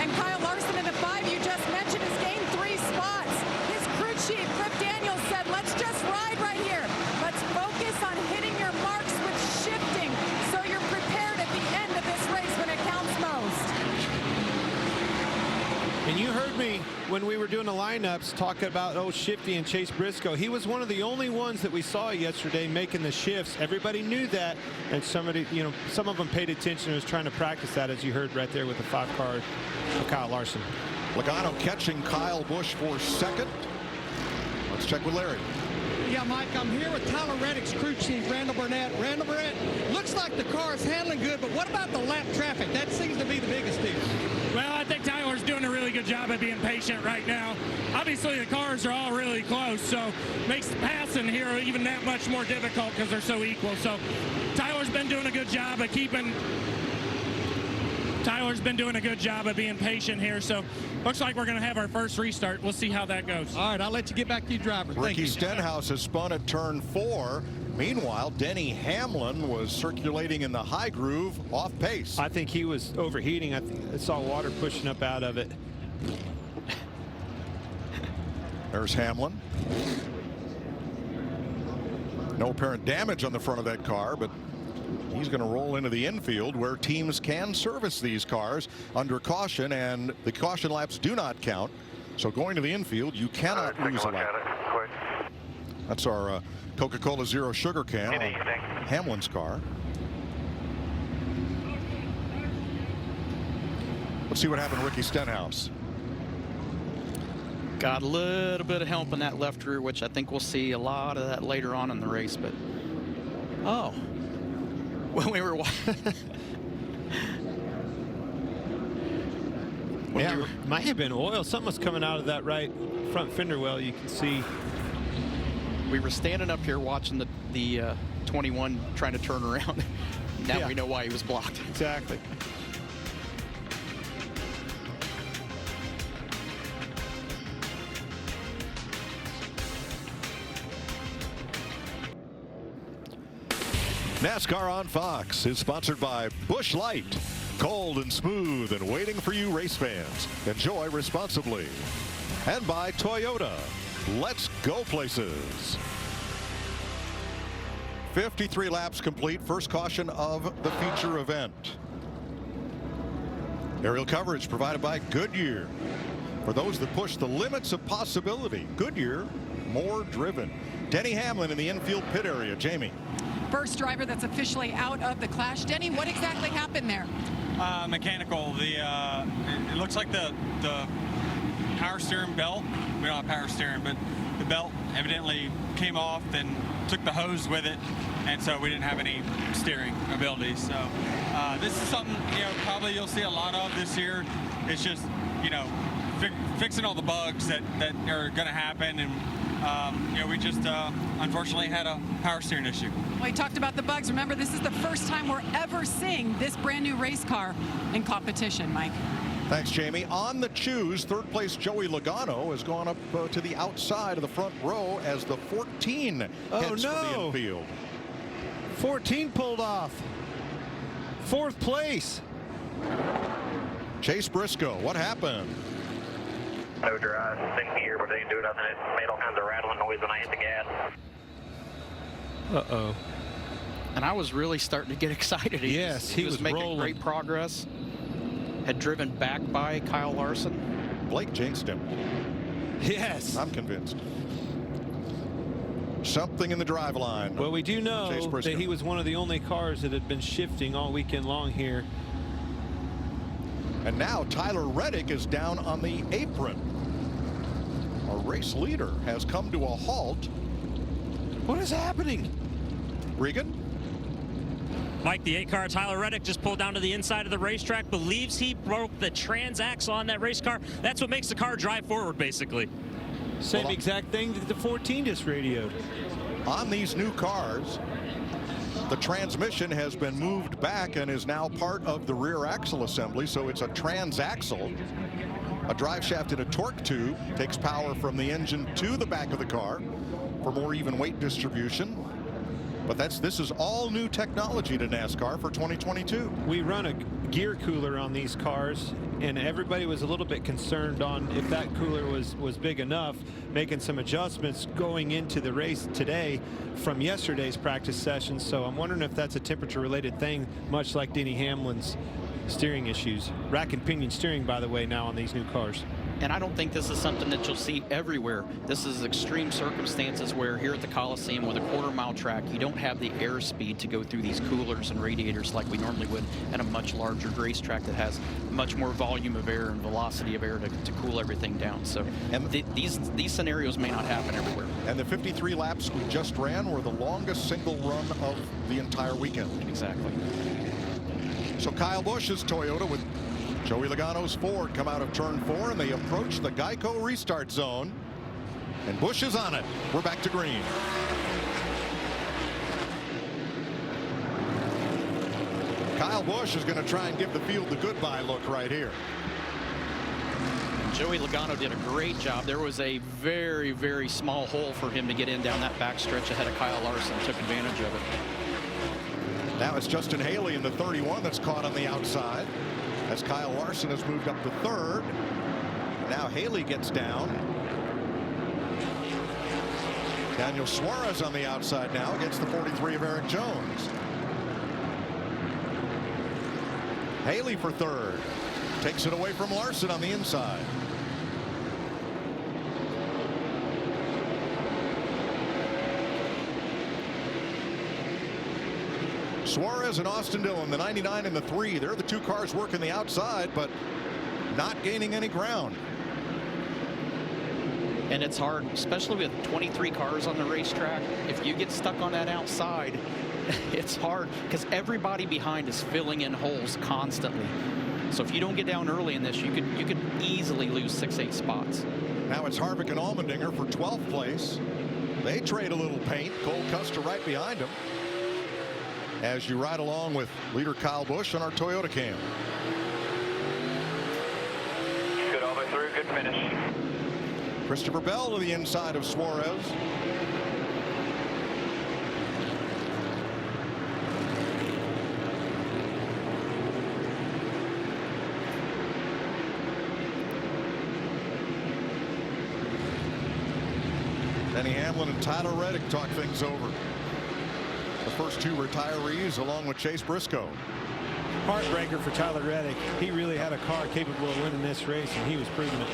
And Kyle Larson in the 5 you just mentioned has gained 3 spots. His crew chief, Cliff Daniels, said, let's just ride right here. Let's focus on hitting your marks with shifting so you're prepared at the end of this race when it counts most. And you heard me when we were doing the lineups talking about Shifty and Chase Briscoe. He was one of the only ones that we saw yesterday making the shifts. Everybody knew that, and somebody, some of them paid attention and was trying to practice that, as you heard right there with the 5 car of Kyle Larson. Logano catching Kyle Busch for second. Let's check with Larry. Yeah, Mike, I'm here with Tyler Reddick's crew chief, Randall Burnett. Randall Burnett, looks like the car is handling good, but what about the lap traffic? That seems to be the biggest deal. Well, I think Tyler's doing a really good job at being patient right now. Obviously, the cars are all really close, so makes the passing here even that much more difficult because they're so equal. So Tyler's been doing a good job of being patient here. So looks like we're going to have our first restart. We'll see how that goes. All right, I'll let you get back to your driver. Thank you. Ricky Stenhouse has spun at turn 4. Meanwhile, Denny Hamlin was circulating in the high groove off pace. I think he was overheating. I saw water pushing up out of it. There's Hamlin. No apparent damage on the front of that car, but he's going to roll into the infield where teams can service these cars under caution, and the caution laps do not count. So going to the infield, you cannot lose a lap. That's our Coca-Cola Zero Sugar can on Hamlin's car. Let's see what happened to Ricky Stenhouse. Got a little bit of help in that left rear, which I think we'll see a lot of that later on in the race. But when we were might have been oil. Something was coming out of that right front fender well. You can see. We were standing up here watching the 21 trying to turn around. Now we know why he was blocked. Exactly. NASCAR on Fox is sponsored by Busch Light. Cold and smooth and waiting for you race fans. Enjoy responsibly. And by Toyota. Let's go places. 53 laps complete. First caution of the feature event. Aerial coverage provided by Goodyear. For those that push the limits of possibility, Goodyear, more driven. Denny Hamlin in the infield pit area. Jamie. First driver that's officially out of the clash. Denny, what exactly happened there? Mechanical. It looks like the power steering belt. We don't have power steering, but the belt evidently came off, then took the hose with it, and so we didn't have any steering ability. So this is something probably you'll see a lot of this year. It's just fixing all the bugs that are going to happen, and We just unfortunately had a power steering issue. Well, you talked about the bugs. Remember, this is the first time we're ever seeing this brand new race car in competition, Mike. Thanks, Jamie. On the choose, third place Joey Logano has gone up to the outside of the front row as the 14 heads for the infield. 14 pulled off. Fourth place. Chase Briscoe, what happened? No dry thing here, but they didn't do nothing. It made all kinds of rattling noise when I hit the gas. Uh-oh. And I was really starting to get excited. He was making rolling. great progress. Had driven back by Kyle Larson. Blake jinxed him. Yes. I'm convinced. Something in the drive line. Well, we do know that he was one of the only cars that had been shifting all weekend long here. And now Tyler Reddick is down on the apron. Our race leader has come to a halt. What is happening? Regan? Mike, the 8 car Tyler Reddick just pulled down to the inside of the racetrack, believes he broke the transaxle on that race car. That's what makes the car drive forward, basically. Same exact thing that the 14 just radioed. On these new cars, the transmission has been moved back and is now part of the rear axle assembly, so it's a transaxle. A drive shaft and a torque tube takes power from the engine to the back of the car for more even weight distribution. But this is all new technology to NASCAR for 2022. We run a gear cooler on these cars, and everybody was a little bit concerned on if that cooler was big enough, making some adjustments going into the race today from yesterday's practice session. So I'm wondering if that's a temperature related thing, much like Denny Hamlin's steering issues. Rack and pinion steering, by the way, now on these new cars. And I don't think this is something that you'll see everywhere. This is extreme circumstances where here at the Coliseum with a quarter-mile track, you don't have the airspeed to go through these coolers and radiators like we normally would at a much larger racetrack that has much more volume of air and velocity of air to cool everything down. So these scenarios may not happen everywhere. And the 53 laps we just ran were the longest single run of the entire weekend. Exactly. So Kyle Busch's Toyota with Joey Logano's Ford come out of turn 4 and they approach the Geico restart zone. And Busch is on it. We're back to green. Kyle Busch is going to try and give the field the goodbye look right here. Joey Logano did a great job. There was a very, very small hole for him to get in down that back stretch ahead of Kyle Larson. Took advantage of it. Now it's Justin Haley in the 31 that's caught on the outside, as Kyle Larson has moved up to third. Now Haley gets down. Daniel Suarez on the outside now against the 43 of Eric Jones. Haley for third. Takes it away from Larson on the inside. Suarez and Austin Dillon, the 99 and the 3. They're the two cars working the outside, but not gaining any ground. And it's hard, especially with 23 cars on the racetrack. If you get stuck on that outside, it's hard because everybody behind is filling in holes constantly. So if you don't get down early in this, you could easily lose 6-8 spots. Now it's Harvick and Allmendinger for 12th place. They trade a little paint. Cole Custer right behind them, as you ride along with leader Kyle Busch on our Toyota cam. Good all the way through, good finish. Christopher Bell to the inside of Suarez. Denny Hamlin and Tyler Reddick talk things over. The first two retirees along with Chase Briscoe. Heartbreaker for Tyler Reddick. He really had a car capable of winning this race, and he was proving it.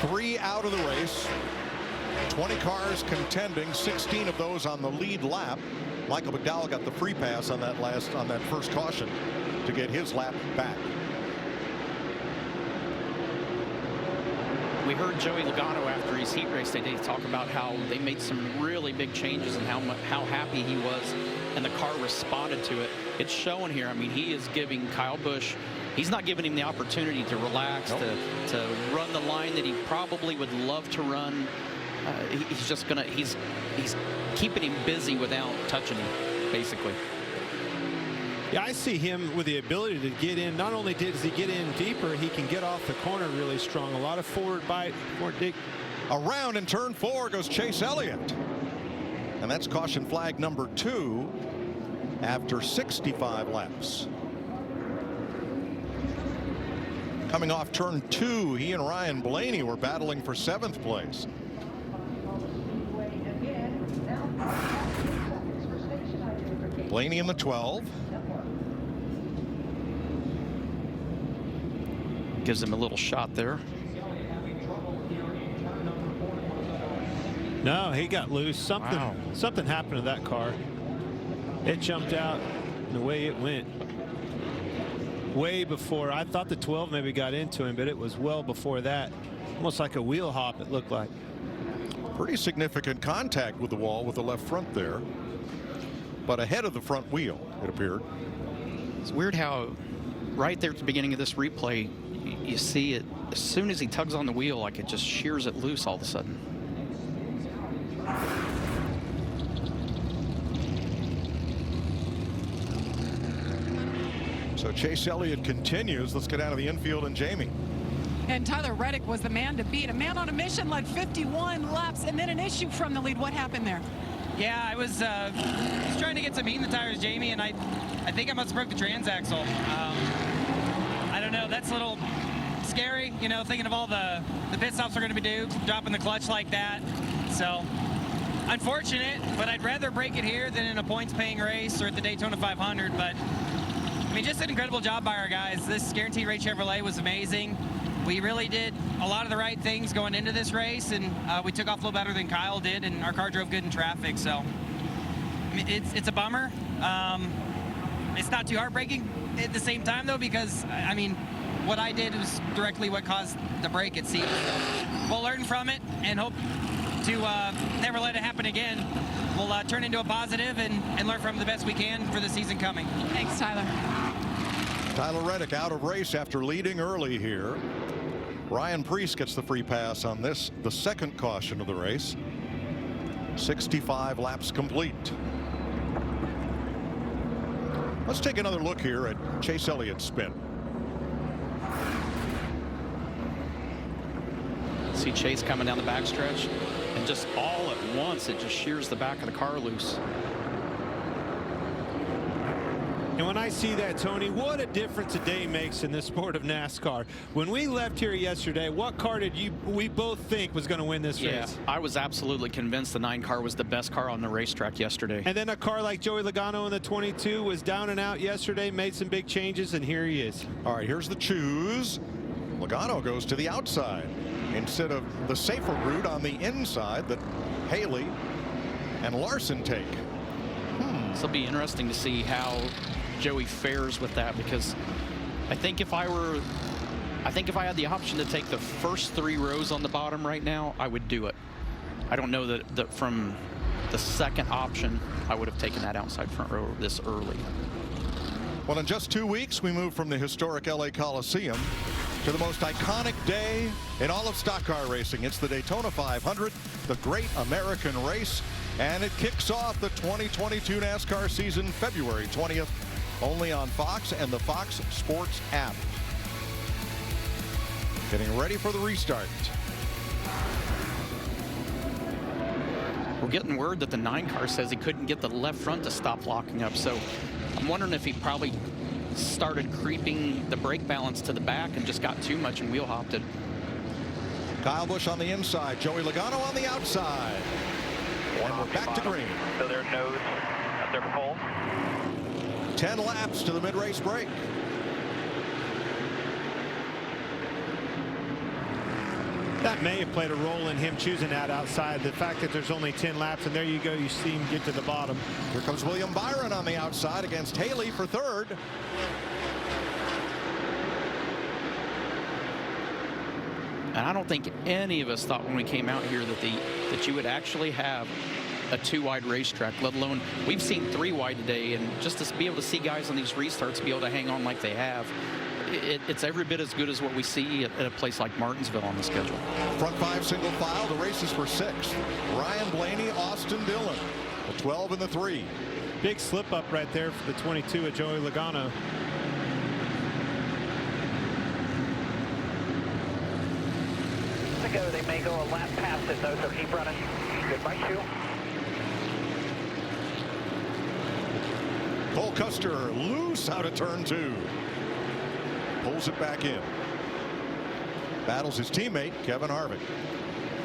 Three out of the race. 20 cars contending, 16 of those on the lead lap. Michael McDowell got the free pass on that first caution to get his lap back. We heard Joey Logano after his heat race today talk about how they made some really big changes and how happy he was and the car responded to it. It's showing here. I mean, he is giving Kyle Busch, he's not giving him the opportunity to relax, to run the line that he probably would love to run. He's just gonna, he's keeping him busy without touching him, basically. Yeah, I see him with the ability to get in. Not only does he get in deeper, he can get off the corner really strong. A lot of forward bite, forward dig. Around in turn 4 goes Chase Elliott. And that's caution flag number 2 after 65 laps. Coming off turn 2, he and Ryan Blaney were battling for 7th place. Blaney in the 12. Gives him a little shot there. No, he got loose. Something happened to that car. It jumped out, and the way it went, way before. I thought the 12 maybe got into him, but it was well before that. Almost like a wheel hop, it looked like. Pretty significant contact with the wall with the left front there, but ahead of the front wheel, it appeared. It's weird how right there at the beginning of this replay, you see it as soon as he tugs on the wheel, like it just shears it loose all of a sudden. So Chase Elliott continues. Let's get out of the infield and Jamie. And Tyler Reddick was the man to beat. A man on a mission, led 51 laps, and then an issue from the lead. What happened there? Yeah, I was just trying to get some heat in the tires, Jamie, and I think I must have broke the transaxle. I don't know. That's a little scary, you know, thinking of all the pit stops we're going to be due, dropping the clutch like that. So unfortunate, but I'd rather break it here than in a points-paying race or at the Daytona 500. But I mean, just an incredible job by our guys. This Guaranteed Rate Chevrolet was amazing. We really did a lot of the right things going into this race, and we took off a little better than Kyle did, and our car drove good in traffic. So I mean, it's a bummer. It's not too heartbreaking at the same time, though, because I mean, what I did was directly what caused the break, it seems. We'll learn from it and hope to never let it happen again. We'll turn into a positive and learn from the best we can for the season coming. Thanks, Tyler. Tyler Reddick out of race after leading early here. Ryan Preece gets the free pass on this, the second caution of the race. 65 laps complete. Let's take another look here at Chase Elliott's spin. See Chase coming down the backstretch, and just all at once, it just shears the back of the car loose. And when I see that, Tony, what a difference a day makes in this sport of NASCAR. When we left here yesterday, what car did we both think was going to win this race? I was absolutely convinced the 9 car was the best car on the racetrack yesterday. And then a car like Joey Logano in the 22 was down and out yesterday, made some big changes, and here he is. All right, here's the choose. Logano goes to the outside instead of the safer route on the inside that Haley and Larson take. This will be interesting to see how Joey fares with that, because I think if I had the option to take the first 3 rows on the bottom right now, I would do it. I don't know that from the second option I would have taken that outside front row this early. Well, in just 2 weeks, we move from the historic LA Coliseum to the most iconic day in all of stock car racing. It's the Daytona 500, the great American race, and it kicks off the 2022 NASCAR season February 20th, only on Fox and the Fox Sports app. Getting ready for the restart. We're getting word that the 9 car says he couldn't get the left front to stop locking up, so I'm wondering if he probably started creeping the brake balance to the back and just got too much and wheel hopped it. Kyle Busch on the inside, Joey Logano on the outside. And we're back to green. So their nose at their pole. 10 laps to the mid-race break. That may have played a role in him choosing that outside. The fact that there's only 10 laps, and there you go, you see him get to the bottom. Here comes William Byron on the outside against Haley for third. And I don't think any of us thought when we came out here that you would actually have a 2-wide racetrack, let alone we've seen 3-wide today, and just to be able to see guys on these restarts be able to hang on like they have, it's every bit as good as what we see at a place like Martinsville on the schedule. Front 5 single file. The race is for 6th. Ryan Blaney, Austin Dillon, the 12 and the 3. Big slip up right there for the 22 of Joey Logano. To go, they may go a lap past it though, so keep running. Good bike shoe. Cole Custer loose out of turn 2. Pulls it back in. Battles his teammate, Kevin Harvick.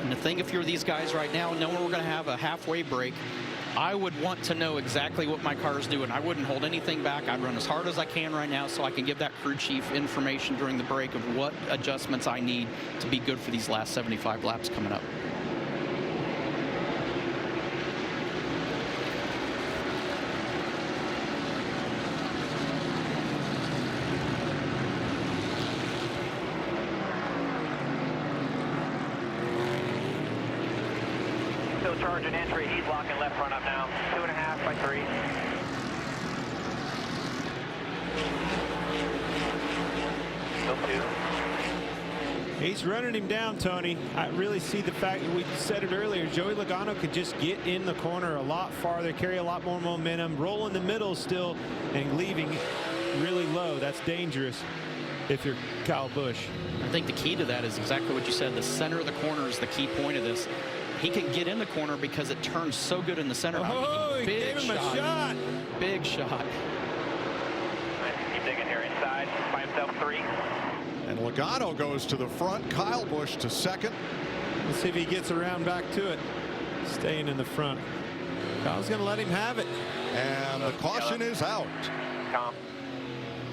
And the thing, if you're these guys right now, knowing we're going to have a halfway break, I would want to know exactly what my car is doing. I wouldn't hold anything back. I'd run as hard as I can right now so I can give that crew chief information during the break of what adjustments I need to be good for these last 75 laps coming up. Still charging entry. He's locking left front up now. 2.5 by 3. Still 2. He's running him down, Tony. I really see the fact that we said it earlier. Joey Logano could just get in the corner a lot farther, carry a lot more momentum, roll in the middle still, and leaving really low. That's dangerous if you're Kyle Busch. I think the key to that is exactly what you said. The center of the corner is the key point of this. He can get in the corner because it turns so good in the center. Oh, he gave him a shot. Big shot. Keep digging here inside. By himself 3. And Logano goes to the front. Kyle Busch to 2nd. Let's see if he gets around back to it. Staying in the front. Kyle's going to let him have it. And the caution is out. Calm.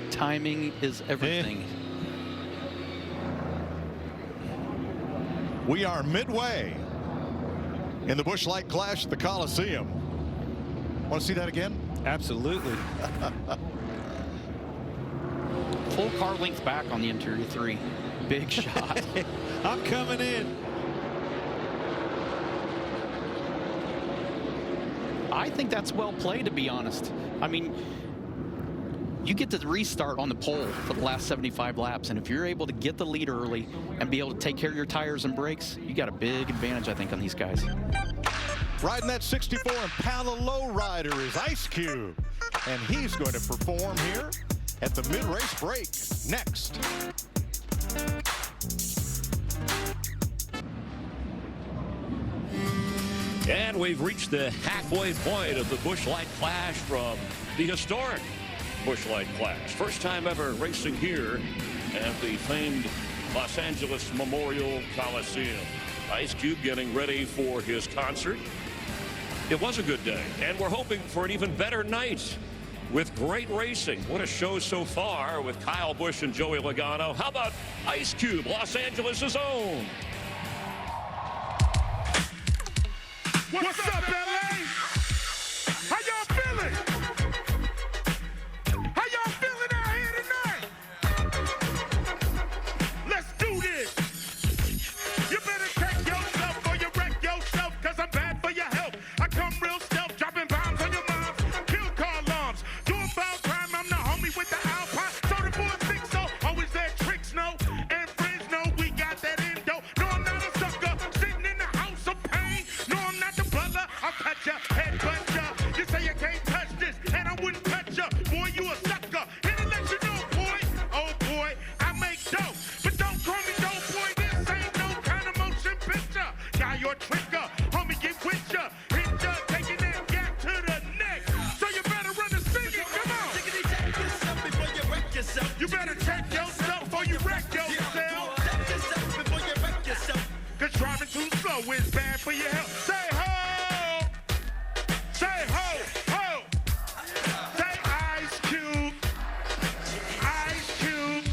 Timing is everything. We are midway in the Busch Light Clash at the Coliseum. Want to see that again? Absolutely. Full car length back on the interior 3. Big shot. I'm coming in. I think that's well played, to be honest. I mean, you get to restart on the pole for the last 75 laps, and if you're able to get the lead early and be able to take care of your tires and brakes, you got a big advantage, I think, on these guys. Riding that 64 Impala lowrider is Ice Cube, and he's going to perform here at the mid-race break next. And we've reached the halfway point of the Busch Light Clash from the historic Busch Light Clash. First time ever racing here at the famed Los Angeles Memorial Coliseum. Ice Cube getting ready for his concert. It was a good day, and we're hoping for an even better night with great racing. What a show so far with Kyle Busch and Joey Logano. How about Ice Cube, Los Angeles' own? What's up, LA? How y'all feeling? How y'all feeling out here tonight? Let's do this. You better check yourself or you wreck yourself, cause I'm bad for your health. I come real stealth, dropping bombs on your moms, kill car alarms, doing foul crime. I'm the homie with the Alpine. Soda for a 6 so always there tricks, no, and friends know we got that endo. No, I'm not a sucker, sitting in the house of pain. No, I'm not the butler, I'll cut ya, head butt ya. You say you can't touch this, and I wouldn't touch ya. Boy, you a sucker. Here to let you know, boy. Oh boy, I make dope, but don't call me dope, boy. This ain't no kind of motion picture. Guy, you're a tricker, homie, get with ya. Hit ya, taking that gap to the neck. So you better run the singing, come on. Check yourself before you wreck yourself. You better check yourself before you wreck yourself. Check yourself before you wreck yourself. Cause driving too slow is bad for your health. Say ho! Say ho! Ho! Say Ice Cube! Ice Cube!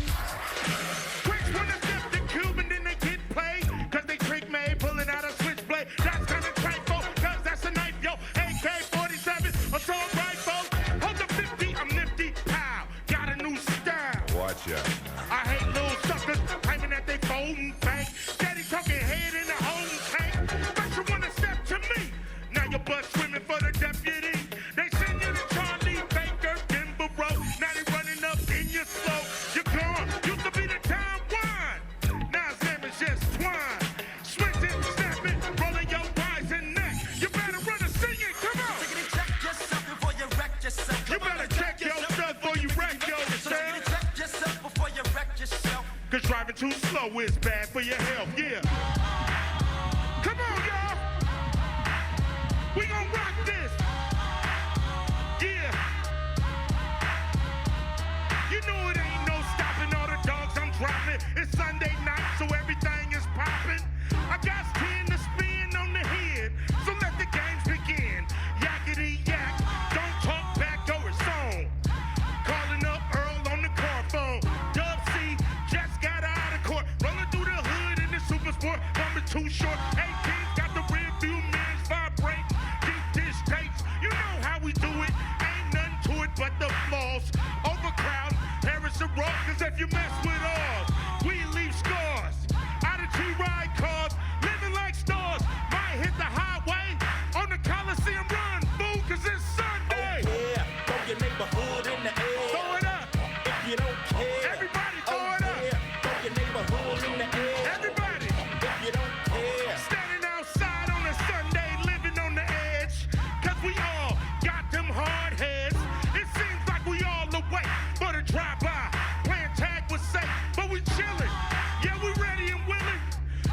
Quicks wanna step the cube and then they get played. Cause they trick made pulling out a switchblade. That's kinda trifle, cause that's a knife, yo. AK-47, assault rifle. Hold the 50, I'm nifty. Pow! Got a new style. Watch out. I hate little suckers claiming that they folding bank. Steady talking head in the home tank. But you wanna step driving too slow is bad for your health, yeah. Come on, y'all. We gon' rock this. Yeah. You know it ain't no stopping all the dogs I'm dropping. It's Sunday night, so everything is popping. I got 10 to spin on the head, so let the games begin. Yakety yak, don't talk back, go it's on. Calling up Earl on the car phone. Dub C just got out of court, rolling through the hood in the super sport. Bumping too short, 18's got the rear view mirrors vibrate. Deep dish tapes, you know how we do it. Ain't nothing to it but the flaws. Overcrowd, Harrison Rock, cause if you mess with ours, we leave scars. Out of T-Ride cars, living like stars. Might hit the highway on the Coliseum run, fool, cause it's Sunday. Oh yeah, throw your neighborhood in the air. Throw it up. If you don't care. Everybody throw it up. Yeah, throw your neighborhood in the air. Everybody. If you don't care. Standing outside on a Sunday, living on the edge. Cause we all got them hard heads. It seems like we all awake for the drive-by. Playing tag was safe, but we chillin'. Yeah, we ready and willing.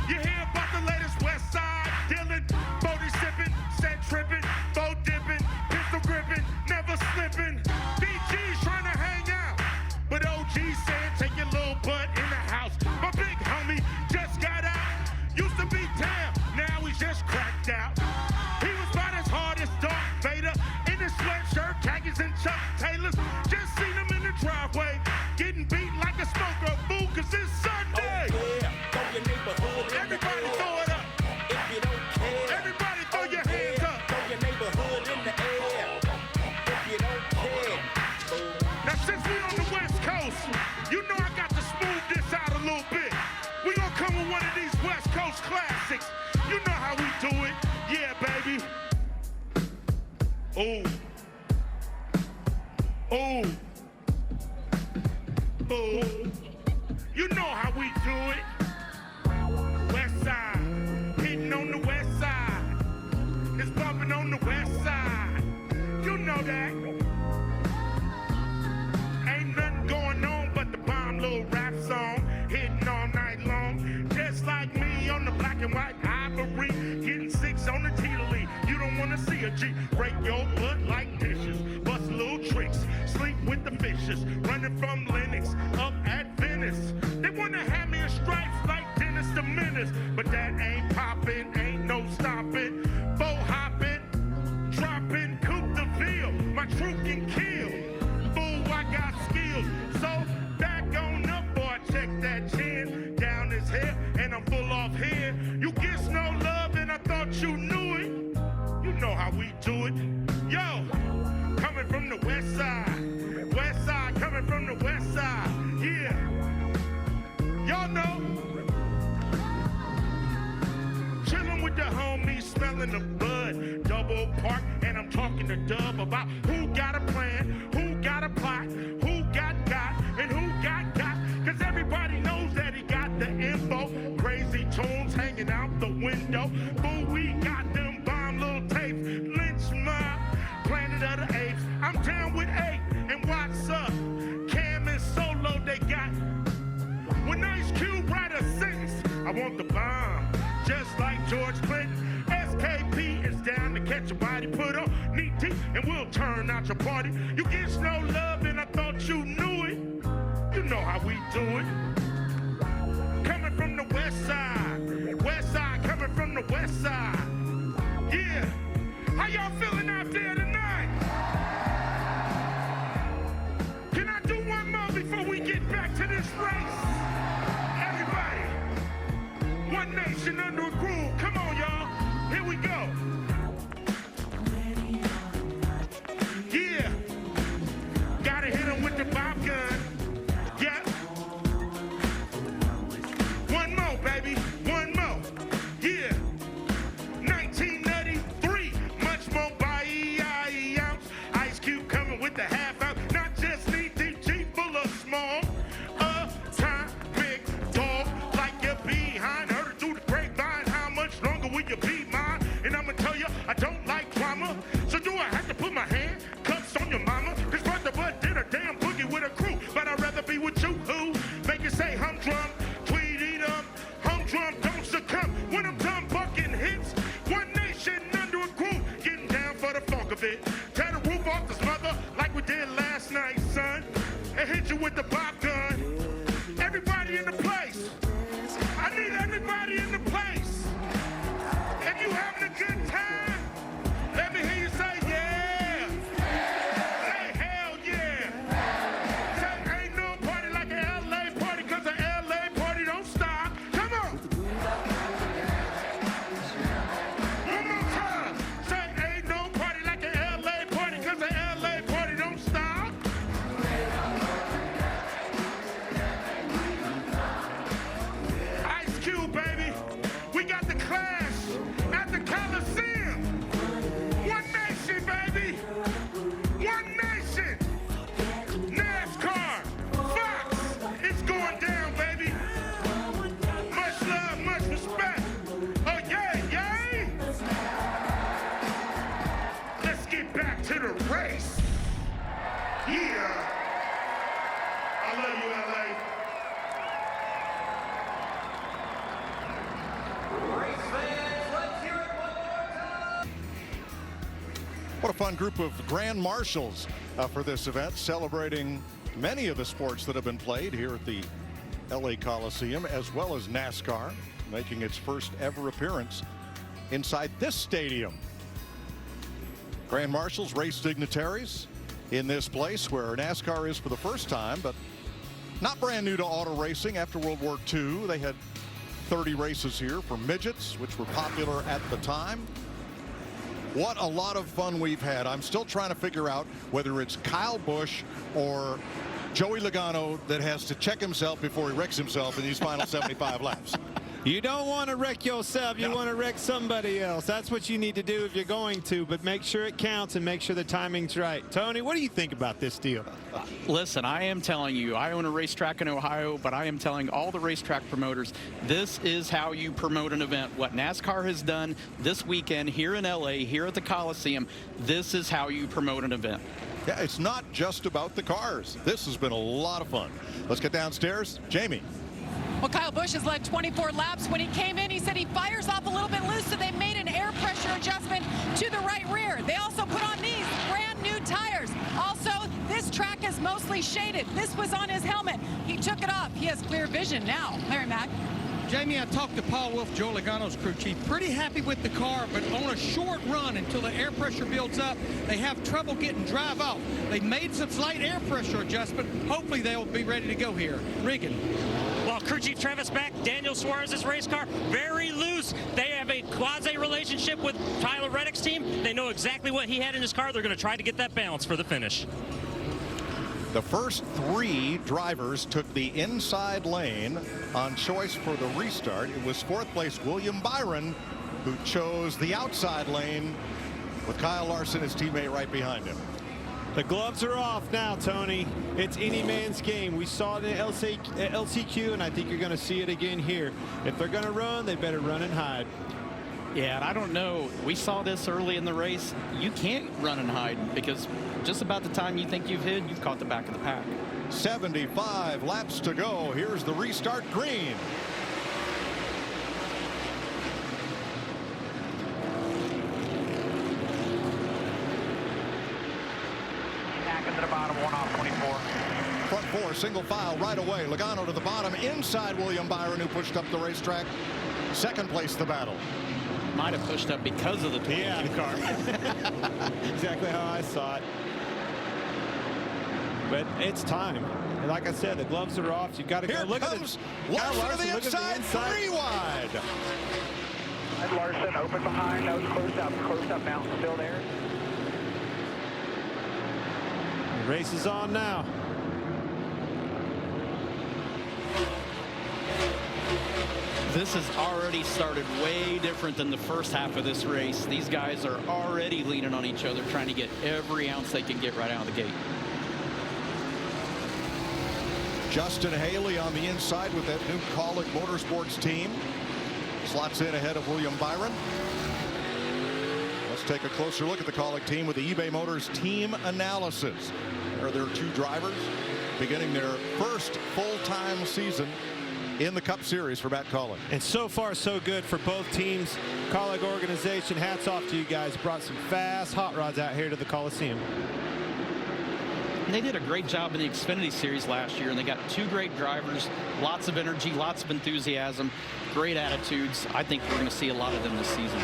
You hear about the latest West Side dealing, 40 sipping, set tripping, bow dipping, pistol gripping, never slipping. BG's trying to hang out, but OG saying take your little butt in the house. My big homie just got out, used to be down, now he's just cracked out. He was about as hard as Darth Vader in his sweatshirt, khakis and Chuck Taylors. Just seen him in the driveway, getting beat like a smoker, fool, cause it's Sunday. Oh yeah, throw your neighborhood in Everybody the air. throw it up. If you don't care. Everybody throw your hands up. Throw your neighborhood in the air. If you don't care. Now since we on the West Coast, you know I got to smooth this out a little bit. We gonna come with one of these West Coast classics. You know how we do it. Yeah, baby. Ooh. Ooh. Ooh. You know how we do it. West side. Hitting on the west side. It's bumping on the west side. You know that. Ain't nothing going on but the bomb little rap song. Hitting all night long. Just like me on the black and white ivory. Getting 6 on the T-Lee. You don't wanna see a G. Break your butt like dishes. Bust little tricks. Sleep with the fishes. Running from Lennox up at Venice. They wanna have me in stripes like Dennis the Menace. But that ain't poppin', ain't no stopping. Bow hopping, dropping, coupe the ville. My troop can kill. Fool, I got skills. So back on up, boy, check that chin. Down his hair, and I'm full off here. You get no love, and I thought you knew it. You know how we do it. Yo, coming from the west side. West side, coming from the west side. Yeah. Y'all know. Chillin' with the homies, smelling the bud. Double park, and I'm talking to Dub about who got a plan, who got a plot, who got, and who got. Cause everybody knows that he got the info. Crazy tunes hanging out the window. But we got them bomb little tapes. Lynch mob, Planet of the Apes. I'm down with 8, and what's up? Cam and Solo, they got. When Ice Cube write a sentence, I want the bomb. Just like George Clinton, SKP is down to catch a body, put on knee deep, and we'll turn out your party. You get no love, and I thought you knew it. You know how we do it. Coming from the west side, coming from the west side. Yeah, how y'all feeling out there tonight? Can I do one more before we get back to this race? Everybody, one nation under a groove. Come on, y'all. Here we go. Yeah. Gotta hit him with the bob gun. Yeah. One more, baby. One more. Yeah. 1993. Much more by ounce. Ice Cube coming with the half out. Not just knee deep, Jeep full of small. Time, big dog, like your behind. Heard it through the grapevine how of it. Tear the roof off this mother like we did last night, son. And hit you with the pop gun. Everybody in the place. I need everybody in the place. If you having a good time, let me hear you say yeah. Say hell yeah. Say ain't no party like an LA party, cause an LA party don't stop. Come on. One more time. Say ain't no party like an LA party, cause an LA party don't stop. Ice Cube, baby. We got the Clash at the Coliseum. One nation, baby. One nation. NASCAR. Fox. It's going down, baby. Much love, much respect. Oh, yay, yay. Let's get back to the race. Yeah. I love you, LA. What a fun group of grand marshals for this event, celebrating many of the sports that have been played here at the LA Coliseum, as well as NASCAR, making its first ever appearance inside this stadium. Grand marshals, race dignitaries in this place where NASCAR is for the first time, but not brand new to auto racing. After World War II, they had 30 races here for midgets, which were popular at the time. What a lot of fun we've had. I'm still trying to figure out whether it's Kyle Busch or Joey Logano that has to check himself before he wrecks himself in these final 75 laps. You don't want to wreck yourself. You want to wreck somebody else. That's what you need to do if you're going to, but make sure it counts and make sure the timing's right. Tony, what do you think about this deal? Listen, I am telling you, I own a racetrack in Ohio, but I am telling all the racetrack promoters, this is how you promote an event. What NASCAR has done this weekend here in LA, here at the Coliseum, this is how you promote an event. Yeah, it's not just about the cars. This has been a lot of fun. Let's get downstairs. Jamie. Well, Kyle Busch has led 24 laps. When he came in, he said he fires off a little bit loose, so they made an air pressure adjustment to the right rear. They also put on these brand new tires. Also, this track is mostly shaded. This was on his helmet. He took it off. He has clear vision now. Larry Mack. Jamie, I talked to Paul Wolf, Joe Logano's crew chief. Pretty happy with the car, but on a short run until the air pressure builds up, they have trouble getting drive off. They made some slight air pressure adjustment. Hopefully they'll be ready to go here. Regan. Well, crew chief Travis Beck, Daniel Suarez's race car, very loose. They have a quasi relationship with Tyler Reddick's team. They know exactly what he had in his car. They're going to try to get that balance for the finish. The first three drivers took the inside lane on choice for the restart. It was fourth place William Byron who chose the outside lane with Kyle Larson, his teammate, right behind him. The gloves are off now, Tony. It's any man's game. We saw it at LCQ, and I think you're going to see it again here. If they're going to run, they better run and hide. Yeah, and I don't know. We saw this early in the race. You can't run and hide because just about the time you think you've hid, you've caught the back of the pack. 75 laps to go. Here's the restart green. Back into the bottom, one off 24. Front four, single file right away. Logano to the bottom, inside William Byron, who pushed up the racetrack. Second place the battle. Might have pushed up because of the 22 car. Exactly how I saw it. But it's time. And like I said, the gloves are off. You've got to go. Look at this. Larson to the inside, 3 wide. And Larson open behind, nose closed up now, still there. The race is on now. This has already started way different than the first half of this race. These guys are already leaning on each other, trying to get every ounce they can get right out of the gate. Justin Haley on the inside with that new Kaulig Motorsports team. Slots in ahead of William Byron. Let's take a closer look at the Kaulig team with the eBay Motors team analysis. There are their two drivers beginning their first full-time season in the Cup Series for Matt Collin. And so far, so good for both teams. Colleague organization, hats off to you guys. Brought some fast hot rods out here to the Coliseum. And they did a great job in the Xfinity Series last year, and they got two great drivers, lots of energy, lots of enthusiasm, great attitudes. I think we're going to see a lot of them this season.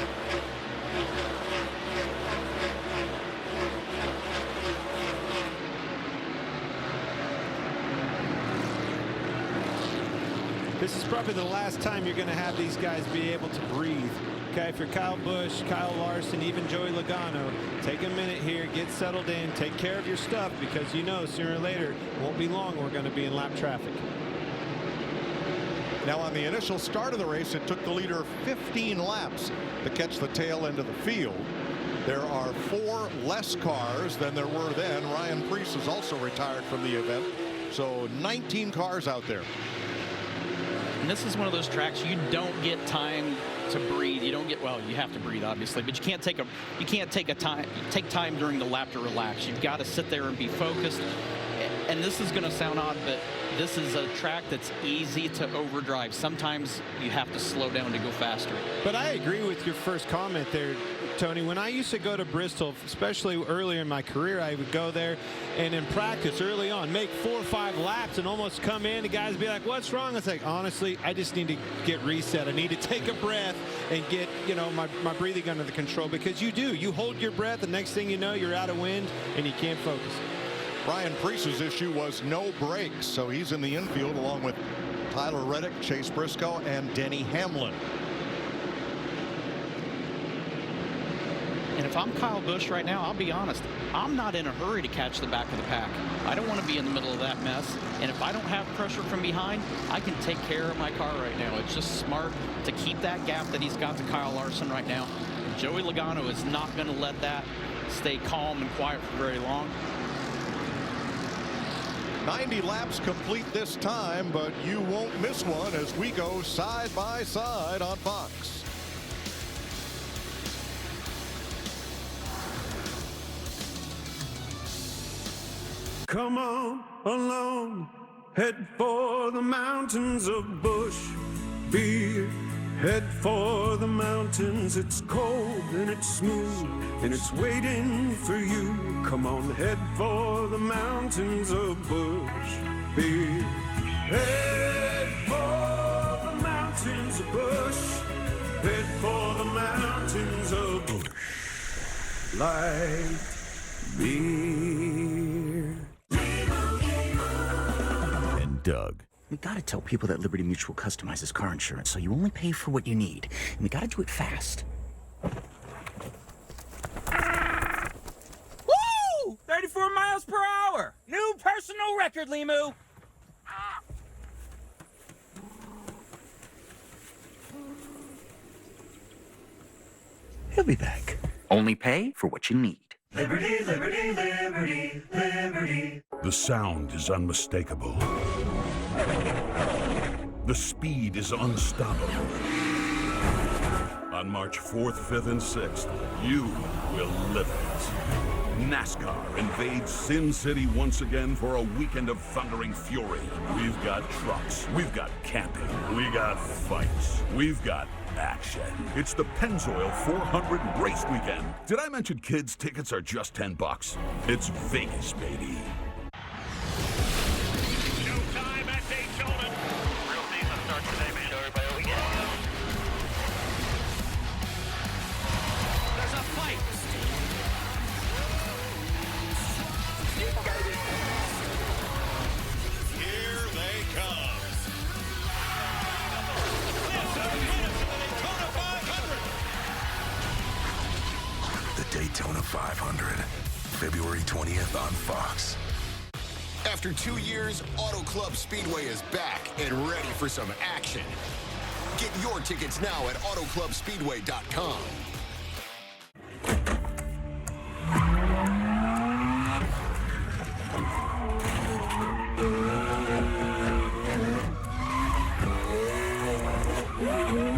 This is probably the last time you're going to have these guys be able to breathe. Okay, for Kyle Busch, Kyle Larson, even Joey Logano, take a minute here, get settled in, take care of your stuff, because you know sooner or later, it won't be long, we're going to be in lap traffic. Now, on the initial start of the race, it took the leader 15 laps to catch the tail end of the field. There are 4 less cars than there were then. Ryan Preece is also retired from the event, so 19 cars out there. And this is one of those tracks you don't get time to breathe. You don't get, well, you have to breathe obviously, but you can't take time during the lap to relax. You've got to sit there and be focused. And this is going to sound odd, but this is a track that's easy to overdrive. Sometimes you have to slow down to go faster. But I agree with your first comment there, Tony. When I used to go to Bristol, especially earlier in my career, I would go there and in practice early on, make 4 or 5 laps and almost come in. The guys would be like, what's wrong? It's like, honestly, I just need to get reset. I need to take a breath and get, you know, my breathing under the control, because you do. You hold your breath, the next thing you know, you're out of wind and you can't focus. Ryan Preece's issue was no brakes, so he's in the infield along with Tyler Reddick, Chase Briscoe, and Denny Hamlin. And if I'm Kyle Busch right now, I'll be honest, I'm not in a hurry to catch the back of the pack. I don't want to be in the middle of that mess. And if I don't have pressure from behind, I can take care of my car right now. It's just smart to keep that gap that he's got to Kyle Larson right now. And Joey Logano is not going to let that stay calm and quiet for very long. 90 laps complete this time, but you won't miss one as we go side by side on Fox. Come on along, head for the mountains of Bush Beer. Head for the mountains, it's cold and it's smooth and it's waiting for you. Come on, head for the mountains of Bush Beer. Head for the mountains of Bush. Head for the mountains of Bush Light Beer. And Doug. We gotta tell people that Liberty Mutual customizes car insurance, so you only pay for what you need. And we gotta do it fast. Woo! 34 miles per hour! New personal record, Limu! He'll be back. Only pay for what you need. Liberty, liberty, liberty, liberty. The sound is unmistakable. The speed is unstoppable. On March 4th, 5th, and 6th, you will live it. NASCAR invades Sin City once again for a weekend of thundering fury. We've got trucks, we've got camping, we got fights, we've got action. It's the Pennzoil 400 race weekend. Did I mention kids' tickets are just $10? It's Vegas, baby. Showtime at Daytona. Real season starts today, man. Show everybody what we get. There's a fight. Here they come. The Daytona 500. February 20th on Fox. After 2 years, Auto Club Speedway is back and ready for some action. Get your tickets now at autoclubspeedway.com.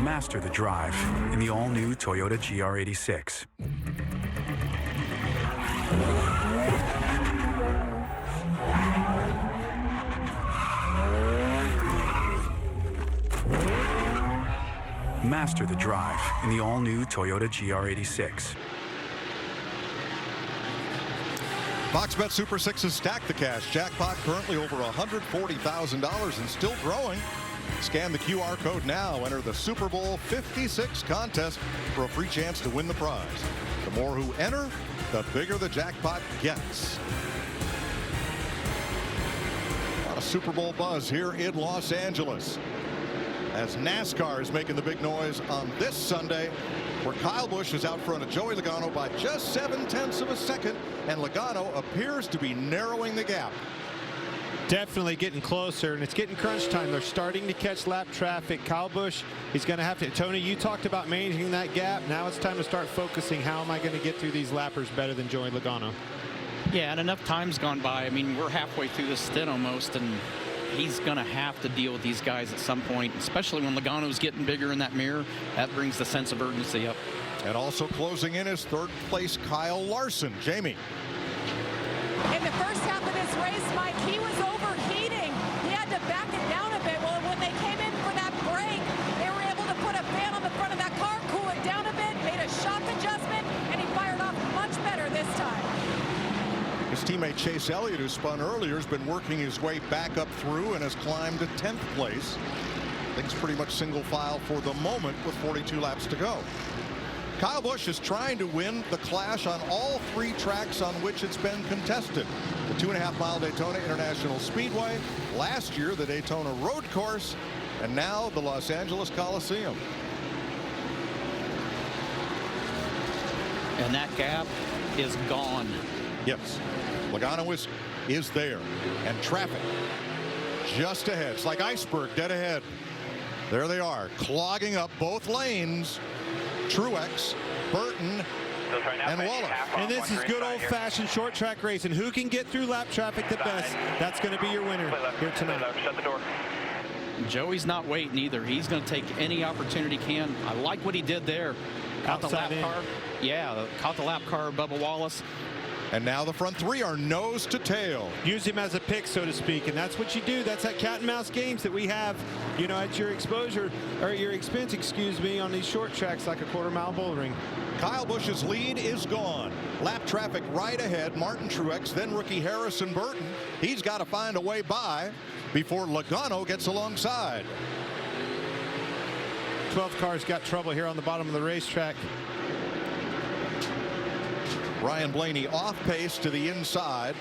Master the drive in the all-new Toyota GR86. Master the drive in the all-new Toyota GR86. FoxBet Super 6 stack the cash jackpot currently over $140,000 and still growing. Scan the QR code now. Enter the Super Bowl 56 contest for a free chance to win the prize. The more who enter, the bigger the jackpot gets. A lot of Super Bowl buzz here in Los Angeles as NASCAR is making the big noise on this Sunday, where Kyle Busch is out front of Joey Logano by just 0.7 of a second, and Logano appears to be narrowing the gap. Definitely getting closer, and it's getting crunch time. They're starting to catch lap traffic. Kyle Busch, he's going to have to. Tony, you talked about managing that gap. Now it's time to start focusing. How am I going to get through these lappers better than Joey Logano? Yeah, and enough time's gone by. I mean, we're halfway through this stint almost, and he's going to have to deal with these guys at some point, especially when Logano's getting bigger in that mirror. That brings the sense of urgency up. And also closing in is third place Kyle Larson. Jamie. In the first half of this race, Mike, he was overheating. He had to back it down a bit. Well, when they came in for that break, they were able to put a fan on the front of that car, cool it down a bit, made a shock adjustment, and he fired off much better this time. His teammate Chase Elliott, who spun earlier, has been working his way back up through and has climbed to 10th place. Things pretty much single file for the moment with 42 laps to go. Kyle Busch is trying to win the Clash on all 3 tracks on which it's been contested. The 2.5-mile Daytona International Speedway, last year the Daytona Road Course, and now the Los Angeles Coliseum. And that gap is gone. Yes, Logano is there, and traffic just ahead. It's like iceberg dead ahead. There they are, clogging up both lanes. Truex, Burton, and Wallace. And this is good old-fashioned short track racing. Who can get through lap traffic the best? That's going to be your winner here tonight. Shut the door. Joey's not waiting either. He's going to take any opportunity he can. I like what he did there. Caught the lap car. Yeah, caught the lap car, Bubba Wallace. And now the front 3 are nose to tail. Use him as a pick, so to speak, and that's what you do. That's that cat and mouse games that we have, you know, at your exposure, or your expense, excuse me, on these short tracks like a quarter-mile bull ring. Kyle Busch's lead is gone. Lap traffic right ahead. Martin Truex, then rookie Harrison Burton. He's got to find a way by before Logano gets alongside. 12 cars got trouble here on the bottom of the racetrack. Ryan Blaney off pace to the inside.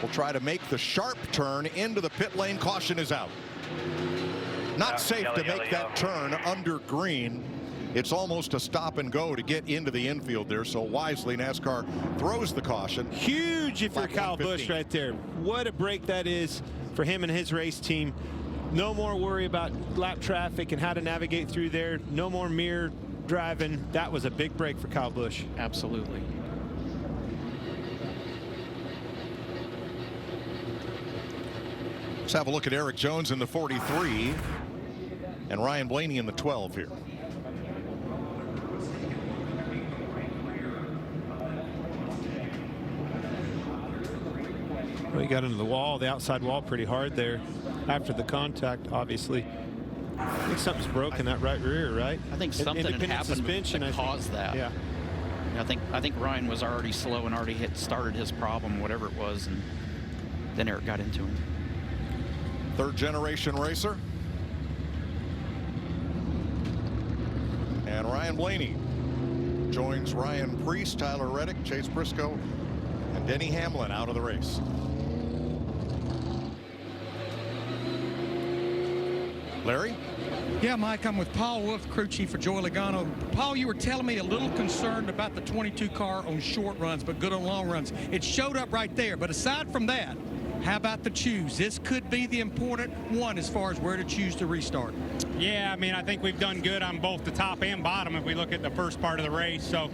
Will try to make the sharp turn into the pit lane. Caution is out. Not safe to make that turn under green. It's almost a stop and go to get into the infield there. So wisely, NASCAR throws the caution. Huge if you're Kyle Busch right there. What a break that is for him and his race team. No more worry about lap traffic and how to navigate through there. No more mirror driving. That was a big break for Kyle Busch. Absolutely. Let's have a look at Eric Jones in the 43 and Ryan Blaney in the 12 here. Well, he got into the wall, the outside wall, pretty hard there after the contact, obviously. I think something's broken that right rear, right? I think something had happened suspension, that caused that. Yeah. I think Ryan was already slow and already started his problem, whatever it was, and then Eric got into him. Third generation racer. And Ryan Blaney joins Ryan Preece, Tyler Reddick, Chase Briscoe, and Denny Hamlin out of the race. Larry? Yeah, Mike, I'm with Paul Wolf, crew chief for Joey Logano. Paul, you were telling me a little concerned about the 22 car on short runs, but good on long runs. It showed up right there. But aside from that, how about the choose? This could be the important one as far as where to choose to restart. Yeah, I mean, I think we've done good on both the top and bottom if we look at the first part of the race. So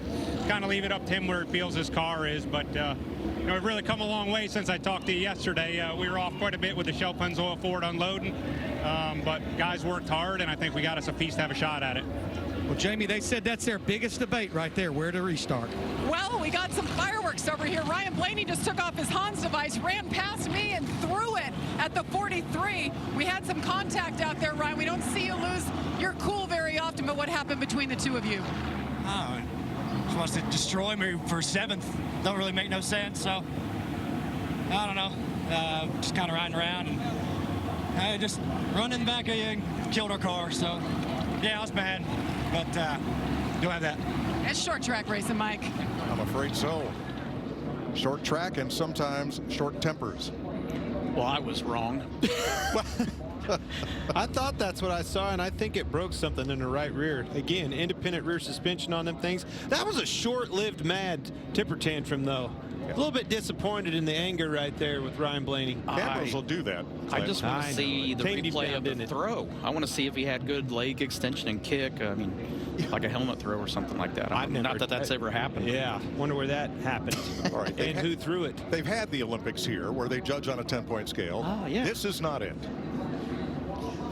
kind of leave it up to him where it feels his car is. But, you know, we've really come a long way since I talked to you yesterday. We were off quite a bit with the Shell Pennzoil Ford unloading. But guys worked hard, and I think we got us a piece to have a shot at it. Well, Jamie, they said that's their biggest debate right there, where to restart. Well, we got some fireworks over here. Ryan Blaney just took off his Hans device, ran past me, and threw it at the 43. We had some contact out there, Ryan. We don't see you lose your cool very very often, but what happened between the two of you? Just wants to destroy me for 7th. Don't really make no sense, so I don't know. Just kind of riding around and just run in the back of you and killed our car. So yeah, it was bad, but don't have that. It's short track racing, Mike. I'm afraid so. Short track and sometimes short tempers. Well, I was wrong. I thought that's what I saw, and I think it broke something in the right rear. Again, independent rear suspension on them things. That was a short-lived mad temper tantrum, though. A little bit disappointed in the anger right there with Ryan Blaney. Cameras will do that. I just want to see the replay of the throw. I want to see if he had good leg extension and kick. I mean, like a helmet throw or something like that. Not that that's ever happened. Yeah, wonder where that happened. All right, and who threw it. They've had the Olympics here where they judge on a 10-point scale. Oh, yeah. This is not it.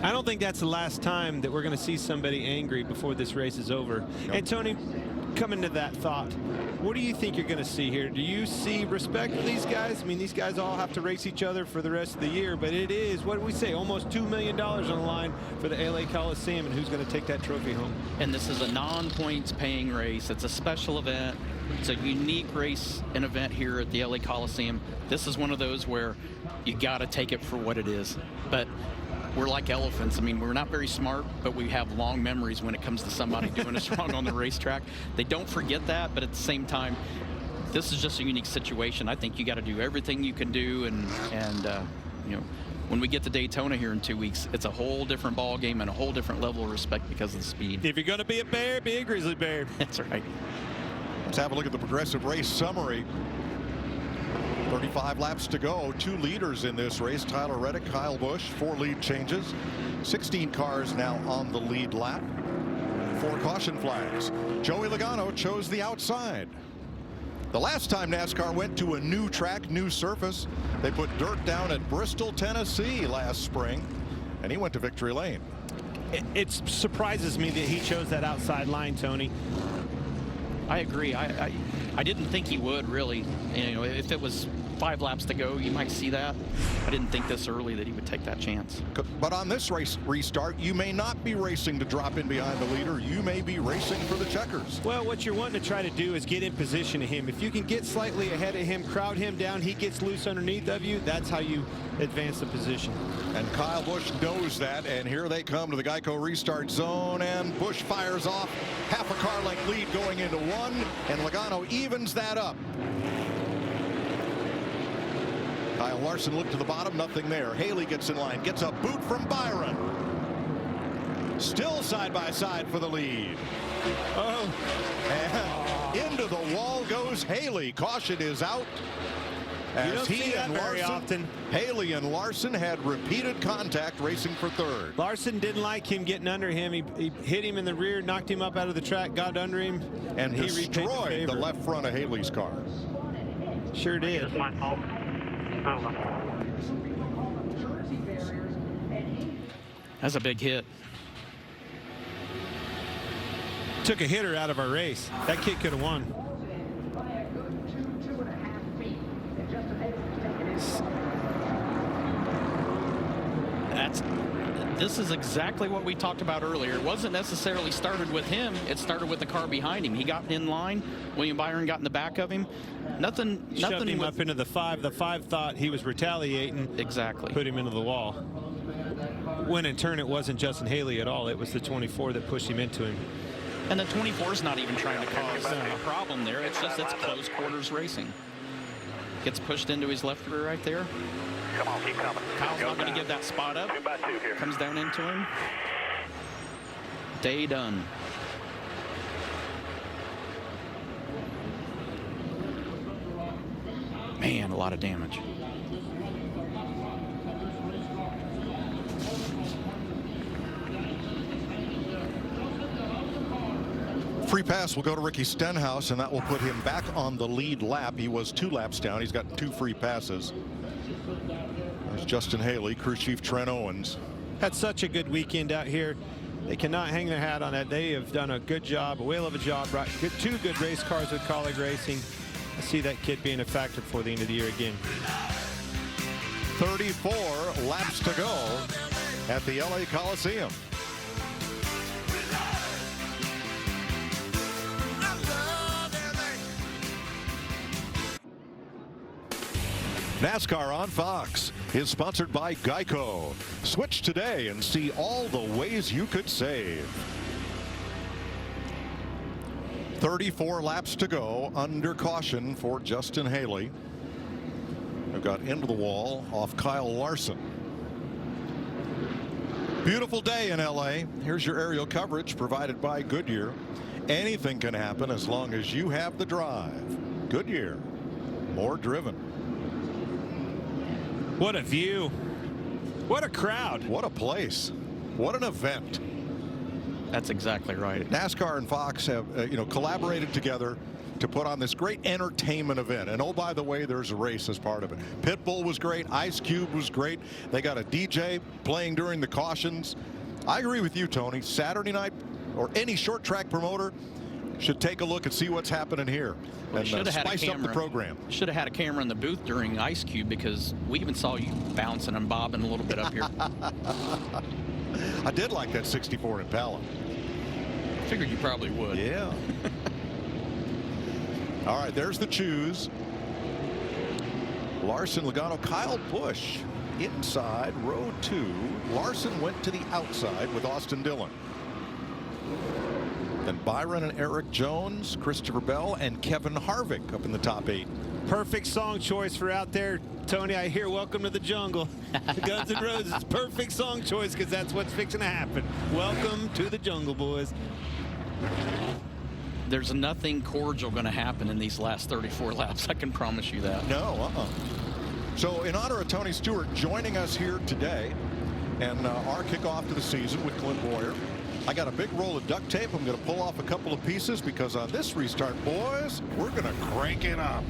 I don't think that's the last time that we're going to see somebody angry before this race is over. Nope. And Tony, coming to that thought, what do you think you're going to see here? Do you see respect for these guys? I mean, these guys all have to race each other for the rest of the year, but it is, what do we say, almost $2 million on the line for the LA Coliseum, and who's going to take that trophy home? And this is a non-points paying race. It's a special event. It's a unique race and event here at the LA Coliseum. This is one of those where you got to take it for what it is. But we're like elephants. I mean, we're not very smart, but we have long memories when it comes to somebody doing us wrong on the racetrack. They don't forget that, but at the same time, this is just a unique situation. I think you got to do everything you can do, and you know, when we get to Daytona here in 2 weeks, it's a whole different ball game and a whole different level of respect because of the speed. If you're going to be a bear, be a grizzly bear. That's right. Let's have a look at the progressive race summary. 35 laps to go. 2 leaders in this race. Tyler Reddick, Kyle Busch. 4 lead changes. 16 cars now on the lead lap. 4 caution flags. Joey Logano chose the outside. The last time NASCAR went to a new track, new surface, they put dirt down at Bristol, Tennessee last spring, and he went to victory lane. It surprises me that he chose that outside line, Tony. I agree. I didn't think he would, really. You know, if it was 5 laps to go, you might see that. I didn't think this early that he would take that chance. But on this race restart, you may not be racing to drop in behind the leader. You may be racing for the checkers. Well, what you're wanting to try to do is get in position to him. If you can get slightly ahead of him, crowd him down, he gets loose underneath of you, that's how you advance the position. And Kyle Busch knows that, and here they come to the Geico restart zone, and Busch fires off. Half a car length lead going into 1, and Logano evens that up. Kyle Larson looked to the bottom, nothing there. Haley gets in line, gets a boot from Byron. Still side by side for the lead. Oh, and into the wall goes Haley. Caution is out. As he and Larson, Haley and Larson had repeated contact racing for 3rd. Larson didn't like him getting under him. He hit him in the rear, knocked him up out of the track, got under him, and he destroyed the left front of Haley's car. Sure did. It's my fault. That's a big hit. Took a hitter out of our race. That kid could have won. This is exactly what we talked about earlier. It wasn't necessarily started with him. It started with the car behind him. He got in line. William Byron got in the back of him. Nothing Shoved him up into the 5. The 5 thought he was retaliating. Exactly. Put him into the wall. When in turn it wasn't Justin Haley at all. It was the 24 that pushed him into him. And the 24 is not even trying to cause a problem there. It's just it's close quarters racing. Gets pushed into his left rear right there. Come on, keep coming. Kyle's not going to give that spot up. 2 by 2 here. Comes down into him. Day done. Man, a lot of damage. Free pass will go to Ricky Stenhouse, and that will put him back on the lead lap. He was 2 laps down. He's got 2 free passes. There's Justin Haley, crew chief Trent Owens. Had such a good weekend out here. They cannot hang their hat on that. They have done a good job, a whale of a job. Right, 2 good race cars with Colleague Racing. I see that kid being a factor for the end of the year again. 34 laps to go at the LA Coliseum. NASCAR on Fox is sponsored by Geico. Switch today and see all the ways you could save. 34 laps to go under caution for Justin Haley, who got into the wall off Kyle Larson. Beautiful day in LA. Here's your aerial coverage provided by Goodyear. Anything can happen as long as you have the drive. Goodyear, more driven. What a view. What a crowd. What a place. What an event. That's exactly right. NASCAR and Fox have collaborated together to put on this great entertainment event. And oh, by the way, there's a race as part of it. Pitbull was great. Ice Cube was great. They got a DJ playing during the cautions. I agree with you, Tony. Saturday night or any short track promoter should take a look and see what's happening here. Well, and spice up the program. Should have had a camera in the booth during Ice Cube, because we even saw you bouncing and bobbing a little bit up here. I did like that 64 Impala. Figured you probably would. Yeah. All right, there's the choose. Larson, Logano, Kyle Busch inside row 2. Larson went to the outside with Austin Dillon. Then Byron and Eric Jones, Christopher Bell, and Kevin Harvick up in the top 8. Perfect song choice for out there, Tony. I hear Welcome to the Jungle. Guns N' Roses. Perfect song choice, because that's what's fixing to happen. Welcome to the jungle, boys. There's nothing cordial going to happen in these last 34 laps. I can promise you that. No, So in honor of Tony Stewart joining us here today and our kickoff to the season with Clint Boyer, I got a big roll of duct tape. I'm going to pull off a couple of pieces, because on this restart, boys, we're going to crank it up.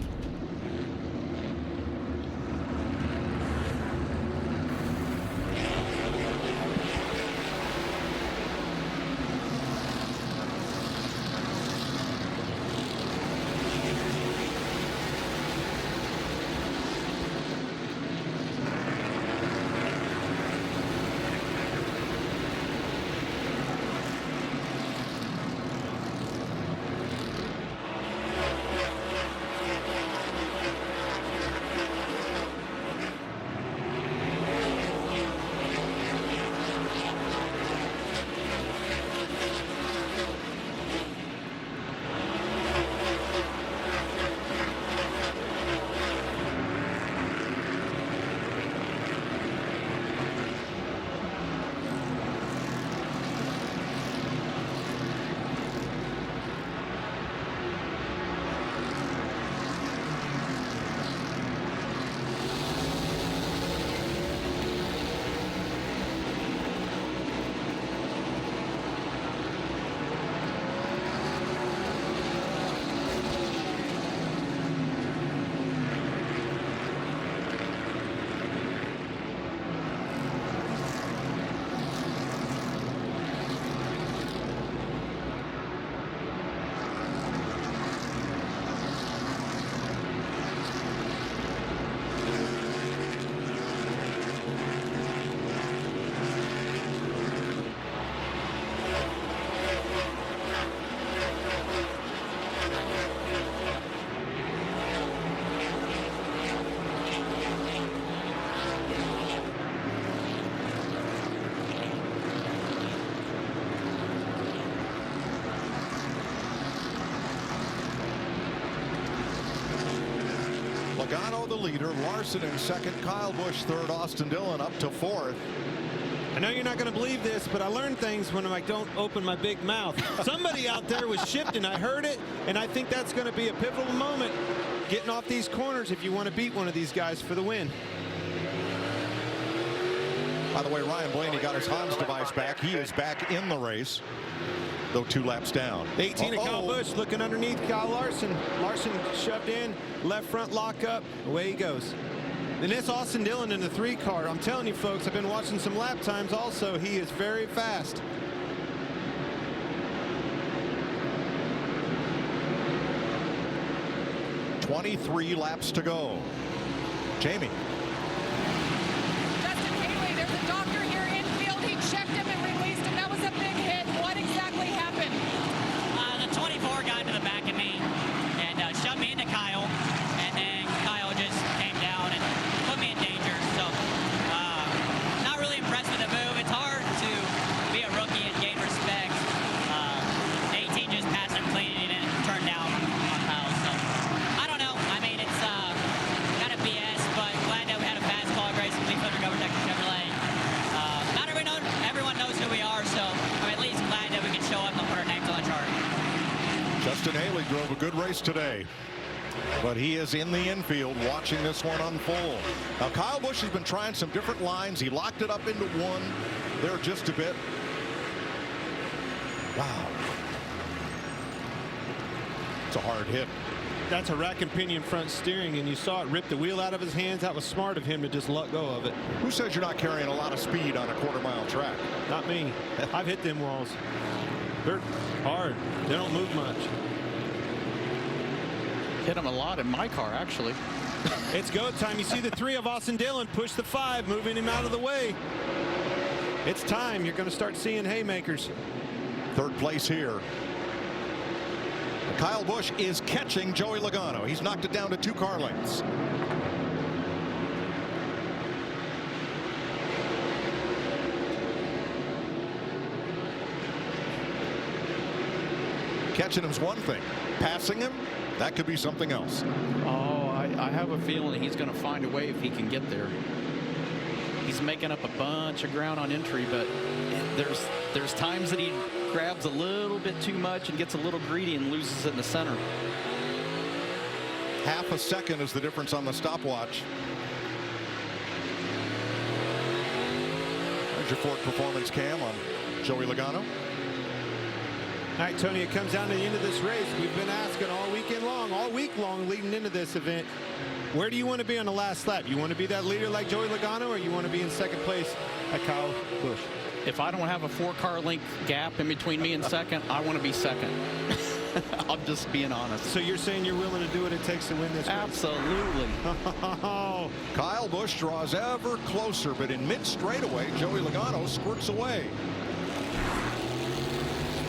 Logano the leader, Larson in second, Kyle Busch third, Austin Dillon up to fourth. I know you're not going to believe this, but I learned things when I don't open my big mouth. Somebody out there was shifting. I heard it, and I think that's going to be a pivotal moment, getting off these corners if you want to beat one of these guys for the win. By the way, Ryan Blaney got his Hans device back. He is back in the race, though 2 laps down. 18 of Kyle Busch looking underneath Kyle Larson. Larson shoved in, left front lock up, away he goes. And it's Austin Dillon in the 3 car. I'm telling you, folks, I've been watching some lap times also. He is very fast. .23 laps to go. Jamie. Justin Haley, there's a doctor here infield. He checked him and released him. That was a big hit. What exactly happened? The 24 got to the back of me and shoved me into Kyle, and then Kyle just came down and Justin Haley drove a good race today, but he is in the infield watching this one unfold. Now, Kyle Busch has been trying some different lines. He locked it up into one there just a bit. Wow. It's a hard hit. That's a rack and pinion front steering, and you saw it rip the wheel out of his hands. That was smart of him to just let go of it. Who says you're not carrying a lot of speed on a quarter-mile track? Not me. I've hit them walls. They're hard. They don't move much. Hit him a lot in my car, actually. It's go time. You see the 3 of Austin Dillon push the 5, moving him out of the way. It's time. You're going to start seeing haymakers. Third place here. Kyle Busch is catching Joey Logano. He's knocked it down to 2 car lengths. Catching him's one thing. Passing him, that could be something else. Oh, I have a feeling he's going to find a way if he can get there. He's making up a bunch of ground on entry, but there's times that he grabs a little bit too much and gets a little greedy and loses it in the center. Half a second is the difference on the stopwatch. There's your Ford Performance Cam on Joey Logano. All right, Tony, it comes down to the end of this race. We've been asking all week long leading into this event, where do you want to be on the last lap? You want to be that leader like Joey Logano, or you want to be in second place like Kyle Busch? If I don't have a 4-car length gap in between me and second, I want to be second. I'm just being honest. So you're saying you're willing to do what it takes to win this race? Absolutely. Kyle Busch draws ever closer, but in mid-straightaway, Joey Logano squirts away.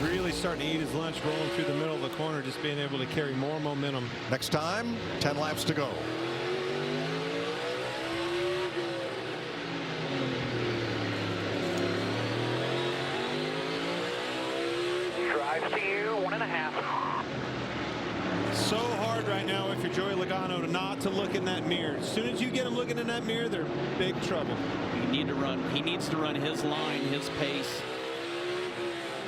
Really starting to eat his lunch, rolling through the middle of the corner, just being able to carry more momentum. Next time, 10 laps to go. Drives to you, 1.5. So hard right now if you're Joey Logano not to look in that mirror. As soon as you get him looking in that mirror, they're in big trouble. He needs to run his line, his pace.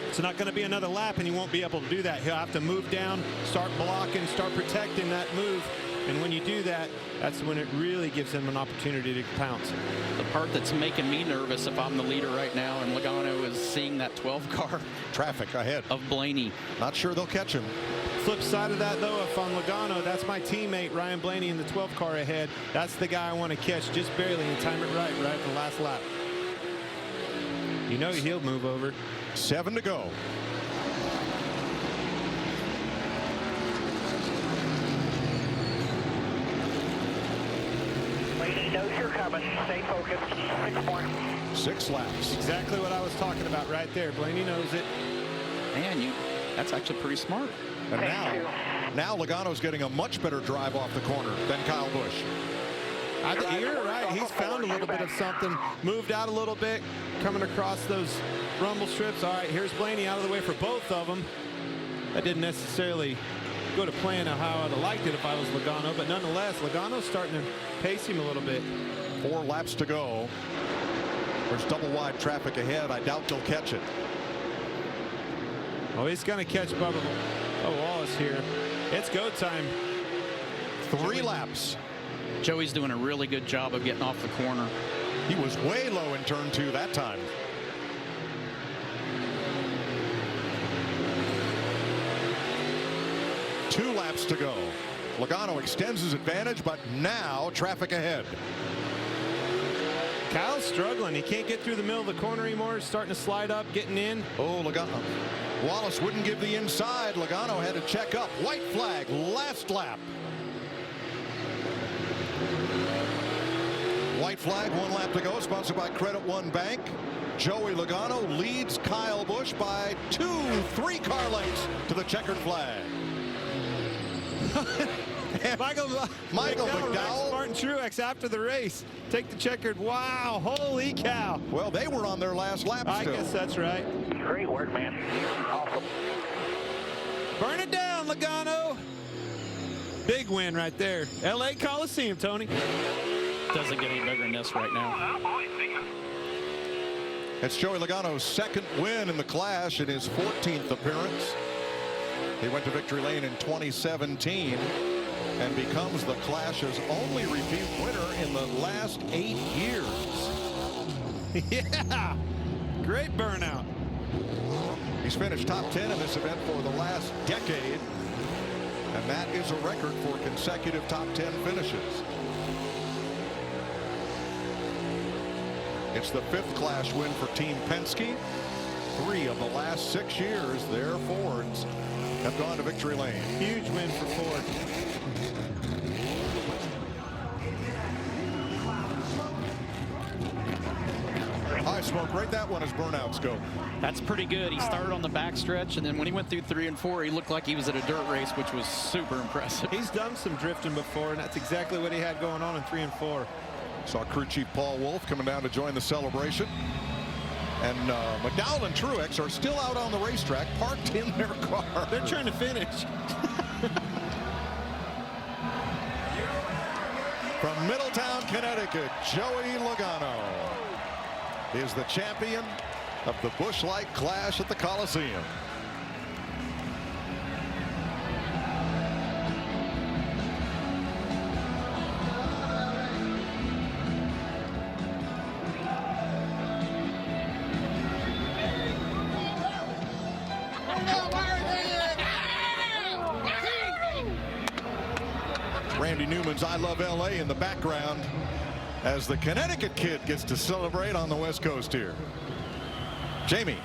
It's not going to be another lap, and he won't be able to do that. He'll have to move down, start blocking, start protecting that move. And when you do that, that's when it really gives him an opportunity to pounce. The part that's making me nervous if I'm the leader right now and Logano is seeing that 12-car traffic ahead of Blaney. Not sure they'll catch him. Flip side of that, though, if I'm Logano, that's my teammate, Ryan Blaney, in the 12 car ahead. That's the guy I want to catch just barely and time it right at the last lap. You know he'll move over. 7 to go. Lady knows you're coming. Stay focused. 6 more. 6 laps. Exactly what I was talking about right there. Blaney knows it. Man, that's actually pretty smart. And now Logano's getting a much better drive off the corner than Kyle Busch. I think you're right. He's found a little bit of something, moved out a little bit, coming across those rumble strips. All right, here's Blaney out of the way for both of them. That didn't necessarily go to plan of how I'd have liked it if I was Logano, but nonetheless, Logano's starting to pace him a little bit. 4 laps to go. There's double wide traffic ahead. I doubt they'll catch it. Oh, he's going to catch Bubba Wallace here. It's go time. 3 laps. Joey's doing a really good job of getting off the corner. He was way low in turn 2 that time. Two laps to go. Logano extends his advantage, but now traffic ahead. Kyle's struggling. He can't get through the middle of the corner anymore. He's starting to slide up, getting in. Oh, Logano. Wallace wouldn't give the inside. Logano had to check up. White flag, last lap. White flag, 1 lap to go, sponsored by Credit One Bank. Joey Logano leads Kyle Busch by 3 car lengths to the checkered flag. Michael McDowell. Martin Truex after the race. Take the checkered. Wow, holy cow. Well, they were on their last lap still. I guess that's right. Great work, man. Awesome. Burn it down, Logano. Big win right there. LA Coliseum, Tony. Doesn't get any bigger than this right now. It's Joey Logano's 2nd win in the Clash and his 14th appearance. He went to victory lane in 2017 and becomes the Clash's only repeat winner in the last 8 years. Yeah, great burnout. He's finished top 10 in this event for the last decade, and that is a record for consecutive top 10 finishes. It's the 5th Clash win for Team Penske. 3 of the last 6 years, their Fords have gone to victory lane. Huge win for Ford. High Smoke, rate that one as burnouts go. That's pretty good. He started on the backstretch, and then when he went through 3 and 4, he looked like he was at a dirt race, which was super impressive. He's done some drifting before, and that's exactly what he had going on in 3 and 4. Saw crew chief Paul Wolf coming down to join the celebration. And McDowell and Truex are still out on the racetrack, parked in their car. They're trying to finish. From Middletown, Connecticut, Joey Logano is the champion of the Busch Light Clash at the Coliseum. Randy Newman's I Love LA in the background as the Connecticut kid gets to celebrate on the West Coast here. Jamie.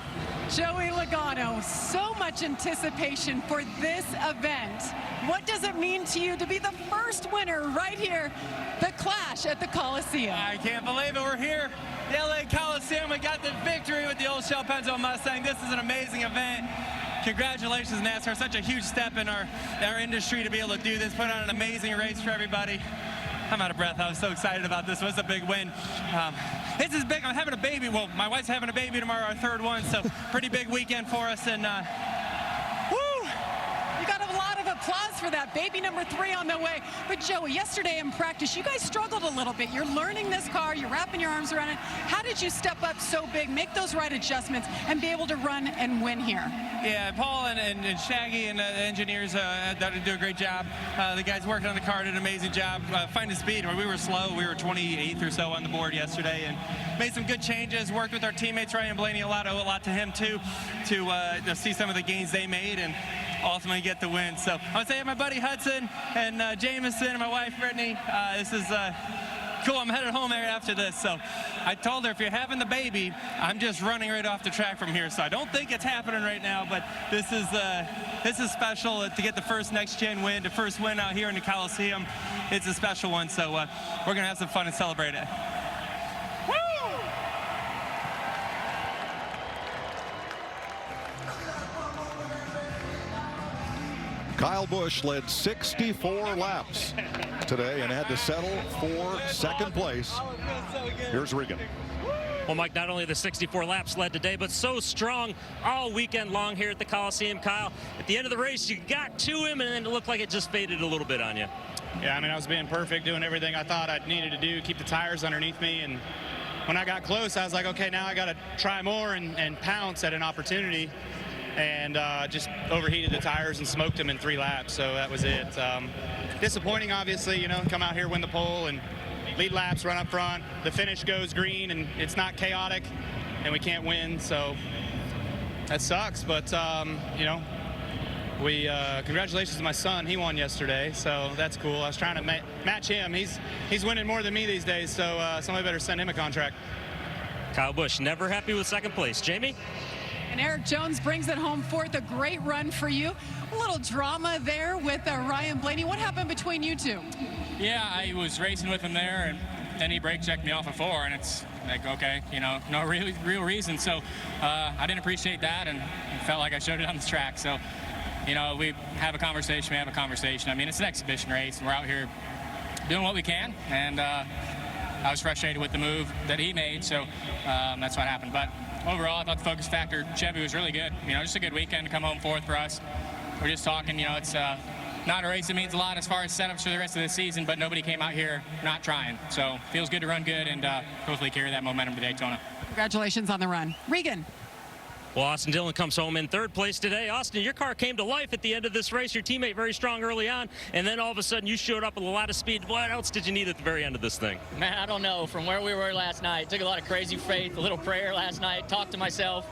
Joey Logano, so much anticipation for this event. What does it mean to you to be the first winner right here, the Clash at the Coliseum? I can't believe it. We're here, the LA Coliseum. We got the victory with the old Shell Penzo Mustang. This is an amazing event. Congratulations, NASCAR. Such a huge step in our industry to be able to do this, put on an amazing race for everybody. I'm out of breath. I was so excited about this. It was a big win. This is big. I'm having a baby. Well, my wife's having a baby tomorrow, our 3rd one, so pretty big weekend for us. And woo! You got a lot of applause for that. Baby number 3 on the way. But Joey, yesterday in practice, you guys struggled a little bit. You're learning this car. You're wrapping your arms around it. How did you step up so big, make those right adjustments, and be able to run and win here? Yeah, Paul and Shaggy and the engineers do a great job. The guys working on the car did an amazing job finding speed. We were slow. We were 28th or so on the board yesterday and made some good changes. Worked with our teammates, Ryan Blaney, a lot to him too, to see some of the gains they made and ultimately get the win. So I would say my buddy Hudson and Jameson and my wife Brittany. This is cool. I'm headed home there after this. So I told her, if you're having the baby, I'm just running right off the track from here. So I don't think it's happening right now, but this is special to get the first next-gen win, the first win out here in the Coliseum. It's a special one. So we're going to have some fun and celebrate it. Kyle Busch led 64 laps today and had to settle for 2nd place. Here's Regan. Well, Mike, not only the 64 laps led today, but so strong all weekend long here at the Coliseum. Kyle, at the end of the race, you got to him, and then it looked like it just faded a little bit on you. Yeah, I mean, I was being perfect, doing everything I thought I needed to do, keep the tires underneath me. And when I got close, I was like, okay, now I got to try more and pounce at an opportunity. And just overheated the tires and smoked them in 3 laps. So that was it. Disappointing, obviously, you know, come out here, win the pole, and lead laps, run up front. The finish goes green, and it's not chaotic, and we can't win. So that sucks. But, you know, congratulations to my son. He won yesterday, so that's cool. I was trying to match him. He's winning more than me these days, so somebody better send him a contract. Kyle Busch, never happy with 2nd place. Jamie? And Eric Jones brings it home 4th. A great run for you. A little drama there with Ryan Blaney. What happened between you two? Yeah, I was racing with him there, and then he brake checked me off of 4, and it's like, okay, you know, no real reason. So I didn't appreciate that, and felt like I showed it on the track. So, you know, we have a conversation. I mean, it's an exhibition race, and we're out here doing what we can, and I was frustrated with the move that he made, so that's what happened. But overall, I thought the focus factor Chevy was really good. You know, just a good weekend to come home 4th for us. We're just talking, you know, it's not a race that means a lot as far as setups for the rest of the season, but nobody came out here not trying. So feels good to run good and hopefully carry that momentum to Daytona. Congratulations on the run. Regan. Well, Austin Dillon comes home in third place today. Austin, your car came to life at the end of this race. Your teammate very strong early on, and then all of a sudden you showed up with a lot of speed. What else did you need at the very end of this thing? Man, I don't know. From where we were last night, took a lot of crazy faith, a little prayer last night, talked to myself.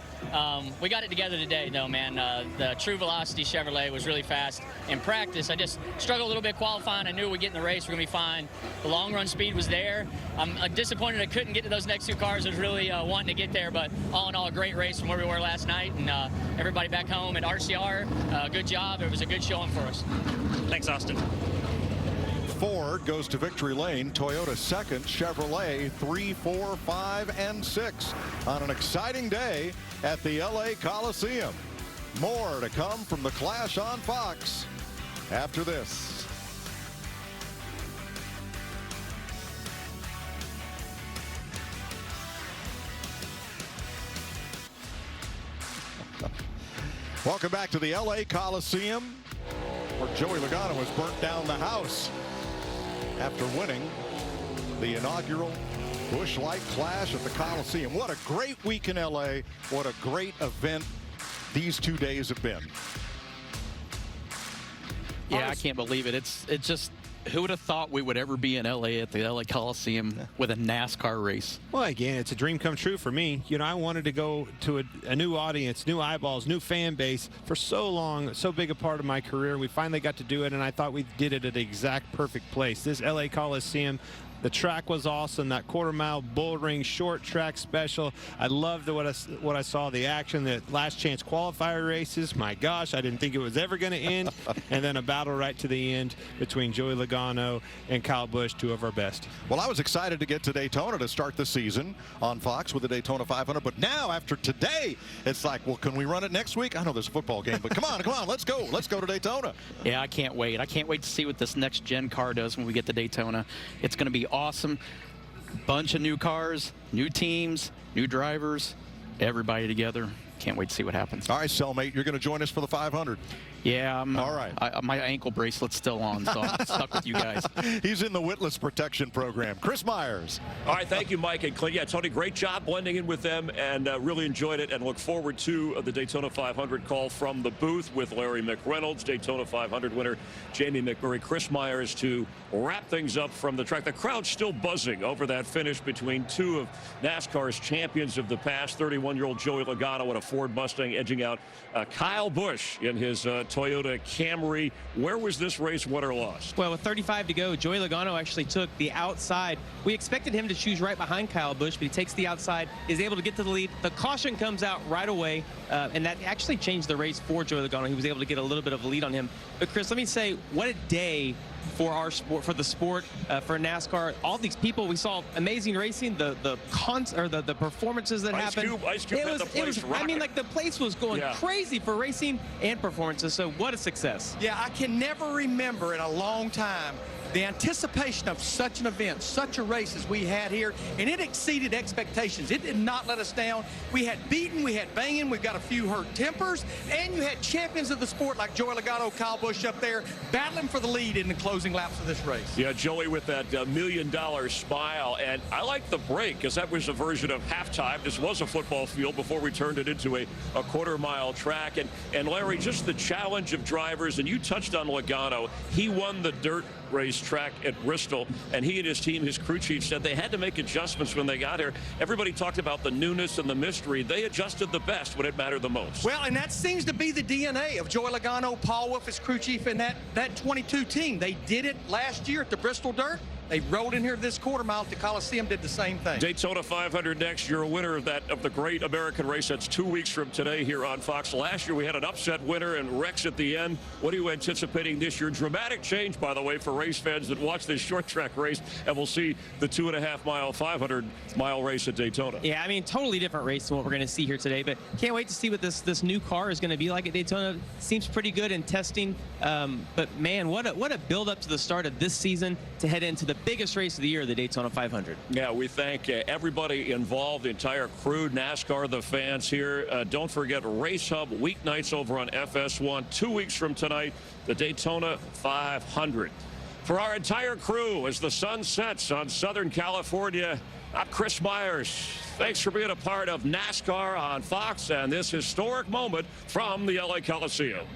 We got it together today, though, man. The True Velocity Chevrolet was really fast. In practice, I just struggled a little bit qualifying. I knew we'd get in the race, we're going to be fine. The long run speed was there. I'm disappointed I couldn't get to those next two cars. I was really wanting to get there, but all in all, a great race from where we were last night. And everybody back home at RCR, good job. It was a good showing for us. Thanks, Austin. Ford goes to victory lane. Toyota second. Chevrolet 3, 4, 5, and 6 on an exciting day at the LA Coliseum. More to come from the Clash on Fox after this. Welcome back to the LA Coliseum, where Joey Logano has burnt down the house after winning the inaugural Busch Light Clash at the Coliseum. What a great week in LA. What a great event these 2 days have been. Yeah, I can't believe it. It's just, who would have thought we would ever be in LA at the LA Coliseum with a NASCAR race? Well, again, it's a dream come true for me. You know, I wanted to go to a new audience, new eyeballs, new fan base for so long, so big a part of my career. We finally got to do it, and I thought we did it at the exact perfect place. This LA Coliseum, the track was awesome. That quarter-mile bull ring short track special. I loved what I saw, the action, the last chance qualifier races. My gosh, I didn't think it was ever going to end. And then a battle right to the end between Joey Logano and Kyle Busch, two of our best. Well, I was excited to get to Daytona to start the season on Fox with the Daytona 500. But now, after today, it's like, well, can we run it next week? I know there's a football game, but come on, let's go. Let's go to Daytona. Yeah, I can't wait. I can't wait to see what this next gen car does when we get to Daytona. It's going to be awesome. Bunch of new cars, new teams, new drivers, everybody together. Can't wait to see what happens. All right, cellmate, you're going to join us for the 500. Yeah, all right. My ankle bracelet's still on, so I'm stuck with you guys. He's in the Witless Protection Program. Chris Myers. All right, thank you, Mike and Clint. Yeah, Tony, great job blending in with them, and really enjoyed it, and look forward to the Daytona 500 call from the booth with Larry McReynolds, Daytona 500 winner Jamie McMurray, Chris Myers to wrap things up from the track. The crowd's still buzzing over that finish between two of NASCAR's champions of the past, 31-year-old Joey Logano in a Ford Mustang edging out Kyle Busch in his Toyota Camry. Where was this race won or lost? Well, with 35 to go, Joey Logano actually took the outside. We expected him to choose right behind Kyle Busch, but he takes the outside, is able to get to the lead. The caution comes out right away, and that actually changed the race for Joey Logano. He was able to get a little bit of a lead on him. But Chris, let me say, what a day for our sport, for the sport, for NASCAR. All these people, we saw amazing racing, the performances that happened. Ice Cube had the place rocking. I mean, like, the place was going crazy for racing and performances. So what a success. Yeah, I can never remember in a long time the anticipation of such an event, such a race as we had here, and it exceeded expectations. It did not let us down. We had beaten, we had banging, we've got a few hurt tempers, and you had champions of the sport like Joey Logano, Kyle Busch up there battling for the lead in the closing laps of this race. Yeah, Joey with that $1 million smile, and I like the break because that was a version of halftime. This was a football field before we turned it into a quarter-mile track, and Larry, just the challenge of drivers, and you touched on Logano. He won the dirt race track at Bristol, and he and his team, his crew chief, said they had to make adjustments when they got here. Everybody talked about the newness and the mystery. They adjusted the best when it mattered the most. Well, and that seems to be the DNA of Joey Logano, Paul Wolf, his crew chief, and that 22 team. They did it last year at the Bristol Dirt. They rolled in here this quarter mile at the Coliseum, did the same thing. Daytona 500 next. You're a winner of the great American race. That's 2 weeks from today here on Fox. Last year we had an upset winner and Rex at the end. What are you anticipating this year? Dramatic change, by the way, for race fans that watch this short track race, and we'll see the 2.5 mile, 500 mile race at Daytona. Yeah, I mean, totally different race than what we're going to see here today, but can't wait to see what this new car is going to be like at Daytona. Seems pretty good in testing, but man, what a build up to the start of this season to head into the biggest race of the year, the Daytona 500. Yeah, we thank everybody involved, the entire crew, NASCAR, the fans here. Don't forget Race Hub weeknights over on FS1. 2 weeks from tonight, the Daytona 500. For our entire crew, as the sun sets on Southern California, I'm Chris Myers. Thanks for being a part of NASCAR on Fox and this historic moment from the LA Coliseum.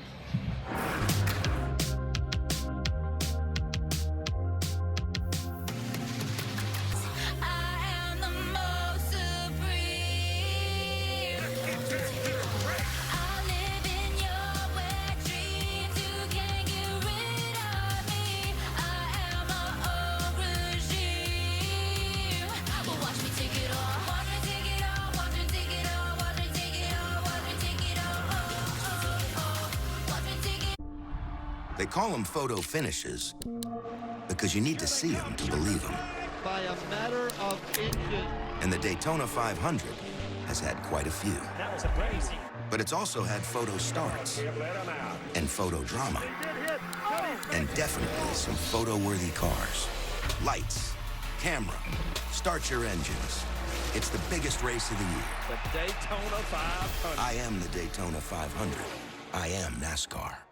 They call them photo finishes because you need to see them to believe them. By a matter of inches. And the Daytona 500 has had quite a few. That was crazy. But it's also had photo starts and photo drama and definitely some photo-worthy cars. Lights, camera, start your engines. It's the biggest race of the year. The Daytona 500. I am the Daytona 500. I am NASCAR.